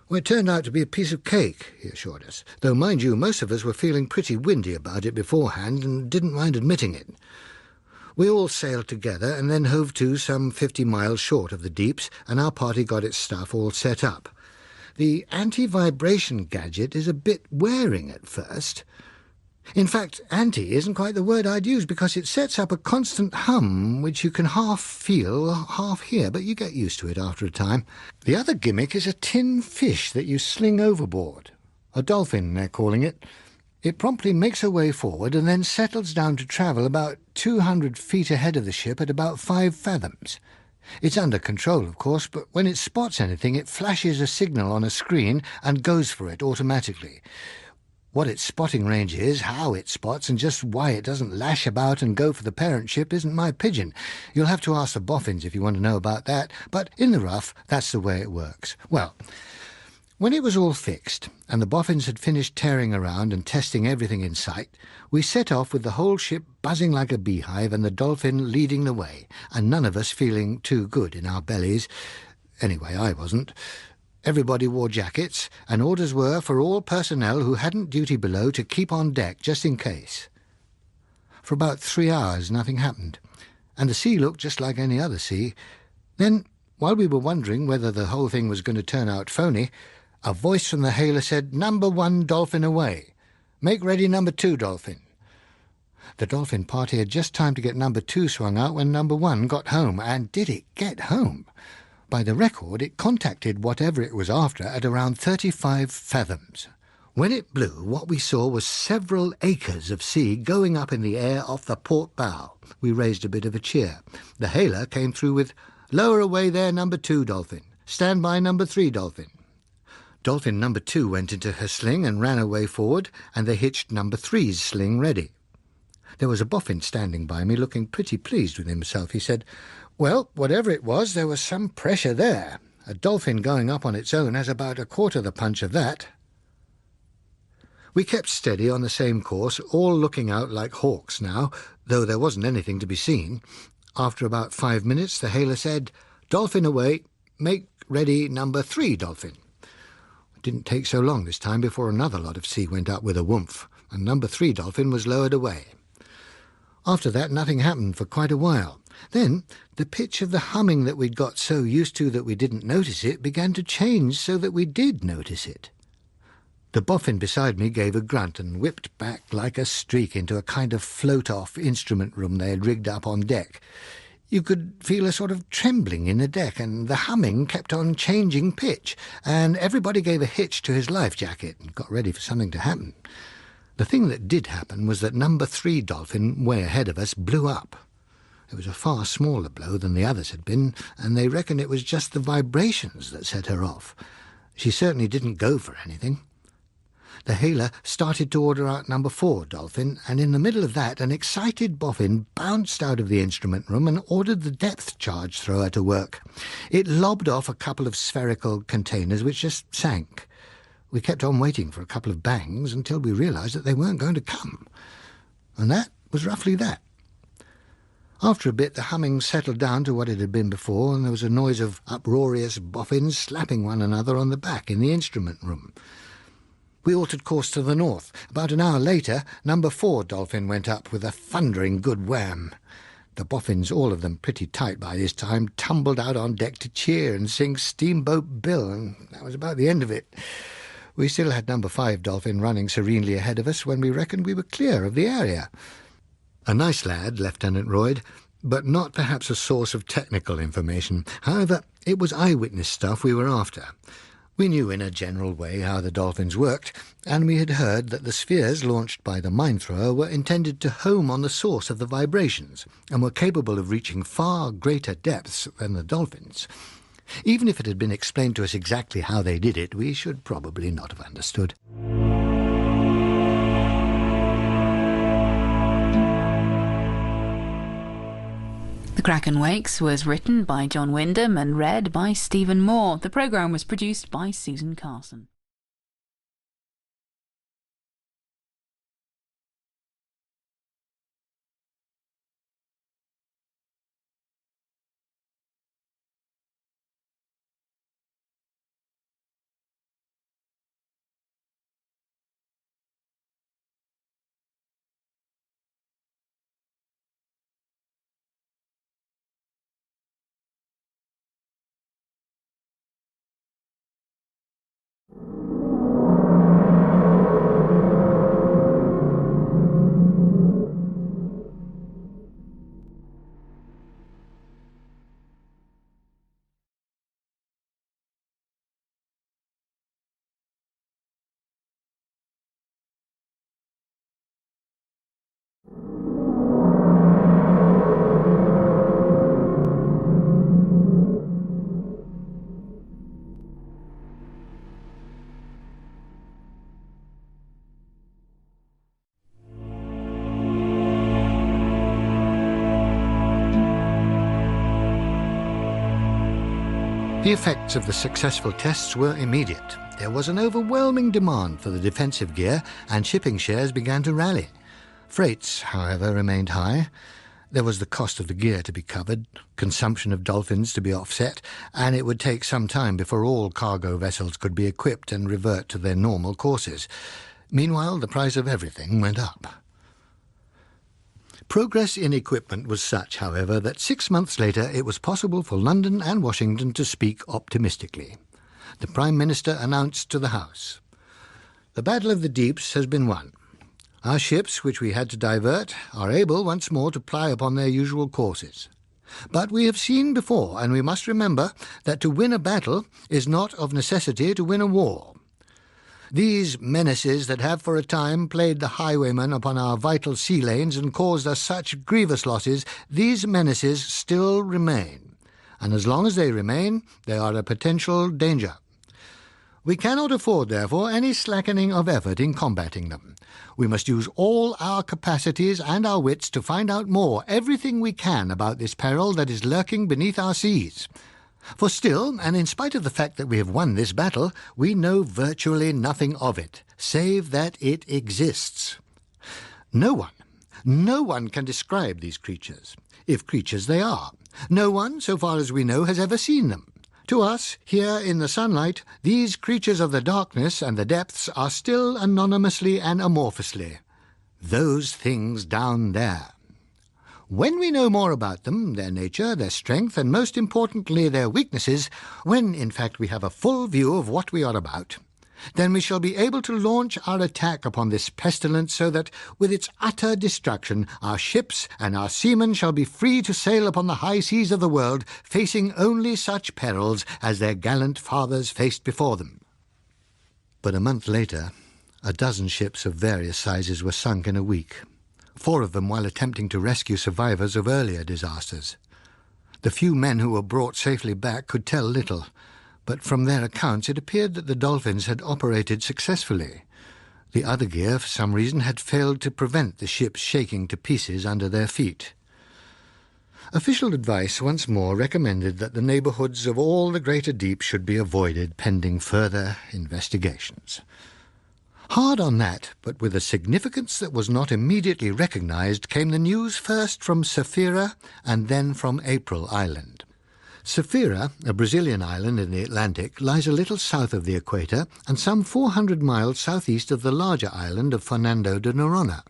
[SPEAKER 1] "Well, it turned out to be a piece of cake," he assured us, "though, mind you, most of us were feeling pretty windy about it beforehand and didn't mind admitting it. We all sailed together and then hove to some 50 miles short of the deeps, and our party got its stuff all set up. The anti-vibration gadget is a bit wearing at first. In fact, anti isn't quite the word I'd use, because it sets up a constant hum which you can half feel, half hear, but you get used to it after a time. The other gimmick is a tin fish that you sling overboard. A dolphin, they're calling it. It promptly makes a way forward and then settles down to travel about 200 feet ahead of the ship at about 5 fathoms. It's under control, of course, but when it spots anything, it flashes a signal on a screen and goes for it automatically. What its spotting range is, how it spots, and just why it doesn't lash about and go for the parent ship isn't my pigeon. You'll have to ask the boffins if you want to know about that, but in the rough, that's the way it works. Well, when it was all fixed, and the boffins had finished tearing around and testing everything in sight, we set off with the whole ship buzzing like a beehive and the dolphin leading the way, and none of us feeling too good in our bellies. Anyway, I wasn't. Everybody wore jackets, and orders were for all personnel who hadn't duty below to keep on deck just in case. For about 3 hours nothing happened, and the sea looked just like any other sea. Then, while we were wondering whether the whole thing was going to turn out phony, a voice from the hailer said, "Number 1 dolphin away. Make ready number 2 dolphin." The dolphin party had just time to get number 2 swung out when number 1 got home. And did it get home? By the record, it contacted whatever it was after at around 35 fathoms. When it blew, what we saw was several acres of sea going up in the air off the port bow. We raised a bit of a cheer. The hailer came through with, "Lower away there, number 2 dolphin. Stand by number 3 dolphin." Dolphin number 2 went into her sling and ran away forward, and they hitched number 3's sling ready. There was a boffin standing by me, looking pretty pleased with himself. He said, "Well, whatever it was, there was some pressure there. A dolphin going up on its own has about a quarter the punch of that." We kept steady on the same course, all looking out like hawks now, though there wasn't anything to be seen. After about 5 minutes, the hailer said, "Dolphin away. Make ready number 3 dolphin." It didn't take so long this time before another lot of sea went up with a whoomph, and number 3 dolphin was lowered away. After that, nothing happened for quite a while. Then the pitch of the humming that we'd got so used to that we didn't notice it began to change so that we did notice it. The boffin beside me gave a grunt and whipped back like a streak into a kind of float-off instrument room they had rigged up on deck. You could feel a sort of trembling in the deck, and the humming kept on changing pitch, and everybody gave a hitch to his life jacket and got ready for something to happen. The thing that did happen was that number 3 dolphin, way ahead of us, blew up. It was a far smaller blow than the others had been, and they reckon it was just the vibrations that set her off. She certainly didn't go for anything. The hailer started to order out number 4 dolphin, and in the middle of that an excited boffin bounced out of the instrument room and ordered the depth charge thrower to work. It lobbed off a couple of spherical containers which just sank. We kept on waiting for a couple of bangs until we realised that they weren't going to come. And that was roughly that. After a bit, the humming settled down to what it had been before, and there was a noise of uproarious boffins slapping one another on the back in the instrument room. We altered course to the north. About an hour later, number 4 dolphin went up with a thundering good wham. The boffins, all of them pretty tight by this time, tumbled out on deck to cheer and sing Steamboat Bill, and that was about the end of it. We still had number 5 dolphin running serenely ahead of us when we reckoned we were clear of the area. A nice lad, Lieutenant Royd, but not perhaps a source of technical information. However, it was eyewitness stuff we were after. We knew in a general way how the dolphins worked, and we had heard that the spheres launched by the mine-thrower were intended to home on the source of the vibrations, and were capable of reaching far greater depths than the dolphins. Even if it had been explained to us exactly how they did it, we should probably not have understood.
[SPEAKER 2] The Kraken Wakes was written by John Wyndham and read by Stephen Moore. The programme was produced by Susan Carson.
[SPEAKER 1] The effects of the successful tests were immediate. There was an overwhelming demand for the defensive gear, and shipping shares began to rally. Freights, however, remained high. There was the cost of the gear to be covered, consumption of dolphins to be offset, and it would take some time before all cargo vessels could be equipped and revert to their normal courses. Meanwhile, the price of everything went up. Progress in equipment was such, however, that 6 months later it was possible for London and Washington to speak optimistically. The Prime Minister announced to the House, "The Battle of the Deeps has been won. Our ships, which we had to divert, are able once more to ply upon their usual courses. But we have seen before, and we must remember, that to win a battle is not of necessity to win a war. These menaces that have for a time played the highwayman upon our vital sea lanes and caused us such grievous losses, these menaces still remain, and as long as they remain, they are a potential danger. We cannot afford, therefore, any slackening of effort in combating them. We must use all our capacities and our wits to find out more, everything we can, about this peril that is lurking beneath our seas. For still, and in spite of the fact that we have won this battle, we know virtually nothing of it, save that it exists. No one can describe these creatures, if creatures they are. No one, so far as we know, has ever seen them. To us, here in the sunlight, these creatures of the darkness and the depths are still anonymously and amorphously those things down there. When we know more about them, their nature, their strength, and most importantly their weaknesses, when in fact we have a full view of what we are about, then we shall be able to launch our attack upon this pestilence so that, with its utter destruction, our ships and our seamen shall be free to sail upon the high seas of the world, facing only such perils as their gallant fathers faced before them." But a month later, a dozen ships of various sizes were sunk in a week. 4 of them while attempting to rescue survivors of earlier disasters. The few men who were brought safely back could tell little, but from their accounts it appeared that the dolphins had operated successfully. The other gear, for some reason, had failed to prevent the ships shaking to pieces under their feet. Official advice once more recommended that the neighbourhoods of all the greater deep should be avoided pending further investigations. Hard on that, but with a significance that was not immediately recognised, came the news first from Sapphira and then from April Island. Sapphira, a Brazilian island in the Atlantic, lies a little south of the equator and some 400 miles southeast of the larger island of Fernando de Noronha.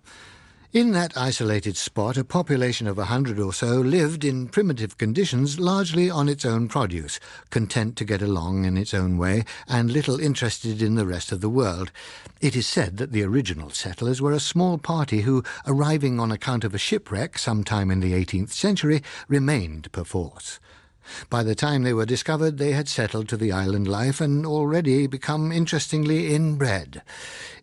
[SPEAKER 1] In that isolated spot, a population of 100 or so lived in primitive conditions, largely on its own produce, content to get along in its own way, and little interested in the rest of the world. It is said that the original settlers were a small party who, arriving on account of a shipwreck sometime in the 18th century, remained perforce. By the time they were discovered, they had settled to the island life and already become interestingly inbred.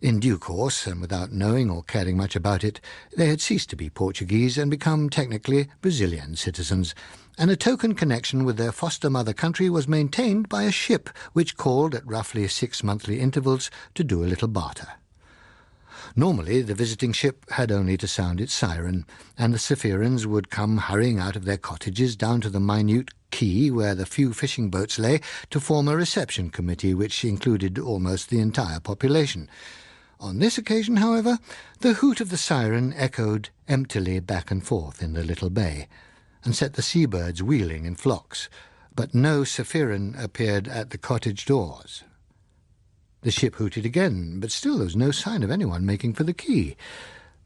[SPEAKER 1] In due course, and without knowing or caring much about it, they had ceased to be Portuguese and become technically Brazilian citizens, and a token connection with their foster mother country was maintained by a ship which called at roughly 6 monthly intervals to do a little barter. Normally, the visiting ship had only to sound its siren, and the Sapphireans would come hurrying out of their cottages down to the minute quay where the few fishing boats lay to form a reception committee which included almost the entire population. On this occasion, however, the hoot of the siren echoed emptily back and forth in the little bay, and set the seabirds wheeling in flocks, but no Sapphirian appeared at the cottage doors. The ship hooted again, but still there was no sign of anyone making for the quay.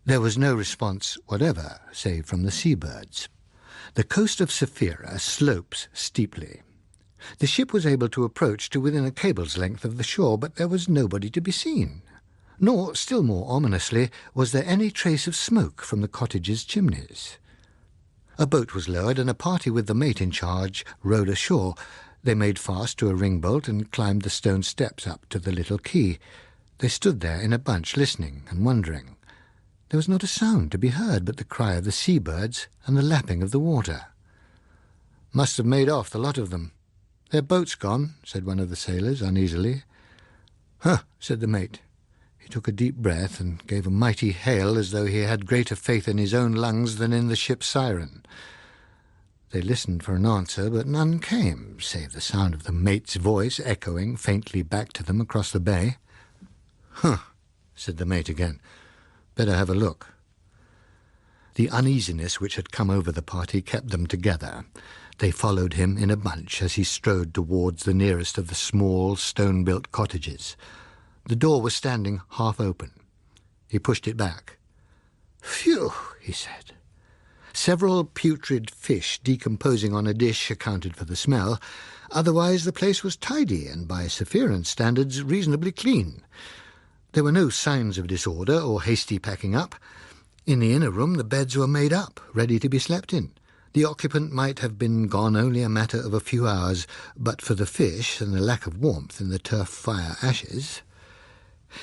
[SPEAKER 1] There was no response whatever, save from the seabirds. The coast of Sapphira slopes steeply. The ship was able to approach to within a cable's length of the shore, but there was nobody to be seen. Nor, still more ominously, was there any trace of smoke from the cottage's chimneys. A boat was lowered, and a party with the mate in charge rowed ashore. They made fast to a ringbolt and climbed the stone steps up to the little quay. They stood there in a bunch, listening and wondering. There was not a sound to be heard but the cry of the seabirds and the lapping of the water. "Must have made off, the lot of them. Their boat's gone," said one of the sailors uneasily. "Huh," said the mate. He took a deep breath and gave a mighty hail as though he had greater faith in his own lungs than in the ship's siren. They listened for an answer, but none came, save the sound of the mate's voice echoing faintly back to them across the bay. "Huh," said the mate again. "Better have a look." The uneasiness which had come over the party kept them together. They followed him in a bunch as he strode towards the nearest of the small, stone-built cottages. The door was standing half open. He pushed it back. "Phew," he said. Several putrid fish decomposing on a dish accounted for the smell. Otherwise the place was tidy and, by Sephiran standards, reasonably clean. There were no signs of disorder or hasty packing up. In the inner room the beds were made up, ready to be slept in. The occupant might have been gone only a matter of a few hours, but for the fish and the lack of warmth in the turf fire ashes.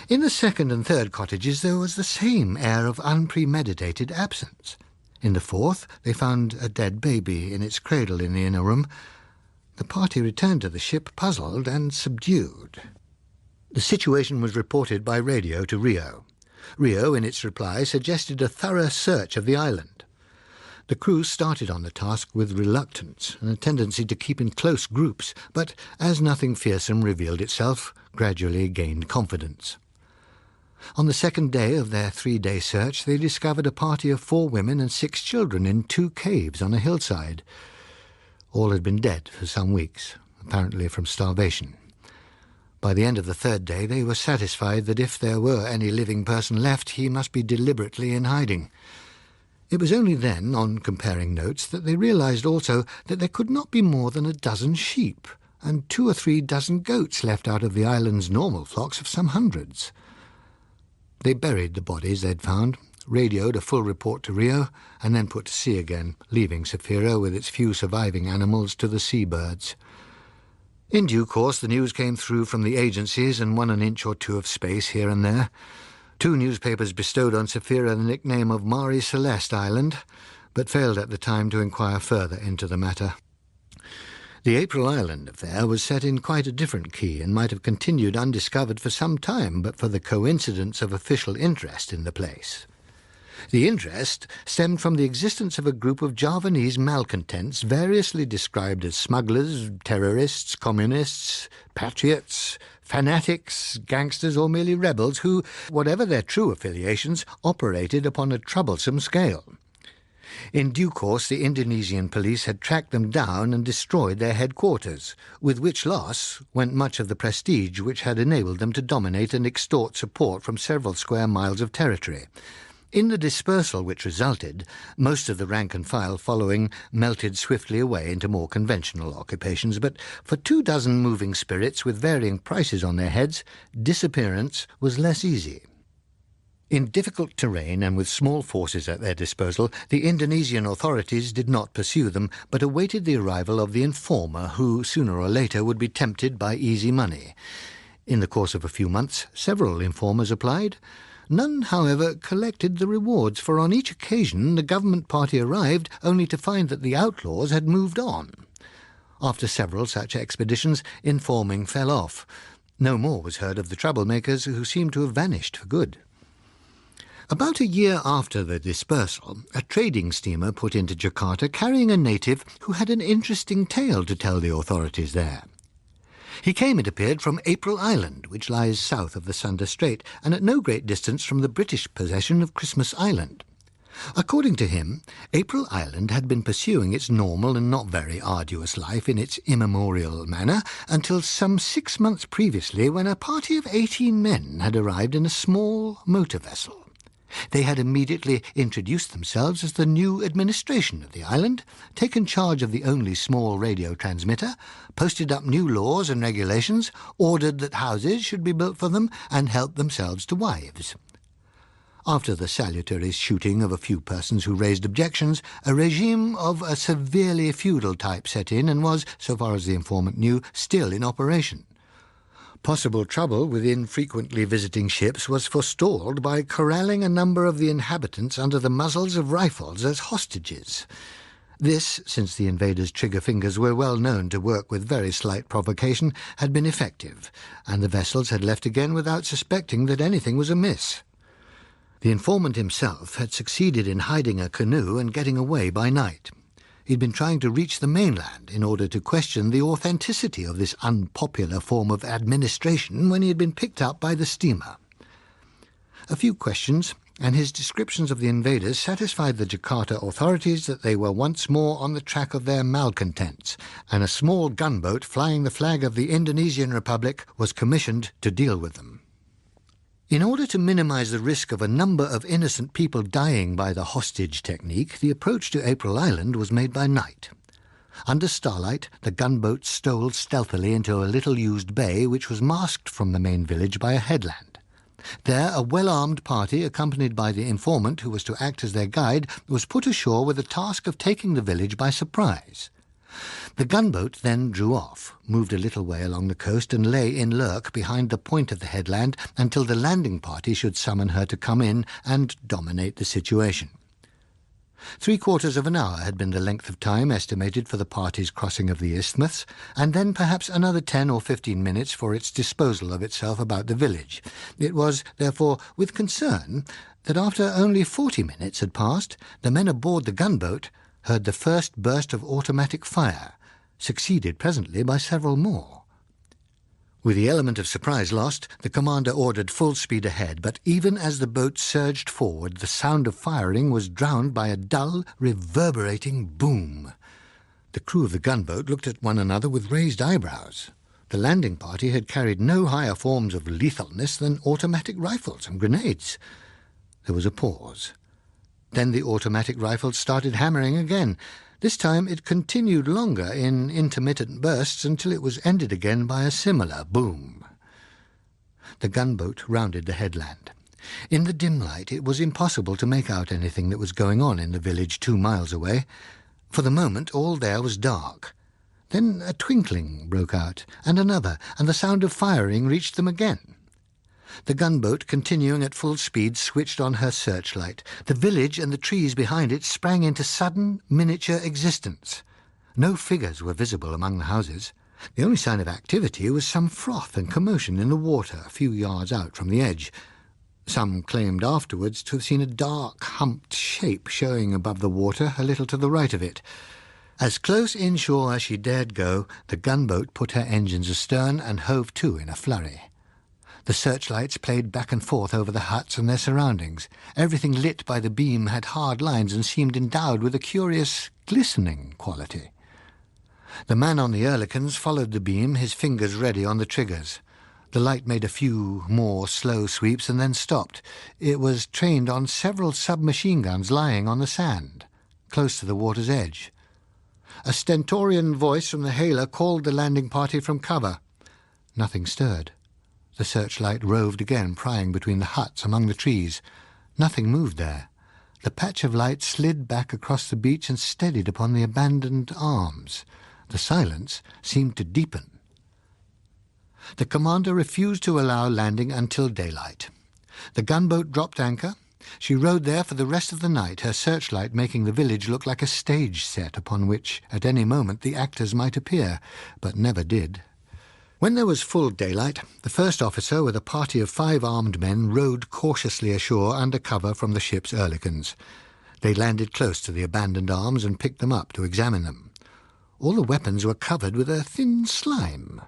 [SPEAKER 1] In the second and third cottages there was the same air of unpremeditated absence. In the fourth they found a dead baby in its cradle in the inner room. The party returned to the ship puzzled and subdued. The situation was reported by radio to Rio. Rio, in its reply, suggested a thorough search of the island. The crew started on the task with reluctance and a tendency to keep in close groups, but as nothing fearsome revealed itself, gradually gained confidence. On the second day of their 3-day search, they discovered a party of 4 women and 6 children in 2 caves on a hillside. All had been dead for some weeks, apparently from starvation. By the end of the 3rd day, they were satisfied that if there were any living person left, he must be deliberately in hiding. It was only then, on comparing notes, that they realized also that there could not be more than a dozen sheep and 2 or 3 dozen goats left out of the island's normal flocks of some hundreds. They buried the bodies they'd found, radioed a full report to Rio, and then put to sea again, leaving Saphira with its few surviving animals to the seabirds. In due course the news came through from the agencies and won an inch or 2 of space here and there. 2 newspapers bestowed on Saphira the nickname of Marie Celeste Island, but failed at the time to inquire further into the matter. The April Island affair was set in quite a different key and might have continued undiscovered for some time but for the coincidence of official interest in the place. The interest stemmed from the existence of a group of Javanese malcontents variously described as smugglers, terrorists, communists, patriots, fanatics, gangsters or merely rebels who, whatever their true affiliations, operated upon a troublesome scale. In due course the Indonesian police had tracked them down and destroyed their headquarters, with which loss went much of the prestige which had enabled them to dominate and extort support from several square miles of territory. In the dispersal which resulted, most of the rank-and-file following melted swiftly away into more conventional occupations, but for 24 moving spirits with varying prices on their heads, disappearance was less easy. In difficult terrain and with small forces at their disposal, the Indonesian authorities did not pursue them, but awaited the arrival of the informer who, sooner or later, would be tempted by easy money. In the course of a few months, several informers applied. None, however, collected the rewards, for on each occasion the government party arrived only to find that the outlaws had moved on. After several such expeditions, informing fell off. No more was heard of the troublemakers, who seemed to have vanished for good. About a year after the dispersal, a trading steamer put into Jakarta carrying a native who had an interesting tale to tell the authorities there. He came, it appeared, from April Island, which lies south of the Sunda Strait, and at no great distance from the British possession of Christmas Island. According to him, April Island had been pursuing its normal and not very arduous life in its immemorial manner until some 6 months previously, when a party of 18 men had arrived in a small motor vessel. They had immediately introduced themselves as the new administration of the island, taken charge of the only small radio transmitter, posted up new laws and regulations, ordered that houses should be built for them, and helped themselves to wives. After the salutary shooting of a few persons who raised objections, a regime of a severely feudal type set in and was, so far as the informant knew, still in operation. Possible trouble with infrequently visiting ships was forestalled by corralling a number of the inhabitants under the muzzles of rifles as hostages. This, since the invaders' trigger fingers were well known to work with very slight provocation, had been effective, and the vessels had left again without suspecting that anything was amiss. The informant himself had succeeded in hiding a canoe and getting away by night. He'd been trying to reach the mainland in order to question the authenticity of this unpopular form of administration when he had been picked up by the steamer. A few questions, and his descriptions of the invaders satisfied the Jakarta authorities that they were once more on the track of their malcontents, and a small gunboat flying the flag of the Indonesian Republic was commissioned to deal with them. In order to minimize the risk of a number of innocent people dying by the hostage technique, the approach to April Island was made by night. Under starlight, the gunboat stole stealthily into a little-used bay which was masked from the main village by a headland. There, a well-armed party, accompanied by the informant who was to act as their guide, was put ashore with the task of taking the village by surprise. The gunboat then drew off, moved a little way along the coast, and lay in lurk behind the point of the headland until the landing party should summon her to come in and dominate the situation. 3/4 of an hour had been the length of time estimated for the party's crossing of the isthmus, and then perhaps another 10 or 15 minutes for its disposal of itself about the village. It was, therefore, with concern that after only 40 minutes had passed, the men aboard the gunboat heard the first burst of automatic fire, succeeded presently by several more. With the element of surprise lost, the commander ordered full speed ahead, but even as the boat surged forward, the sound of firing was drowned by a dull, reverberating boom. The crew of the gunboat looked at one another with raised eyebrows. The landing party had carried no higher forms of lethalness than automatic rifles and grenades. There was a pause. Then the automatic rifles started hammering again. This time it continued longer in intermittent bursts until it was ended again by a similar boom. The gunboat rounded the headland. In the dim light it was impossible to make out anything that was going on in the village 2 miles away. For the moment all there was dark. Then a twinkling broke out, and another, and the sound of firing reached them again. The gunboat, continuing at full speed, switched on her searchlight. The village and the trees behind it sprang into sudden, miniature existence. No figures were visible among the houses. The only sign of activity was some froth and commotion in the water a few yards out from the edge. Some claimed afterwards to have seen a dark, humped shape showing above the water a little to the right of it. As close inshore as she dared go, the gunboat put her engines astern and hove to in a flurry. The searchlights played back and forth over the huts and their surroundings. Everything lit by the beam had hard lines and seemed endowed with a curious glistening quality. The man on the Ehrlichans followed the beam, his fingers ready on the triggers. The light made a few more slow sweeps and then stopped. It was trained on several submachine guns lying on the sand, close to the water's edge. A stentorian voice from the hailer called the landing party from cover. Nothing stirred. The searchlight roved again, prying between the huts among the trees. Nothing moved there. The patch of light slid back across the beach and steadied upon the abandoned arms. The silence seemed to deepen. The commander refused to allow landing until daylight. The gunboat dropped anchor. She rode there for the rest of the night, her searchlight making the village look like a stage set upon which at any moment the actors might appear, but never did. When there was full daylight, the first officer with a party of 5 armed men rowed cautiously ashore under cover from the ship's Ehrlichans. They landed close to the abandoned arms and picked them up to examine them. All the weapons were covered with a thin slime.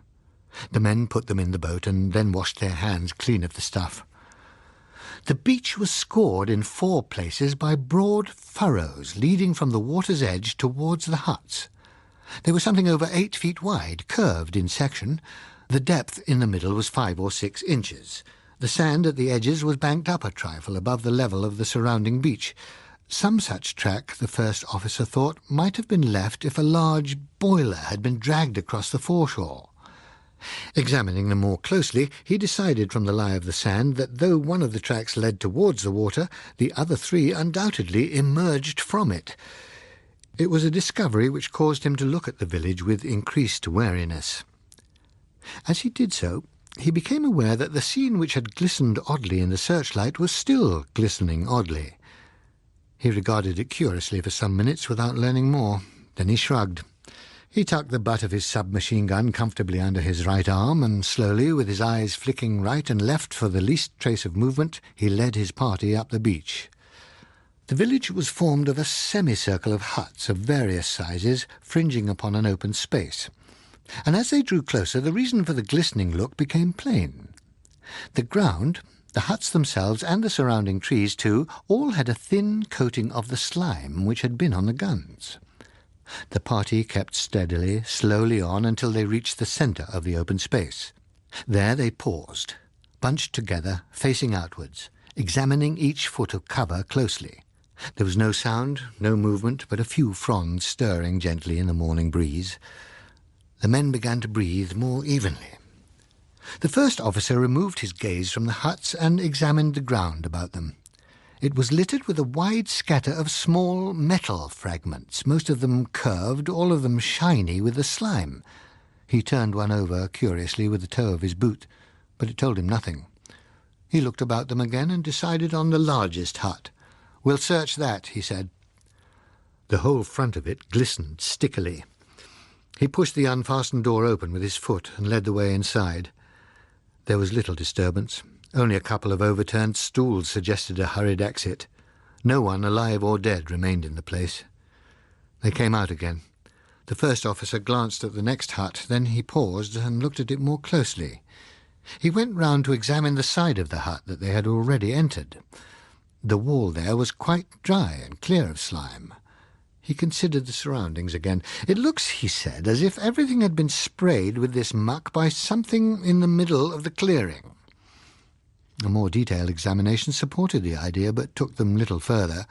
[SPEAKER 1] The men put them in the boat and then washed their hands clean of the stuff. The beach was scored in 4 places by broad furrows leading from the water's edge towards the huts. They were something over 8 feet wide, curved in section. The depth in the middle was 5 or 6 inches. The sand at the edges was banked up a trifle above the level of the surrounding beach. Some such track, the first officer thought, might have been left if a large boiler had been dragged across the foreshore. Examining them more closely, he decided from the lie of the sand that though one of the tracks led towards the water, the other 3 undoubtedly emerged from it. It was a discovery which caused him to look at the village with increased wariness. As he did so, he became aware that the scene which had glistened oddly in the searchlight was still glistening oddly. He regarded it curiously for some minutes without learning more. Then he shrugged. He tucked the butt of his submachine gun comfortably under his right arm, and slowly, with his eyes flicking right and left for the least trace of movement, he led his party up the beach. The village was formed of a semicircle of huts of various sizes, fringing upon an open space. And as they drew closer, the reason for the glistening look became plain. The ground, the huts themselves, and the surrounding trees too, all had a thin coating of the slime which had been on the guns. The party kept steadily, slowly on until they reached the centre of the open space. There they paused, bunched together, facing outwards, examining each foot of cover closely. There was no sound, no movement, but a few fronds stirring gently in the morning breeze. The men began to breathe more evenly. The first officer removed his gaze from the huts and examined the ground about them. It was littered with a wide scatter of small metal fragments, most of them curved, all of them shiny with the slime. He turned one over curiously with the toe of his boot, but it told him nothing. He looked about them again and decided on the largest hut. "We'll search that," he said. The whole front of it glistened stickily. He pushed the unfastened door open with his foot and led the way inside. There was little disturbance. Only a couple of overturned stools suggested a hurried exit. No one, alive or dead, remained in the place. They came out again. The first officer glanced at the next hut, then he paused and looked at it more closely. He went round to examine the side of the hut that they had already entered. The wall there was quite dry and clear of slime. He considered the surroundings again. "It looks," he said, "as if everything had been sprayed with this muck by something in the middle of the clearing." A more detailed examination supported the idea, but took them little further.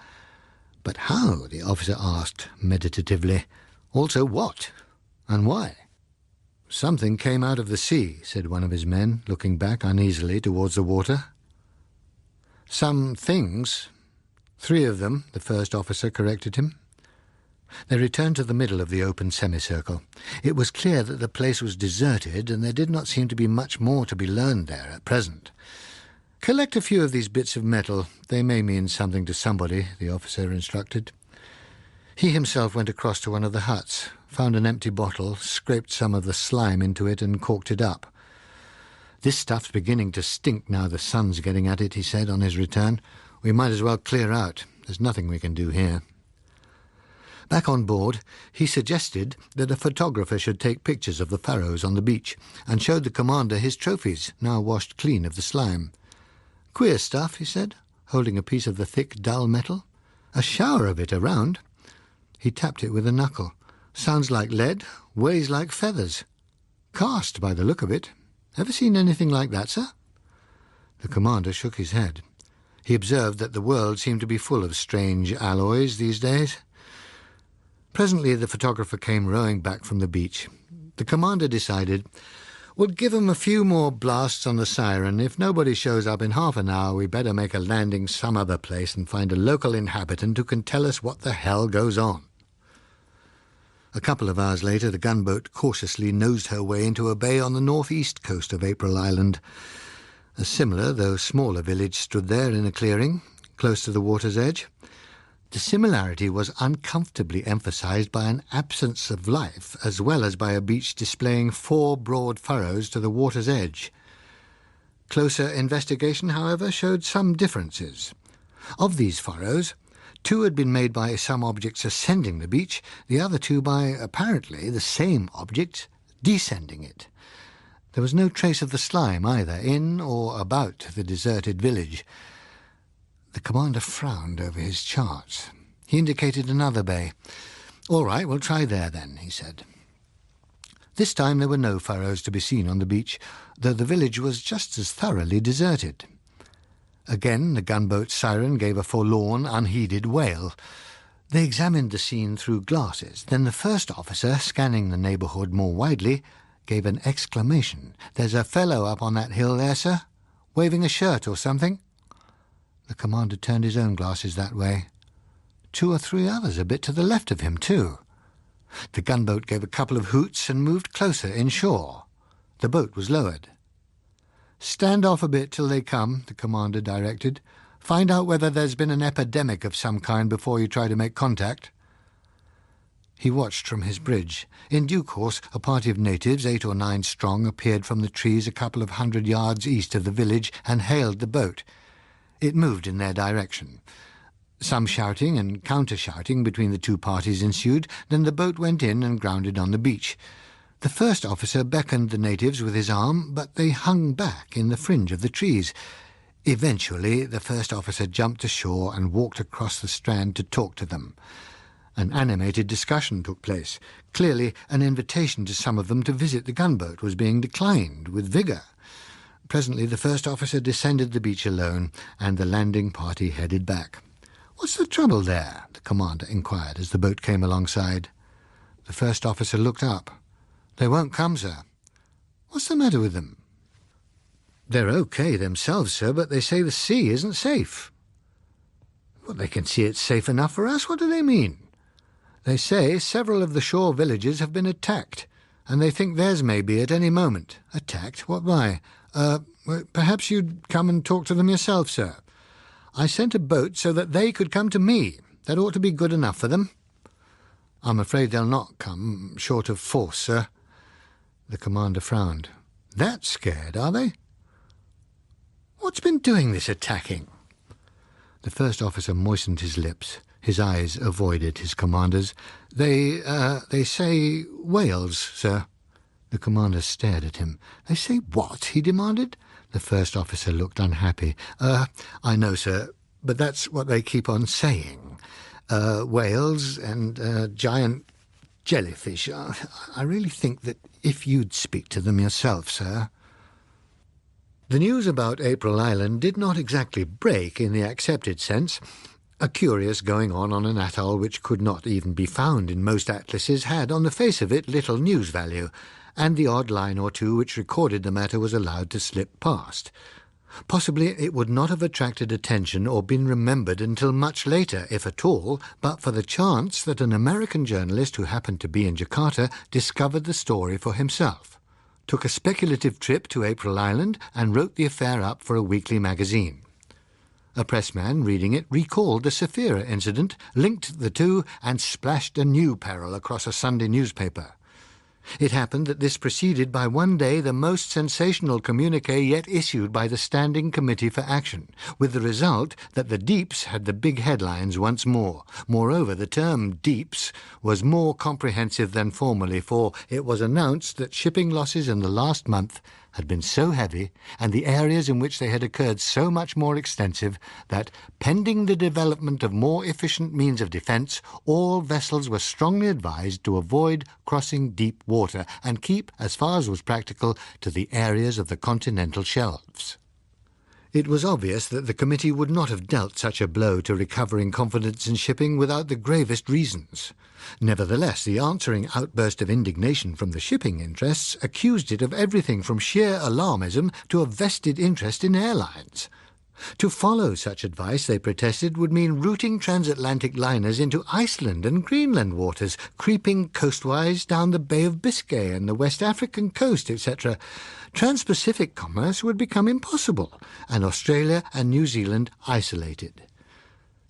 [SPEAKER 1] "But how?" the officer asked meditatively. "Also what? And why?" "Something came out of the sea," said one of his men, looking back uneasily towards the water. "Some things. 3 of them," the first officer corrected him. They returned to the middle of the open semicircle. It was clear that the place was deserted, and there did not seem to be much more to be learned there at present. "Collect a few of these bits of metal. They may mean something to somebody," the officer instructed. He himself went across to one of the huts, found an empty bottle, scraped some of the slime into it and corked it up. "This stuff's beginning to stink now the sun's getting at it," he said on his return. "We might as well clear out. There's nothing we can do here." Back on board, he suggested that a photographer should take pictures of the furrows on the beach, and showed the commander his trophies, now washed clean of the slime. "Queer stuff," he said, holding a piece of the thick, dull metal. "A shower of it around." He tapped it with a knuckle. "Sounds like lead, weighs like feathers. Cast, by the look of it. Ever seen anything like that, sir?" The commander shook his head. He observed that the world seemed to be full of strange alloys these days. Presently the photographer came rowing back from the beach. The commander decided, "We'll give 'em a few more blasts on the siren. If nobody shows up in half an hour, we better make a landing some other place and find a local inhabitant who can tell us what the hell goes on." A couple of hours later, the gunboat cautiously nosed her way into a bay on the northeast coast of April Island. A similar, though smaller, village stood there in a clearing, close to the water's edge. The similarity was uncomfortably emphasized by an absence of life, as well as by a beach displaying 4 broad furrows to the water's edge. Closer investigation, however, showed some differences. Of these furrows, 2 had been made by some objects ascending the beach, the other 2 by, apparently, the same object descending it. There was no trace of the slime either, in or about the deserted village. The commander frowned over his charts. He indicated another bay. "All right, we'll try there then," he said. This time there were no furrows to be seen on the beach, though the village was just as thoroughly deserted. Again the gunboat's siren gave a forlorn, unheeded wail. They examined the scene through glasses. Then the first officer, scanning the neighbourhood more widely, gave an exclamation. "There's a fellow up on that hill there, sir, waving a shirt or something." The commander turned his own glasses that way. 2 or 3 others a bit to the left of him, too. The gunboat gave a couple of hoots and moved closer inshore. The boat was lowered. "Stand off a bit till they come," the commander directed. "Find out whether there's been an epidemic of some kind before you try to make contact." He watched from his bridge. In due course, a party of natives, 8 or 9 strong, appeared from the trees a couple of 100 yards east of the village and hailed the boat. It moved in their direction. Some shouting and counter-shouting between the two parties ensued. Then the boat went in and grounded on the beach. The first officer beckoned the natives with his arm, but they hung back in the fringe of the trees. Eventually, the first officer jumped ashore and walked across the strand to talk to them. An animated discussion took place. Clearly, an invitation to some of them to visit the gunboat was being declined with vigour. Presently, the first officer descended the beach alone, and the landing party headed back. "What's the trouble there?" the commander inquired as the boat came alongside. The first officer looked up. "They won't come, sir." "What's the matter with them?" "They're okay themselves, sir, but they say the sea isn't safe." "Well, they can see it's safe enough for us. What do they mean?" "They say several of the shore villages have been attacked, and they think theirs may be at any moment." "Attacked? What by?" Perhaps you'd come and talk to them yourself, sir. I sent a boat so that they could come to me. That ought to be good enough for them." "I'm afraid they'll not come, short of force, sir." The commander frowned. "That scared, are they?" "What's been doing this attacking?" The first officer moistened his lips. His eyes avoided his commander's. They say whales, sir." The commander stared at him. "They say what?" he demanded. The first officer looked unhappy. "I know, sir, but that's what they keep on saying. Whales and giant jellyfish. I really think that if you'd speak to them yourself, sir." The news about April Island did not exactly break in the accepted sense. A curious going-on an atoll which could not even be found in most atlases had, on the face of it, little news value, and the odd line or two which recorded the matter was allowed to slip past. Possibly it would not have attracted attention or been remembered until much later, if at all, but for the chance that an American journalist who happened to be in Jakarta discovered the story for himself, took a speculative trip to April Island, and wrote the affair up for a weekly magazine. A pressman reading it recalled the Sapphira incident, linked the two, and splashed a new peril across a Sunday newspaper. It happened that this preceded by one day the most sensational communiqué yet issued by the Standing Committee for Action, with the result that the deeps had the big headlines once more. Moreover, the term deeps was more comprehensive than formerly, for it was announced that shipping losses in the last month had been so heavy, and the areas in which they had occurred so much more extensive, that, pending the development of more efficient means of defence, all vessels were strongly advised to avoid crossing deep water and keep, as far as was practical, to the areas of the continental shelves. It was obvious that the committee would not have dealt such a blow to recovering confidence in shipping without the gravest reasons. Nevertheless, the answering outburst of indignation from the shipping interests accused it of everything from sheer alarmism to a vested interest in airlines. To follow such advice, they protested, would mean routing transatlantic liners into Iceland and Greenland waters, creeping coastwise down the Bay of Biscay and the West African coast, etc. Trans-Pacific commerce would become impossible, and Australia and New Zealand isolated.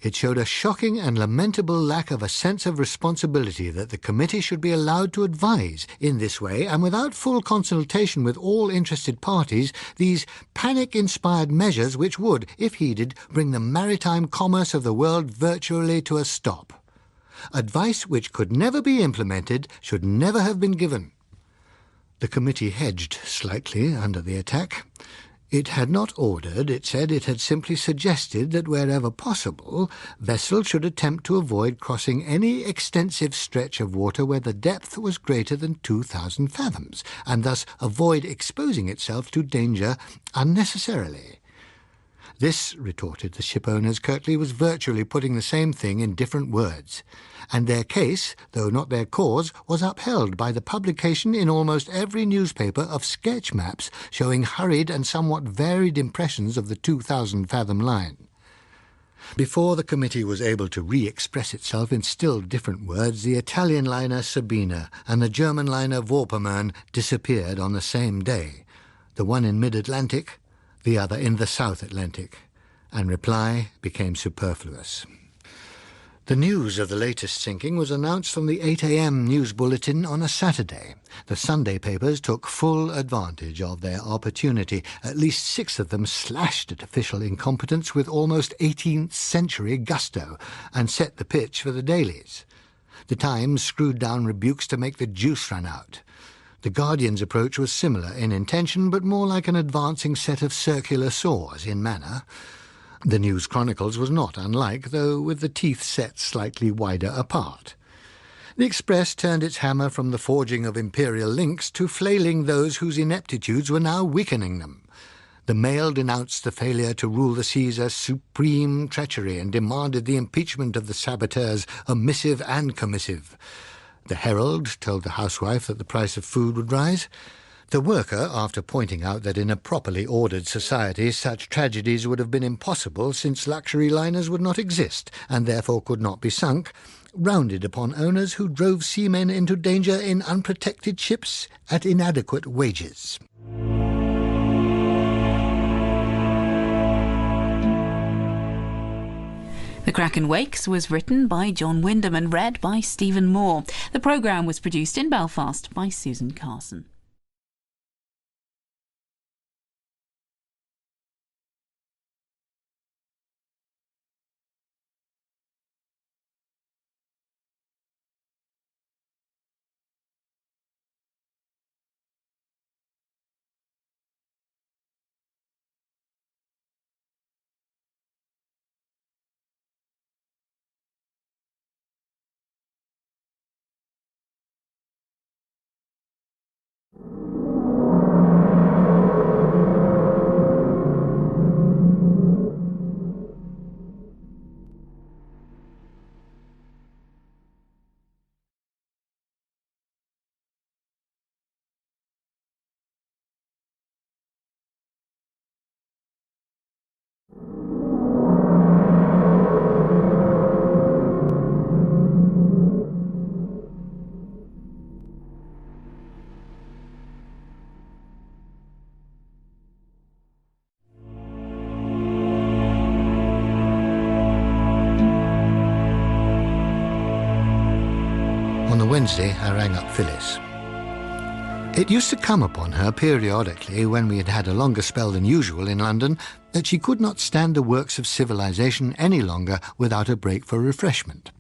[SPEAKER 1] It showed a shocking and lamentable lack of a sense of responsibility that the committee should be allowed to advise in this way, and without full consultation with all interested parties, these panic-inspired measures which would, if heeded, bring the maritime commerce of the world virtually to a stop. Advice which could never be implemented should never have been given. The committee hedged slightly under the attack. It had not ordered, it said, it had simply suggested that wherever possible, vessels should attempt to avoid crossing any extensive stretch of water where the depth was greater than 2,000 fathoms, and thus avoid exposing itself to danger unnecessarily. This, retorted the shipowners curtly, was virtually putting the same thing in different words, and their case, though not their cause, was upheld by the publication in almost every newspaper of sketch maps showing hurried and somewhat varied impressions of the 2,000-fathom line. Before the committee was able to re-express itself in still different words, the Italian liner Sabina and the German liner Vorpommern disappeared on the same day, the one in mid-Atlantic, the other in the South Atlantic, and reply became superfluous. The news of the latest sinking was announced on the 8 a.m. news bulletin on a Saturday. The Sunday papers took full advantage of their opportunity. At least 6 of them slashed at official incompetence with almost 18th century gusto and set the pitch for the dailies. The Times screwed down rebukes to make the juice run out. The Guardian's approach was similar in intention, but more like an advancing set of circular saws in manner. The News Chronicles was not unlike, though with the teeth set slightly wider apart. The Express turned its hammer from the forging of imperial links to flailing those whose ineptitudes were now weakening them. The Mail denounced the failure to rule the seas as supreme treachery and demanded the impeachment of the saboteurs, omissive and commissive. The Herald told the housewife that the price of food would rise. The Worker, after pointing out that in a properly ordered society such tragedies would have been impossible since luxury liners would not exist and therefore could not be sunk, rounded upon owners who drove seamen into danger in unprotected ships at inadequate wages.
[SPEAKER 2] The Kraken Wakes was written by John Wyndham and read by Stephen Moore. The programme was produced in Belfast by Susan Carson.
[SPEAKER 1] On the Wednesday, I rang up Phyllis. It used to come upon her periodically, when we had had a longer spell than usual in London, that she could not stand the works of civilization any longer without a break for refreshment.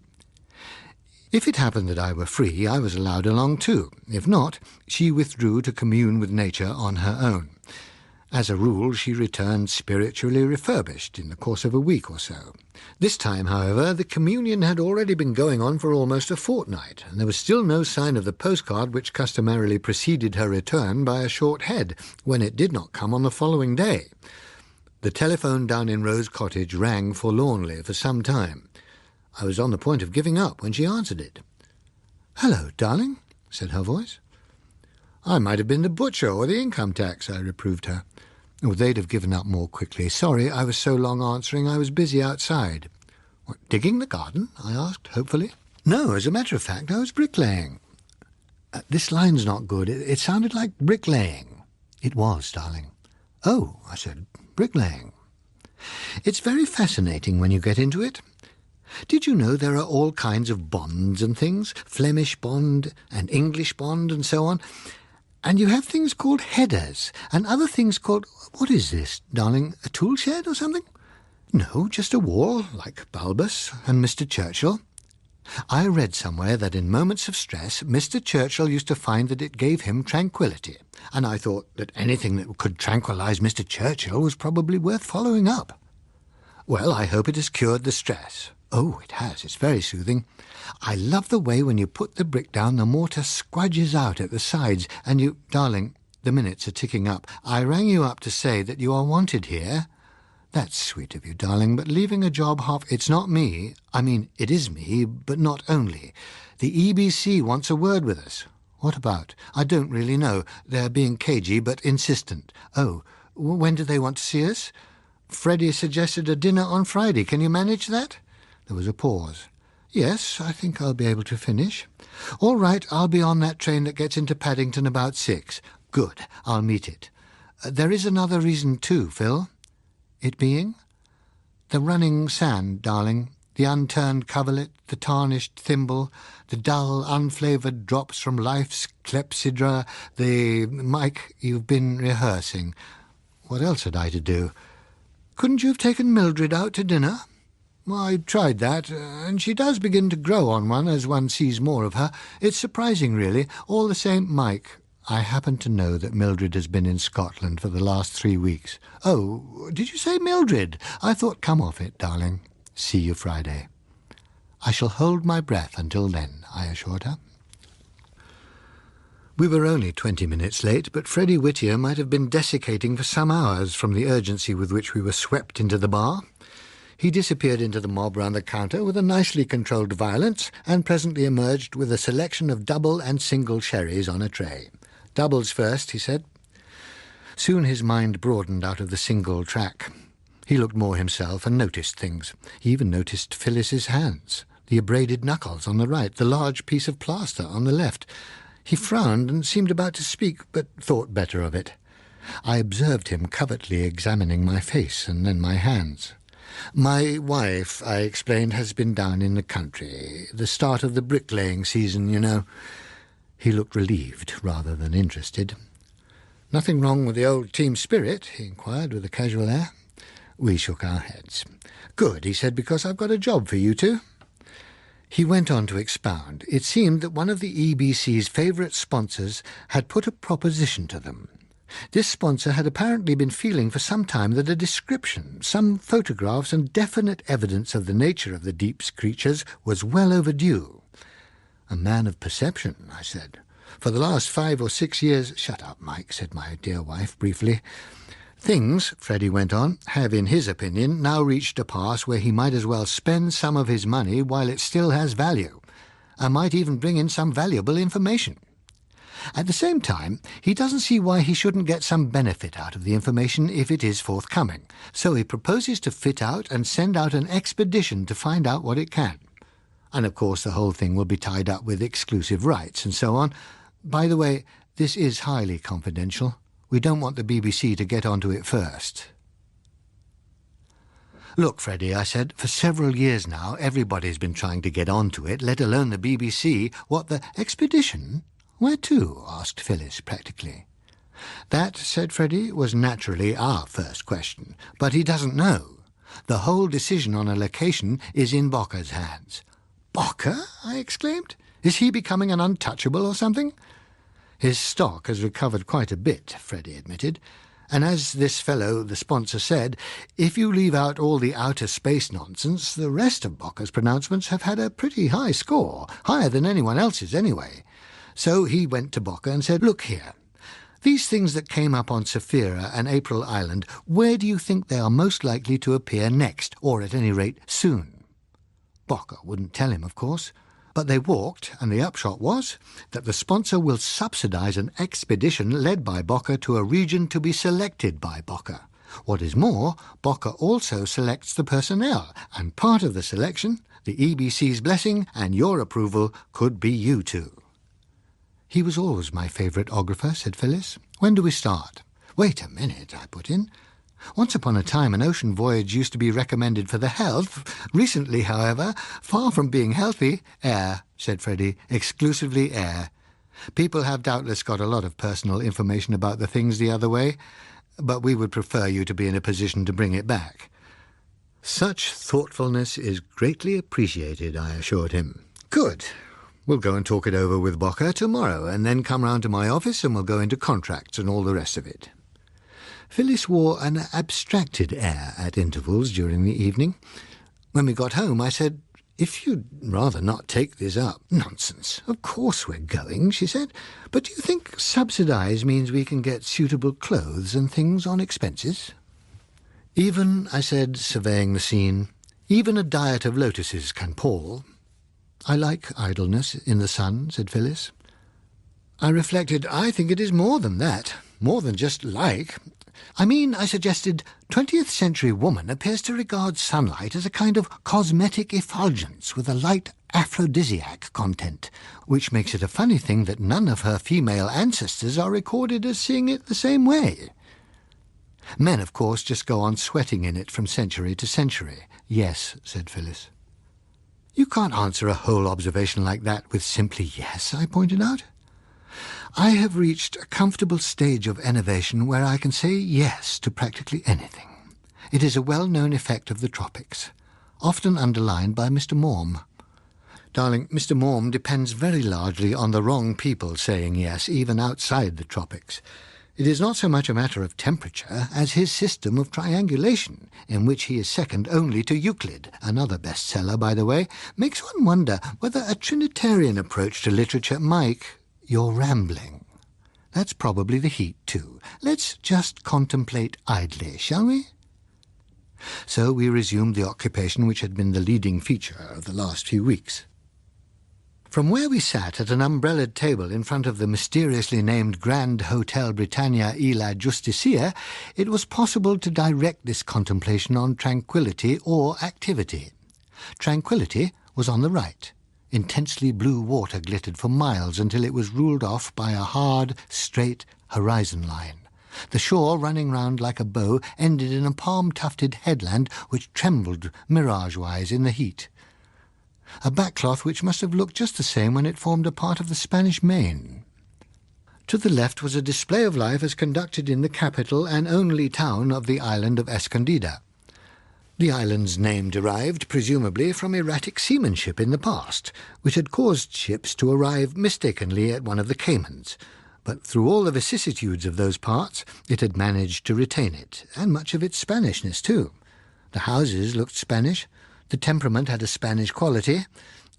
[SPEAKER 1] If it happened that I were free, I was allowed along too. If not, she withdrew to commune with nature on her own. As a rule, she returned spiritually refurbished in the course of a week or so. This time, however, the communion had already been going on for almost a fortnight, and there was still no sign of the postcard which customarily preceded her return by a short head, when it did not come on the following day. The telephone down in Rose Cottage rang forlornly for some time. I was on the point of giving up when she answered it. "Hello, darling," said her voice. "I might have been the butcher or the income tax," I reproved her. Oh, they'd have given up more quickly. "Sorry, I was so long answering. I was busy outside." "What, digging the garden?" I asked, hopefully. "No, as a matter of fact, I was bricklaying." This line's not good. It sounded like bricklaying." "It was, darling." "Oh," I said, "bricklaying." "It's very fascinating when you get into it. Did you know there are all kinds of bonds and things? Flemish bond and English bond and so on. And you have things called headers and other things called... What is this, darling? A tool shed or something?" "No, just a wall, like Balbus and Mr. Churchill." I read somewhere that in moments of stress, Mr. Churchill used to find that it gave him tranquility, and I thought that anything that could tranquilise Mr. Churchill was probably worth following up. Well, I hope it has cured the stress. Oh, it has. It's very soothing. I love the way when you put the brick down, the mortar squudges out at the sides, and you... Darling, the minutes are ticking up. I rang you up to say that you are wanted here. That's sweet of you, darling, but leaving a job half... It's not me. I mean, it is me, but not only. The EBC wants a word with us. What about? I don't really know. They're being cagey, but insistent. Oh, when do they want to see us? Freddie suggested a dinner on Friday. Can you manage that? There was a pause. "Yes, I think I'll be able to finish." "All right, I'll be on that train that gets into Paddington about 6. Good, I'll meet it. There is another reason too, Phil." "It being?" "The running sand, darling. The unturned coverlet, the tarnished thimble, the dull, unflavoured drops from life's clepsydra, Mike, you've been rehearsing. What else had I to do? Couldn't you have taken Mildred out to dinner? Well, I tried that, and she does begin to grow on one as one sees more of her. It's surprising, really. All the same, Mike, I happen to know that Mildred has been in Scotland for the last 3 weeks. Oh, did you say Mildred? I thought, come off it, darling. See you Friday. I shall hold my breath until then, I assured her. We were only 20 minutes late, but Freddie Whittier might have been desiccating for some hours from the urgency with which we were swept into the bar. He disappeared into the mob round the counter with a nicely controlled violence, and presently emerged with a selection of double and single sherries on a tray. Doubles first, he said. Soon his mind broadened out of the single track. He looked more himself and noticed things. He even noticed Phyllis's hands, the abraded knuckles on the right, the large piece of plaster on the left. He frowned and seemed about to speak, but thought better of it. I observed him covertly examining my face and then my hands. My wife, I explained, has been down in the country. The start of the bricklaying season, you know. He looked relieved rather than interested. Nothing wrong with the old team spirit? He inquired with a casual air. We shook our heads. Good, he said, because I've got a job for you two. He went on to expound. It seemed that one of the EBC's favourite sponsors had put a proposition to them. This sponsor had apparently been feeling for some time that a description, some photographs and definite evidence of the nature of the deep's creatures was well overdue. A man of perception, I said. For the last 5 or 6 years— Shut up, Mike, said my dear wife briefly. Things, Freddie went on, have, in his opinion, now reached a pass where he might as well spend some of his money while it still has value, and might even bring in some valuable information. At the same time, he doesn't see why he shouldn't get some benefit out of the information if it is forthcoming, so he proposes to fit out and send out an expedition to find out what it can. And of course the whole thing will be tied up with exclusive rights and so on. By the way, this is highly confidential. We don't want the BBC to get onto it first. Look, Freddie, I said, for several years now everybody's been trying to get onto it, let alone the BBC. What, the expedition? Where to? Asked Phyllis practically. That, said Freddie, was naturally our first question, but he doesn't know. The whole decision on a location is in Bocker's hands. Bocker? I exclaimed. Is he becoming an untouchable or something? His stock has recovered quite a bit, Freddie admitted, and as this fellow, the sponsor, said, if you leave out all the outer space nonsense, the rest of Bocker's pronouncements have had a pretty high score, higher than anyone else's anyway. So he went to Bocker and said, look here, these things that came up on Sapphira and April Island, where do you think they are most likely to appear next, or at any rate soon? Bocker wouldn't tell him, of course, but they walked, and the upshot was that the sponsor will subsidise an expedition led by Bocker to a region to be selected by Bocker. What is more, Bocker also selects the personnel, and part of the selection, the EBC's blessing and your approval, could be you two. He was always my favourite ographer, said Phyllis. When do we start? Wait a minute, I put in. Once upon a time an ocean voyage used to be recommended for the health. Recently, however, far from being healthy— Air, said Freddie, exclusively air. People have doubtless got a lot of personal information about the things the other way, but we would prefer you to be in a position to bring it back. Such thoughtfulness is greatly appreciated, I assured him. Good. We'll go and talk it over with Bocker tomorrow, and then come round to my office and we'll go into contracts and all the rest of it. Phyllis wore an abstracted air at intervals during the evening. When we got home, I said, if you'd rather not take this up— Nonsense. Of course we're going, she said. But do you think subsidise means we can get suitable clothes and things on expenses? Even, I said, surveying the scene, even a diet of lotuses can pall. I like idleness in the sun, said Phyllis. I reflected, I think it is more than that, more than just like. I mean, I suggested, 20th century woman appears to regard sunlight as a kind of cosmetic effulgence with a light aphrodisiac content, which makes it a funny thing that none of her female ancestors are recorded as seeing it the same way. Men, of course, just go on sweating in it from century to century. Yes, said Phyllis. "You can't answer a whole observation like that with simply yes," I pointed out. "I have reached a comfortable stage of enervation where I can say yes to practically anything. It is a well-known effect of the tropics, often underlined by Mr. Maugham. Darling, Mr. Maugham depends very largely on the wrong people saying yes, even outside the tropics. It is not so much a matter of temperature as his system of triangulation, in which he is second only to Euclid, another bestseller, by the way, makes one wonder whether a Trinitarian approach to literature Mike, you're rambling. That's probably the heat, too. Let's just contemplate idly, shall we?" So we resumed the occupation which had been the leading feature of the last few weeks. From where we sat at an umbrellaed table in front of the mysteriously named Grand Hotel Britannia y la Justicia, it was possible to direct this contemplation on tranquillity or activity. Tranquillity was on the right. Intensely blue water glittered for miles until it was ruled off by a hard, straight horizon line. The shore, running round like a bow, ended in a palm-tufted headland which trembled mirage-wise in the heat. A backcloth which must have looked just the same when it formed a part of the Spanish Main. To the left was a display of life as conducted in the capital and only town of the island of Escondida. The island's name derived, presumably, from erratic seamanship in the past, which had caused ships to arrive mistakenly at one of the Caymans. But through all the vicissitudes of those parts, it had managed to retain it, and much of its Spanishness, too. The houses looked Spanish. The temperament had a Spanish quality.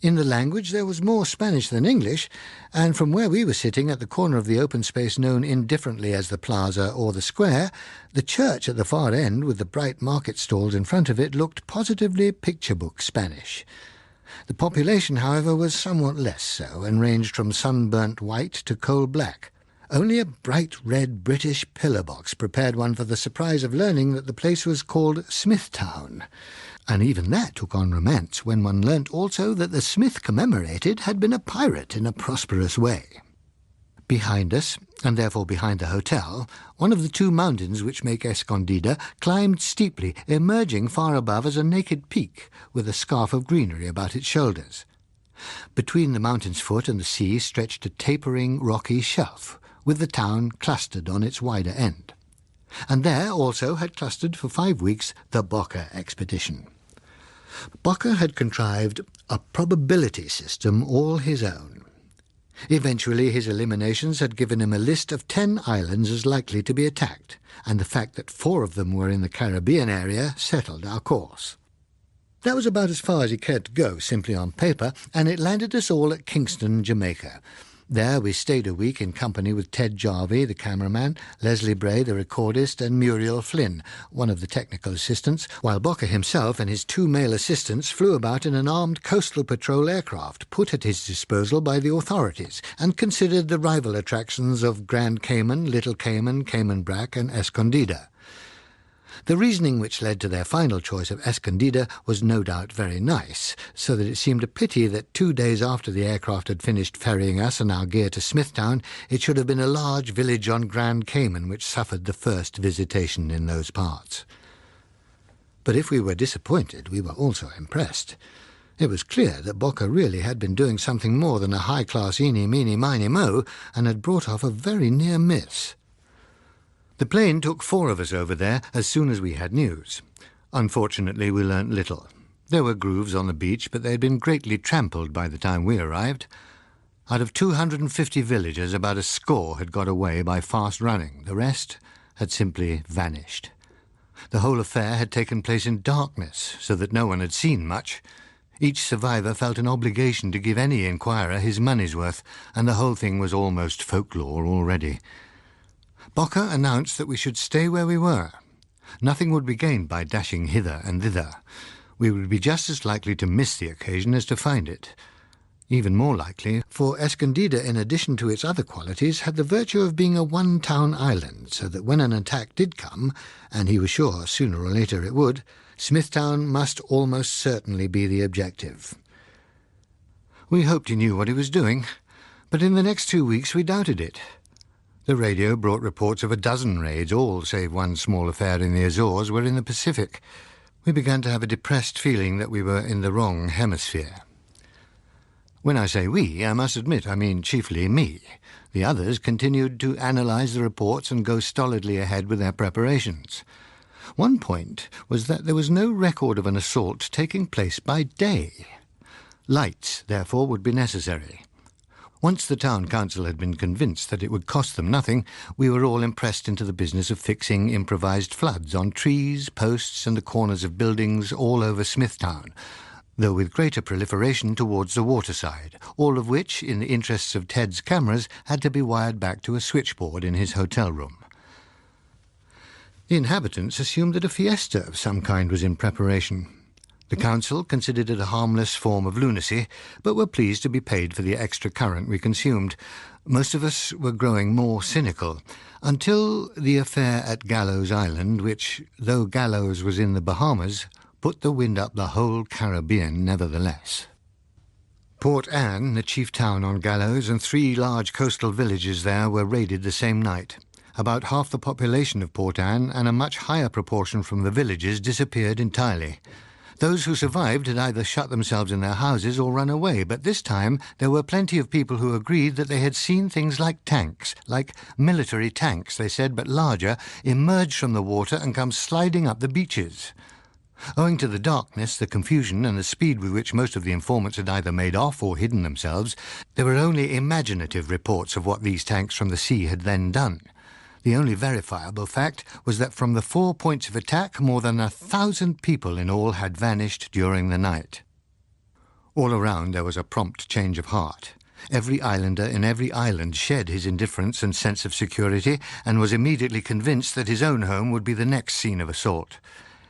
[SPEAKER 1] In the language there was more Spanish than English, and from where we were sitting at the corner of the open space known indifferently as the plaza or the square, the church at the far end, with the bright market stalls in front of it, looked positively picture-book Spanish. The population, however, was somewhat less so, and ranged from sunburnt white to coal black. Only a bright red British pillar box prepared one for the surprise of learning that the place was called Smithtown. And even that took on romance when one learnt also that the Smith commemorated had been a pirate in a prosperous way. Behind us, and therefore behind the hotel, one of the two mountains which make Escondida climbed steeply, emerging far above as a naked peak, with a scarf of greenery about its shoulders. Between the mountain's foot and the sea stretched a tapering rocky shelf, with the town clustered on its wider end. And there also had clustered for 5 weeks the Bocker expedition. Bocker had contrived a probability system all his own. Eventually his eliminations had given him a list of 10 islands as likely to be attacked, and the fact that 4 of them were in the Caribbean area settled our course. That was about as far as he cared to go, simply on paper, and it landed us all at Kingston, Jamaica. There we stayed a week in company with Ted Jarvie, the cameraman, Leslie Bray, the recordist, and Muriel Flynn, one of the technical assistants, while Bocker himself and his 2 male assistants flew about in an armed coastal patrol aircraft put at his disposal by the authorities and considered the rival attractions of Grand Cayman, Little Cayman, Cayman Brac, and Escondida. The reasoning which led to their final choice of Escondida was no doubt very nice, so that it seemed a pity that 2 days after the aircraft had finished ferrying us and our gear to Smithtown, it should have been a large village on Grand Cayman which suffered the first visitation in those parts. But if we were disappointed, we were also impressed. It was clear that Bocker really had been doing something more than a high-class eeny, meeny, miny, mo, and had brought off a very near miss. The plane took 4 of us over there as soon as we had news. Unfortunately, we learnt little. There were grooves on the beach, but they had been greatly trampled by the time we arrived. Out of 250 villagers, about a score had got away by fast running. The rest had simply vanished. The whole affair had taken place in darkness, so that no one had seen much. Each survivor felt an obligation to give any inquirer his money's worth, and the whole thing was almost folklore already. Bocker announced that we should stay where we were. Nothing would be gained by dashing hither and thither. We would be just as likely to miss the occasion as to find it. Even more likely, for Escondida, in addition to its other qualities, had the virtue of being a one-town island, so that when an attack did come, and he was sure sooner or later it would, Smithtown must almost certainly be the objective. We hoped he knew what he was doing, but in the next 2 weeks we doubted it. The radio brought reports of a dozen raids, all save one small affair in the Azores, were in the Pacific. We began to have a depressed feeling that we were in the wrong hemisphere. When I say we, I must admit I mean chiefly me. The others continued to analyse the reports and go stolidly ahead with their preparations. One point was that there was no record of an assault taking place by day. Lights, therefore, would be necessary. Once the town council had been convinced that it would cost them nothing, we were all impressed into the business of fixing improvised floods on trees, posts and the corners of buildings all over Smithtown, though with greater proliferation towards the waterside, all of which, in the interests of Ted's cameras, had to be wired back to a switchboard in his hotel room. The inhabitants assumed that a fiesta of some kind was in preparation. The council considered it a harmless form of lunacy, but were pleased to be paid for the extra current we consumed. Most of us were growing more cynical, until the affair at Gallows Island, which, though Gallows was in the Bahamas, put the wind up the whole Caribbean nevertheless. Port Anne, the chief town on Gallows, and 3 large coastal villages there were raided the same night. About half the population of Port Anne and a much higher proportion from the villages disappeared entirely. Those who survived had either shut themselves in their houses or run away, but this time there were plenty of people who agreed that they had seen things like tanks, like military tanks, they said, but larger, emerge from the water and come sliding up the beaches. Owing to the darkness, the confusion, and the speed with which most of the informants had either made off or hidden themselves, there were only imaginative reports of what these tanks from the sea had then done. The only verifiable fact was that from the 4 points of attack, more than 1,000 people in all had vanished during the night. All around there was a prompt change of heart. Every islander in every island shed his indifference and sense of security and was immediately convinced that his own home would be the next scene of assault.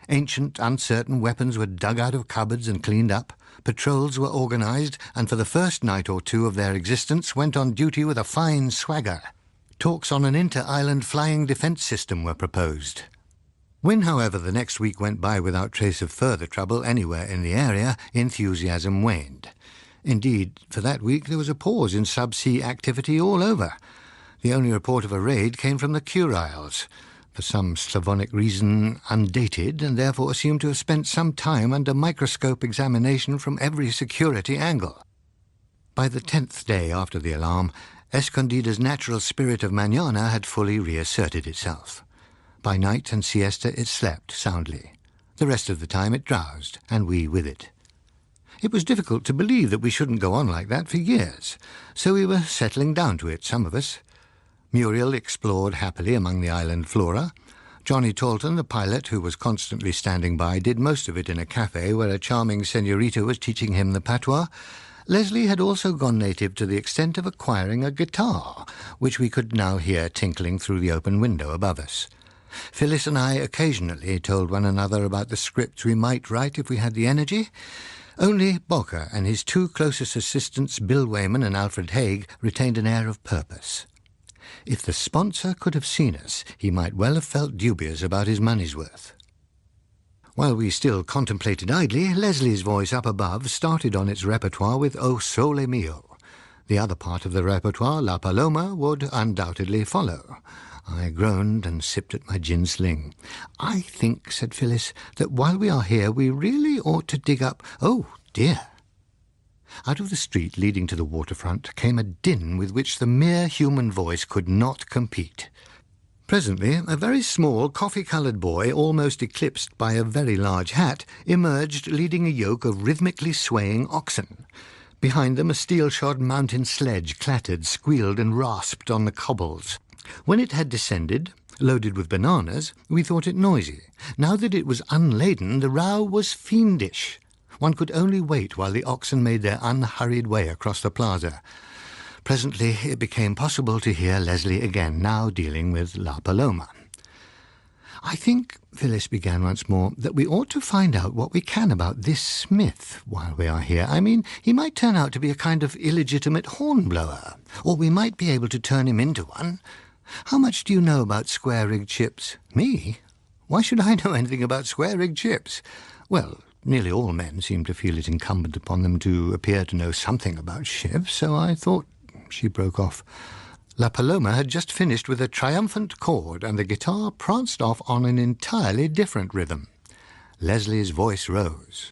[SPEAKER 1] Ancient, uncertain weapons were dug out of cupboards and cleaned up. Patrols were organised, and for the first night or two of their existence went on duty with a fine swagger. Talks on an inter-island flying defence system were proposed. When, however, the next week went by without trace of further trouble anywhere in the area, enthusiasm waned. Indeed, for that week there was a pause in sub-sea activity all over. The only report of a raid came from the Kuriles, for some Slavonic reason undated, and therefore assumed to have spent some time under microscope examination from every security angle. By the 10th day after the alarm, Escondida's natural spirit of mañana had fully reasserted itself. By night and siesta it slept soundly. The rest of the time it drowsed, and we with it. It was difficult to believe that we shouldn't go on like that for years, so we were settling down to it, some of us. Muriel explored happily among the island flora. Johnny Talton, the pilot, who was constantly standing by, did most of it in a cafe where a charming señorita was teaching him the patois. Leslie had also gone native to the extent of acquiring a guitar, which we could now hear tinkling through the open window above us. Phyllis and I occasionally told one another about the scripts we might write if we had the energy. Only Bocker and his 2 closest assistants, Bill Wayman and Alfred Haig, retained an air of purpose. If the sponsor could have seen us, he might well have felt dubious about his money's worth. While we still contemplated idly, Leslie's voice up above started on its repertoire with O Sole Mio. The other part of the repertoire, La Paloma, would undoubtedly follow. I groaned and sipped at my gin sling. "I think," said Phyllis, "that while we are here we really ought to dig up—" "Oh, dear!" Out of the street leading to the waterfront came a din with which the mere human voice could not compete. Presently, a very small, coffee-coloured boy, almost eclipsed by a very large hat, emerged leading a yoke of rhythmically swaying oxen. Behind them a steel-shod mountain sledge clattered, squealed and rasped on the cobbles. When it had descended, loaded with bananas, we thought it noisy. Now that it was unladen, the row was fiendish. One could only wait while the oxen made their unhurried way across the plaza. Presently it became possible to hear Leslie again, now dealing with La Paloma. "I think," Phyllis began once more, "that we ought to find out what we can about this Smith while we are here. I mean, he might turn out to be a kind of illegitimate hornblower, or we might be able to turn him into one. How much do you know about square-rigged ships?" "Me? Why should I know anything about square-rigged ships?" "Well, nearly all men seem to feel it incumbent upon them to appear to know something about ships, so I thought—" She broke off. La Paloma had just finished with a triumphant chord, and the guitar pranced off on an entirely different rhythm. Leslie's voice rose.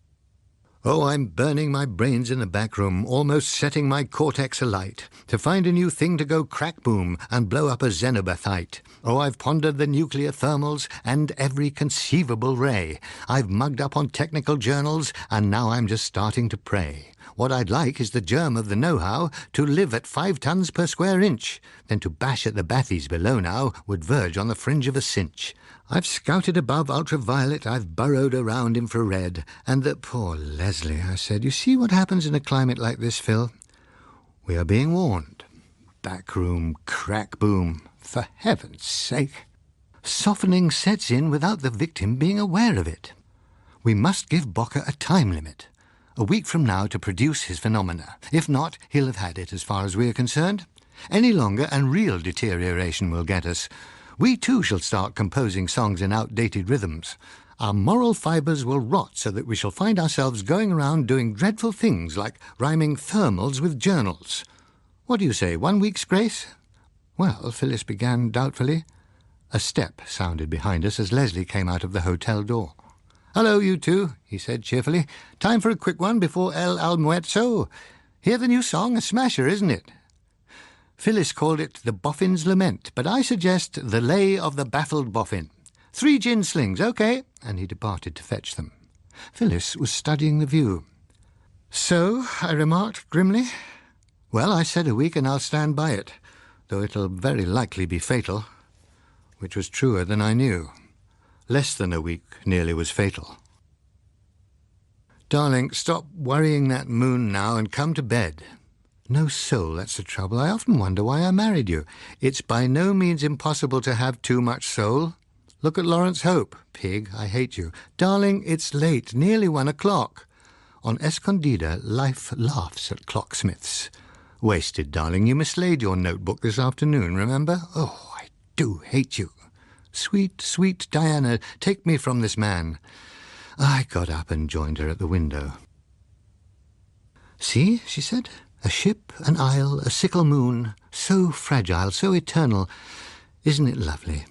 [SPEAKER 1] Oh, I'm burning my brains in the back room, almost setting my cortex alight, to find a new thing to go crack-boom and blow up a xenobethite. Oh, I've pondered the nuclear thermals and every conceivable ray. I've mugged up on technical journals, and now I'm just starting to pray. What I'd like is the germ of the know-how to live at 5 tons per square inch. Then to bash at the bathies below now would verge on the fringe of a cinch. I've scouted above ultraviolet, I've burrowed around infrared, and the poor Leslie, I said, you see what happens in a climate like this, Phil? We are being warned. Backroom, crack boom, for heaven's sake. Softening sets in without the victim being aware of it. We must give Bocker a time limit, a week from now to produce his phenomena. If not, he'll have had it as far as we are concerned. Any longer and real deterioration will get us. We too shall start composing songs in outdated rhythms. Our moral fibres will rot so that we shall find ourselves going around doing dreadful things like rhyming thermals with journals. What do you say, 1 week's grace? Well, Phyllis began doubtfully. A step sounded behind us as Leslie came out of the hotel door. "Hello, you two," he said cheerfully. "Time for a quick one before El Almuerzo. Hear the new song? A smasher, isn't it?" Phyllis called it the Boffin's Lament, but I suggest the Lay of the Baffled Boffin. 3 gin slings, OK, and he departed to fetch them. Phyllis was studying the view. "So," I remarked grimly. "Well, I said a week and I'll stand by it, though it'll very likely be fatal," which was truer than I knew. Less than a week nearly was fatal. "Darling, stop worrying that moon now and come to bed." "No soul, that's the trouble. I often wonder why I married you. It's by no means impossible to have too much soul. Look at Lawrence Hope. Pig, I hate you. Darling, it's late, nearly 1 o'clock. On Escondida, life laughs at clocksmiths. Wasted, darling. You mislaid your notebook this afternoon, remember? Oh, I do hate you. Sweet, sweet Diana, take me from this man." I got up and joined her at the window. "See," she said. "A ship, an isle, a sickle moon, so fragile, so eternal. Isn't it lovely?"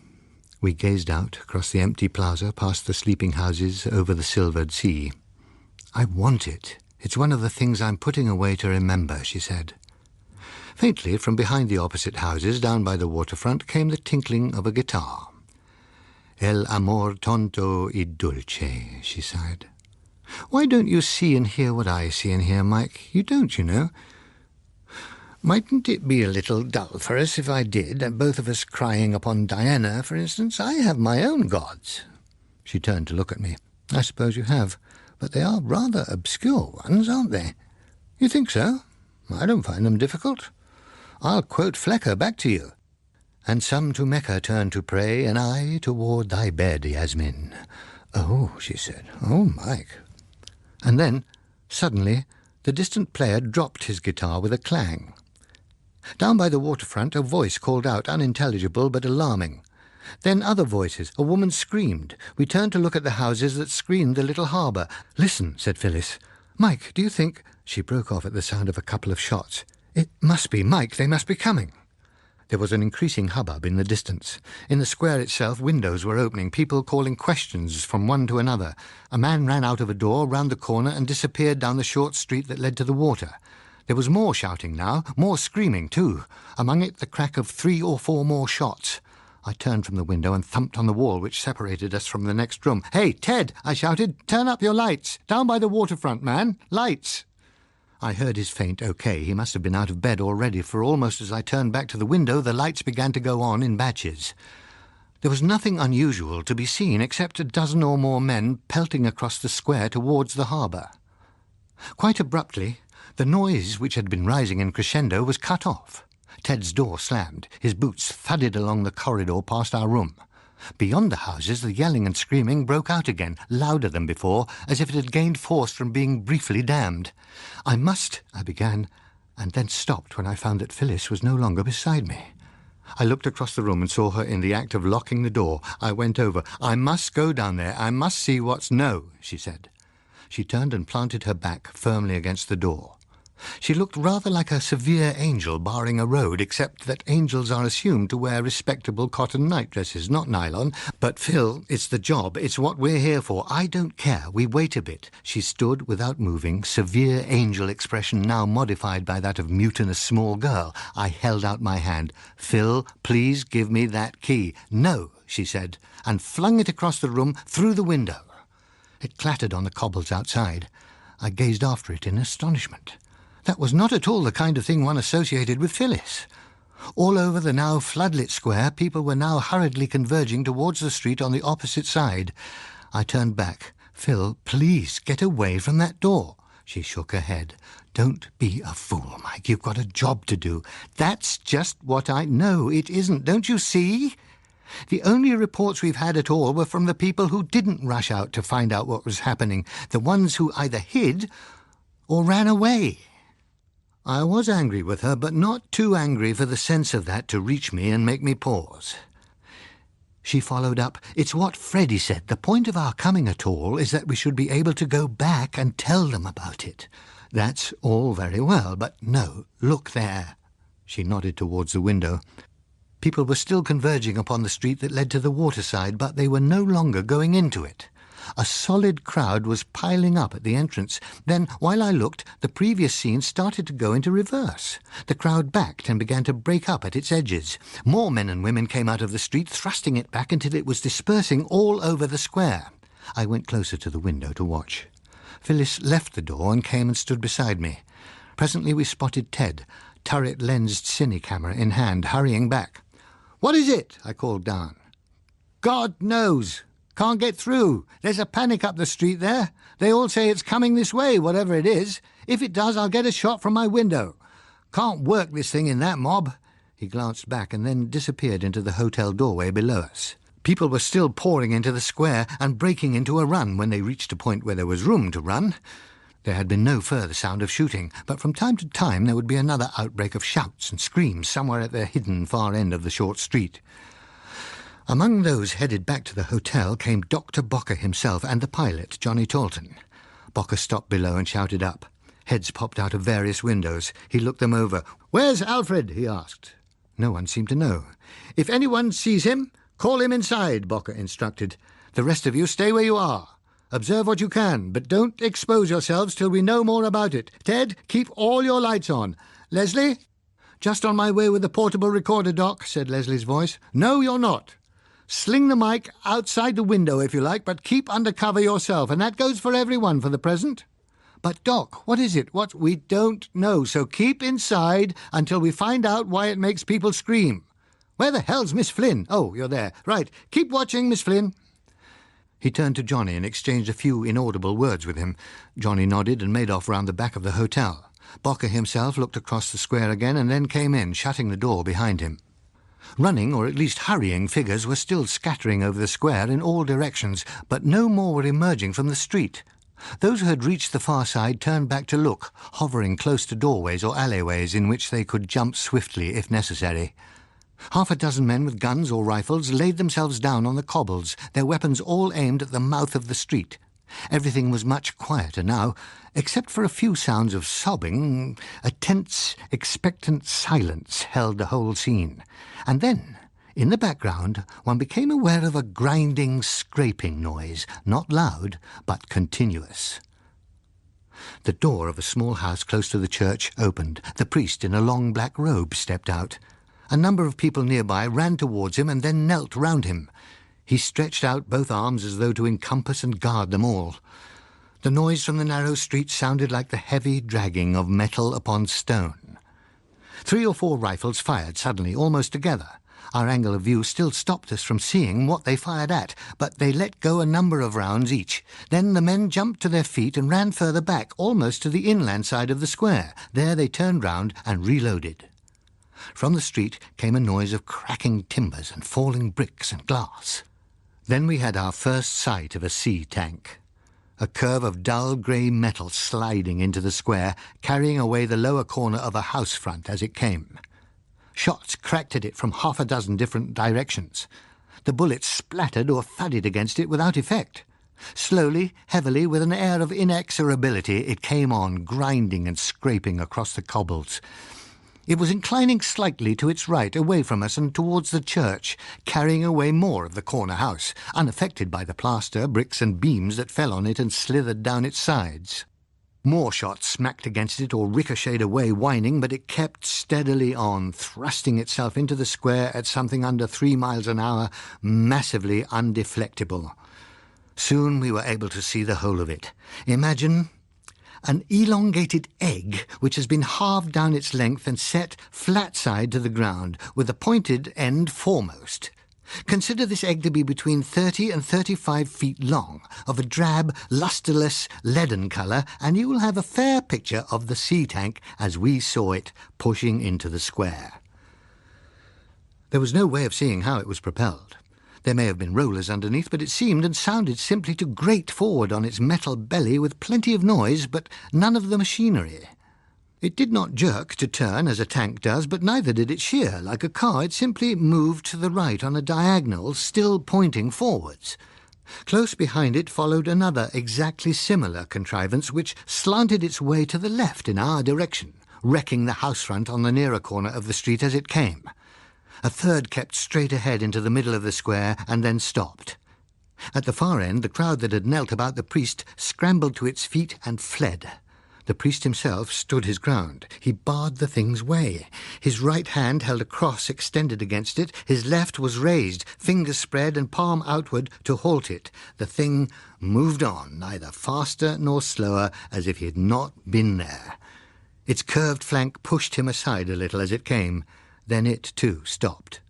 [SPEAKER 1] We gazed out across the empty plaza, past the sleeping houses, over the silvered sea. "I want it. It's one of the things I'm putting away to remember," she said. Faintly, from behind the opposite houses, down by the waterfront, came the tinkling of a guitar. "El amor tonto y dulce," she sighed. "Why don't you see and hear what I see and hear, Mike? You don't, you know. Mightn't it be a little dull for us if I did, and both of us crying upon Diana, for instance? I have my own gods." She turned to look at me. "I suppose you have, but they are rather obscure ones, aren't they?" "You think so? I don't find them difficult. I'll quote Flecker back to you. 'And some to Mecca turn to pray, and I toward thy bed, Yasmin.'" "Oh," she said. "Oh, Mike." And then, suddenly, the distant player dropped his guitar with a clang. Down by the waterfront, a voice called out, unintelligible but alarming. Then other voices. A woman screamed. We turned to look at the houses that screened the little harbour. "Listen," said Phyllis. "Mike, do you think—" She broke off at the sound of a couple of shots. "It must be Mike. They must be coming." There was an increasing hubbub in the distance. In the square itself, windows were opening, people calling questions from one to another. A man ran out of a door, round the corner, and disappeared down the short street that led to the water. There was more shouting now, more screaming too. Among it the crack of 3 or 4 more shots. I turned from the window and thumped on the wall which separated us from the next room. "Hey, Ted," I shouted, "turn up your lights. Down by the waterfront, man. Lights." I heard his faint OK. He must have been out of bed already, for almost as I turned back to the window, the lights began to go on in batches. There was nothing unusual to be seen except a dozen or more men pelting across the square towards the harbour. Quite abruptly, the noise which had been rising in crescendo was cut off. Ted's door slammed. His boots thudded along the corridor past our room. Beyond the houses, the yelling and screaming broke out again, louder than before, as if it had gained force from being briefly damned. I began, and then stopped when I found that Phyllis was no longer beside me. I looked across the room and saw her in the act of locking the door. I went over. "I must go down there. I must see what's..." "No," she said. She turned and planted her back firmly against the door. She looked rather like a severe angel barring a road, except that angels are assumed to wear respectable cotton nightdresses, not nylon. But, Phil, it's the job. It's what we're here for. I don't care. We wait a bit. She stood without moving, severe angel expression now modified by that of mutinous small girl. I held out my hand. Phil, please give me that key. No, she said, and flung it across the room through the window. It clattered on the cobbles outside. I gazed after it in astonishment. That was not at all the kind of thing one associated with Phyllis. All over the now floodlit square, people were now hurriedly converging towards the street on the opposite side. I turned back. Phil, please get away from that door. She shook her head. Don't be a fool, Mike. You've got a job to do. That's just what I know. It isn't. Don't you see? The only reports we've had at all were from the people who didn't rush out to find out what was happening, the ones who either hid or ran away. I was angry with her, but not too angry for the sense of that to reach me and make me pause. She followed up, it's what Freddie said. The point of our coming at all is that we should be able to go back and tell them about it. That's all very well, but no, look there. She nodded towards the window. People were still converging upon the street that led to the waterside, but they were no longer going into it. A solid crowd was piling up at the entrance. Then, while I looked, the previous scene started to go into reverse. The crowd backed and began to break up at its edges. More men and women came out of the street, thrusting it back until it was dispersing all over the square. I went closer to the window to watch. Phyllis left the door and came and stood beside me. Presently we spotted Ted, turret-lensed cine camera in hand, hurrying back. "What is it?" I called down. "God knows. Can't get through. There's a panic up the street there. They all say it's coming this way, whatever it is. If it does, I'll get a shot from my window. Can't work this thing in that mob." He glanced back and then disappeared into the hotel doorway below us. People were still pouring into the square and breaking into a run when they reached a point where there was room to run. There had been no further sound of shooting, but from time to time there would be another outbreak of shouts and screams somewhere at the hidden far end of the short street. Among those headed back to the hotel came Dr. Bocker himself and the pilot, Johnny Talton. Bocker stopped below and shouted up. Heads popped out of various windows. He looked them over. "Where's Alfred?" he asked. No one seemed to know. "If anyone sees him, call him inside," Bocker instructed. "The rest of you stay where you are. Observe what you can, but don't expose yourselves till we know more about it. Ted, keep all your lights on. Leslie?" "Just on my way with the portable recorder, Doc," said Leslie's voice. "No, you're not. Sling the mic outside the window if you like, but keep under cover yourself, and that goes for everyone for the present." "But, Doc, what is it? What?" "We don't know, so keep inside until we find out why it makes people scream. Where the hell's Miss Flynn? Oh, you're there. Right. Keep watching, Miss Flynn." He turned to Johnny and exchanged a few inaudible words with him. Johnny nodded and made off round the back of the hotel. Bocker himself looked across the square again and then came in, shutting the door behind him. Running, or at least hurrying, figures were still scattering over the square in all directions, but no more were emerging from the street. Those who had reached the far side turned back to look, hovering close to doorways or alleyways in which they could jump swiftly if necessary. Half a dozen men with guns or rifles laid themselves down on the cobbles, their weapons all aimed at the mouth of the street. Everything was much quieter now, except for a few sounds of sobbing. A tense, expectant silence held the whole scene. And then, in the background, one became aware of a grinding, scraping noise, not loud, but continuous. The door of a small house close to the church opened. The priest in a long black robe stepped out. A number of people nearby ran towards him and then knelt round him. He stretched out both arms as though to encompass and guard them all. The noise from the narrow street sounded like the heavy dragging of metal upon stone. 3 or 4 rifles fired suddenly, almost together. Our angle of view still stopped us from seeing what they fired at, but they let go a number of rounds each. Then the men jumped to their feet and ran further back, almost to the inland side of the square. There they turned round and reloaded. From the street came a noise of cracking timbers and falling bricks and glass. Then we had our first sight of a sea tank. A curve of dull grey metal sliding into the square, carrying away the lower corner of a house front as it came. Shots cracked at it from half a dozen different directions. The bullets splattered or thudded against it without effect. Slowly, heavily, with an air of inexorability, it came on, grinding and scraping across the cobbles. It was inclining slightly to its right, away from us and towards the church, carrying away more of the corner house, unaffected by the plaster, bricks and beams that fell on it and slithered down its sides. More shots smacked against it or ricocheted away, whining, but it kept steadily on, thrusting itself into the square at something under 3 miles an hour, massively undeflectible. Soon we were able to see the whole of it. Imagine an elongated egg which has been halved down its length and set flat-side to the ground, with the pointed end foremost. Consider this egg to be between 30 and 35 feet long, of a drab, lustreless, leaden colour, and you will have a fair picture of the sea tank as we saw it pushing into the square. There was no way of seeing how it was propelled. There may have been rollers underneath, but it seemed and sounded simply to grate forward on its metal belly with plenty of noise, but none of the machinery. It did not jerk to turn as a tank does, but neither did it shear like a car. It simply moved to the right on a diagonal, still pointing forwards. Close behind it followed another exactly similar contrivance, which slanted its way to the left in our direction, wrecking the house front on the nearer corner of the street as it came. A third kept straight ahead into the middle of the square and then stopped. At the far end, the crowd that had knelt about the priest scrambled to its feet and fled. The priest himself stood his ground. He barred the thing's way. His right hand held a cross extended against it. His left was raised, fingers spread and palm outward to halt it. The thing moved on, neither faster nor slower, as if he had not been there. Its curved flank pushed him aside a little as it came. Then it, too, stopped.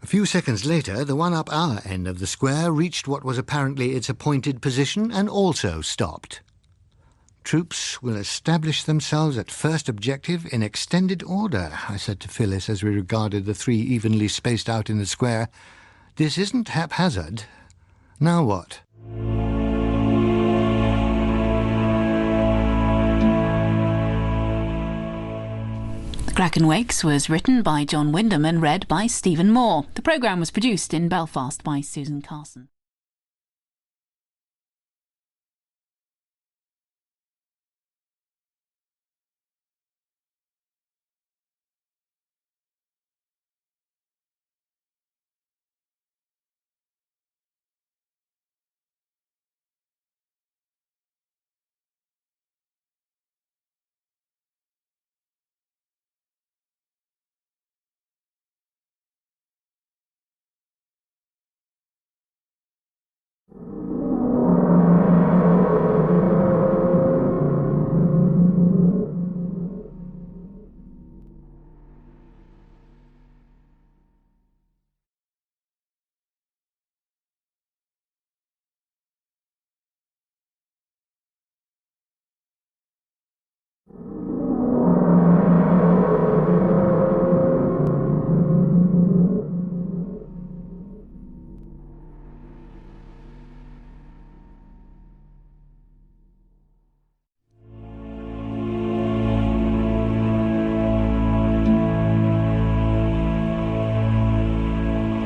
[SPEAKER 1] A few seconds later, the one up our end of the square reached what was apparently its appointed position and also stopped. "Troops will establish themselves at first objective in extended order," I said to Phyllis as we regarded the 3 evenly spaced out in the square. "This isn't haphazard. Now what?"
[SPEAKER 2] Kraken Wakes was written by John Wyndham and read by Stephen Moore. The programme was produced in Belfast by Susan Carson.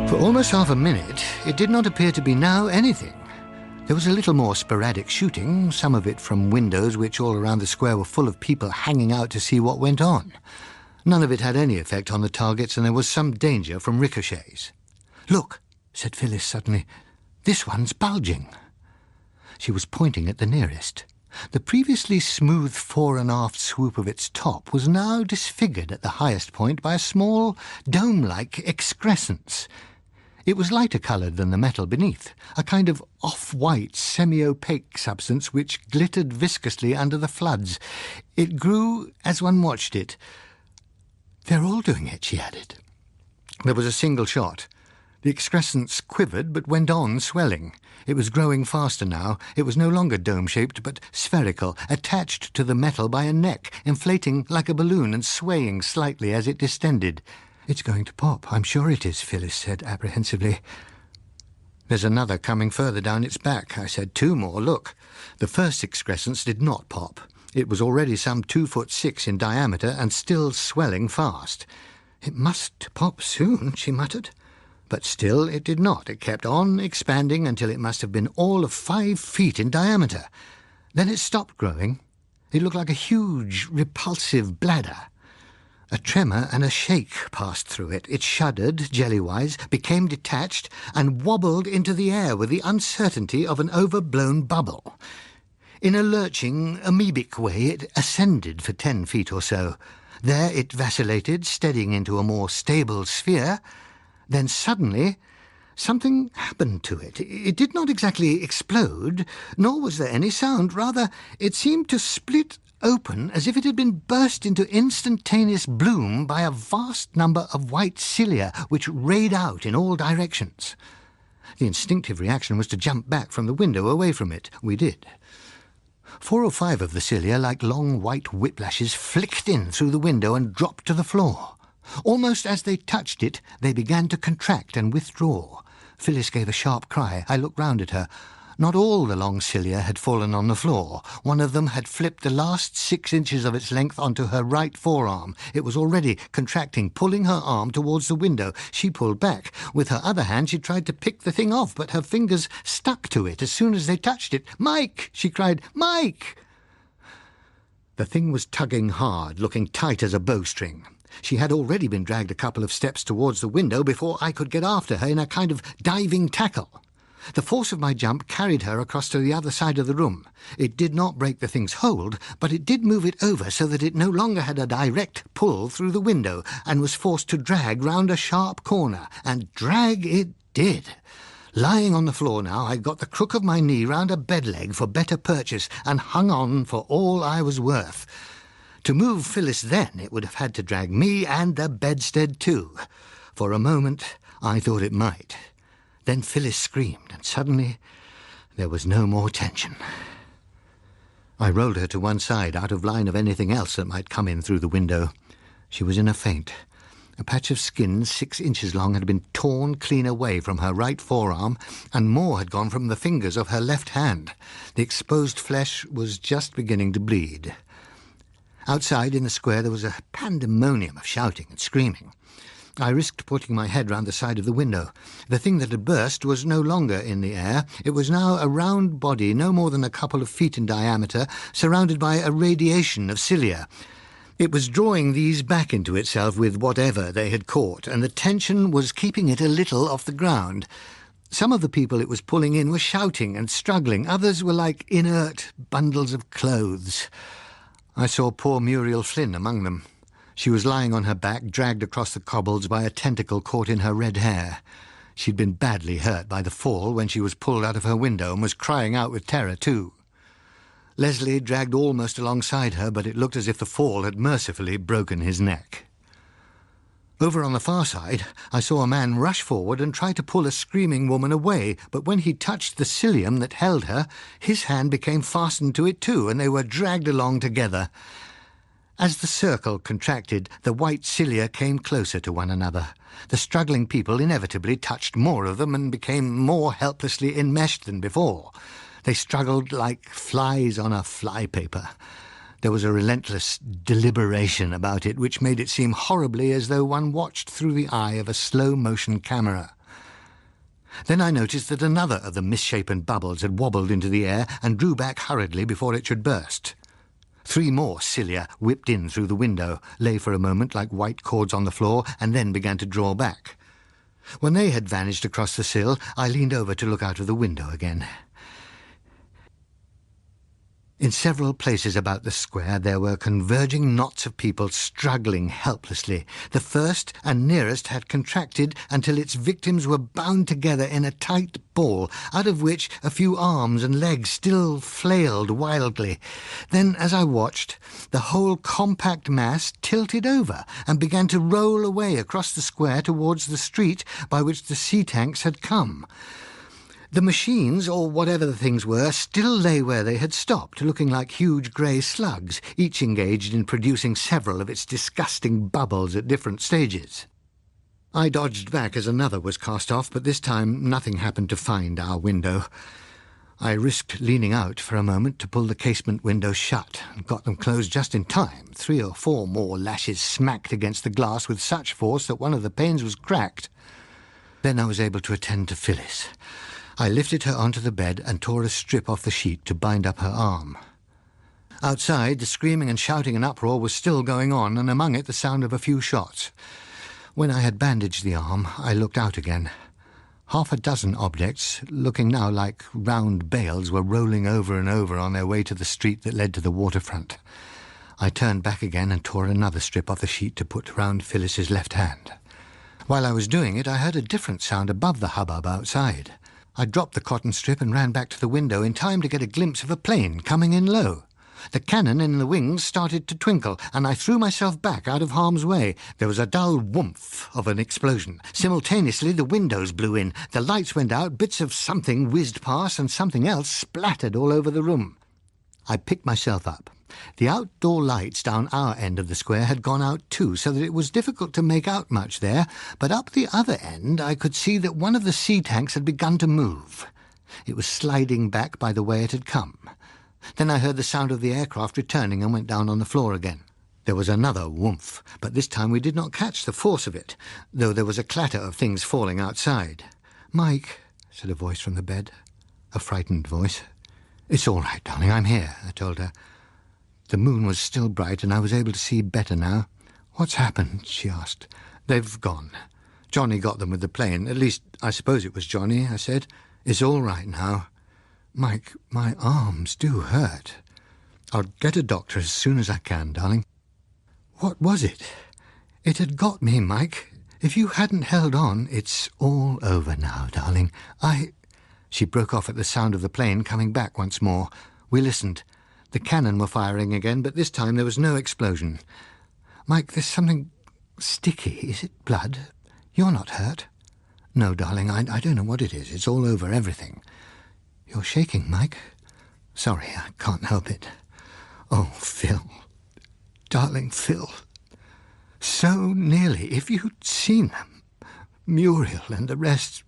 [SPEAKER 1] For almost half a minute, it did not appear to be now anything. There was a little more sporadic shooting, some of it from windows which all around the square were full of people hanging out to see what went on. None of it had any effect on the targets, and there was some danger from ricochets. "Look," said Phyllis suddenly, "this one's bulging." She was pointing at the nearest. The previously smooth fore and aft swoop of its top was now disfigured at the highest point by a small, dome-like excrescence. It was lighter-coloured than the metal beneath, a kind of off-white, semi-opaque substance which glittered viscously under the floods. It grew as one watched it. "They're all doing it," she added. There was a single shot. The excrescence quivered but went on swelling. It was growing faster now. It was no longer dome-shaped but spherical, attached to the metal by a neck, inflating like a balloon and swaying slightly as it distended. "It's going to pop, I'm sure it is," Phyllis said apprehensively. "There's another coming further down its back," I said. "2 more, look." The first excrescence did not pop. It was already some 2'6" in diameter and still swelling fast. "It must pop soon," she muttered. But still it did not. It kept on expanding until it must have been all of 5 feet in diameter. Then it stopped growing. It looked like a huge, repulsive bladder. A tremor and a shake passed through it. It shuddered, jelly-wise, became detached, and wobbled into the air with the uncertainty of an overblown bubble. In a lurching, amoebic way, it ascended for 10 feet or so. There it vacillated, steadying into a more stable sphere. Then suddenly, something happened to it. It did not exactly explode, nor was there any sound. Rather, it seemed to split open as if it had been burst into instantaneous bloom by a vast number of white cilia which rayed out in all directions. The instinctive reaction was to jump back from the window away from it. We did. 4 or 5 of the cilia, like long white whiplashes, flicked in through the window and dropped to the floor. Almost as they touched it, they began to contract and withdraw. Phyllis gave a sharp cry. I looked round at her. Not all the long cilia had fallen on the floor. One of them had flipped the last 6 inches of its length onto her right forearm. It was already contracting, pulling her arm towards the window. She pulled back. With her other hand, she tried to pick the thing off, but her fingers stuck to it as soon as they touched it. "Mike!" she cried. "Mike!" The thing was tugging hard, looking tight as a bowstring. She had already been dragged a couple of steps towards the window before I could get after her in a kind of diving tackle. The force of my jump carried her across to the other side of the room. It did not break the thing's hold, but it did move it over so that it no longer had a direct pull through the window and was forced to drag round a sharp corner. And drag it did. Lying on the floor now, I got the crook of my knee round a bed leg for better purchase and hung on for all I was worth. To move Phyllis then, it would have had to drag me and the bedstead too. For a moment, I thought it might. Then Phyllis screamed, and suddenly there was no more tension. I rolled her to one side, out of line of anything else that might come in through the window. She was in a faint. A patch of skin 6 inches long had been torn clean away from her right forearm, and more had gone from the fingers of her left hand. The exposed flesh was just beginning to bleed. Outside in the square there was a pandemonium of shouting and screaming. I risked putting my head round the side of the window. The thing that had burst was no longer in the air. It was now a round body no more than a couple of feet in diameter, surrounded by a radiation of cilia. It was drawing these back into itself with whatever they had caught, and the tension was keeping it a little off the ground. Some of the people it was pulling in were shouting and struggling. Others were like inert bundles of clothes. I saw poor Muriel Flynn among them. She was lying on her back, dragged across the cobbles by a tentacle caught in her red hair. She'd been badly hurt by the fall when she was pulled out of her window and was crying out with terror too. Leslie dragged almost alongside her, but it looked as if the fall had mercifully broken his neck. Over on the far side, I saw a man rush forward and try to pull a screaming woman away, but when he touched the cilium that held her, his hand became fastened to it too, and they were dragged along together. As the circle contracted, the white cilia came closer to one another. The struggling people inevitably touched more of them and became more helplessly enmeshed than before. They struggled like flies on a flypaper. There was a relentless deliberation about it which made it seem horribly as though one watched through the eye of a slow-motion camera. Then I noticed that another of the misshapen bubbles had wobbled into the air and drew back hurriedly before it should burst. 3 more cilia whipped in through the window, lay for a moment like white cords on the floor, and then began to draw back. When they had vanished across the sill, I leaned over to look out of the window again. In several places about the square there were converging knots of people struggling helplessly. The first and nearest had contracted until its victims were bound together in a tight ball, out of which a few arms and legs still flailed wildly. Then, as I watched, the whole compact mass tilted over and began to roll away across the square towards the street by which the sea tanks had come. The machines, or whatever the things were, still lay where they had stopped, looking like huge grey slugs, each engaged in producing several of its disgusting bubbles at different stages. I dodged back as another was cast off, but this time nothing happened to find our window. I risked leaning out for a moment to pull the casement window shut, and got them closed just in time. 3 or 4 more lashes smacked against the glass with such force that one of the panes was cracked. Then I was able to attend to Phyllis. I lifted her onto the bed and tore a strip off the sheet to bind up her arm. Outside, the screaming and shouting and uproar was still going on, and among it the sound of a few shots. When I had bandaged the arm, I looked out again. Half a dozen objects, looking now like round bales, were rolling over and over on their way to the street that led to the waterfront. I turned back again and tore another strip off the sheet to put round Phyllis's left hand. While I was doing it, I heard a different sound above the hubbub outside. I dropped the cotton strip and ran back to the window in time to get a glimpse of a plane coming in low. The cannon in the wings started to twinkle, and I threw myself back out of harm's way. There was a dull whoomph of an explosion. Simultaneously, the windows blew in. The lights went out, bits of something whizzed past, and something else splattered all over the room. I picked myself up. The outdoor lights down our end of the square had gone out too, so that it was difficult to make out much there, but up the other end I could see that one of the sea tanks had begun to move. It was sliding back by the way it had come. Then I heard the sound of the aircraft returning and went down on the floor again. There was another whoomph, but this time we did not catch the force of it, though there was a clatter of things falling outside. "Mike," said a voice from the bed, a frightened voice. "It's all right, darling, I'm here," I told her. The moon was still bright and I was able to see better now. "What's happened?" she asked. "They've gone. Johnny got them with the plane. At least, I suppose it was Johnny," I said. "It's all right now. Mike, my arms do hurt. I'll get a doctor as soon as I can, darling." "What was it?" "It had got me, Mike. If you hadn't held on..." "It's all over now, darling. She broke off at the sound of the plane coming back once more. We listened. The cannon were firing again, but this time there was no explosion. "Mike, there's something sticky. Is it blood? You're not hurt?" "No, darling, I don't know what it is. It's all over everything." "You're shaking, Mike." "Sorry, I can't help it." "Oh, Phil. Darling Phil. So nearly. If you'd seen them. Muriel and the rest.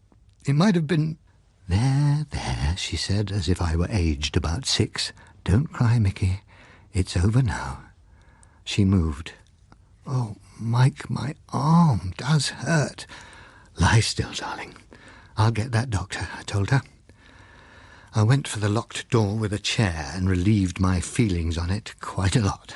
[SPEAKER 1] It might have been..." "There, there," she said, as if I were aged about 6. "Don't cry, Mickey. It's over now." She moved. "Oh, Mike, my arm does hurt." "Lie still, darling. I'll get that doctor," I told her. I went for the locked door with a chair and relieved my feelings on it quite a lot.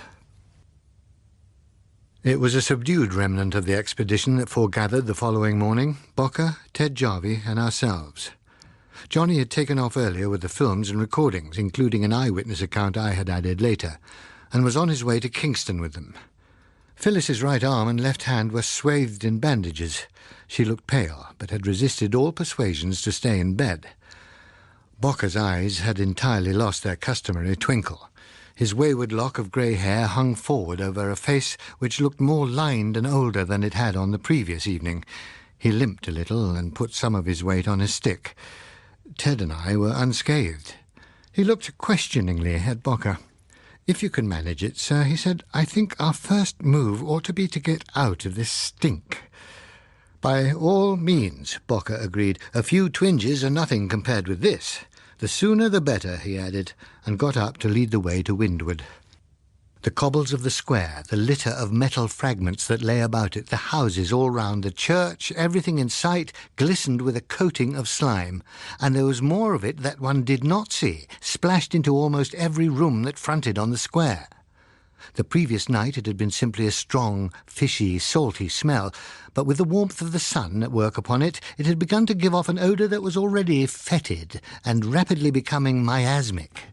[SPEAKER 1] It was a subdued remnant of the expedition that foregathered the following morning: Bocker, Ted Jarvie and ourselves. Johnny had taken off earlier with the films and recordings, including an eyewitness account I had added later, and was on his way to Kingston with them. Phyllis's right arm and left hand were swathed in bandages. She looked pale, but had resisted all persuasions to stay in bed. Bocker's eyes had entirely lost their customary twinkle. His wayward lock of grey hair hung forward over a face which looked more lined and older than it had on the previous evening. He limped a little and put some of his weight on his stick. Ted and I were unscathed. He looked questioningly at Bocker. "If you can manage it, sir," he said, "I think our first move ought to be to get out of this stink." "By all means," Bocker agreed. "A few twinges are nothing compared with this. The sooner the better," he added, and got up to lead the way to windward. The cobbles of the square, the litter of metal fragments that lay about it, the houses all round, the church, everything in sight, glistened with a coating of slime, and there was more of it that one did not see, splashed into almost every room that fronted on the square. The previous night it had been simply a strong, fishy, salty smell, but with the warmth of the sun at work upon it, it had begun to give off an odour that was already fetid and rapidly becoming miasmic.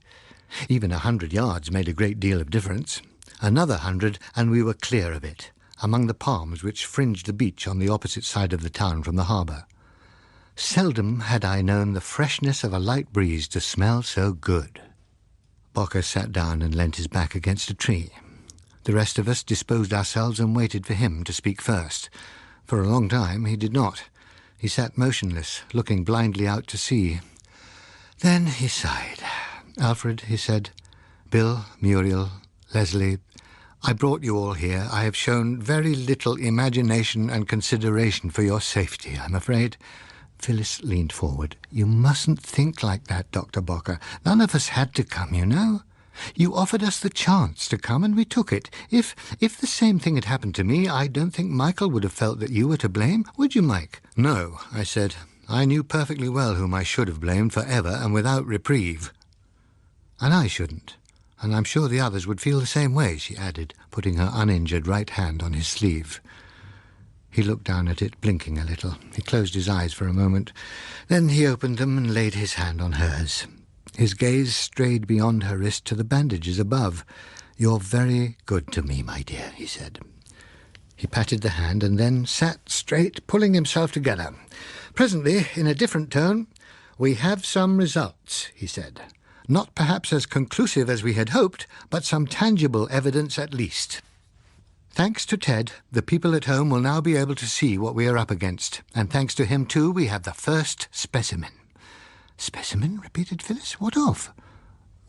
[SPEAKER 1] Even 100 yards made a great deal of difference. Another 100, and we were clear of it, among the palms which fringed the beach on the opposite side of the town from the harbour. Seldom had I known the freshness of a light breeze to smell so good. Bocker sat down and leant his back against a tree. The rest of us disposed ourselves and waited for him to speak first. For a long time he did not. He sat motionless, looking blindly out to sea. Then he sighed. "Alfred," he said, "Bill, Muriel, Leslie, I brought you all here. I have shown very little imagination and consideration for your safety, I'm afraid." Phyllis leaned forward. "You mustn't think like that, Dr. Bocker. None of us had to come, you know." You offered us the chance to come, and we took it. If the same thing had happened to me, I don't think Michael would have felt that you were to blame, would you, Mike? No, I said. I knew perfectly well whom I should have blamed forever and without reprieve. And I shouldn't. And I'm sure the others would feel the same way, she added, putting her uninjured right hand on his sleeve. He looked down at it, blinking a little. He closed his eyes for a moment. Then he opened them and laid his hand on hers. His gaze strayed beyond her wrist to the bandages above. "You're very good to me, my dear," he said. He patted the hand and then sat straight, pulling himself together. Presently, in a different tone, "We have some results," he said. "Not perhaps as conclusive as we had hoped, but some tangible evidence at least. Thanks to Ted, the people at home will now be able to see what we are up against, and thanks to him, too, we have the first specimen." "Specimen?" repeated Phyllis. "What of?"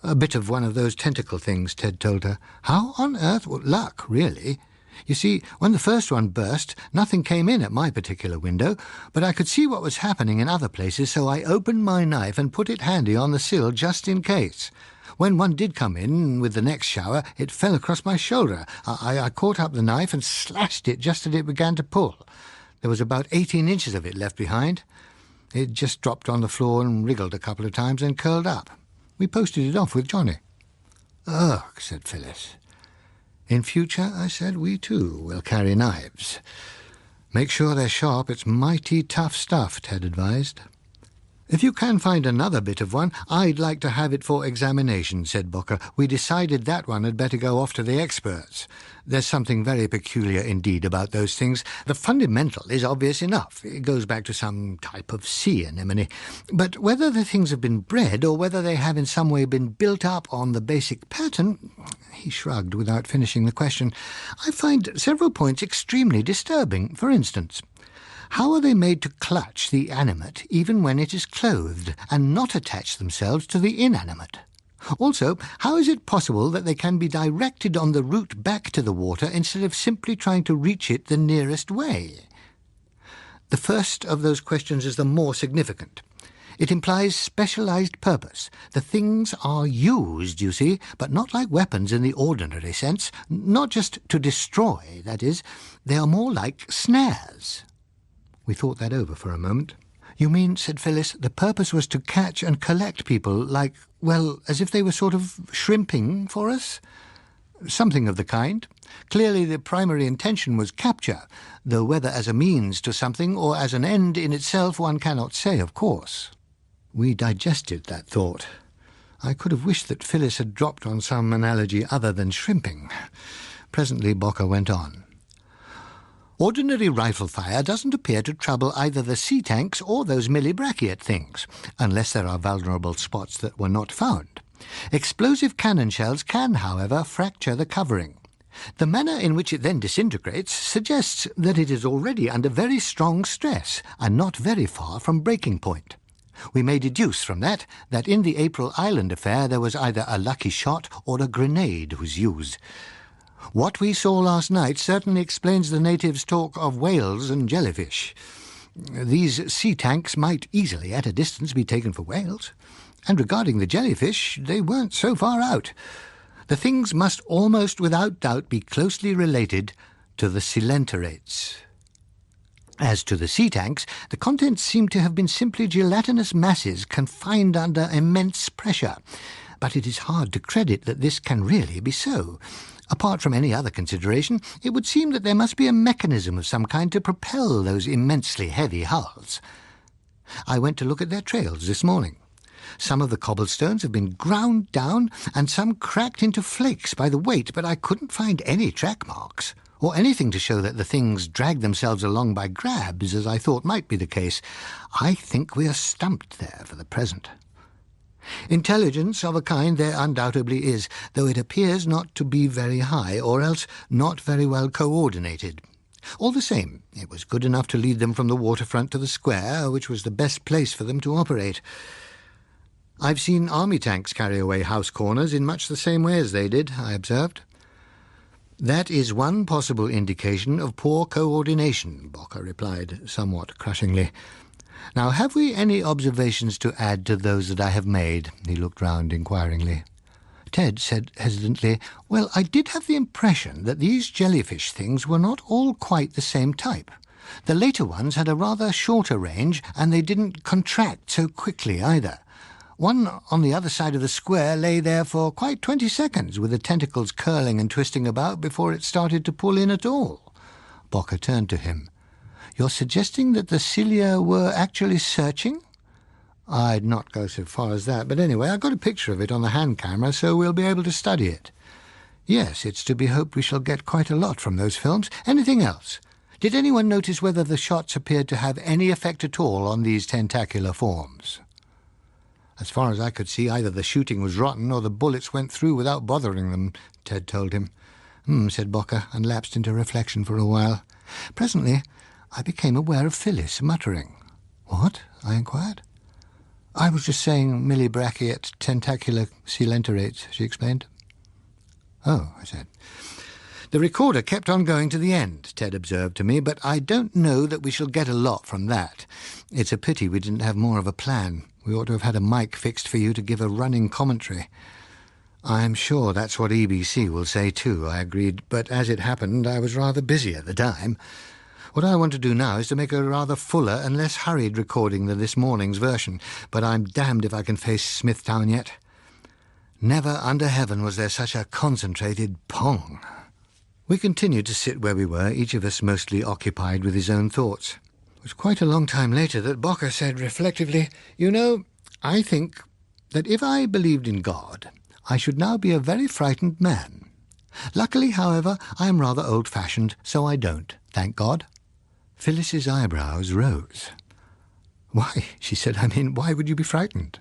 [SPEAKER 1] "A bit of one of those tentacle things," Ted told her. "How on earth? Well, luck, really. You see, when the first one burst, nothing came in at my particular window, but I could see what was happening in other places, so I opened my knife and put it handy on the sill just in case. When one did come in with the next shower, it fell across my shoulder. I caught up the knife and slashed it just as it began to pull. There was about 18 inches of it left behind. It just dropped on the floor and wriggled a couple of times and curled up. We posted it off with Johnny." "Ugh," said Phyllis. "In future," I said, "we too will carry knives. Make sure they're sharp. It's mighty tough stuff," Ted advised. "If you can find another bit of one, I'd like to have it for examination," said Bocker. "We decided that one had better go off to the experts. There's something very peculiar indeed about those things. The fundamental is obvious enough. It goes back to some type of sea anemone. But whether the things have been bred or whether they have in some way been built up on the basic pattern," he shrugged without finishing the question, "I find several points extremely disturbing. For instance, how are they made to clutch the animate even when it is clothed and not attach themselves to the inanimate? Also, how is it possible that they can be directed on the route back to the water instead of simply trying to reach it the nearest way? The first of those questions is the more significant. It implies specialized purpose. The things are used, you see, but not like weapons in the ordinary sense. Not just to destroy, that is. They are more like snares." We thought that over for a moment. "You mean," said Phyllis, "the purpose was to catch and collect people like, well, as if they were sort of shrimping for us?" "Something of the kind. Clearly the primary intention was capture, though whether as a means to something or as an end in itself one cannot say, of course." We digested that thought. I could have wished that Phyllis had dropped on some analogy other than shrimping. Presently Bocker went on. "Ordinary rifle fire doesn't appear to trouble either the sea tanks or those millibrachiate things, unless there are vulnerable spots that were not found. Explosive cannon shells can, however, fracture the covering. The manner in which it then disintegrates suggests that it is already under very strong stress and not very far from breaking point. We may deduce from that in the April Island affair there was either a lucky shot or a grenade was used. What we saw last night certainly explains the natives' talk of whales and jellyfish. These sea tanks might easily at a distance be taken for whales. And regarding the jellyfish, they weren't so far out. The things must almost without doubt be closely related to the coelenterates. As to the sea tanks, the contents seem to have been simply gelatinous masses confined under immense pressure. But it is hard to credit that this can really be so. Apart from any other consideration, it would seem that there must be a mechanism of some kind to propel those immensely heavy hulls. I went to look at their trails this morning. Some of the cobblestones have been ground down and some cracked into flakes by the weight, but I couldn't find any track marks, or anything to show that the things dragged themselves along by grabs, as I thought might be the case. I think we are stumped there for the present. Intelligence of a kind there undoubtedly is, though it appears not to be very high, or else not very well coordinated. All the same, it was good enough to lead them from the waterfront to the square, which was the best place for them to operate. I've seen army tanks carry away house corners in much the same way as they did, I observed. That is one possible indication of poor coordination, Bocker replied, somewhat crushingly. Now, have we any observations to add to those that I have made? He looked round inquiringly. Ted said hesitantly, "Well, I did have the impression that these jellyfish things were not all quite the same type. The later ones had a rather shorter range, and they didn't contract so quickly either. One on the other side of the square lay there for quite 20 seconds, with the tentacles curling and twisting about before it started to pull in at all." Bocker turned to him. "You're suggesting that the cilia were actually searching?" "I'd not go so far as that, but anyway, I got a picture of it on the hand camera, so we'll be able to study it." "Yes, it's to be hoped we shall get quite a lot from those films. Anything else? Did anyone notice whether the shots appeared to have any effect at all on these tentacular forms?" "As far as I could see, either the shooting was rotten or the bullets went through without bothering them," Ted told him. Said Bocker, and lapsed into reflection for a while. Presently, I became aware of Phyllis muttering. "What?" I inquired. "I was just saying millibrachiate tentacular coelenterates," she explained. "Oh," I said. "The recorder kept on going to the end," Ted observed to me, "but I don't know that we shall get a lot from that. It's a pity we didn't have more of a plan. We ought to have had a mic fixed for you to give a running commentary." "I'm sure that's what EBC will say too," I agreed, "but as it happened, I was rather busy at the time. What I want to do now is to make a rather fuller and less hurried recording than this morning's version, but I'm damned if I can face Smithtown yet. Never under heaven was there such a concentrated pong." We continued to sit where we were, each of us mostly occupied with his own thoughts. It was quite a long time later that Bocker said reflectively, "You know, I think that if I believed in God, I should now be a very frightened man. Luckily, however, I am rather old-fashioned, so I don't, thank God." Phyllis's eyebrows rose. "Why," she said, "why would you be frightened?"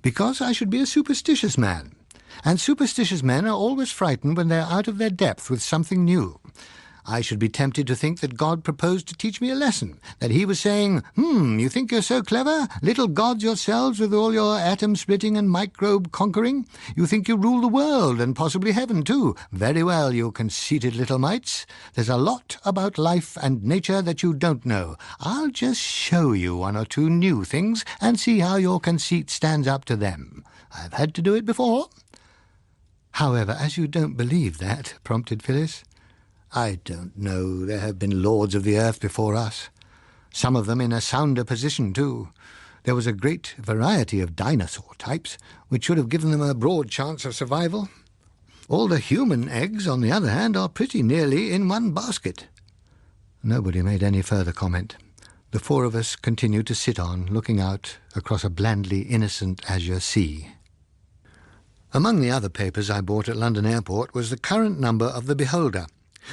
[SPEAKER 1] "Because I should be a superstitious man. And superstitious men are always frightened when they are out of their depth with something new. I should be tempted to think that God proposed to teach me a lesson, that he was saying, you think you're so clever, little gods yourselves with all your atom-splitting and microbe-conquering? You think you rule the world, and possibly heaven too. Very well, you conceited little mites. There's a lot about life and nature that you don't know. I'll just show you one or two new things and see how your conceit stands up to them. I've had to do it before." "However, as you don't believe that," prompted Phyllis. "I don't know. There have been lords of the earth before us. Some of them in a sounder position, too. There was a great variety of dinosaur types, which should have given them a broad chance of survival. All the human eggs, on the other hand, are pretty nearly in one basket." Nobody made any further comment. The four of us continued to sit on, looking out across a blandly innocent azure sea. Among the other papers I bought at London Airport was the current number of The Beholder.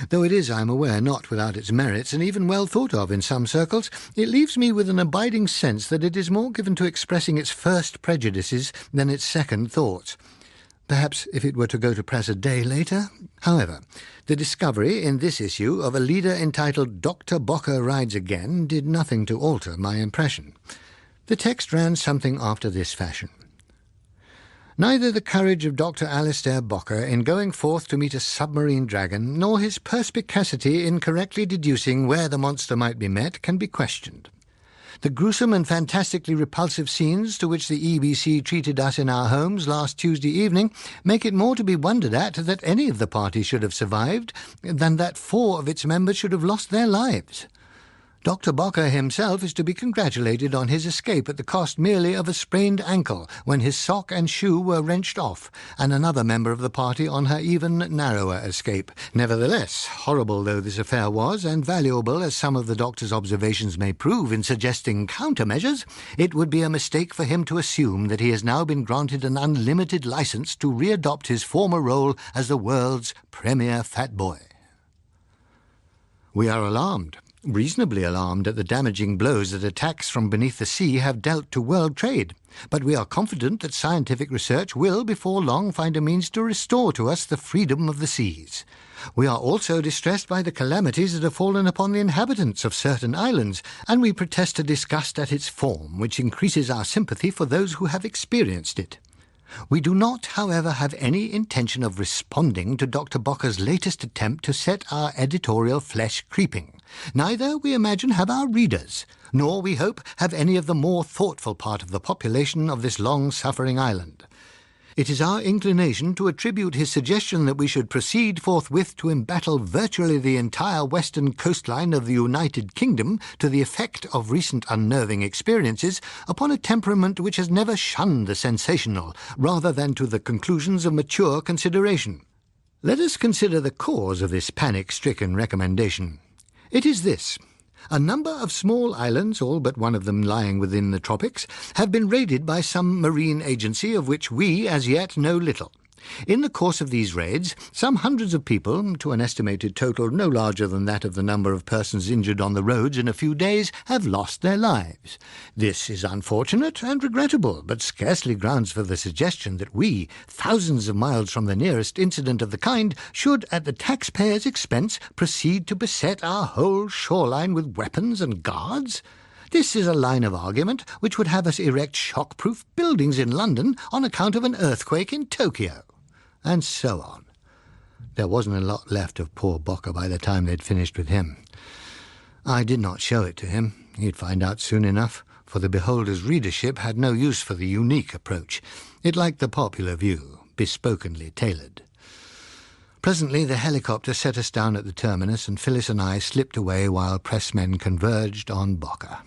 [SPEAKER 1] Though it is, I am aware, not without its merits, and even well thought of in some circles, it leaves me with an abiding sense that it is more given to expressing its first prejudices than its second thoughts. Perhaps if it were to go to press a day later. However, the discovery in this issue of a leader entitled "Dr. Bocker Rides Again" did nothing to alter my impression. The text ran something after this fashion. "Neither the courage of Dr. Alastair Bocker in going forth to meet a submarine dragon, nor his perspicacity in correctly deducing where the monster might be met, can be questioned. The gruesome and fantastically repulsive scenes to which the EBC treated us in our homes last Tuesday evening make it more to be wondered at that any of the party should have survived than that 4 of its members should have lost their lives. Dr. Bocker himself is to be congratulated on his escape at the cost merely of a sprained ankle when his sock and shoe were wrenched off, and another member of the party on her even narrower escape. Nevertheless, horrible though this affair was, and valuable as some of the doctor's observations may prove in suggesting countermeasures, it would be a mistake for him to assume that he has now been granted an unlimited license to readopt his former role as the world's premier fat boy. We are alarmed. Reasonably alarmed at the damaging blows that attacks from beneath the sea have dealt to world trade, but we are confident that scientific research will, before long, find a means to restore to us the freedom of the seas. We are also distressed by the calamities that have fallen upon the inhabitants of certain islands, and we protest a disgust at its form, which increases our sympathy for those who have experienced it. We do not, however, have any intention of responding to Dr. Bocker's latest attempt to set our editorial flesh creeping. Neither, we imagine, have our readers, nor, we hope, have any of the more thoughtful part of the population of this long-suffering island. It is our inclination to attribute his suggestion that we should proceed forthwith to embattle virtually the entire western coastline of the United Kingdom to the effect of recent unnerving experiences upon a temperament which has never shunned the sensational, rather than to the conclusions of mature consideration. Let us consider the cause of this panic-stricken recommendation. It is this. A number of small islands, all but one of them lying within the tropics, have been raided by some marine agency of which we as yet know little. In the course of these raids, some hundreds of people, to an estimated total no larger than that of the number of persons injured on the roads in a few days, have lost their lives. This is unfortunate and regrettable, but scarcely grounds for the suggestion that we, thousands of miles from the nearest incident of the kind, should, at the taxpayers' expense, proceed to beset our whole shoreline with weapons and guards. This is a line of argument which would have us erect shock-proof buildings in London on account of an earthquake in Tokyo. And so on. There wasn't a lot left of poor Bocker by the time they'd finished with him. I did not show it to him. He'd find out soon enough, for the Beholder's readership had no use for the unique approach. It liked the popular view, bespokenly tailored. Presently the helicopter set us down at the terminus, and Phyllis and I slipped away while pressmen converged on Bocker.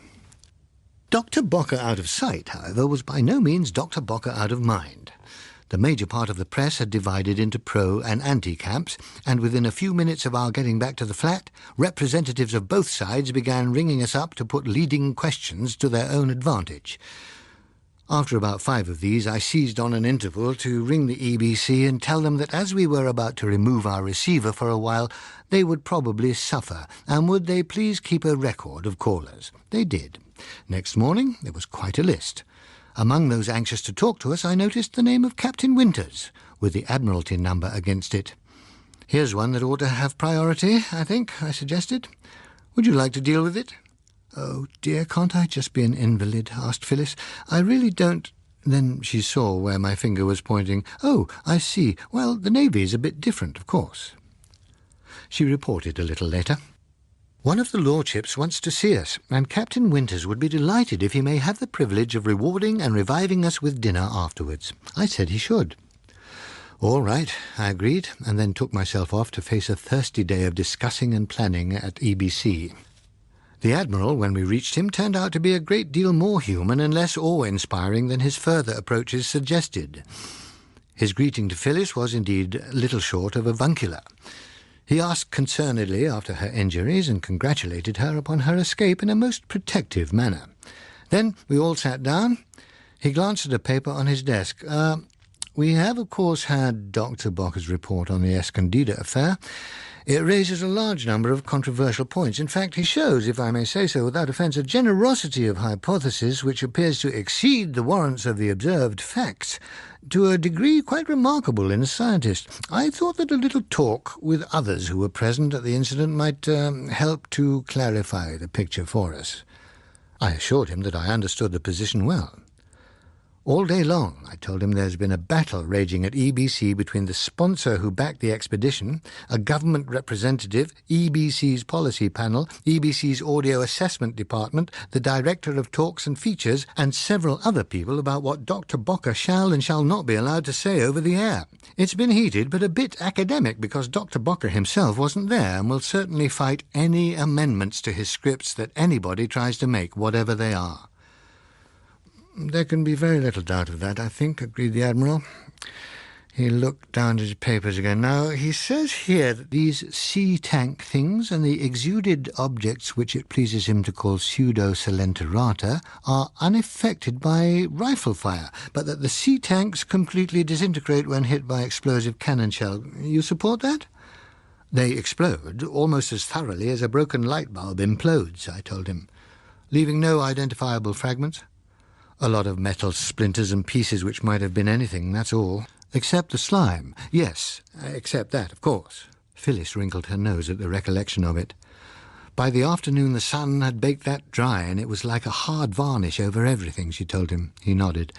[SPEAKER 1] Dr. Bocker out of sight, however, was by no means Dr. Bocker out of mind. The major part of the press had divided into pro- and anti-camps, and within a few minutes of our getting back to the flat, representatives of both sides began ringing us up to put leading questions to their own advantage. After about 5 of these, I seized on an interval to ring the EBC and tell them that as we were about to remove our receiver for a while, they would probably suffer, and would they please keep a record of callers. They did. Next morning, there was quite a list. Among those anxious to talk to us, I noticed the name of Captain Winters, with the Admiralty number against it. "Here's one that ought to have priority, I think," I suggested. "Would you like to deal with it?" "Oh, dear, can't I just be an invalid?" asked Phyllis. "I really don't—" Then she saw where my finger was pointing. "Oh, I see. Well, the Navy's a bit different, of course." She reported a little later. "One of the lordships wants to see us, and Captain Winters would be delighted if he may have the privilege of rewarding and reviving us with dinner afterwards. I said he should." "All right," I agreed, and then took myself off to face a thirsty day of discussing and planning at EBC. The Admiral, when we reached him, turned out to be a great deal more human and less awe-inspiring than his further approaches suggested. His greeting to Phyllis was indeed little short of avuncular. He asked concernedly after her injuries and congratulated her upon her escape in a most protective manner. Then we all sat down. He glanced at a paper on his desk. "We have, of course, had Dr. Bocker's report on the Escondida affair. It raises a large number of controversial points. In fact, he shows, if I may say so without offence, a generosity of hypothesis which appears to exceed the warrants of the observed facts, to a degree quite remarkable in a scientist. I thought that a little talk with others who were present at the incident might help to clarify the picture for us." I assured him that I understood the position well. "All day long," I told him, "there's been a battle raging at EBC between the sponsor who backed the expedition, a government representative, EBC's policy panel, EBC's audio assessment department, the director of talks and features, and several other people about what Dr. Bocker shall and shall not be allowed to say over the air. It's been heated, but a bit academic, because Dr. Bocker himself wasn't there and will certainly fight any amendments to his scripts that anybody tries to make, whatever they are." "There can be very little doubt of that, I think," agreed the Admiral. He looked down at his papers again. "Now, he says here that these sea tank things and the exuded objects which it pleases him to call pseudo-celenterata are unaffected by rifle fire, but that the sea tanks completely disintegrate when hit by explosive cannon shell. You support that?" "They explode almost as thoroughly as a broken light bulb implodes," I told him. "Leaving no identifiable fragments?" "A lot of metal splinters and pieces which might have been anything, that's all." "Except the slime?" "Yes, except that, of course." Phyllis wrinkled her nose at the recollection of it. "By the afternoon the sun had baked that dry, and it was like a hard varnish over everything," she told him. He nodded.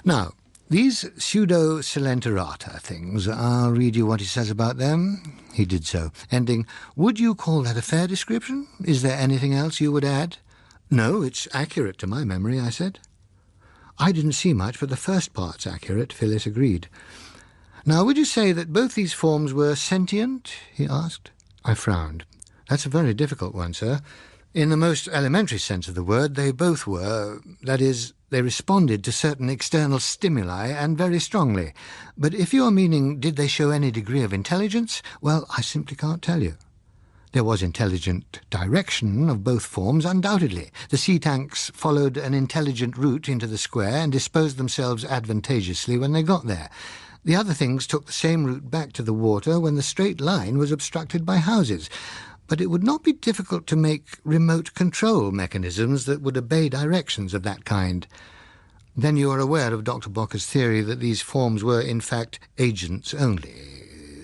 [SPEAKER 1] "Now, these pseudo-celenterata things, I'll read you what he says about them." He did so, ending, "Would you call that a fair description? Is there anything else you would add?" "No, it's accurate to my memory," I said. I didn't see much, but the first part's accurate, Phyllis agreed. Now, would you say that both these forms were sentient? He asked. I frowned. That's a very difficult one, sir. In the most elementary sense of the word, they both were. That is, they responded to certain external stimuli, and very strongly. But if you're meaning, did they show any degree of intelligence? Well, I simply can't tell you. There was intelligent direction of both forms, undoubtedly. The sea tanks followed an intelligent route into the square and disposed themselves advantageously when they got there. The other things took the same route back to the water when the straight line was obstructed by houses. But it would not be difficult to make remote control mechanisms that would obey directions of that kind. Then you are aware of Dr. Bocker's theory that these forms were, in fact, agents only.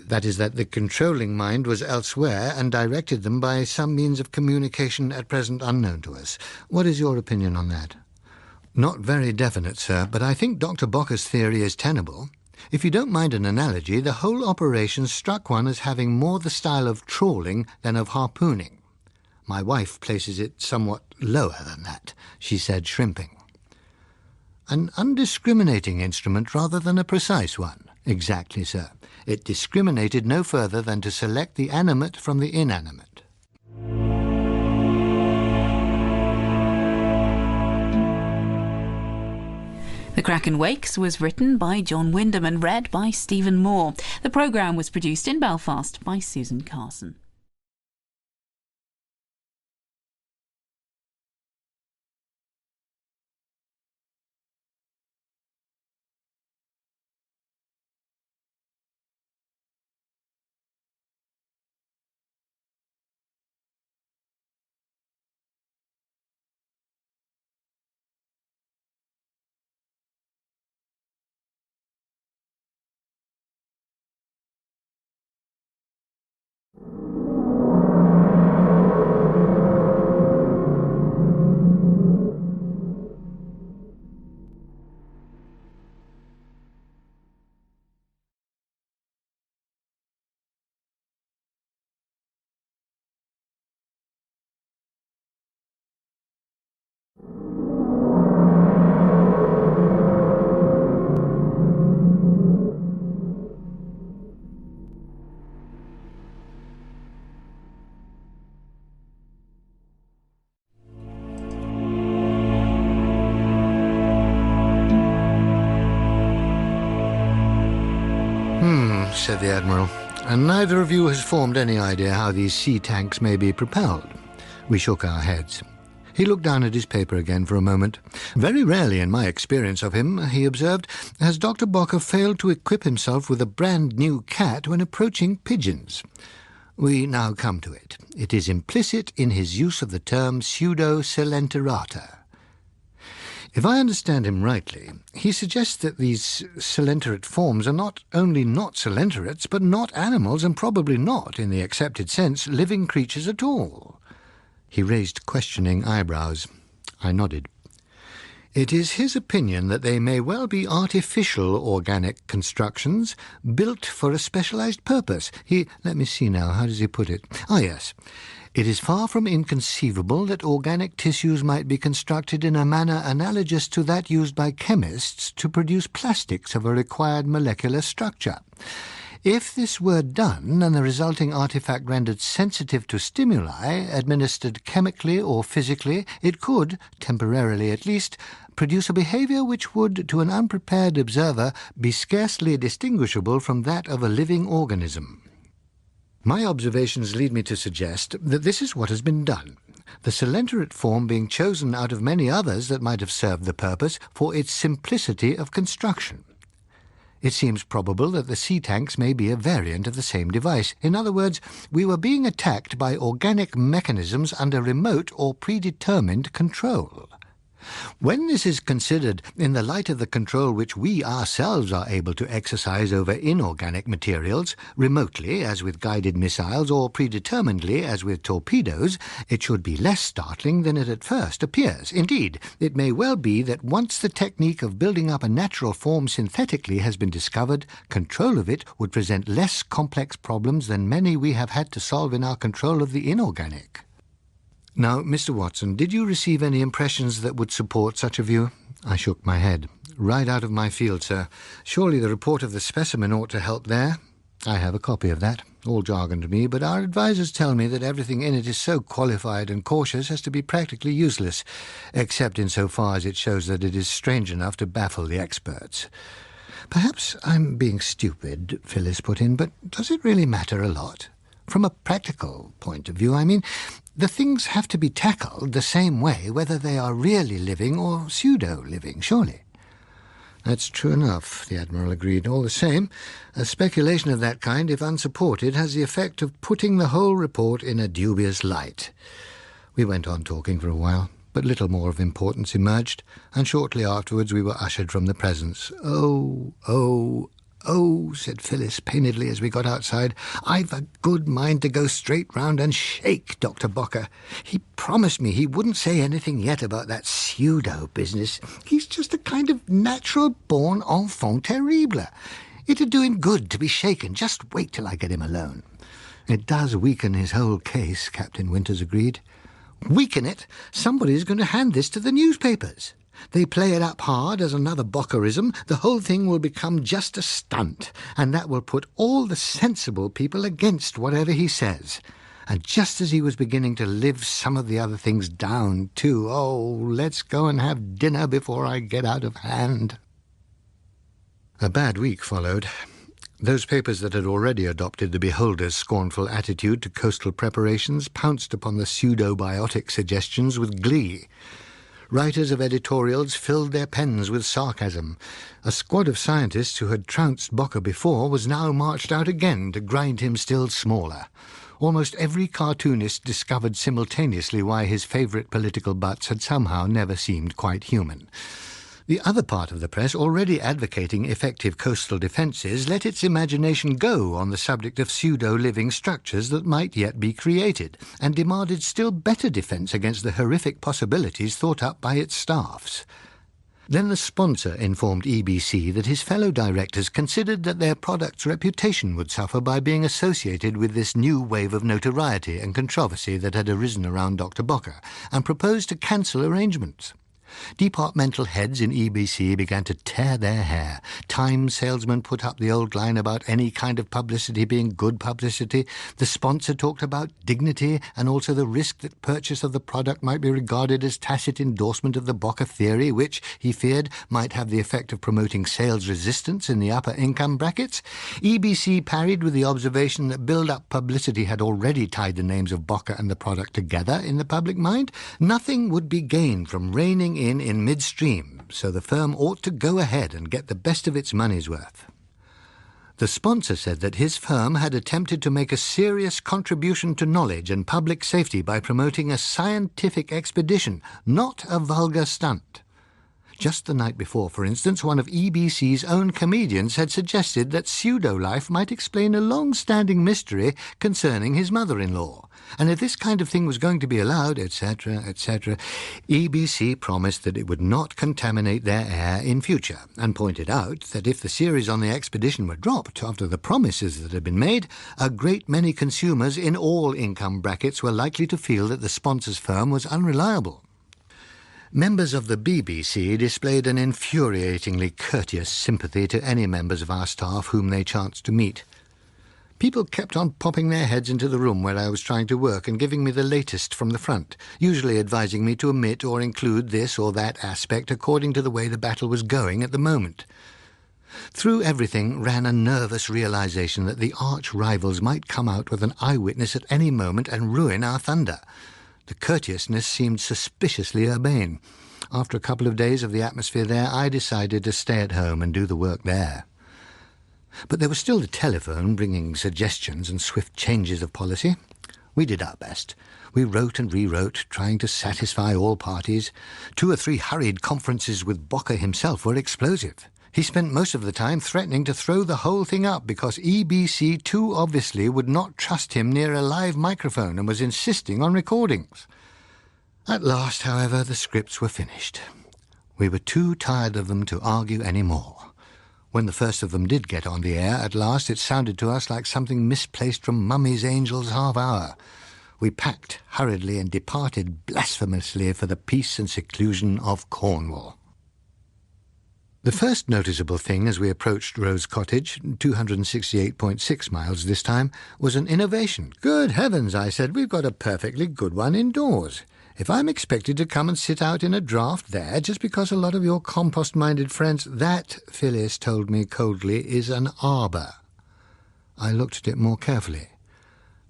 [SPEAKER 1] That is, that the controlling mind was elsewhere and directed them by some means of communication at present unknown to us. What is your opinion on that? Not very definite, sir, but I think Dr. Bocker's theory is tenable. If you don't mind an analogy, the whole operation struck one as having more the style of trawling than of harpooning. My wife places it somewhat lower than that. She said shrimping. An undiscriminating instrument rather than a precise one. Exactly, sir. It discriminated no further than to select the animate from the inanimate.
[SPEAKER 2] The Kraken Wakes was written by John Wyndham and read by Stephen Moore. The programme was produced in Belfast by Susan Carson.
[SPEAKER 1] Said the Admiral, and neither of you has formed any idea how these sea tanks may be propelled. We shook our heads. He looked down at his paper again for a moment. Very rarely in my experience of him, he observed, has Dr. Bocker failed to equip himself with a brand-new cat when approaching pigeons. We now come to it. It is implicit in his use of the term pseudo-celenterata. If I understand him rightly, he suggests that these celenterate forms are not only not celenterates, but not animals, and probably not, in the accepted sense, living creatures at all. He raised questioning eyebrows. I nodded. It is his opinion that they may well be artificial organic constructions, built for a specialized purpose. Let me see now, how does he put it? Ah, yes. It is far from inconceivable that organic tissues might be constructed in a manner analogous to that used by chemists to produce plastics of a required molecular structure. If this were done, and the resulting artifact rendered sensitive to stimuli, administered chemically or physically, it could, temporarily at least, produce a behaviour which would, to an unprepared observer, be scarcely distinguishable from that of a living organism. My observations lead me to suggest that this is what has been done, the celenterate form being chosen out of many others that might have served the purpose for its simplicity of construction. It seems probable that the sea tanks may be a variant of the same device. In other words, we were being attacked by organic mechanisms under remote or predetermined control. When this is considered in the light of the control which we ourselves are able to exercise over inorganic materials, remotely, as with guided missiles, or predeterminedly, as with torpedoes, it should be less startling than it at first appears. Indeed, it may well be that once the technique of building up a natural form synthetically has been discovered, control of it would present less complex problems than many we have had to solve in our control of the inorganic. Now, Mr. Watson, did you receive any impressions that would support such a view? I shook my head. "Right out of my field, sir. Surely the report of the specimen ought to help there. I have a copy of that. All jargon to me, but our advisers tell me that everything in it is so qualified and cautious as to be practically useless, except in so far as it shows that it is strange enough to baffle the experts." "Perhaps I'm being stupid," Phyllis put in, "but does it really matter a lot? From a practical point of view, I mean, the things have to be tackled the same way whether they are really living or pseudo-living, surely." "That's true enough," the Admiral agreed. "All the same, a speculation of that kind, if unsupported, has the effect of putting the whole report in a dubious light." We went on talking for a while, but little more of importance emerged, and shortly afterwards we were ushered from the presence. Oh, said Phyllis painedly as we got outside, "I've a good mind to go straight round and shake Dr. Bocker. He promised me he wouldn't say anything yet about that pseudo business. He's just a kind of natural-born enfant terrible. It'd do him good to be shaken. Just wait till I get him alone." "It does weaken his whole case," Captain Winters agreed. "Weaken it? Somebody's going to hand this to the newspapers. They play it up hard as another Bockerism, the whole thing will become just a stunt, and that will put all the sensible people against whatever he says. And just as he was beginning to live some of the other things down, too. Oh, let's go and have dinner before I get out of hand." A bad week followed. Those papers that had already adopted the beholder's scornful attitude to coastal preparations pounced upon the pseudo-biotic suggestions with glee. Writers of editorials filled their pens with sarcasm. A squad of scientists who had trounced Bocker before was now marched out again to grind him still smaller. Almost every cartoonist discovered simultaneously why his favourite political butts had somehow never seemed quite human. The other part of the press, already advocating effective coastal defences, let its imagination go on the subject of pseudo-living structures that might yet be created, and demanded still better defence against the horrific possibilities thought up by its staffs. Then the sponsor informed EBC that his fellow directors considered that their product's reputation would suffer by being associated with this new wave of notoriety and controversy that had arisen around Dr. Bocker, and proposed to cancel arrangements. Departmental heads in EBC began to tear their hair. Times salesmen put up the old line about any kind of publicity being good publicity. The sponsor talked about dignity and also the risk that purchase of the product might be regarded as tacit endorsement of the Bocker theory, which, he feared, might have the effect of promoting sales resistance in the upper income brackets. EBC parried with the observation that build-up publicity had already tied the names of Bocker and the product together in the public mind. Nothing would be gained from reining in midstream, so the firm ought to go ahead and get the best of its money's worth. The sponsor said that his firm had attempted to make a serious contribution to knowledge and public safety by promoting a scientific expedition, not a vulgar stunt. Just the night before, for instance, one of EBC's own comedians had suggested that pseudo-life might explain a long-standing mystery concerning his mother-in-law, and if this kind of thing was going to be allowed, etc., etc., EBC promised that it would not contaminate their air in future, and pointed out that if the series on the expedition were dropped after the promises that had been made, a great many consumers in all income brackets were likely to feel that the sponsor's firm was unreliable. Members of the BBC displayed an infuriatingly courteous sympathy to any members of our staff whom they chanced to meet. People kept on popping their heads into the room where I was trying to work and giving me the latest from the front, usually advising me to omit or include this or that aspect according to the way the battle was going at the moment. Through everything ran a nervous realization that the arch-rivals might come out with an eyewitness at any moment and ruin our thunder. The courteousness seemed suspiciously urbane. After a couple of days of the atmosphere there, I decided to stay at home and do the work there. But there was still the telephone bringing suggestions and swift changes of policy. We did our best. We wrote and rewrote, trying to satisfy all parties. 2 or 3 hurried conferences with Bocker himself were explosive. He spent most of the time threatening to throw the whole thing up because EBC too obviously would not trust him near a live microphone and was insisting on recordings. At last, however, the scripts were finished. We were too tired of them to argue any more. When the first of them did get on the air, at last it sounded to us like something misplaced from Mummy's Angel's Half Hour. We packed hurriedly and departed blasphemously for the peace and seclusion of Cornwall. The first noticeable thing as we approached Rose Cottage, 268.6 miles this time, was an innovation. "Good heavens," I said, "we've got a perfectly good one indoors. If I'm expected to come and sit out in a draught there just because a lot of your compost-minded friends—" "That," Phyllis told me coldly, "is an arbour." I looked at it more carefully.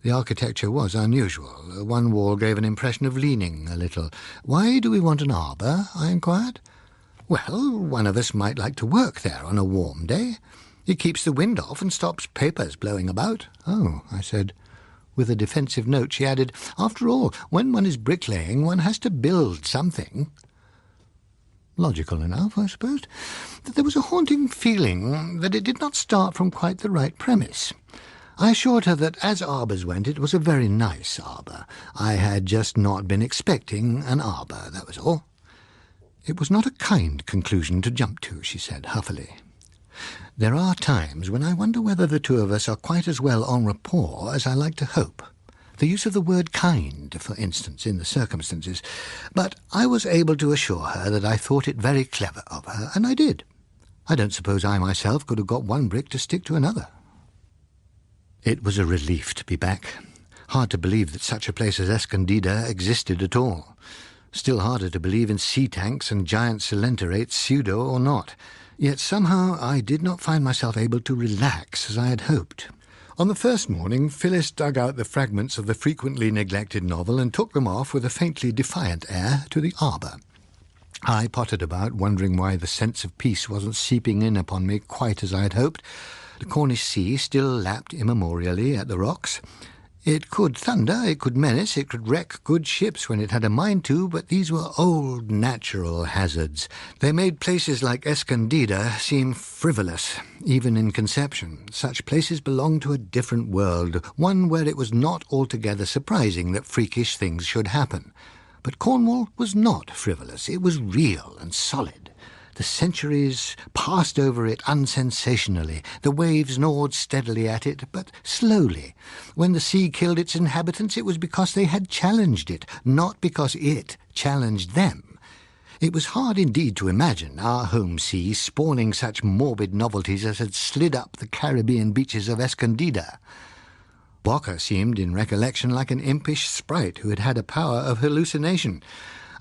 [SPEAKER 1] The architecture was unusual. One wall gave an impression of leaning a little. "Why do we want an arbour?" I inquired. "Well, one of us might like to work there on a warm day. It keeps the wind off and stops papers blowing about." "Oh," I said. With a defensive note, she added, "After all, when one is bricklaying, one has to build something." Logical enough, I suppose. But there was a haunting feeling that it did not start from quite the right premise. I assured her that as arbours went, it was a very nice arbour. I had just not been expecting an arbour, that was all. "It was not a kind conclusion to jump to," she said huffily. "There are times when I wonder whether the two of us are quite as well en rapport as I like to hope. The use of the word kind, for instance, in the circumstances. But I was able to assure her that I thought it very clever of her, and I did. I don't suppose I myself could have got one brick to stick to another." It was a relief to be back. Hard to believe that such a place as Escondida existed at all. Still harder to believe in sea tanks and giant cylinderates, pseudo or not. Yet somehow I did not find myself able to relax as I had hoped. On the first morning, Phyllis dug out the fragments of the frequently neglected novel and took them off with a faintly defiant air to the arbour. I pottered about, wondering why the sense of peace wasn't seeping in upon me quite as I had hoped. The Cornish sea still lapped immemorially at the rocks. It could thunder, it could menace, it could wreck good ships when it had a mind to, but these were old natural hazards. They made places like Escondida seem frivolous, even in conception. Such places belonged to a different world, one where it was not altogether surprising that freakish things should happen. But Cornwall was not frivolous, it was real and solid. The centuries passed over it unsensationally. The waves gnawed steadily at it, but slowly. When the sea killed its inhabitants, it was because they had challenged it, not because it challenged them. It was hard indeed to imagine our home sea spawning such morbid novelties as had slid up the Caribbean beaches of Escondida. Bocker seemed, in recollection, like an impish sprite who had had a power of hallucination.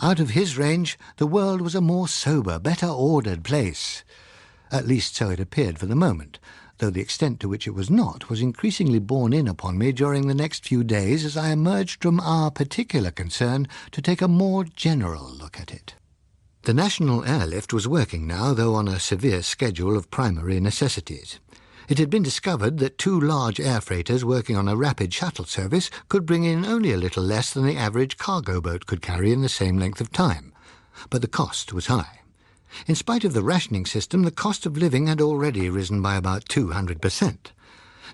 [SPEAKER 1] Out of his range, the world was a more sober, better-ordered place. At least so it appeared for the moment, though the extent to which it was not was increasingly borne in upon me during the next few days as I emerged from our particular concern to take a more general look at it. The National Airlift was working now, though on a severe schedule of primary necessities. It had been discovered that two large air freighters working on a rapid shuttle service could bring in only a little less than the average cargo boat could carry in the same length of time. But the cost was high. In spite of the rationing system, the cost of living had already risen by about 200%.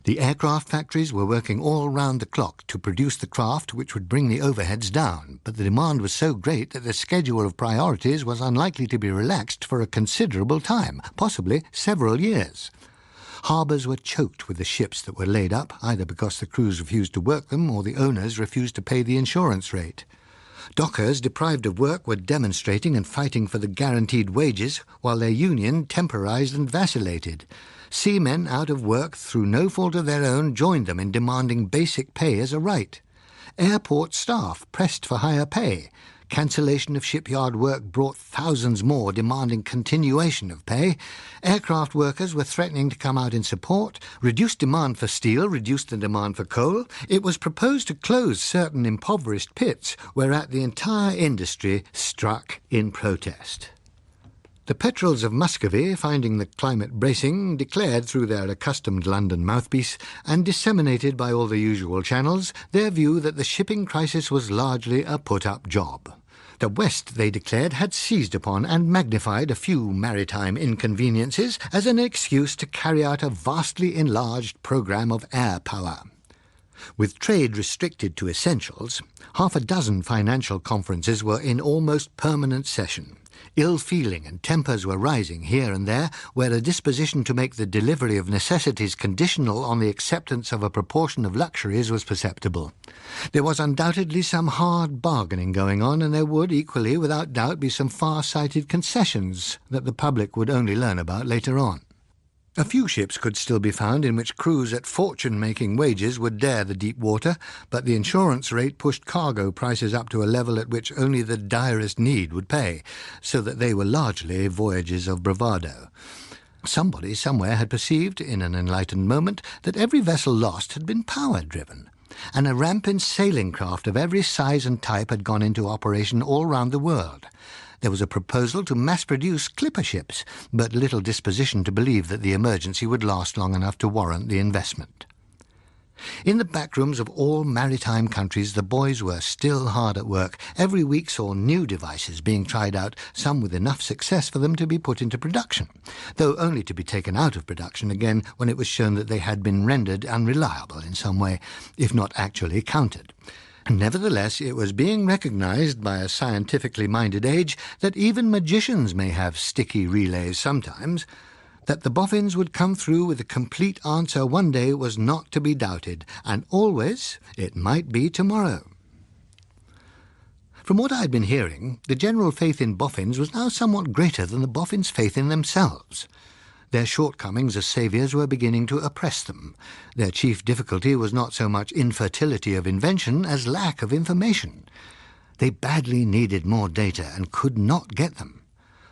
[SPEAKER 1] The aircraft factories were working all round the clock to produce the craft which would bring the overheads down, but the demand was so great that the schedule of priorities was unlikely to be relaxed for a considerable time, possibly several years. Harbours were choked with the ships that were laid up, either because the crews refused to work them or the owners refused to pay the insurance rate. Dockers, deprived of work, were demonstrating and fighting for the guaranteed wages, while their union temporised and vacillated. Seamen out of work through no fault of their own joined them in demanding basic pay as a right. Airport staff pressed for higher pay. Cancellation of shipyard work brought thousands more demanding continuation of pay. Aircraft workers were threatening to come out in support. Reduced demand for steel reduced the demand for coal. It was proposed to close certain impoverished pits, whereat the entire industry struck in protest. The petrels of Muscovy, finding the climate bracing, declared through their accustomed London mouthpiece and disseminated by all the usual channels their view that the shipping crisis was largely a put-up job. The West, they declared, had seized upon and magnified a few maritime inconveniences as an excuse to carry out a vastly enlarged programme of air power. With trade restricted to essentials, half a dozen financial conferences were in almost permanent session. Ill feeling and tempers were rising here and there, where a disposition to make the delivery of necessities conditional on the acceptance of a proportion of luxuries was perceptible. There was undoubtedly some hard bargaining going on, and there would, equally, without doubt, be some far-sighted concessions that the public would only learn about later on. A few ships could still be found in which crews at fortune-making wages would dare the deep water, but the insurance rate pushed cargo prices up to a level at which only the direst need would pay, so that they were largely voyages of bravado. Somebody somewhere had perceived, in an enlightened moment, that every vessel lost had been power-driven, and a rampant sailing craft of every size and type had gone into operation all round the world. There was a proposal to mass-produce clipper ships, but little disposition to believe that the emergency would last long enough to warrant the investment. In the backrooms of all maritime countries, the boys were still hard at work. Every week saw new devices being tried out, some with enough success for them to be put into production, though only to be taken out of production again when it was shown that they had been rendered unreliable in some way, if not actually countered. Nevertheless, it was being recognized by a scientifically minded age that even magicians may have sticky relays sometimes. That the boffins would come through with a complete answer one day was not to be doubted, and always it might be tomorrow. From what I had been hearing, the general faith in boffins was now somewhat greater than the boffins' faith in themselves. Their shortcomings as saviours were beginning to oppress them. Their chief difficulty was not so much infertility of invention as lack of information. They badly needed more data and could not get them.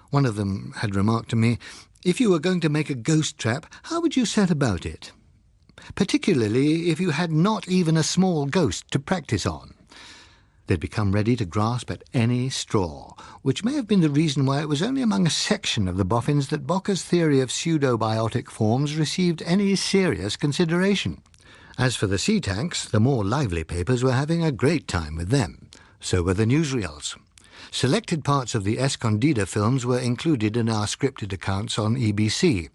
[SPEAKER 1] One of them had remarked to me, "If you were going to make a ghost trap, how would you set about it? Particularly if you had not even a small ghost to practice on." They'd become ready to grasp at any straw, which may have been the reason why it was only among a section of the boffins that Bocker's theory of pseudo-biotic forms received any serious consideration. As for the sea tanks, the more lively papers were having a great time with them. So were the newsreels. Selected parts of the Escondida films were included in our scripted accounts on EBC.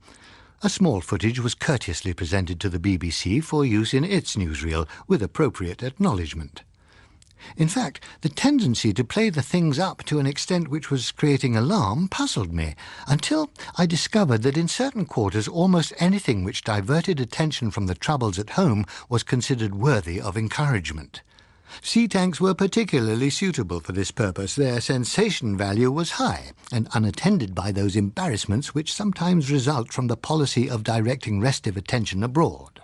[SPEAKER 1] A small footage was courteously presented to the BBC for use in its newsreel, with appropriate acknowledgement. In fact, the tendency to play the things up to an extent which was creating alarm puzzled me, until I discovered that in certain quarters almost anything which diverted attention from the troubles at home was considered worthy of encouragement. Sea tanks were particularly suitable for this purpose. Their sensation value was high, and unattended by those embarrassments which sometimes result from the policy of directing restive attention abroad.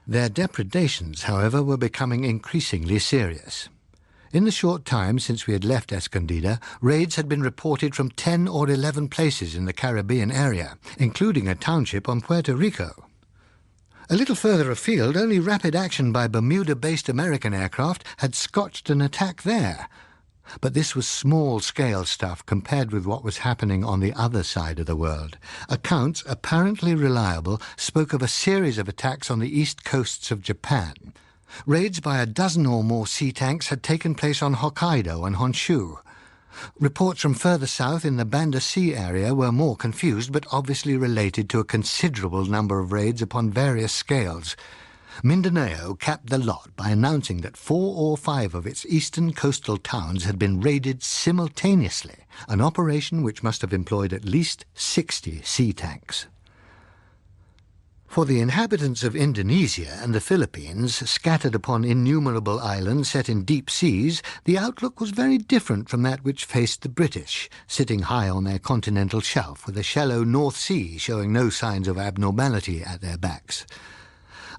[SPEAKER 1] Their depredations, however, were becoming increasingly serious. In the short time since we had left Escondida, raids had been reported from 10 or 11 places in the Caribbean area, including a township on Puerto Rico. A little further afield, only rapid action by Bermuda-based American aircraft had scotched an attack there. But this was small-scale stuff compared with what was happening on the other side of the world. Accounts, apparently reliable, spoke of a series of attacks on the east coasts of Japan. Raids by a dozen or more sea tanks had taken place on Hokkaido and Honshu. Reports from further south in the Banda Sea area were more confused, but obviously related to a considerable number of raids upon various scales. Mindanao capped the lot by announcing that 4 or 5 of its eastern coastal towns had been raided simultaneously, an operation which must have employed at least 60 sea tanks. For the inhabitants of Indonesia and the Philippines, scattered upon innumerable islands set in deep seas, the outlook was very different from that which faced the British, sitting high on their continental shelf, with a shallow North Sea showing no signs of abnormality at their backs.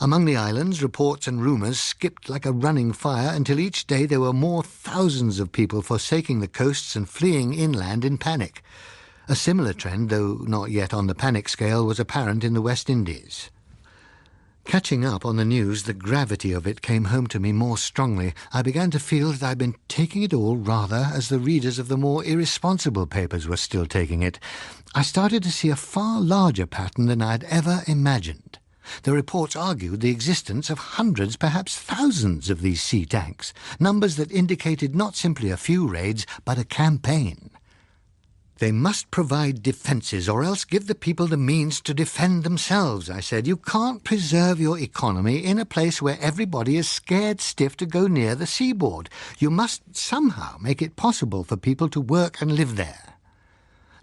[SPEAKER 1] Among the islands, reports and rumours skipped like a running fire until each day there were more thousands of people forsaking the coasts and fleeing inland in panic. A similar trend, though not yet on the panic scale, was apparent in the West Indies. Catching up on the news, the gravity of it came home to me more strongly. I began to feel that I'd been taking it all rather as the readers of the more irresponsible papers were still taking it. I started to see a far larger pattern than I had ever imagined. The reports argued the existence of hundreds, perhaps thousands of these sea tanks, numbers that indicated not simply a few raids, but a campaign. They must provide defences, or else give the people the means to defend themselves, I said. You can't preserve your economy in a place where everybody is scared stiff to go near the seaboard. You must somehow make it possible for people to work and live there.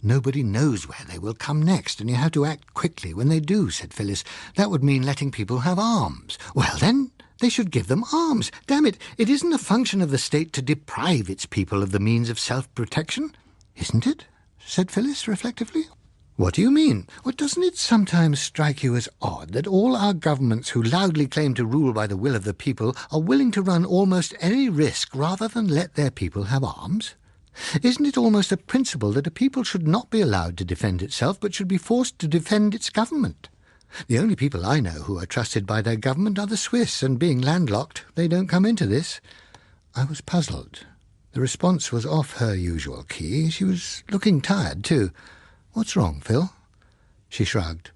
[SPEAKER 1] Nobody knows where they will come next, and you have to act quickly when they do, said Phyllis. That would mean letting people have arms. Well, then, they should give them arms. Damn it, it isn't a function of the state to deprive its people of the means of self-protection. Isn't it? Said Phyllis reflectively. What do you mean? Well, doesn't it sometimes strike you as odd that all our governments who loudly claim to rule by the will of the people are willing to run almost any risk rather than let their people have arms? Isn't it almost a principle that a people should not be allowed to defend itself, but should be forced to defend its government? The only people I know who are trusted by their government are the Swiss, and being landlocked, they don't come into this. I was puzzled. The response was off her usual key. She was looking tired, too. What's wrong, Phil? She shrugged.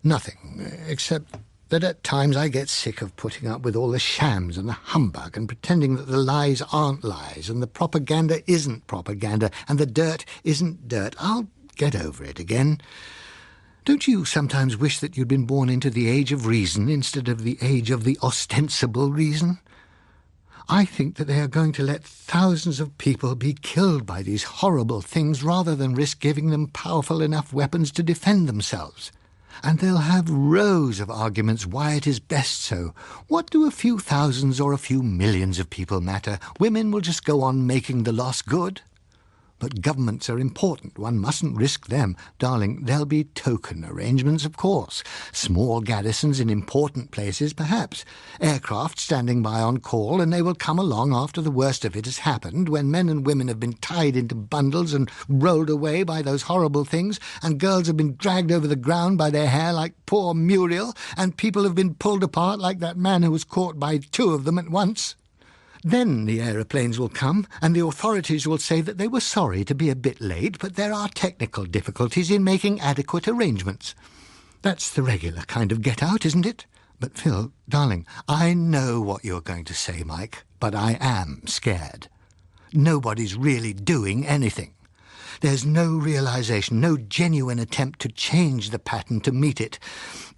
[SPEAKER 1] Nothing, except that at times I get sick of putting up with all the shams and the humbug and pretending that the lies aren't lies and the propaganda isn't propaganda and the dirt isn't dirt. I'll get over it again. Don't you sometimes wish that you'd been born into the age of reason instead of the age of the ostensible reason? I think that they are going to let thousands of people be killed by these horrible things rather than risk giving them powerful enough weapons to defend themselves. And they'll have rows of arguments why it is best so. What do a few thousands or a few millions of people matter? Women will just go on making the loss good. But governments are important. One mustn't risk them. Darling, there'll be token arrangements, of course. Small garrisons in important places, perhaps. Aircraft standing by on call, and they will come along after the worst of it has happened, when men and women have been tied into bundles and rolled away by those horrible things, and girls have been dragged over the ground by their hair like poor Muriel, and people have been pulled apart like that man who was caught by two of them at once. Then the aeroplanes will come, and the authorities will say that they were sorry to be a bit late, but there are technical difficulties in making adequate arrangements. That's the regular kind of get-out, isn't it? But Phil, darling, I know what you're going to say, Mike, but I am scared. Nobody's really doing anything. There's no realization, no genuine attempt to change the pattern to meet it.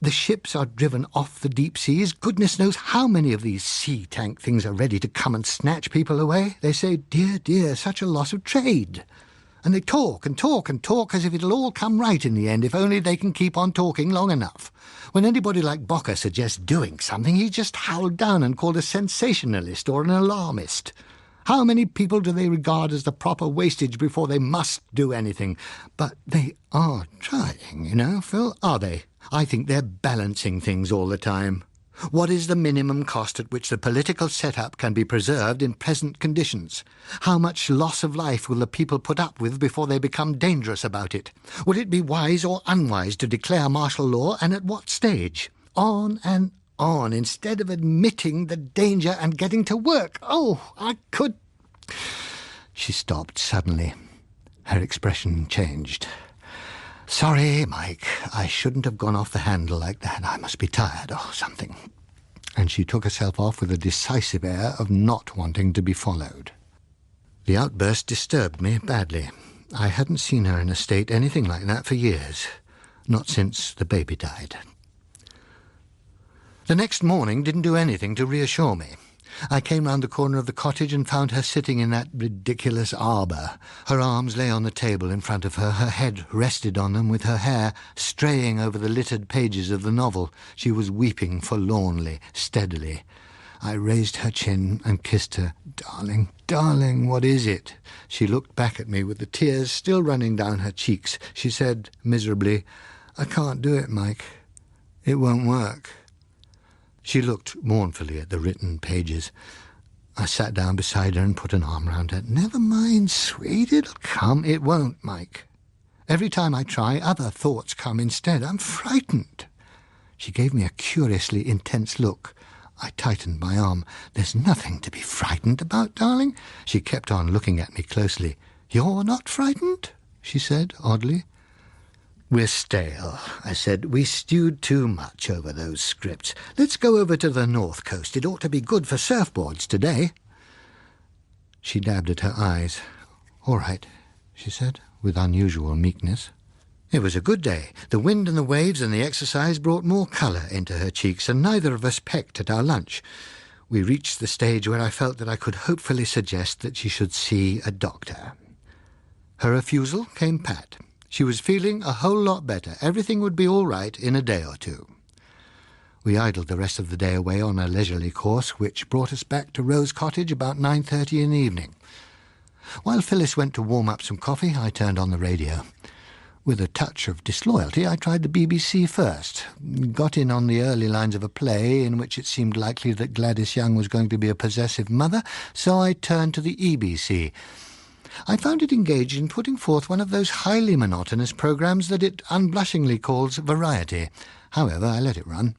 [SPEAKER 1] The ships are driven off the deep seas. Goodness knows how many of these sea tank things are ready to come and snatch people away. They say, dear, dear, such a loss of trade. And they talk and talk and talk as if it'll all come right in the end, if only they can keep on talking long enough. When anybody like Bocker suggests doing something, he's just howled down and called a sensationalist or an alarmist. How many people do they regard as the proper wastage before they must do anything? But they are trying, you know, Phil, are they? I think they're balancing things all the time. What is the minimum cost at which the political setup can be preserved in present conditions? How much loss of life will the people put up with before they become dangerous about it? Would it be wise or unwise to declare martial law, and at what stage? On and on, instead of admitting the danger and getting to work. Oh, I could... She stopped suddenly. Her expression changed. Sorry, Mike, I shouldn't have gone off the handle like that. I must be tired or something. And she took herself off with a decisive air of not wanting to be followed. The outburst disturbed me badly. I hadn't seen her in a state anything like that for years, not since the baby died. The next morning didn't do anything to reassure me. I came round the corner of the cottage and found her sitting in that ridiculous arbour. Her arms lay on the table in front of her, her head rested on them, with her hair straying over the littered pages of the novel. She was weeping forlornly, steadily. I raised her chin and kissed her. Darling, darling, what is it? She looked back at me with the tears still running down her cheeks. She said miserably, I can't do it, Mike. It won't work. She looked mournfully at the written pages. I sat down beside her and put an arm round her. Never mind, sweet, it'll come. It won't, Mike. Every time I try, other thoughts come instead. I'm frightened. She gave me a curiously intense look. I tightened my arm. There's nothing to be frightened about, darling. She kept on looking at me closely. You're not frightened? She said oddly. We're stale, I said. We stewed too much over those scripts. Let's go over to the north coast. It ought to be good for surfboards today. She dabbed at her eyes. All right, she said. with unusual meekness. It was a good day. The wind and the waves and the exercise brought more colour into her cheeks, and neither of us pecked at our lunch. We reached the stage where I felt that I could hopefully suggest that she should see a doctor. Her refusal came pat. She was feeling a whole lot better. Everything would be all right in a day or two. We idled the rest of the day away on a leisurely course, which brought us back to Rose Cottage about 9:30 in the evening. While Phyllis went to warm up some coffee, I turned on the radio. With a touch of disloyalty, I tried the BBC first, got in on the early lines of a play in which it seemed likely that Gladys Young was going to be a possessive mother, so I turned to the EBC. I found it engaged in putting forth one of those highly monotonous programmes that it unblushingly calls variety. However, I let it run.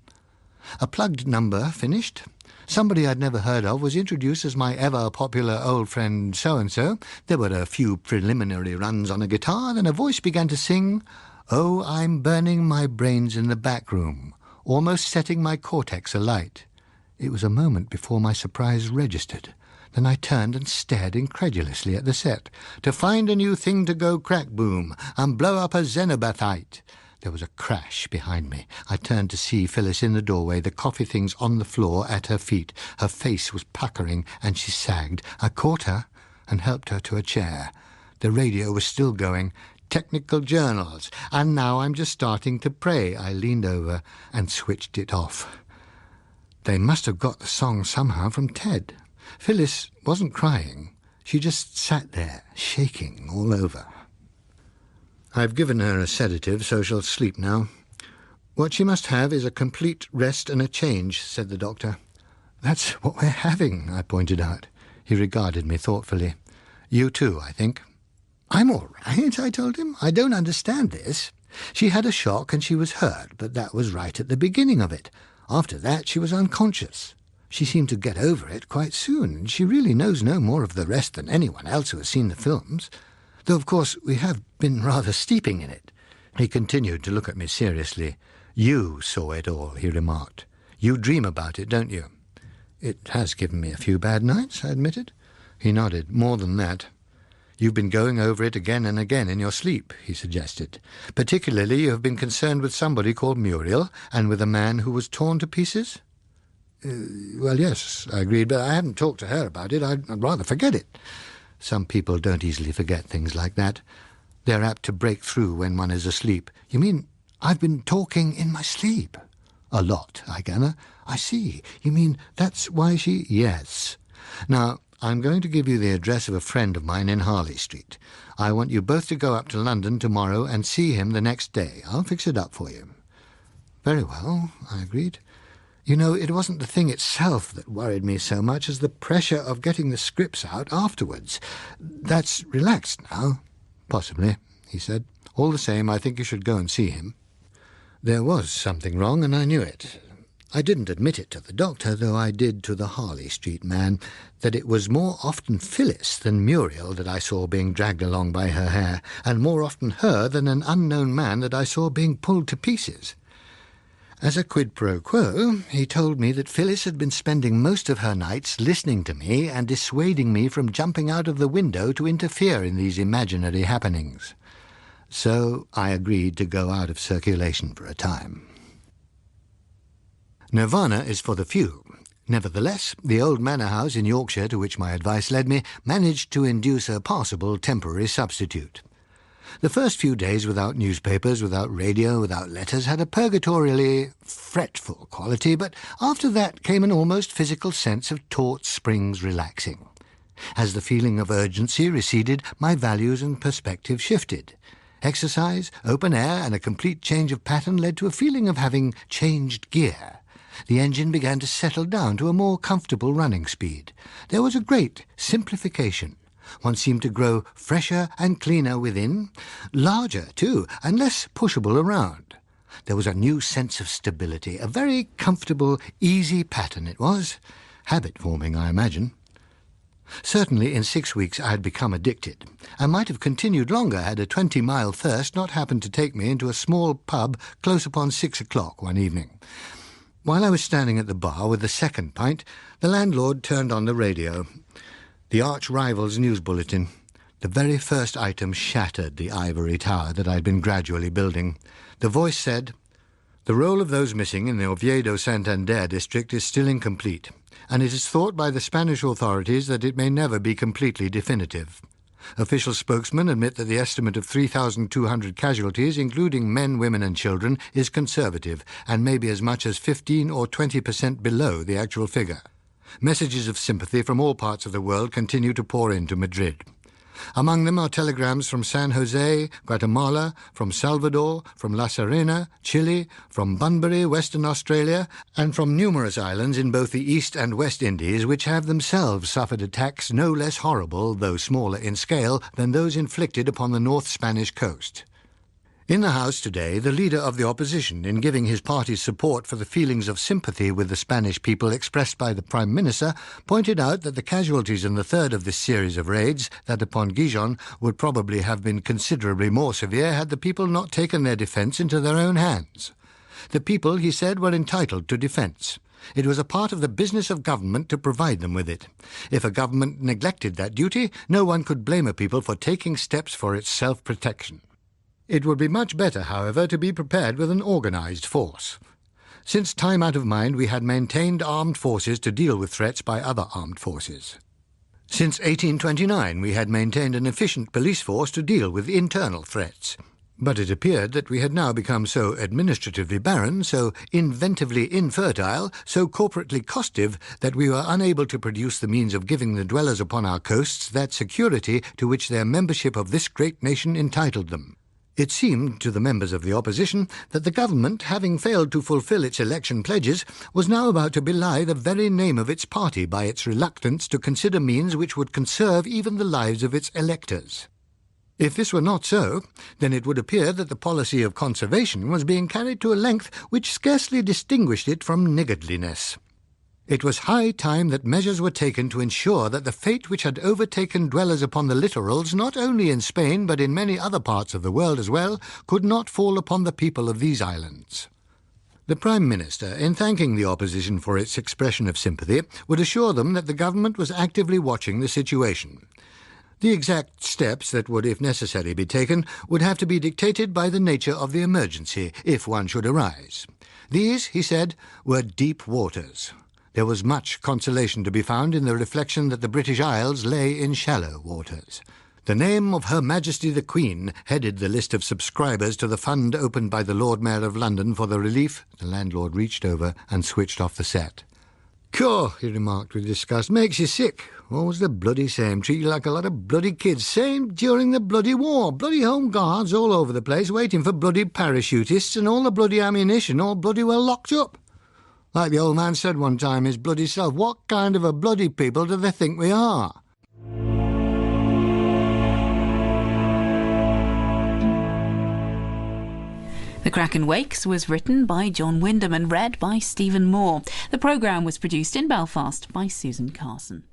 [SPEAKER 1] A plugged number finished. Somebody I'd never heard of was introduced as my ever-popular old friend so-and-so. There were a few preliminary runs on a guitar, then a voice began to sing, "Oh, I'm burning my brains in the back room, almost setting my cortex alight." It was a moment before my surprise registered. Then I turned and stared incredulously at the set. "To find a new thing to go crack-boom and blow up a xenobathite." There was a crash behind me. I turned to see Phyllis in the doorway, the coffee things on the floor at her feet. Her face was puckering, and she sagged. I caught her and helped her to a chair. The radio was still going. "Technical journals. And now I'm just starting to pray." I leaned over and switched it off. They must have got the song somehow from Ted. Phyllis wasn't crying. She just sat there, shaking all over. "I've given her a sedative, so she'll sleep now. What she must have is a complete rest and a change," said the doctor. "That's what we're having," I pointed out. He regarded me thoughtfully. "You too, I think." "I'm all right," I told him. "I don't understand this. She had a shock and she was hurt, but that was right at the beginning of it. After that she was unconscious. She seemed to get over it quite soon. She really knows no more of the rest than anyone else who has seen the films. Though, of course, we have been rather steeping in it." He continued to look at me seriously. "You saw it all," he remarked. "You dream about it, don't you?" "It has given me a few bad nights," I admitted. He nodded. "More than that. You've been going over it again and again in your sleep," he suggested. "Particularly you have been concerned with somebody called Muriel and with a man who was torn to pieces?" Well, yes," I agreed, "but I haven't talked to her about it. I'd rather forget it." Some people don't easily forget things like that. They're apt to break through when one is asleep. "You mean I've been talking in my sleep?" "A lot, I gather." "I see. You mean that's why she—" "Yes. Now, I'm going to give you the address of a friend of mine in Harley Street. I want you both to go up to London tomorrow and see him the next day. I'll fix it up for you." "Very well," I agreed. You know, it wasn't the thing itself that worried me so much as the pressure of getting the scripts out afterwards. That's relaxed now." "Possibly," he said. "All the same, I think you should go and see him." There was something wrong, and I knew it. I didn't admit it to the doctor, though I did to the Harley Street man, that it was more often Phyllis than Muriel that I saw being dragged along by her hair, and more often her than an unknown man that I saw being pulled to pieces. As a quid pro quo, he told me that Phyllis had been spending most of her nights listening to me and dissuading me from jumping out of the window to interfere in these imaginary happenings. So I agreed to go out of circulation for a time. Nirvana is for the few. Nevertheless, the old manor house in Yorkshire to which my advice led me managed to induce a passable temporary substitute. The first few days without newspapers, without radio, without letters had a purgatorially fretful quality, but after that came an almost physical sense of taut springs relaxing. As the feeling of urgency receded, my values and perspective shifted. Exercise, open air, and a complete change of pattern led to a feeling of having changed gear. The engine began to settle down to a more comfortable running speed. There was a great simplification. One seemed to grow fresher and cleaner within, larger too, and less pushable around. There was a new sense of stability, a very comfortable, easy pattern it was. Habit-forming, I imagine. Certainly in 6 weeks I had become addicted. I might have continued longer had a 20-mile thirst not happened to take me into a small pub close upon 6 o'clock one evening. While I was standing at the bar with the second pint, the landlord turned on the radio. The arch-rival's news bulletin. The very first item shattered the ivory tower that I'd been gradually building. The voice said, "The roll of those missing in the Oviedo-Santander district is still incomplete, and it is thought by the Spanish authorities that it may never be completely definitive. Official spokesmen admit that the estimate of 3,200 casualties, including men, women and children, is conservative and may be as much as 15 or 20% below the actual figure. Messages of sympathy from all parts of the world continue to pour into Madrid. Among them are telegrams from San Jose, Guatemala, from Salvador, from La Serena, Chile, from Bunbury, Western Australia, and from numerous islands in both the East and West Indies which have themselves suffered attacks no less horrible, though smaller in scale, than those inflicted upon the North Spanish coast." In the House today, the leader of the opposition, in giving his party's support for the feelings of sympathy with the Spanish people expressed by the Prime Minister, pointed out that the casualties in the third of this series of raids, that upon Gijon, would probably have been considerably more severe had the people not taken their defence into their own hands. The people, he said, were entitled to defence. It was a part of the business of government to provide them with it. If a government neglected that duty, no one could blame a people for taking steps for its self-protection. It would be much better, however, to be prepared with an organised force. Since time out of mind, we had maintained armed forces to deal with threats by other armed forces. Since 1829, we had maintained an efficient police force to deal with internal threats. But it appeared that we had now become so administratively barren, so inventively infertile, so corporately costive, that we were unable to produce the means of giving the dwellers upon our coasts that security to which their membership of this great nation entitled them. It seemed to the members of the opposition that the government, having failed to fulfil its election pledges, was now about to belie the very name of its party by its reluctance to consider means which would conserve even the lives of its electors. If this were not so, then it would appear that the policy of conservation was being carried to a length which scarcely distinguished it from niggardliness. It was high time that measures were taken to ensure that the fate which had overtaken dwellers upon the littorals, not only in Spain but in many other parts of the world as well, could not fall upon the people of these islands. The Prime Minister, in thanking the opposition for its expression of sympathy, would assure them that the government was actively watching the situation. The exact steps that would, if necessary, be taken would have to be dictated by the nature of the emergency, if one should arise. These, he said, were deep waters. There was much consolation to be found in the reflection that the British Isles lay in shallow waters. The name of Her Majesty the Queen headed the list of subscribers to the fund opened by the Lord Mayor of London for the relief. The landlord reached over and switched off the set. "Cough," he remarked with disgust, "makes you sick. Always the bloody same. Treat you like a lot of bloody kids. Same during the bloody war. Bloody home guards all over the place waiting for bloody parachutists and all the bloody ammunition all bloody well locked up. Like the old man said one time his bloody self, what kind of a bloody people do they think we are?"
[SPEAKER 2] The Kraken Wakes was written by John Wyndham and read by Stephen Moore. The programme was produced in Belfast by Susan Carson.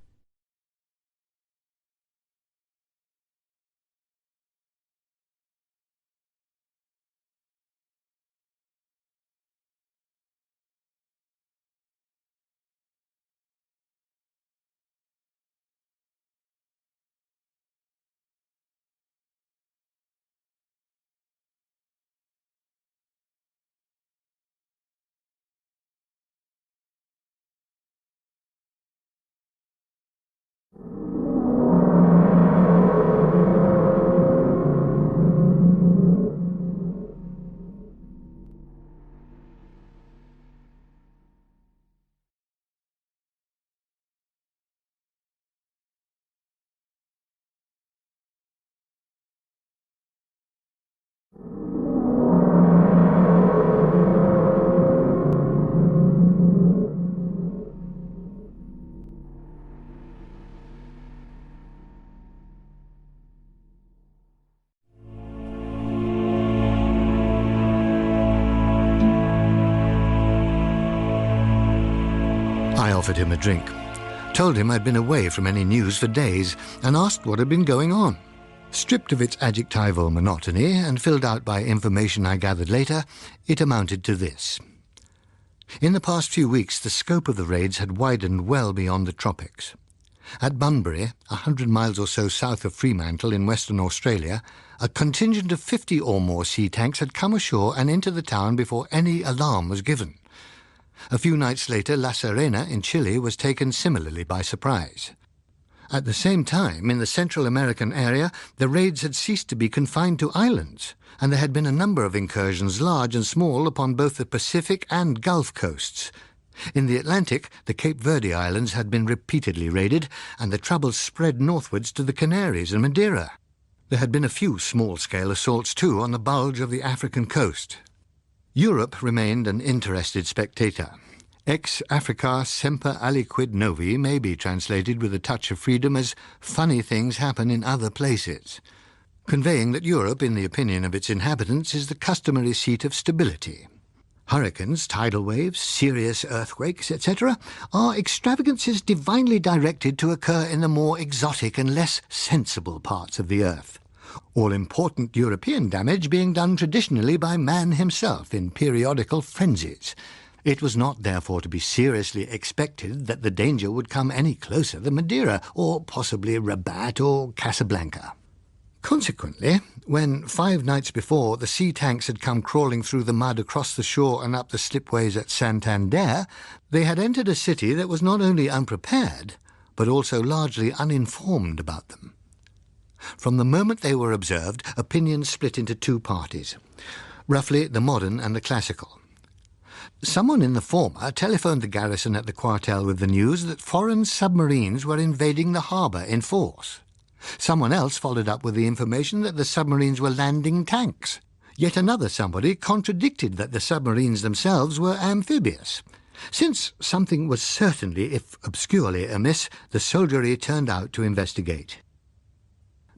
[SPEAKER 1] I offered him a drink, told him I'd been away from any news for days, and asked what had been going on. Stripped of its adjectival monotony and filled out by information I gathered later, it amounted to this. In the past few weeks, the scope of the raids had widened well beyond the tropics. At Bunbury, 100 miles or so south of Fremantle in Western Australia, a contingent of 50 or more sea tanks had come ashore and into the town before any alarm was given. A few nights later, La Serena in Chile was taken similarly by surprise. At the same time, in the Central American area, the raids had ceased to be confined to islands, and there had been a number of incursions, large and small, upon both the Pacific and Gulf coasts. In the Atlantic, the Cape Verde Islands had been repeatedly raided, and the troubles spread northwards to the Canaries and Madeira. There had been a few small-scale assaults, too, on the bulge of the African coast. Europe remained an interested spectator. Ex Africa semper aliquid novi may be translated with a touch of freedom as funny things happen in other places, conveying that Europe, in the opinion of its inhabitants, is the customary seat of stability. Hurricanes, tidal waves, serious earthquakes, etc., are extravagances divinely directed to occur in the more exotic and less sensible parts of the earth. All-important European damage being done traditionally by man himself in periodical frenzies. It was not therefore to be seriously expected that the danger would come any closer than Madeira, or possibly Rabat or Casablanca. Consequently, when 5 nights before the sea tanks had come crawling through the mud across the shore and up the slipways at Santander, they had entered a city that was not only unprepared, but also largely uninformed about them. From the moment they were observed, opinions split into 2 parties, roughly the modern and the classical. Someone in the former telephoned the garrison at the quartel with the news that foreign submarines were invading the harbour in force. Someone else followed up with the information that the submarines were landing tanks. Yet another somebody contradicted that the submarines themselves were amphibious. Since something was certainly, if obscurely, amiss, the soldiery turned out to investigate.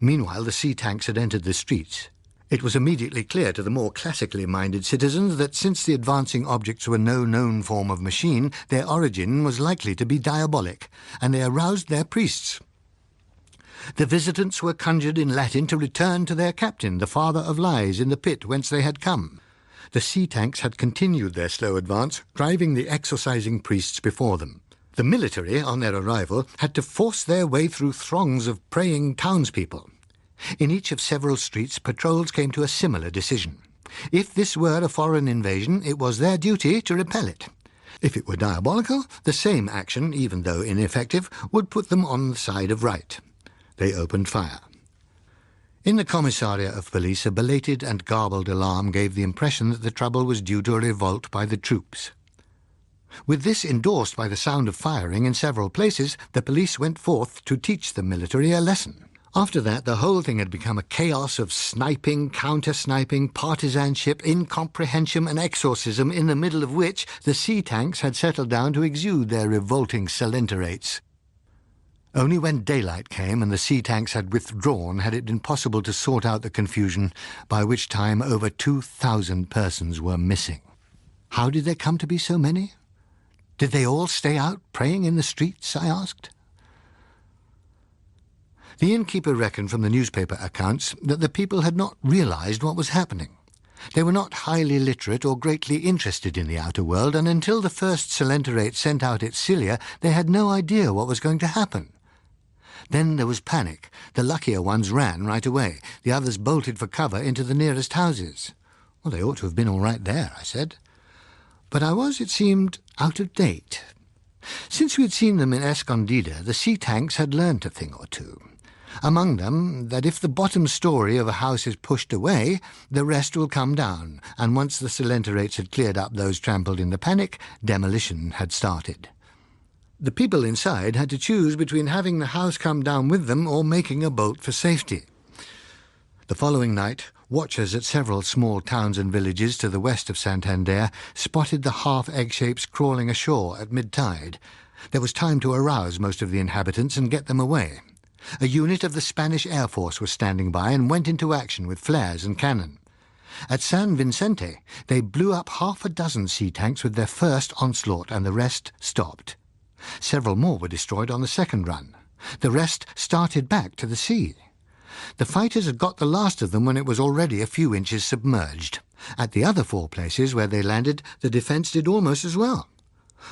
[SPEAKER 1] Meanwhile, the sea tanks had entered the streets. It was immediately clear to the more classically minded citizens that since the advancing objects were no known form of machine, their origin was likely to be diabolic, and they aroused their priests. The visitants were conjured in Latin to return to their captain, the father of lies, in the pit whence they had come. The sea tanks had continued their slow advance, driving the exorcising priests before them. The military, on their arrival, had to force their way through throngs of praying townspeople. In each of several streets, patrols came to a similar decision. If this were a foreign invasion, it was their duty to repel it. If it were diabolical, the same action, even though ineffective, would put them on the side of right. They opened fire. In the commissariat of police, a belated and garbled alarm gave the impression that the trouble was due to a revolt by the troops. With this endorsed by the sound of firing in several places, the police went forth to teach the military a lesson. After that, the whole thing had become a chaos of sniping, counter-sniping, partisanship, incomprehension and exorcism, in the middle of which the sea tanks had settled down to exude their revolting salenterates. Only when daylight came and the sea tanks had withdrawn had it been possible to sort out the confusion, by which time over 2,000 persons were missing. How did there come to be so many? Did they all stay out praying in the streets, I asked. The innkeeper reckoned from the newspaper accounts that the people had not realized what was happening. They were not highly literate or greatly interested in the outer world, and until the first salenterate sent out its cilia, they had no idea what was going to happen. Then there was panic. The luckier ones ran right away. The others bolted for cover into the nearest houses. Well, they ought to have been all right there, I said. But I was, it seemed, out of date. Since we had seen them in Escondida, the sea tanks had learnt a thing or two. Among them, that if the bottom story of a house is pushed away, the rest will come down, and once the salenterates had cleared up those trampled in the panic, demolition had started. The people inside had to choose between having the house come down with them or making a bolt for safety. The following night, watchers at several small towns and villages to the west of Santander spotted the half-egg shapes crawling ashore at mid-tide. There was time to arouse most of the inhabitants and get them away. A unit of the Spanish Air Force was standing by and went into action with flares and cannon. At San Vicente, they blew up 6 sea tanks with their first onslaught, and the rest stopped. Several more were destroyed on the second run. The rest started back to the sea. The fighters had got the last of them when it was already a few inches submerged. At the other 4 places where they landed, the defence did almost as well.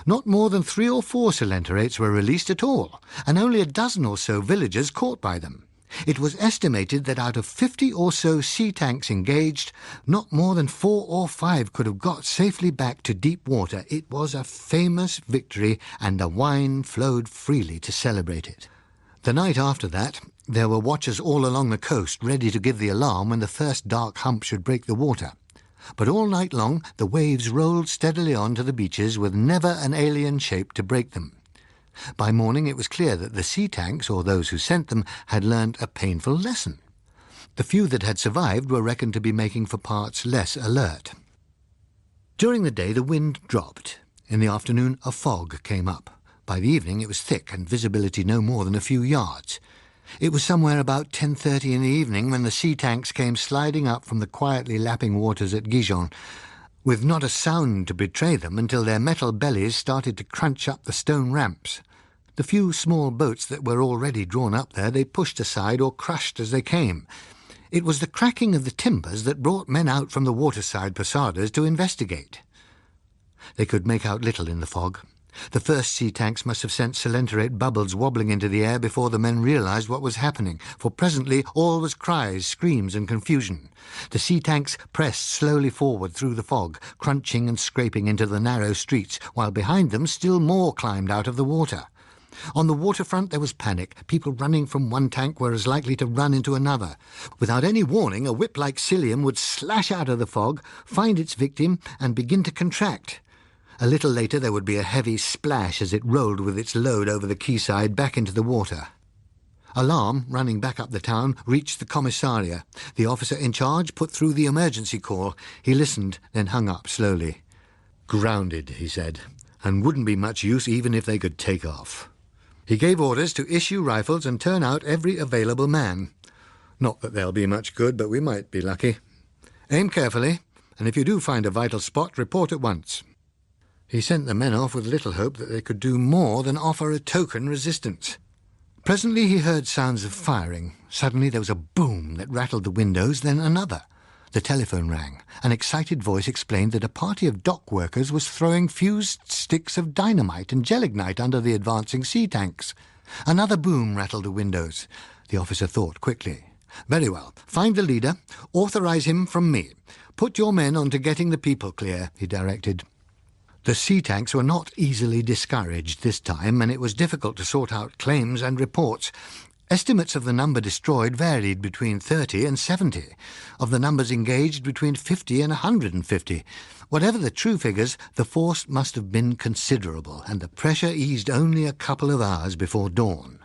[SPEAKER 1] Not more than 3 or 4 coelenterates were released at all, and only a dozen or so villagers caught by them. It was estimated that out of 50 or so sea tanks engaged, not more than 4 or 5 could have got safely back to deep water. It was a famous victory, and the wine flowed freely to celebrate it. The night after that, there were watchers all along the coast ready to give the alarm when the first dark hump should break the water. But all night long the waves rolled steadily on to the beaches with never an alien shape to break them. By morning it was clear that the sea tanks, or those who sent them, had learned a painful lesson. The few that had survived were reckoned to be making for parts less alert. During the day the wind dropped. In the afternoon a fog came up. By the evening it was thick and visibility no more than a few yards. It was somewhere about 10:30 in the evening when the sea tanks came sliding up from the quietly lapping waters at Gijon, with not a sound to betray them until their metal bellies started to crunch up the stone ramps. The few small boats that were already drawn up there they pushed aside or crushed as they came. It was the cracking of the timbers that brought men out from the waterside posadas to investigate. They could make out little in the fog. The first sea tanks must have sent coelenterate bubbles wobbling into the air before the men realized what was happening, for presently all was cries, screams and confusion. The sea tanks pressed slowly forward through the fog, crunching and scraping into the narrow streets, while behind them still more climbed out of the water. On the waterfront there was panic. People running from one tank were as likely to run into another. Without any warning, a whip-like cilium would slash out of the fog, find its victim and begin to contract. A little later there would be a heavy splash as it rolled with its load over the quayside back into the water. Alarm, running back up the town, reached the commissariat. The officer in charge put through the emergency call. He listened, then hung up slowly. "Grounded," he said, "and wouldn't be much use even if they could take off." He gave orders to issue rifles and turn out every available man. "Not that they'll be much good, but we might be lucky. Aim carefully, and if you do find a vital spot, report at once." He sent the men off with little hope that they could do more than offer a token resistance. Presently he heard sounds of firing. Suddenly there was a boom that rattled the windows, then another. The telephone rang. An excited voice explained that a party of dock workers was throwing fused sticks of dynamite and gelignite under the advancing sea tanks. Another boom rattled the windows. The officer thought quickly. "Very well. Find the leader. Authorize him from me. Put your men on to getting the people clear," he directed. The sea tanks were not easily discouraged this time, and it was difficult to sort out claims and reports. Estimates of the number destroyed varied between 30 and 70. Of the numbers engaged, between 50 and 150. Whatever the true figures, the force must have been considerable, and the pressure eased only a couple of hours before dawn.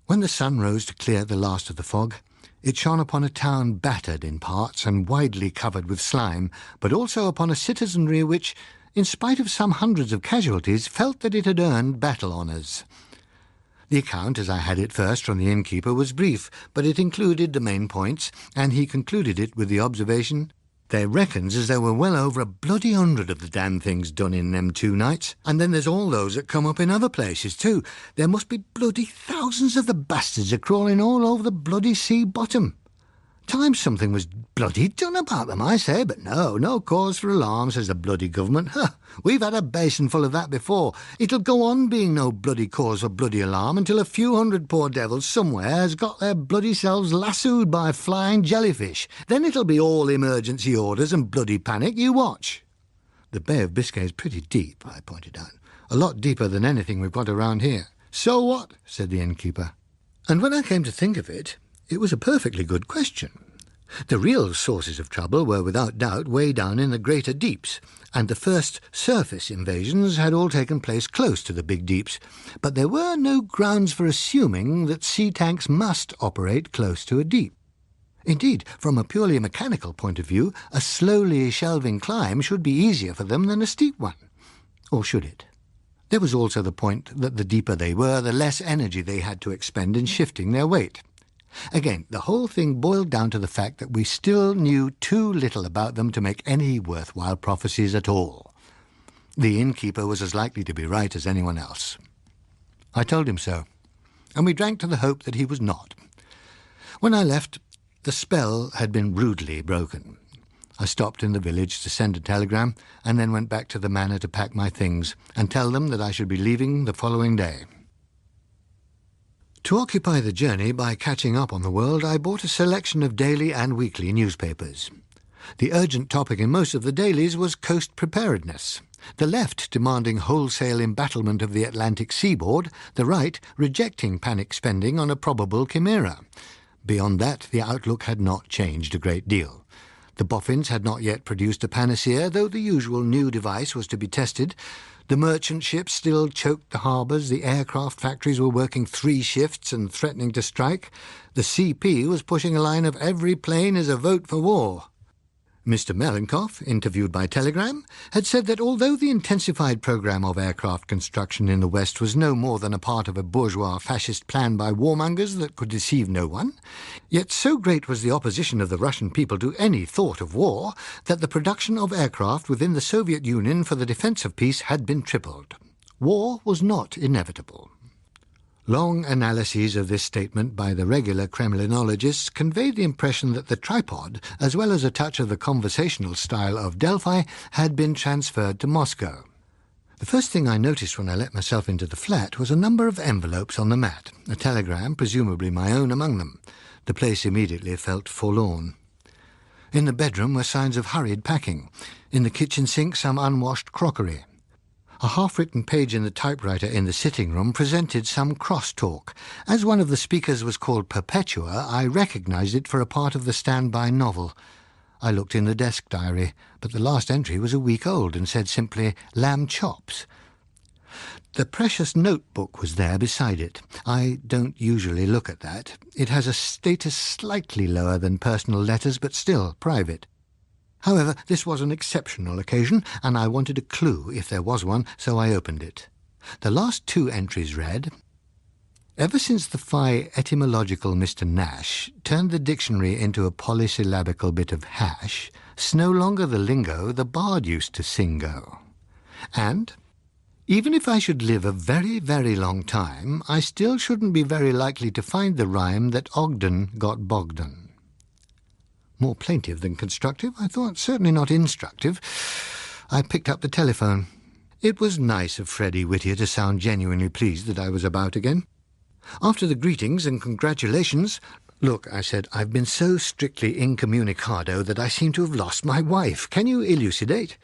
[SPEAKER 1] When the sun rose to clear the last of the fog, it shone upon a town battered in parts and widely covered with slime, but also upon a citizenry which, in spite of some hundreds of casualties, felt that it had earned battle honours. The account, as I had it first from the innkeeper, was brief, but it included the main points, and he concluded it with the observation, "They reckons as there were well over a bloody 100 of the damn things done in them 2 nights, and then there's all those that come up in other places too. There must be bloody thousands of the bastards a-crawling all over the bloody sea bottom. Time something was bloody done about them, I say, but no cause for alarm," says the bloody government. We've had a basin full of that before. It'll go on being no bloody cause for bloody alarm until a few hundred poor devils somewhere has got their bloody selves lassoed by flying jellyfish. Then it'll be all emergency orders and bloody panic, you watch." "The Bay of Biscay is pretty deep," I pointed out. "A lot deeper than anything we've got around here." "So what?" said the innkeeper. And when I came to think of it, it was a perfectly good question. The real sources of trouble were without doubt way down in the greater deeps, and the first surface invasions had all taken place close to the big deeps, but there were no grounds for assuming that sea tanks must operate close to a deep. Indeed, from a purely mechanical point of view, a slowly shelving climb should be easier for them than a steep one. Or should it? There was also the point that the deeper they were, the less energy they had to expend in shifting their weight. Again, the whole thing boiled down to the fact that we still knew too little about them to make any worthwhile prophecies at all. The innkeeper was as likely to be right as anyone else. I told him so, and we drank to the hope that he was not. When I left, the spell had been rudely broken. I stopped in the village to send a telegram and then went back to the manor to pack my things and tell them that I should be leaving the following day. To occupy the journey by catching up on the world, I bought a selection of daily and weekly newspapers. The urgent topic in most of the dailies was coast preparedness. The left demanding wholesale embattlement of the Atlantic seaboard, the right rejecting panic spending on a probable chimera. Beyond that, the outlook had not changed a great deal. The boffins had not yet produced a panacea, though the usual new device was to be tested. The merchant ships still choked the harbours, the aircraft factories were working 3 shifts and threatening to strike. The CP was pushing a line of every plane is a vote for war. Mr. Mellenkopf, interviewed by telegram, had said that although the intensified programme of aircraft construction in the West was no more than a part of a bourgeois fascist plan by warmongers that could deceive no one, yet so great was the opposition of the Russian people to any thought of war that the production of aircraft within the Soviet Union for the defence of peace had been tripled. War was not inevitable. Long analyses of this statement by the regular Kremlinologists conveyed the impression that the tripod, as well as a touch of the conversational style of Delphi, had been transferred to Moscow. The first thing I noticed when I let myself into the flat was a number of envelopes on the mat, a telegram, presumably my own, among them. The place immediately felt forlorn. In the bedroom were signs of hurried packing. In the kitchen sink, some unwashed crockery. A half-written page in the typewriter in the sitting room presented some cross-talk. As one of the speakers was called Perpetua, I recognised it for a part of the standby novel. I looked in the desk diary, but the last entry was a week old and said simply, "Lamb chops." The precious notebook was there beside it. I don't usually look at that. It has a status slightly lower than personal letters, but still private. However, this was an exceptional occasion, and I wanted a clue, if there was one, so I opened it. The last 2 entries read, "Ever since the Phi etymological Mr. Nash turned the dictionary into a polysyllabical bit of hash, 's no longer the lingo the bard used to singo. And, even if I should live a very, very long time, I still shouldn't be very likely to find the rhyme that Ogden got Bogdan." More plaintive than constructive, I thought, certainly not instructive. I picked up the telephone. It was nice of Freddie Whittier to sound genuinely pleased that I was about again. After the greetings and congratulations, "Look," I said, "I've been so strictly incommunicado that I seem to have lost my wife. Can you elucidate?"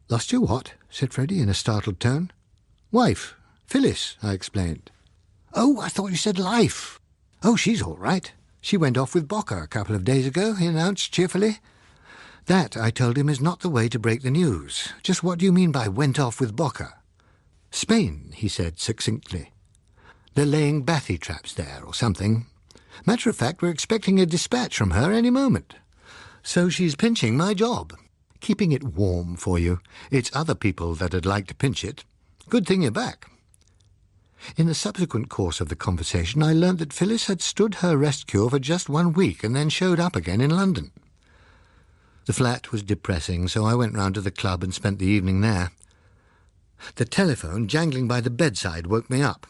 [SPEAKER 1] "Lost your what?" said Freddie in a startled tone. "Wife. Phyllis," I explained. "Oh, I thought you said life." "Oh, she's all right. She went off with Bocker a couple of days ago," he announced cheerfully. "That," I told him, "is not the way to break the news. Just what do you mean by went off with Bocker?" "Spain," he said succinctly. "They're laying bathy traps there or something. Matter of fact, we're expecting a dispatch from her any moment. So she's pinching my job. Keeping it warm for you. It's other people that'd like to pinch it. Good thing you're back." In the subsequent course of the conversation, I learnt that Phyllis had stood her rest cure for just 1 week and then showed up again in London. The flat was depressing, so I went round to the club and spent the evening there. The telephone, jangling by the bedside, woke me up.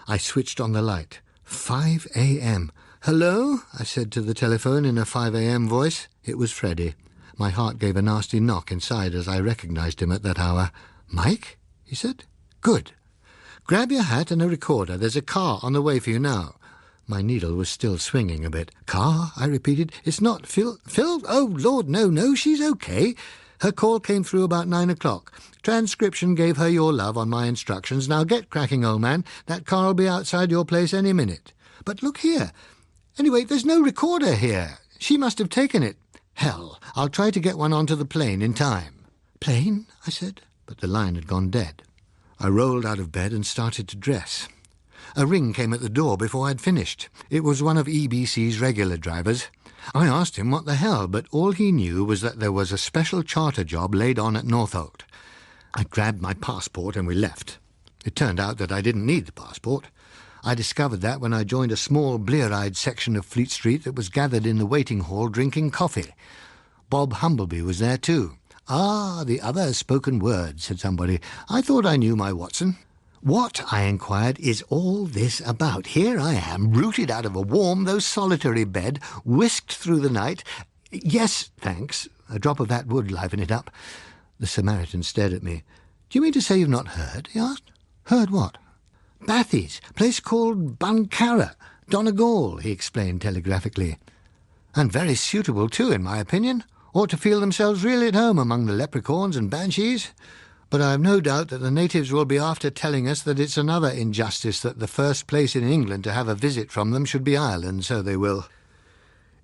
[SPEAKER 1] I switched on the light. 5 a.m. "Hello?" I said to the telephone in a 5 a.m. voice. It was Freddie. My heart gave a nasty knock inside as I recognised him at that hour. "Mike?" he said. "Good. Grab your hat and a recorder. There's a car on the way for you now." My needle was still swinging a bit. "Car?" I repeated. "It's not Phil? Oh, Lord, no, she's okay. Her call came through about 9 o'clock. Transcription gave her your love on my instructions. Now get cracking, old man. That car'll be outside your place any minute. But look here. Anyway, there's no recorder here. She must have taken it. Hell, I'll try to get one onto the plane in time." "Plane?" I said, but the line had gone dead. I rolled out of bed and started to dress. A ring came at the door before I'd finished. It was one of EBC's regular drivers. I asked him what the hell, but all he knew was that there was a special charter job laid on at Northolt. I grabbed my passport and we left. It turned out that I didn't need the passport. I discovered that when I joined a small, blear-eyed section of Fleet Street that was gathered in the waiting hall drinking coffee. Bob Humbleby was there too. "Ah, the other spoken word," said somebody. "I thought I knew my Watson." "What," I inquired, "is all this about? Here I am, rooted out of a warm though solitary bed, whisked through the night—" "Yes, thanks. A drop of that would liven it up." The Samaritan stared at me. "Do you mean to say you've not heard?" he asked. "Heard what?" "Bathy's, place called Bancara, Donegal," he explained telegraphically. "And very suitable too, in my opinion. Ought to feel themselves really at home among the leprechauns and banshees. But I have no doubt that the natives will be after telling us that it's another injustice that the first place in England to have a visit from them should be Ireland, so they will."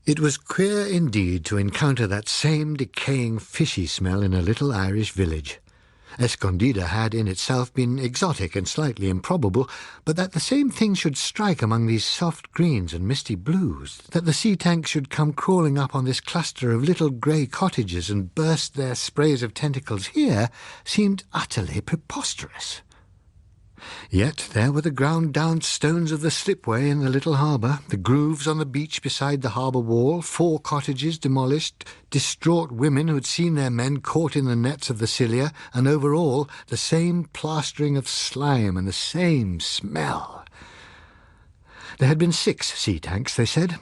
[SPEAKER 1] It was queer indeed to encounter that same decaying fishy smell in a little Irish village. Escondida had in itself been exotic and slightly improbable, but that the same thing should strike among these soft greens and misty blues, that the sea tanks should come crawling up on this cluster of little grey cottages and burst their sprays of tentacles here, seemed utterly preposterous. Yet there were the ground-down stones of the slipway in the little harbour, the grooves on the beach beside the harbour wall, 4 cottages demolished, distraught women who had seen their men caught in the nets of the cilia, and over all the same plastering of slime and the same smell. There had been 6 sea tanks, they said.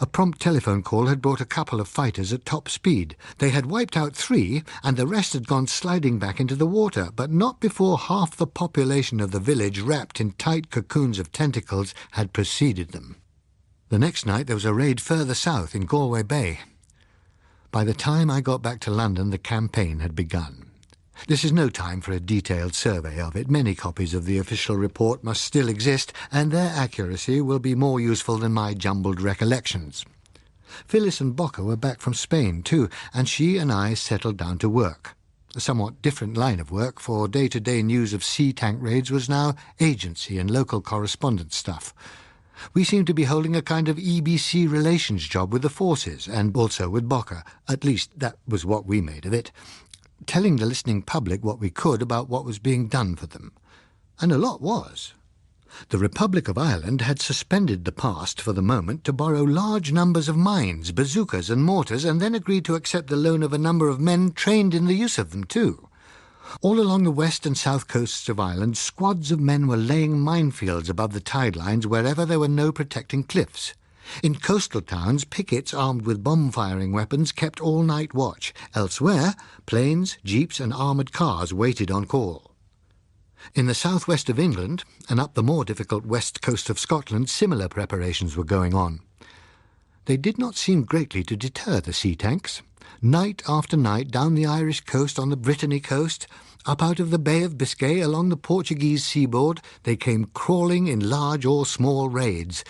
[SPEAKER 1] A prompt telephone call had brought a couple of fighters at top speed. They had wiped out 3, and the rest had gone sliding back into the water, but not before half the population of the village, wrapped in tight cocoons of tentacles, had preceded them. The next night there was a raid further south in Galway Bay. By the time I got back to London, the campaign had begun. This is no time for a detailed survey of it. Many copies of the official report must still exist, and their accuracy will be more useful than my jumbled recollections. Phyllis and Bocker were back from Spain too, and she and I settled down to work. A somewhat different line of work, for day-to-day news of sea tank raids was now agency and local correspondence stuff. We seemed to be holding a kind of EBC relations job with the forces, and also with Bocker. At least that was what we made of it. Telling the listening public what we could about what was being done for them. And a lot was. The Republic of Ireland had suspended the past for the moment to borrow large numbers of mines, bazookas and mortars, and then agreed to accept the loan of a number of men trained in the use of them too. All along the west and south coasts of Ireland, squads of men were laying minefields above the tide lines wherever there were no protecting cliffs. In coastal towns, pickets armed with bomb-firing weapons kept all-night watch. Elsewhere, planes, jeeps and armoured cars waited on call. In the southwest of England, and up the more difficult west coast of Scotland, similar preparations were going on. They did not seem greatly to deter the sea tanks. Night after night, down the Irish coast, on the Brittany coast, up out of the Bay of Biscay, along the Portuguese seaboard, they came crawling in large or small raids.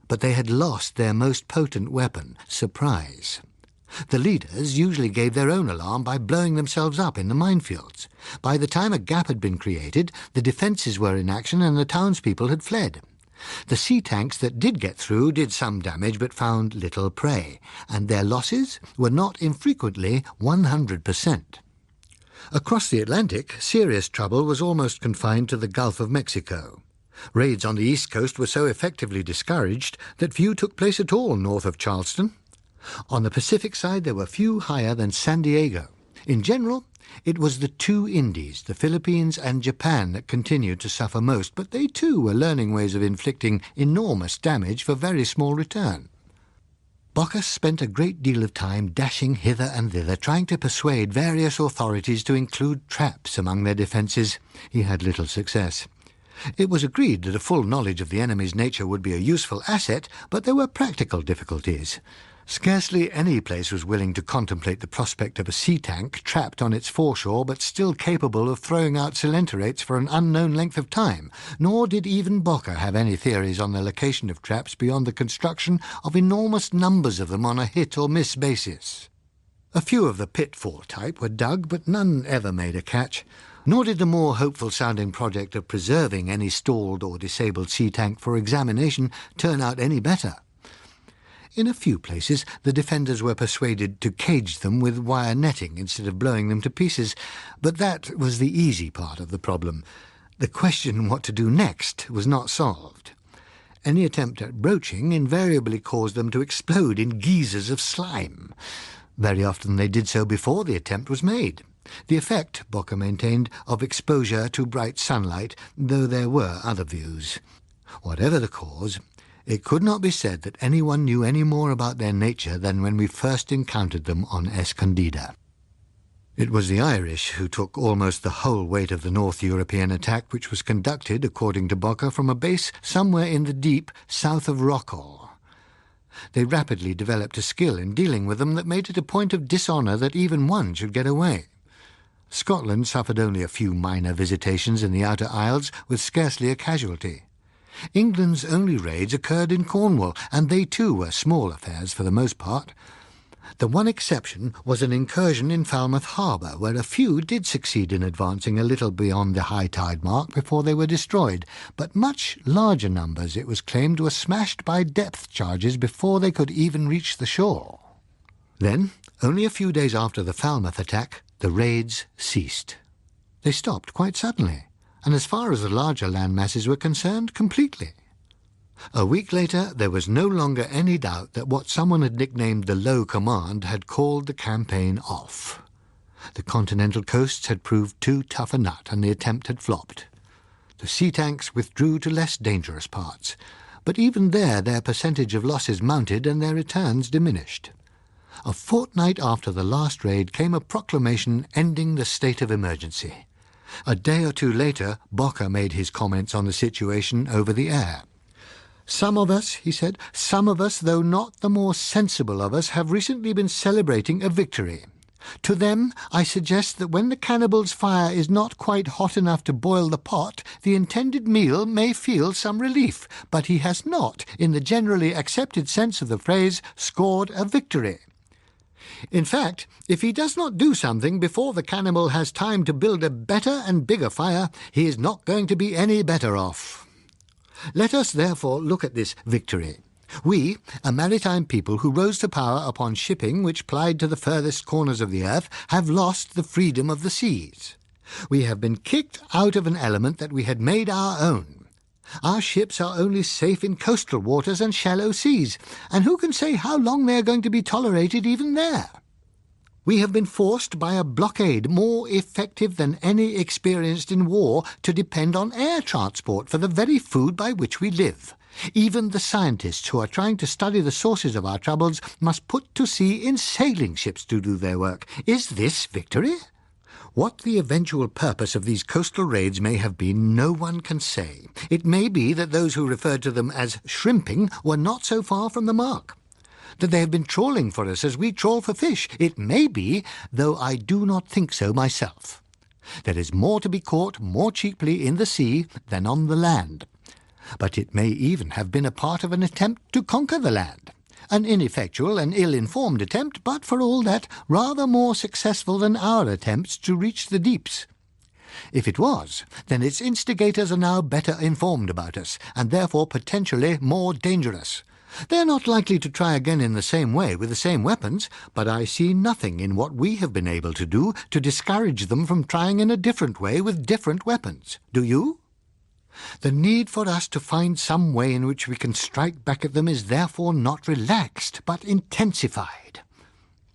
[SPEAKER 1] But they had lost their most potent weapon, surprise. The leaders usually gave their own alarm by blowing themselves up in the minefields. By the time a gap had been created, the defences were in action and the townspeople had fled. The sea tanks that did get through did some damage but found little prey, and their losses were not infrequently 100%. Across the Atlantic, serious trouble was almost confined to the Gulf of Mexico. Raids on the east coast were so effectively discouraged that few took place at all north of Charleston. On the Pacific side there were few higher than San Diego. In general, it was the 2 Indies, the Philippines and Japan, that continued to suffer most, but they too were learning ways of inflicting enormous damage for very small return. Bocker spent a great deal of time dashing hither and thither, trying to persuade various authorities to include traps among their defences. He had little success. It was agreed that a full knowledge of the enemy's nature would be a useful asset, but there were practical difficulties. Scarcely any place was willing to contemplate the prospect of a sea tank trapped on its foreshore but still capable of throwing out cylinderates for an unknown length of time, nor did even Bocker have any theories on the location of traps beyond the construction of enormous numbers of them on a hit-or-miss basis. A few of the pitfall type were dug, but none ever made a catch. Nor did the more hopeful-sounding project of preserving any stalled or disabled sea tank for examination turn out any better. In a few places, the defenders were persuaded to cage them with wire netting instead of blowing them to pieces, but that was the easy part of the problem. The question what to do next was not solved. Any attempt at broaching invariably caused them to explode in geysers of slime. Very often they did so before the attempt was made. The effect, Bocker maintained, of exposure to bright sunlight, though there were other views. Whatever the cause, It could not be said that anyone knew any more about their nature than when we first encountered them on Escondida. It was the Irish who took almost the whole weight of the North European attack, which was conducted, according to Bocker, from a base somewhere in the deep south of Rockall. They rapidly developed a skill in dealing with them that made it a point of dishonour that even one should get away. Scotland suffered only a few minor visitations in the Outer Isles, with scarcely a casualty. England's only raids occurred in Cornwall, and they too were small affairs for the most part. The one exception was an incursion in Falmouth Harbour, where a few did succeed in advancing a little beyond the high tide mark before they were destroyed, but much larger numbers, it was claimed, were smashed by depth charges before they could even reach the shore. Then, only a few days after the Falmouth attack, the raids ceased. They stopped quite suddenly, and as far as the larger land masses were concerned, completely. A week later, there was no longer any doubt that what someone had nicknamed the Low Command had called the campaign off. The continental coasts had proved too tough a nut, and the attempt had flopped. The sea tanks withdrew to less dangerous parts, but even there their percentage of losses mounted and their returns diminished. A fortnight after the last raid came a proclamation ending the state of emergency. A day or two later, Bocker made his comments on the situation over the air. "Some of us," he said, "some of us, though not the more sensible of us, have recently been celebrating a victory. To them I suggest that when the cannibal's fire is not quite hot enough to boil the pot, the intended meal may feel some relief, but he has not, in the generally accepted sense of the phrase, scored a victory. In fact, if he does not do something before the cannibal has time to build a better and bigger fire, he is not going to be any better off. Let us therefore look at this victory. We, a maritime people who rose to power upon shipping which plied to the furthest corners of the earth, have lost the freedom of the seas. We have been kicked out of an element that we had made our own. Our ships are only safe in coastal waters and shallow seas, and who can say how long they are going to be tolerated even there? We have been forced by a blockade more effective than any experienced in war to depend on air transport for the very food by which we live. Even the scientists who are trying to study the sources of our troubles must put to sea in sailing ships to do their work. Is this victory? What the eventual purpose of these coastal raids may have been, no one can say. It may be that those who referred to them as shrimping were not so far from the mark, that they have been trawling for us as we trawl for fish. It may be, though I do not think so myself. There is more to be caught more cheaply in the sea than on the land. But it may even have been a part of an attempt to conquer the land. An ineffectual and ill-informed attempt, but for all that, rather more successful than our attempts to reach the deeps. If it was, then its instigators are now better informed about us, and therefore potentially more dangerous. They are not likely to try again in the same way with the same weapons, but I see nothing in what we have been able to do to discourage them from trying in a different way with different weapons. Do you? The need for us to find some way in which we can strike back at them is therefore not relaxed, but intensified.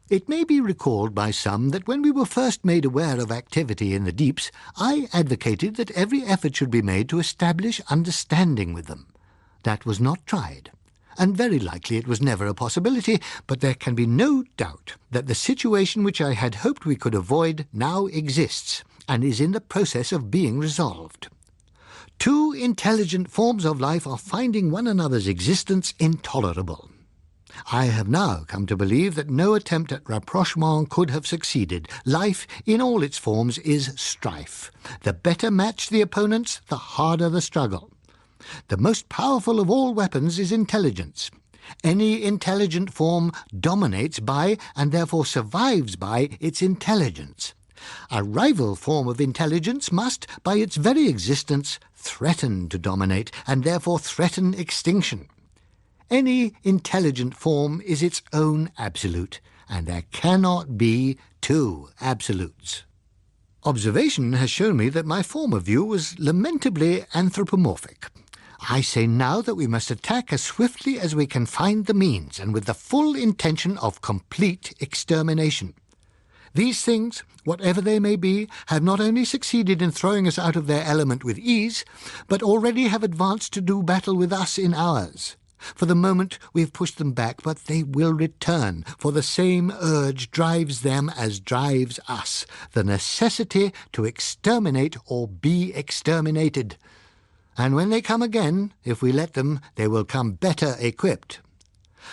[SPEAKER 1] It may be recalled by some that when we were first made aware of activity in the deeps, I advocated that every effort should be made to establish understanding with them. That was not tried, and very likely it was never a possibility, but there can be no doubt that the situation which I had hoped we could avoid now exists, and is in the process of being resolved. Two intelligent forms of life are finding one another's existence intolerable. I have now come to believe that no attempt at rapprochement could have succeeded. Life, in all its forms, is strife. The better matched the opponents, the harder the struggle. The most powerful of all weapons is intelligence. Any intelligent form dominates by, and therefore survives by, its intelligence. A rival form of intelligence must, by its very existence, threaten to dominate, and therefore threaten extinction. Any intelligent form is its own absolute, and there cannot be two absolutes. Observation has shown me that my former view was lamentably anthropomorphic. I say now that we must attack as swiftly as we can find the means, and with the full intention of complete extermination. These things, whatever they may be, have not only succeeded in throwing us out of their element with ease, but already have advanced to do battle with us in ours. For the moment we have pushed them back, but they will return, for the same urge drives them as drives us, the necessity to exterminate or be exterminated. And when they come again, if we let them, they will come better equipped.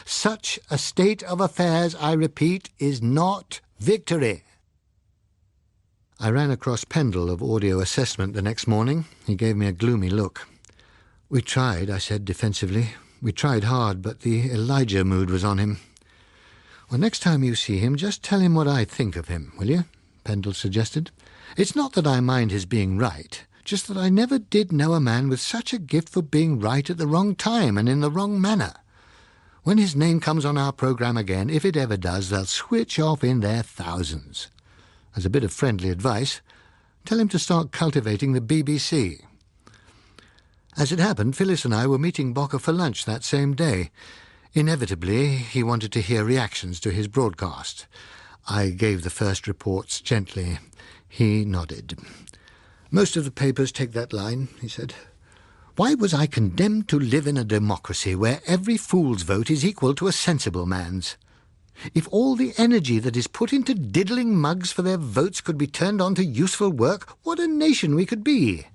[SPEAKER 1] Such a state of affairs, I repeat, is not victory. I ran across Pendle of Audio Assessment the next morning. He gave me a gloomy look. "We tried," I said defensively. "We tried hard, but the Elijah mood was on him." "Well, next time you see him, just tell him what I think of him, will you?" Pendle suggested. "It's not that I mind his being right, just that I never did know a man with such a gift for being right at the wrong time and in the wrong manner. When his name comes on our programme again, if it ever does, they'll switch off in their thousands. As a bit of friendly advice, tell him to start cultivating the BBC." As it happened, Phyllis and I were meeting Bocker for lunch that same day. Inevitably, he wanted to hear reactions to his broadcast. I gave the first reports gently. He nodded. "Most of the papers take that line," he said. "Why was I condemned to live in a democracy where every fool's vote is equal to a sensible man's? If all the energy that is put into diddling mugs for their votes could be turned on to useful work, what a nation we could be!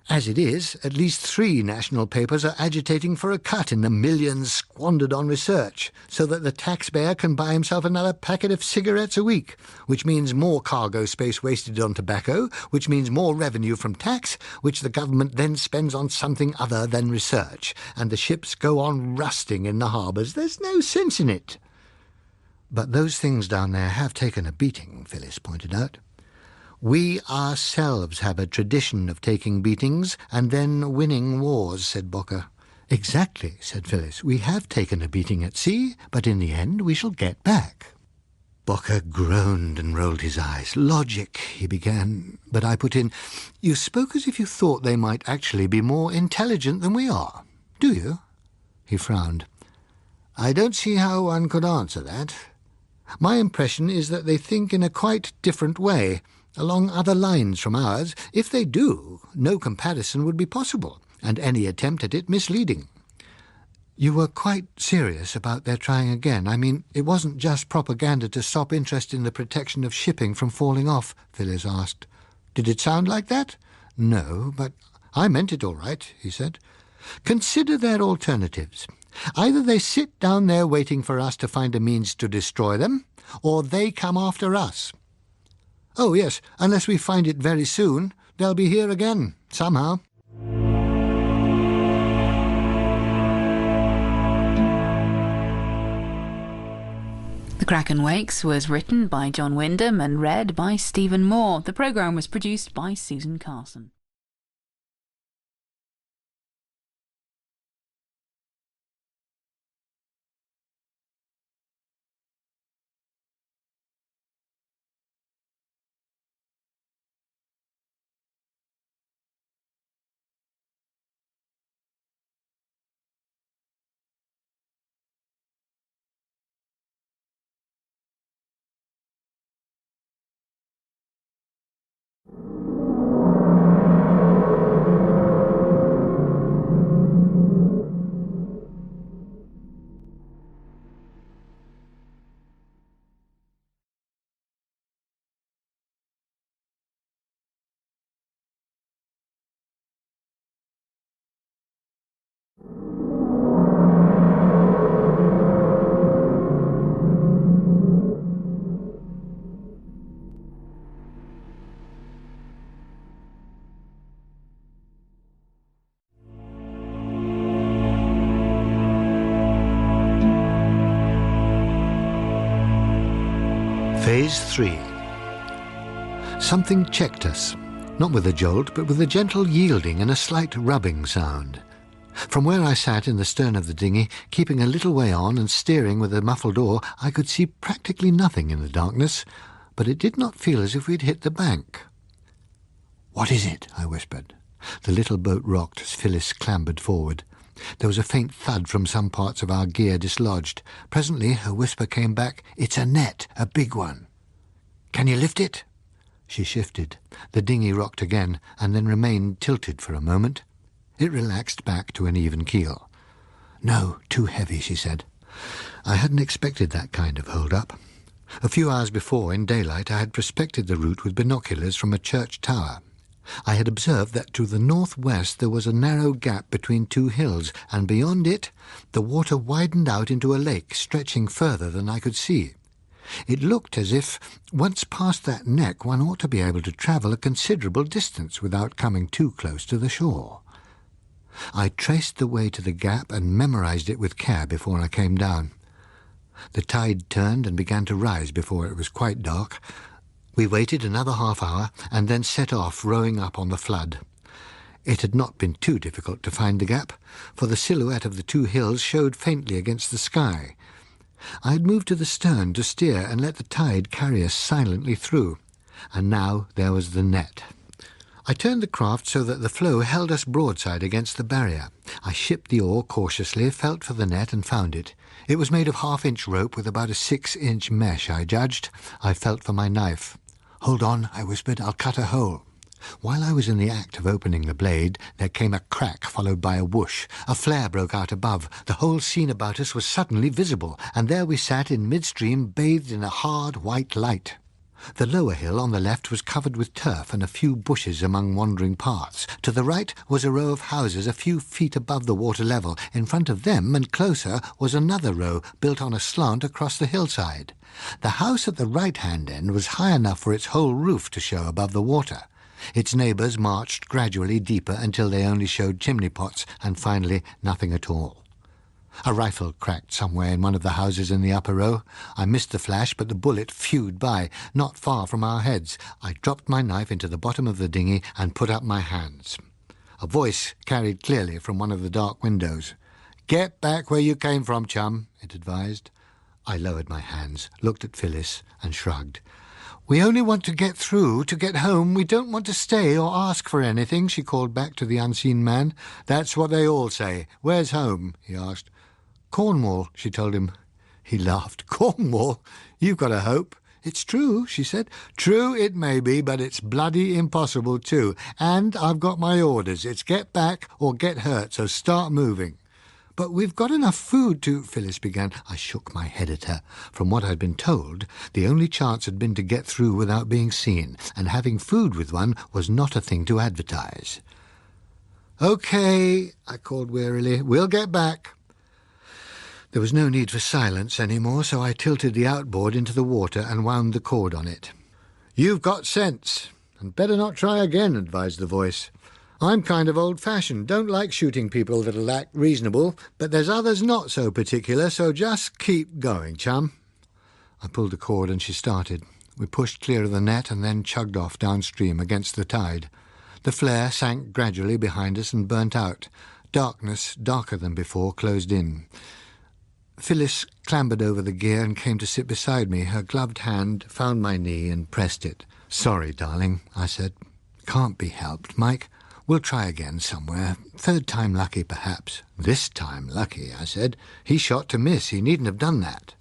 [SPEAKER 1] As it is, at least 3 national papers are agitating for a cut in the millions squandered on research, so that the taxpayer can buy himself another packet of cigarettes a week, which means more cargo space wasted on tobacco, which means more revenue from tax, which the government then spends on something other than research, and the ships go on rusting in the harbours. There's no sense in it." "But those things down there have taken a beating," Phyllis pointed out. "We ourselves have a tradition of taking beatings and then winning wars," said Bocker. "Exactly," said Phyllis. "We have taken a beating at sea, but in the end we shall get back." Bocker groaned and rolled his eyes. "Logic," he began, but I put in, "You spoke as if you thought they might actually be more intelligent than we are. Do you?" He frowned. "I don't see how one could answer that. My impression is that they think in a quite different way, along other lines from ours. If they do, no comparison would be possible, and any attempt at it misleading." "You were quite serious about their trying again? I mean, it wasn't just propaganda to stop interest in the protection of shipping from falling off?" Phyllis asked. "Did it sound like that?" "No, but I meant it all right," he said. "Consider their alternatives. Either they sit down there waiting for us to find a means to destroy them, or they come after us. Oh, yes, unless we find it very soon, they'll be here again, somehow."
[SPEAKER 2] The Kraken Wakes was written by John Wyndham and read by Stephen Moore. The programme was produced by Susan Carson.
[SPEAKER 1] Phase 3. Something checked us, not with a jolt, but with a gentle yielding and a slight rubbing sound. From where I sat in the stern of the dinghy, keeping a little way on and steering with a muffled oar, I could see practically nothing in the darkness, but it did not feel as if we'd hit the bank. "What is it?" I whispered. The little boat rocked as Phyllis clambered forward. There was a faint thud from some parts of our gear dislodged. Presently her whisper came back, "It's a net, a big one." "Can you lift it?" She shifted. The dinghy rocked again, and then remained tilted for a moment. It relaxed back to an even keel. "No, too heavy," she said. I hadn't expected that kind of hold-up. A few hours before, in daylight, I had prospected the route with binoculars from a church tower. I had observed that to the northwest there was a narrow gap between two hills, and beyond it the water widened out into a lake stretching further than I could see. It looked as if, once past that neck, one ought to be able to travel a considerable distance without coming too close to the shore. I traced the way to the gap and memorized it with care before I came down. The tide turned and began to rise before it was quite dark. We waited another half-hour and then set off, rowing up on the flood. It had not been too difficult to find the gap, for the silhouette of the two hills showed faintly against the sky. I had moved to the stern to steer and let the tide carry us silently through, and now there was the net. I turned the craft so that the flow held us broadside against the barrier. I shipped the oar cautiously, felt for the net and found it. It was made of half-inch rope with about a 6-inch mesh, I judged. I felt for my knife. "Hold on," I whispered, "I'll cut a hole." While I was in the act of opening the blade, there came a crack followed by a whoosh. A flare broke out above. The whole scene about us was suddenly visible, and there we sat in midstream, bathed in a hard white light. The lower hill on the left was covered with turf and a few bushes among wandering paths. To the right was a row of houses a few feet above the water level. In front of them, and closer, was another row, built on a slant across the hillside. The house at the right-hand end was high enough for its whole roof to show above the water. Its neighbours marched gradually deeper until they only showed chimney pots, and finally nothing at all. A rifle cracked somewhere in one of the houses in the upper row. I missed the flash, but the bullet fewed by, not far from our heads. I dropped my knife into the bottom of the dinghy and put up my hands. A voice carried clearly from one of the dark windows. "Get back where you came from, chum," it advised. I lowered my hands, looked at Phyllis, and shrugged. "We only want to get through, to get home. We don't want to stay or ask for anything," she called back to the unseen man. "That's what they all say. Where's home?" he asked. "Cornwall," she told him. He laughed. "Cornwall? You've got a hope." "It's true," she said. "True it may be, but it's bloody impossible too. And I've got my orders. It's get back or get hurt, so start moving." "But we've got enough food to—" Phyllis began. I shook my head at her. From what I'd been told, the only chance had been to get through without being seen, and having food with one was not a thing to advertise. "OK," I called wearily. "We'll get back." There was no need for silence any more, so I tilted the outboard into the water and wound the cord on it. "You've got sense, and better not try again," advised the voice. "I'm kind of old-fashioned, don't like shooting people that'll act reasonable, but there's others not so particular, so just keep going, chum." I pulled the cord and she started. We pushed clear of the net and then chugged off downstream against the tide. The flare sank gradually behind us and burnt out. Darkness, darker than before, closed in. Phyllis clambered over the gear and came to sit beside me. Her gloved hand found my knee and pressed it. "Sorry, darling," I said. "Can't be helped, Mike. We'll try again somewhere. Third time lucky, perhaps." "This time lucky," I said. "He shot to miss. He needn't have done that."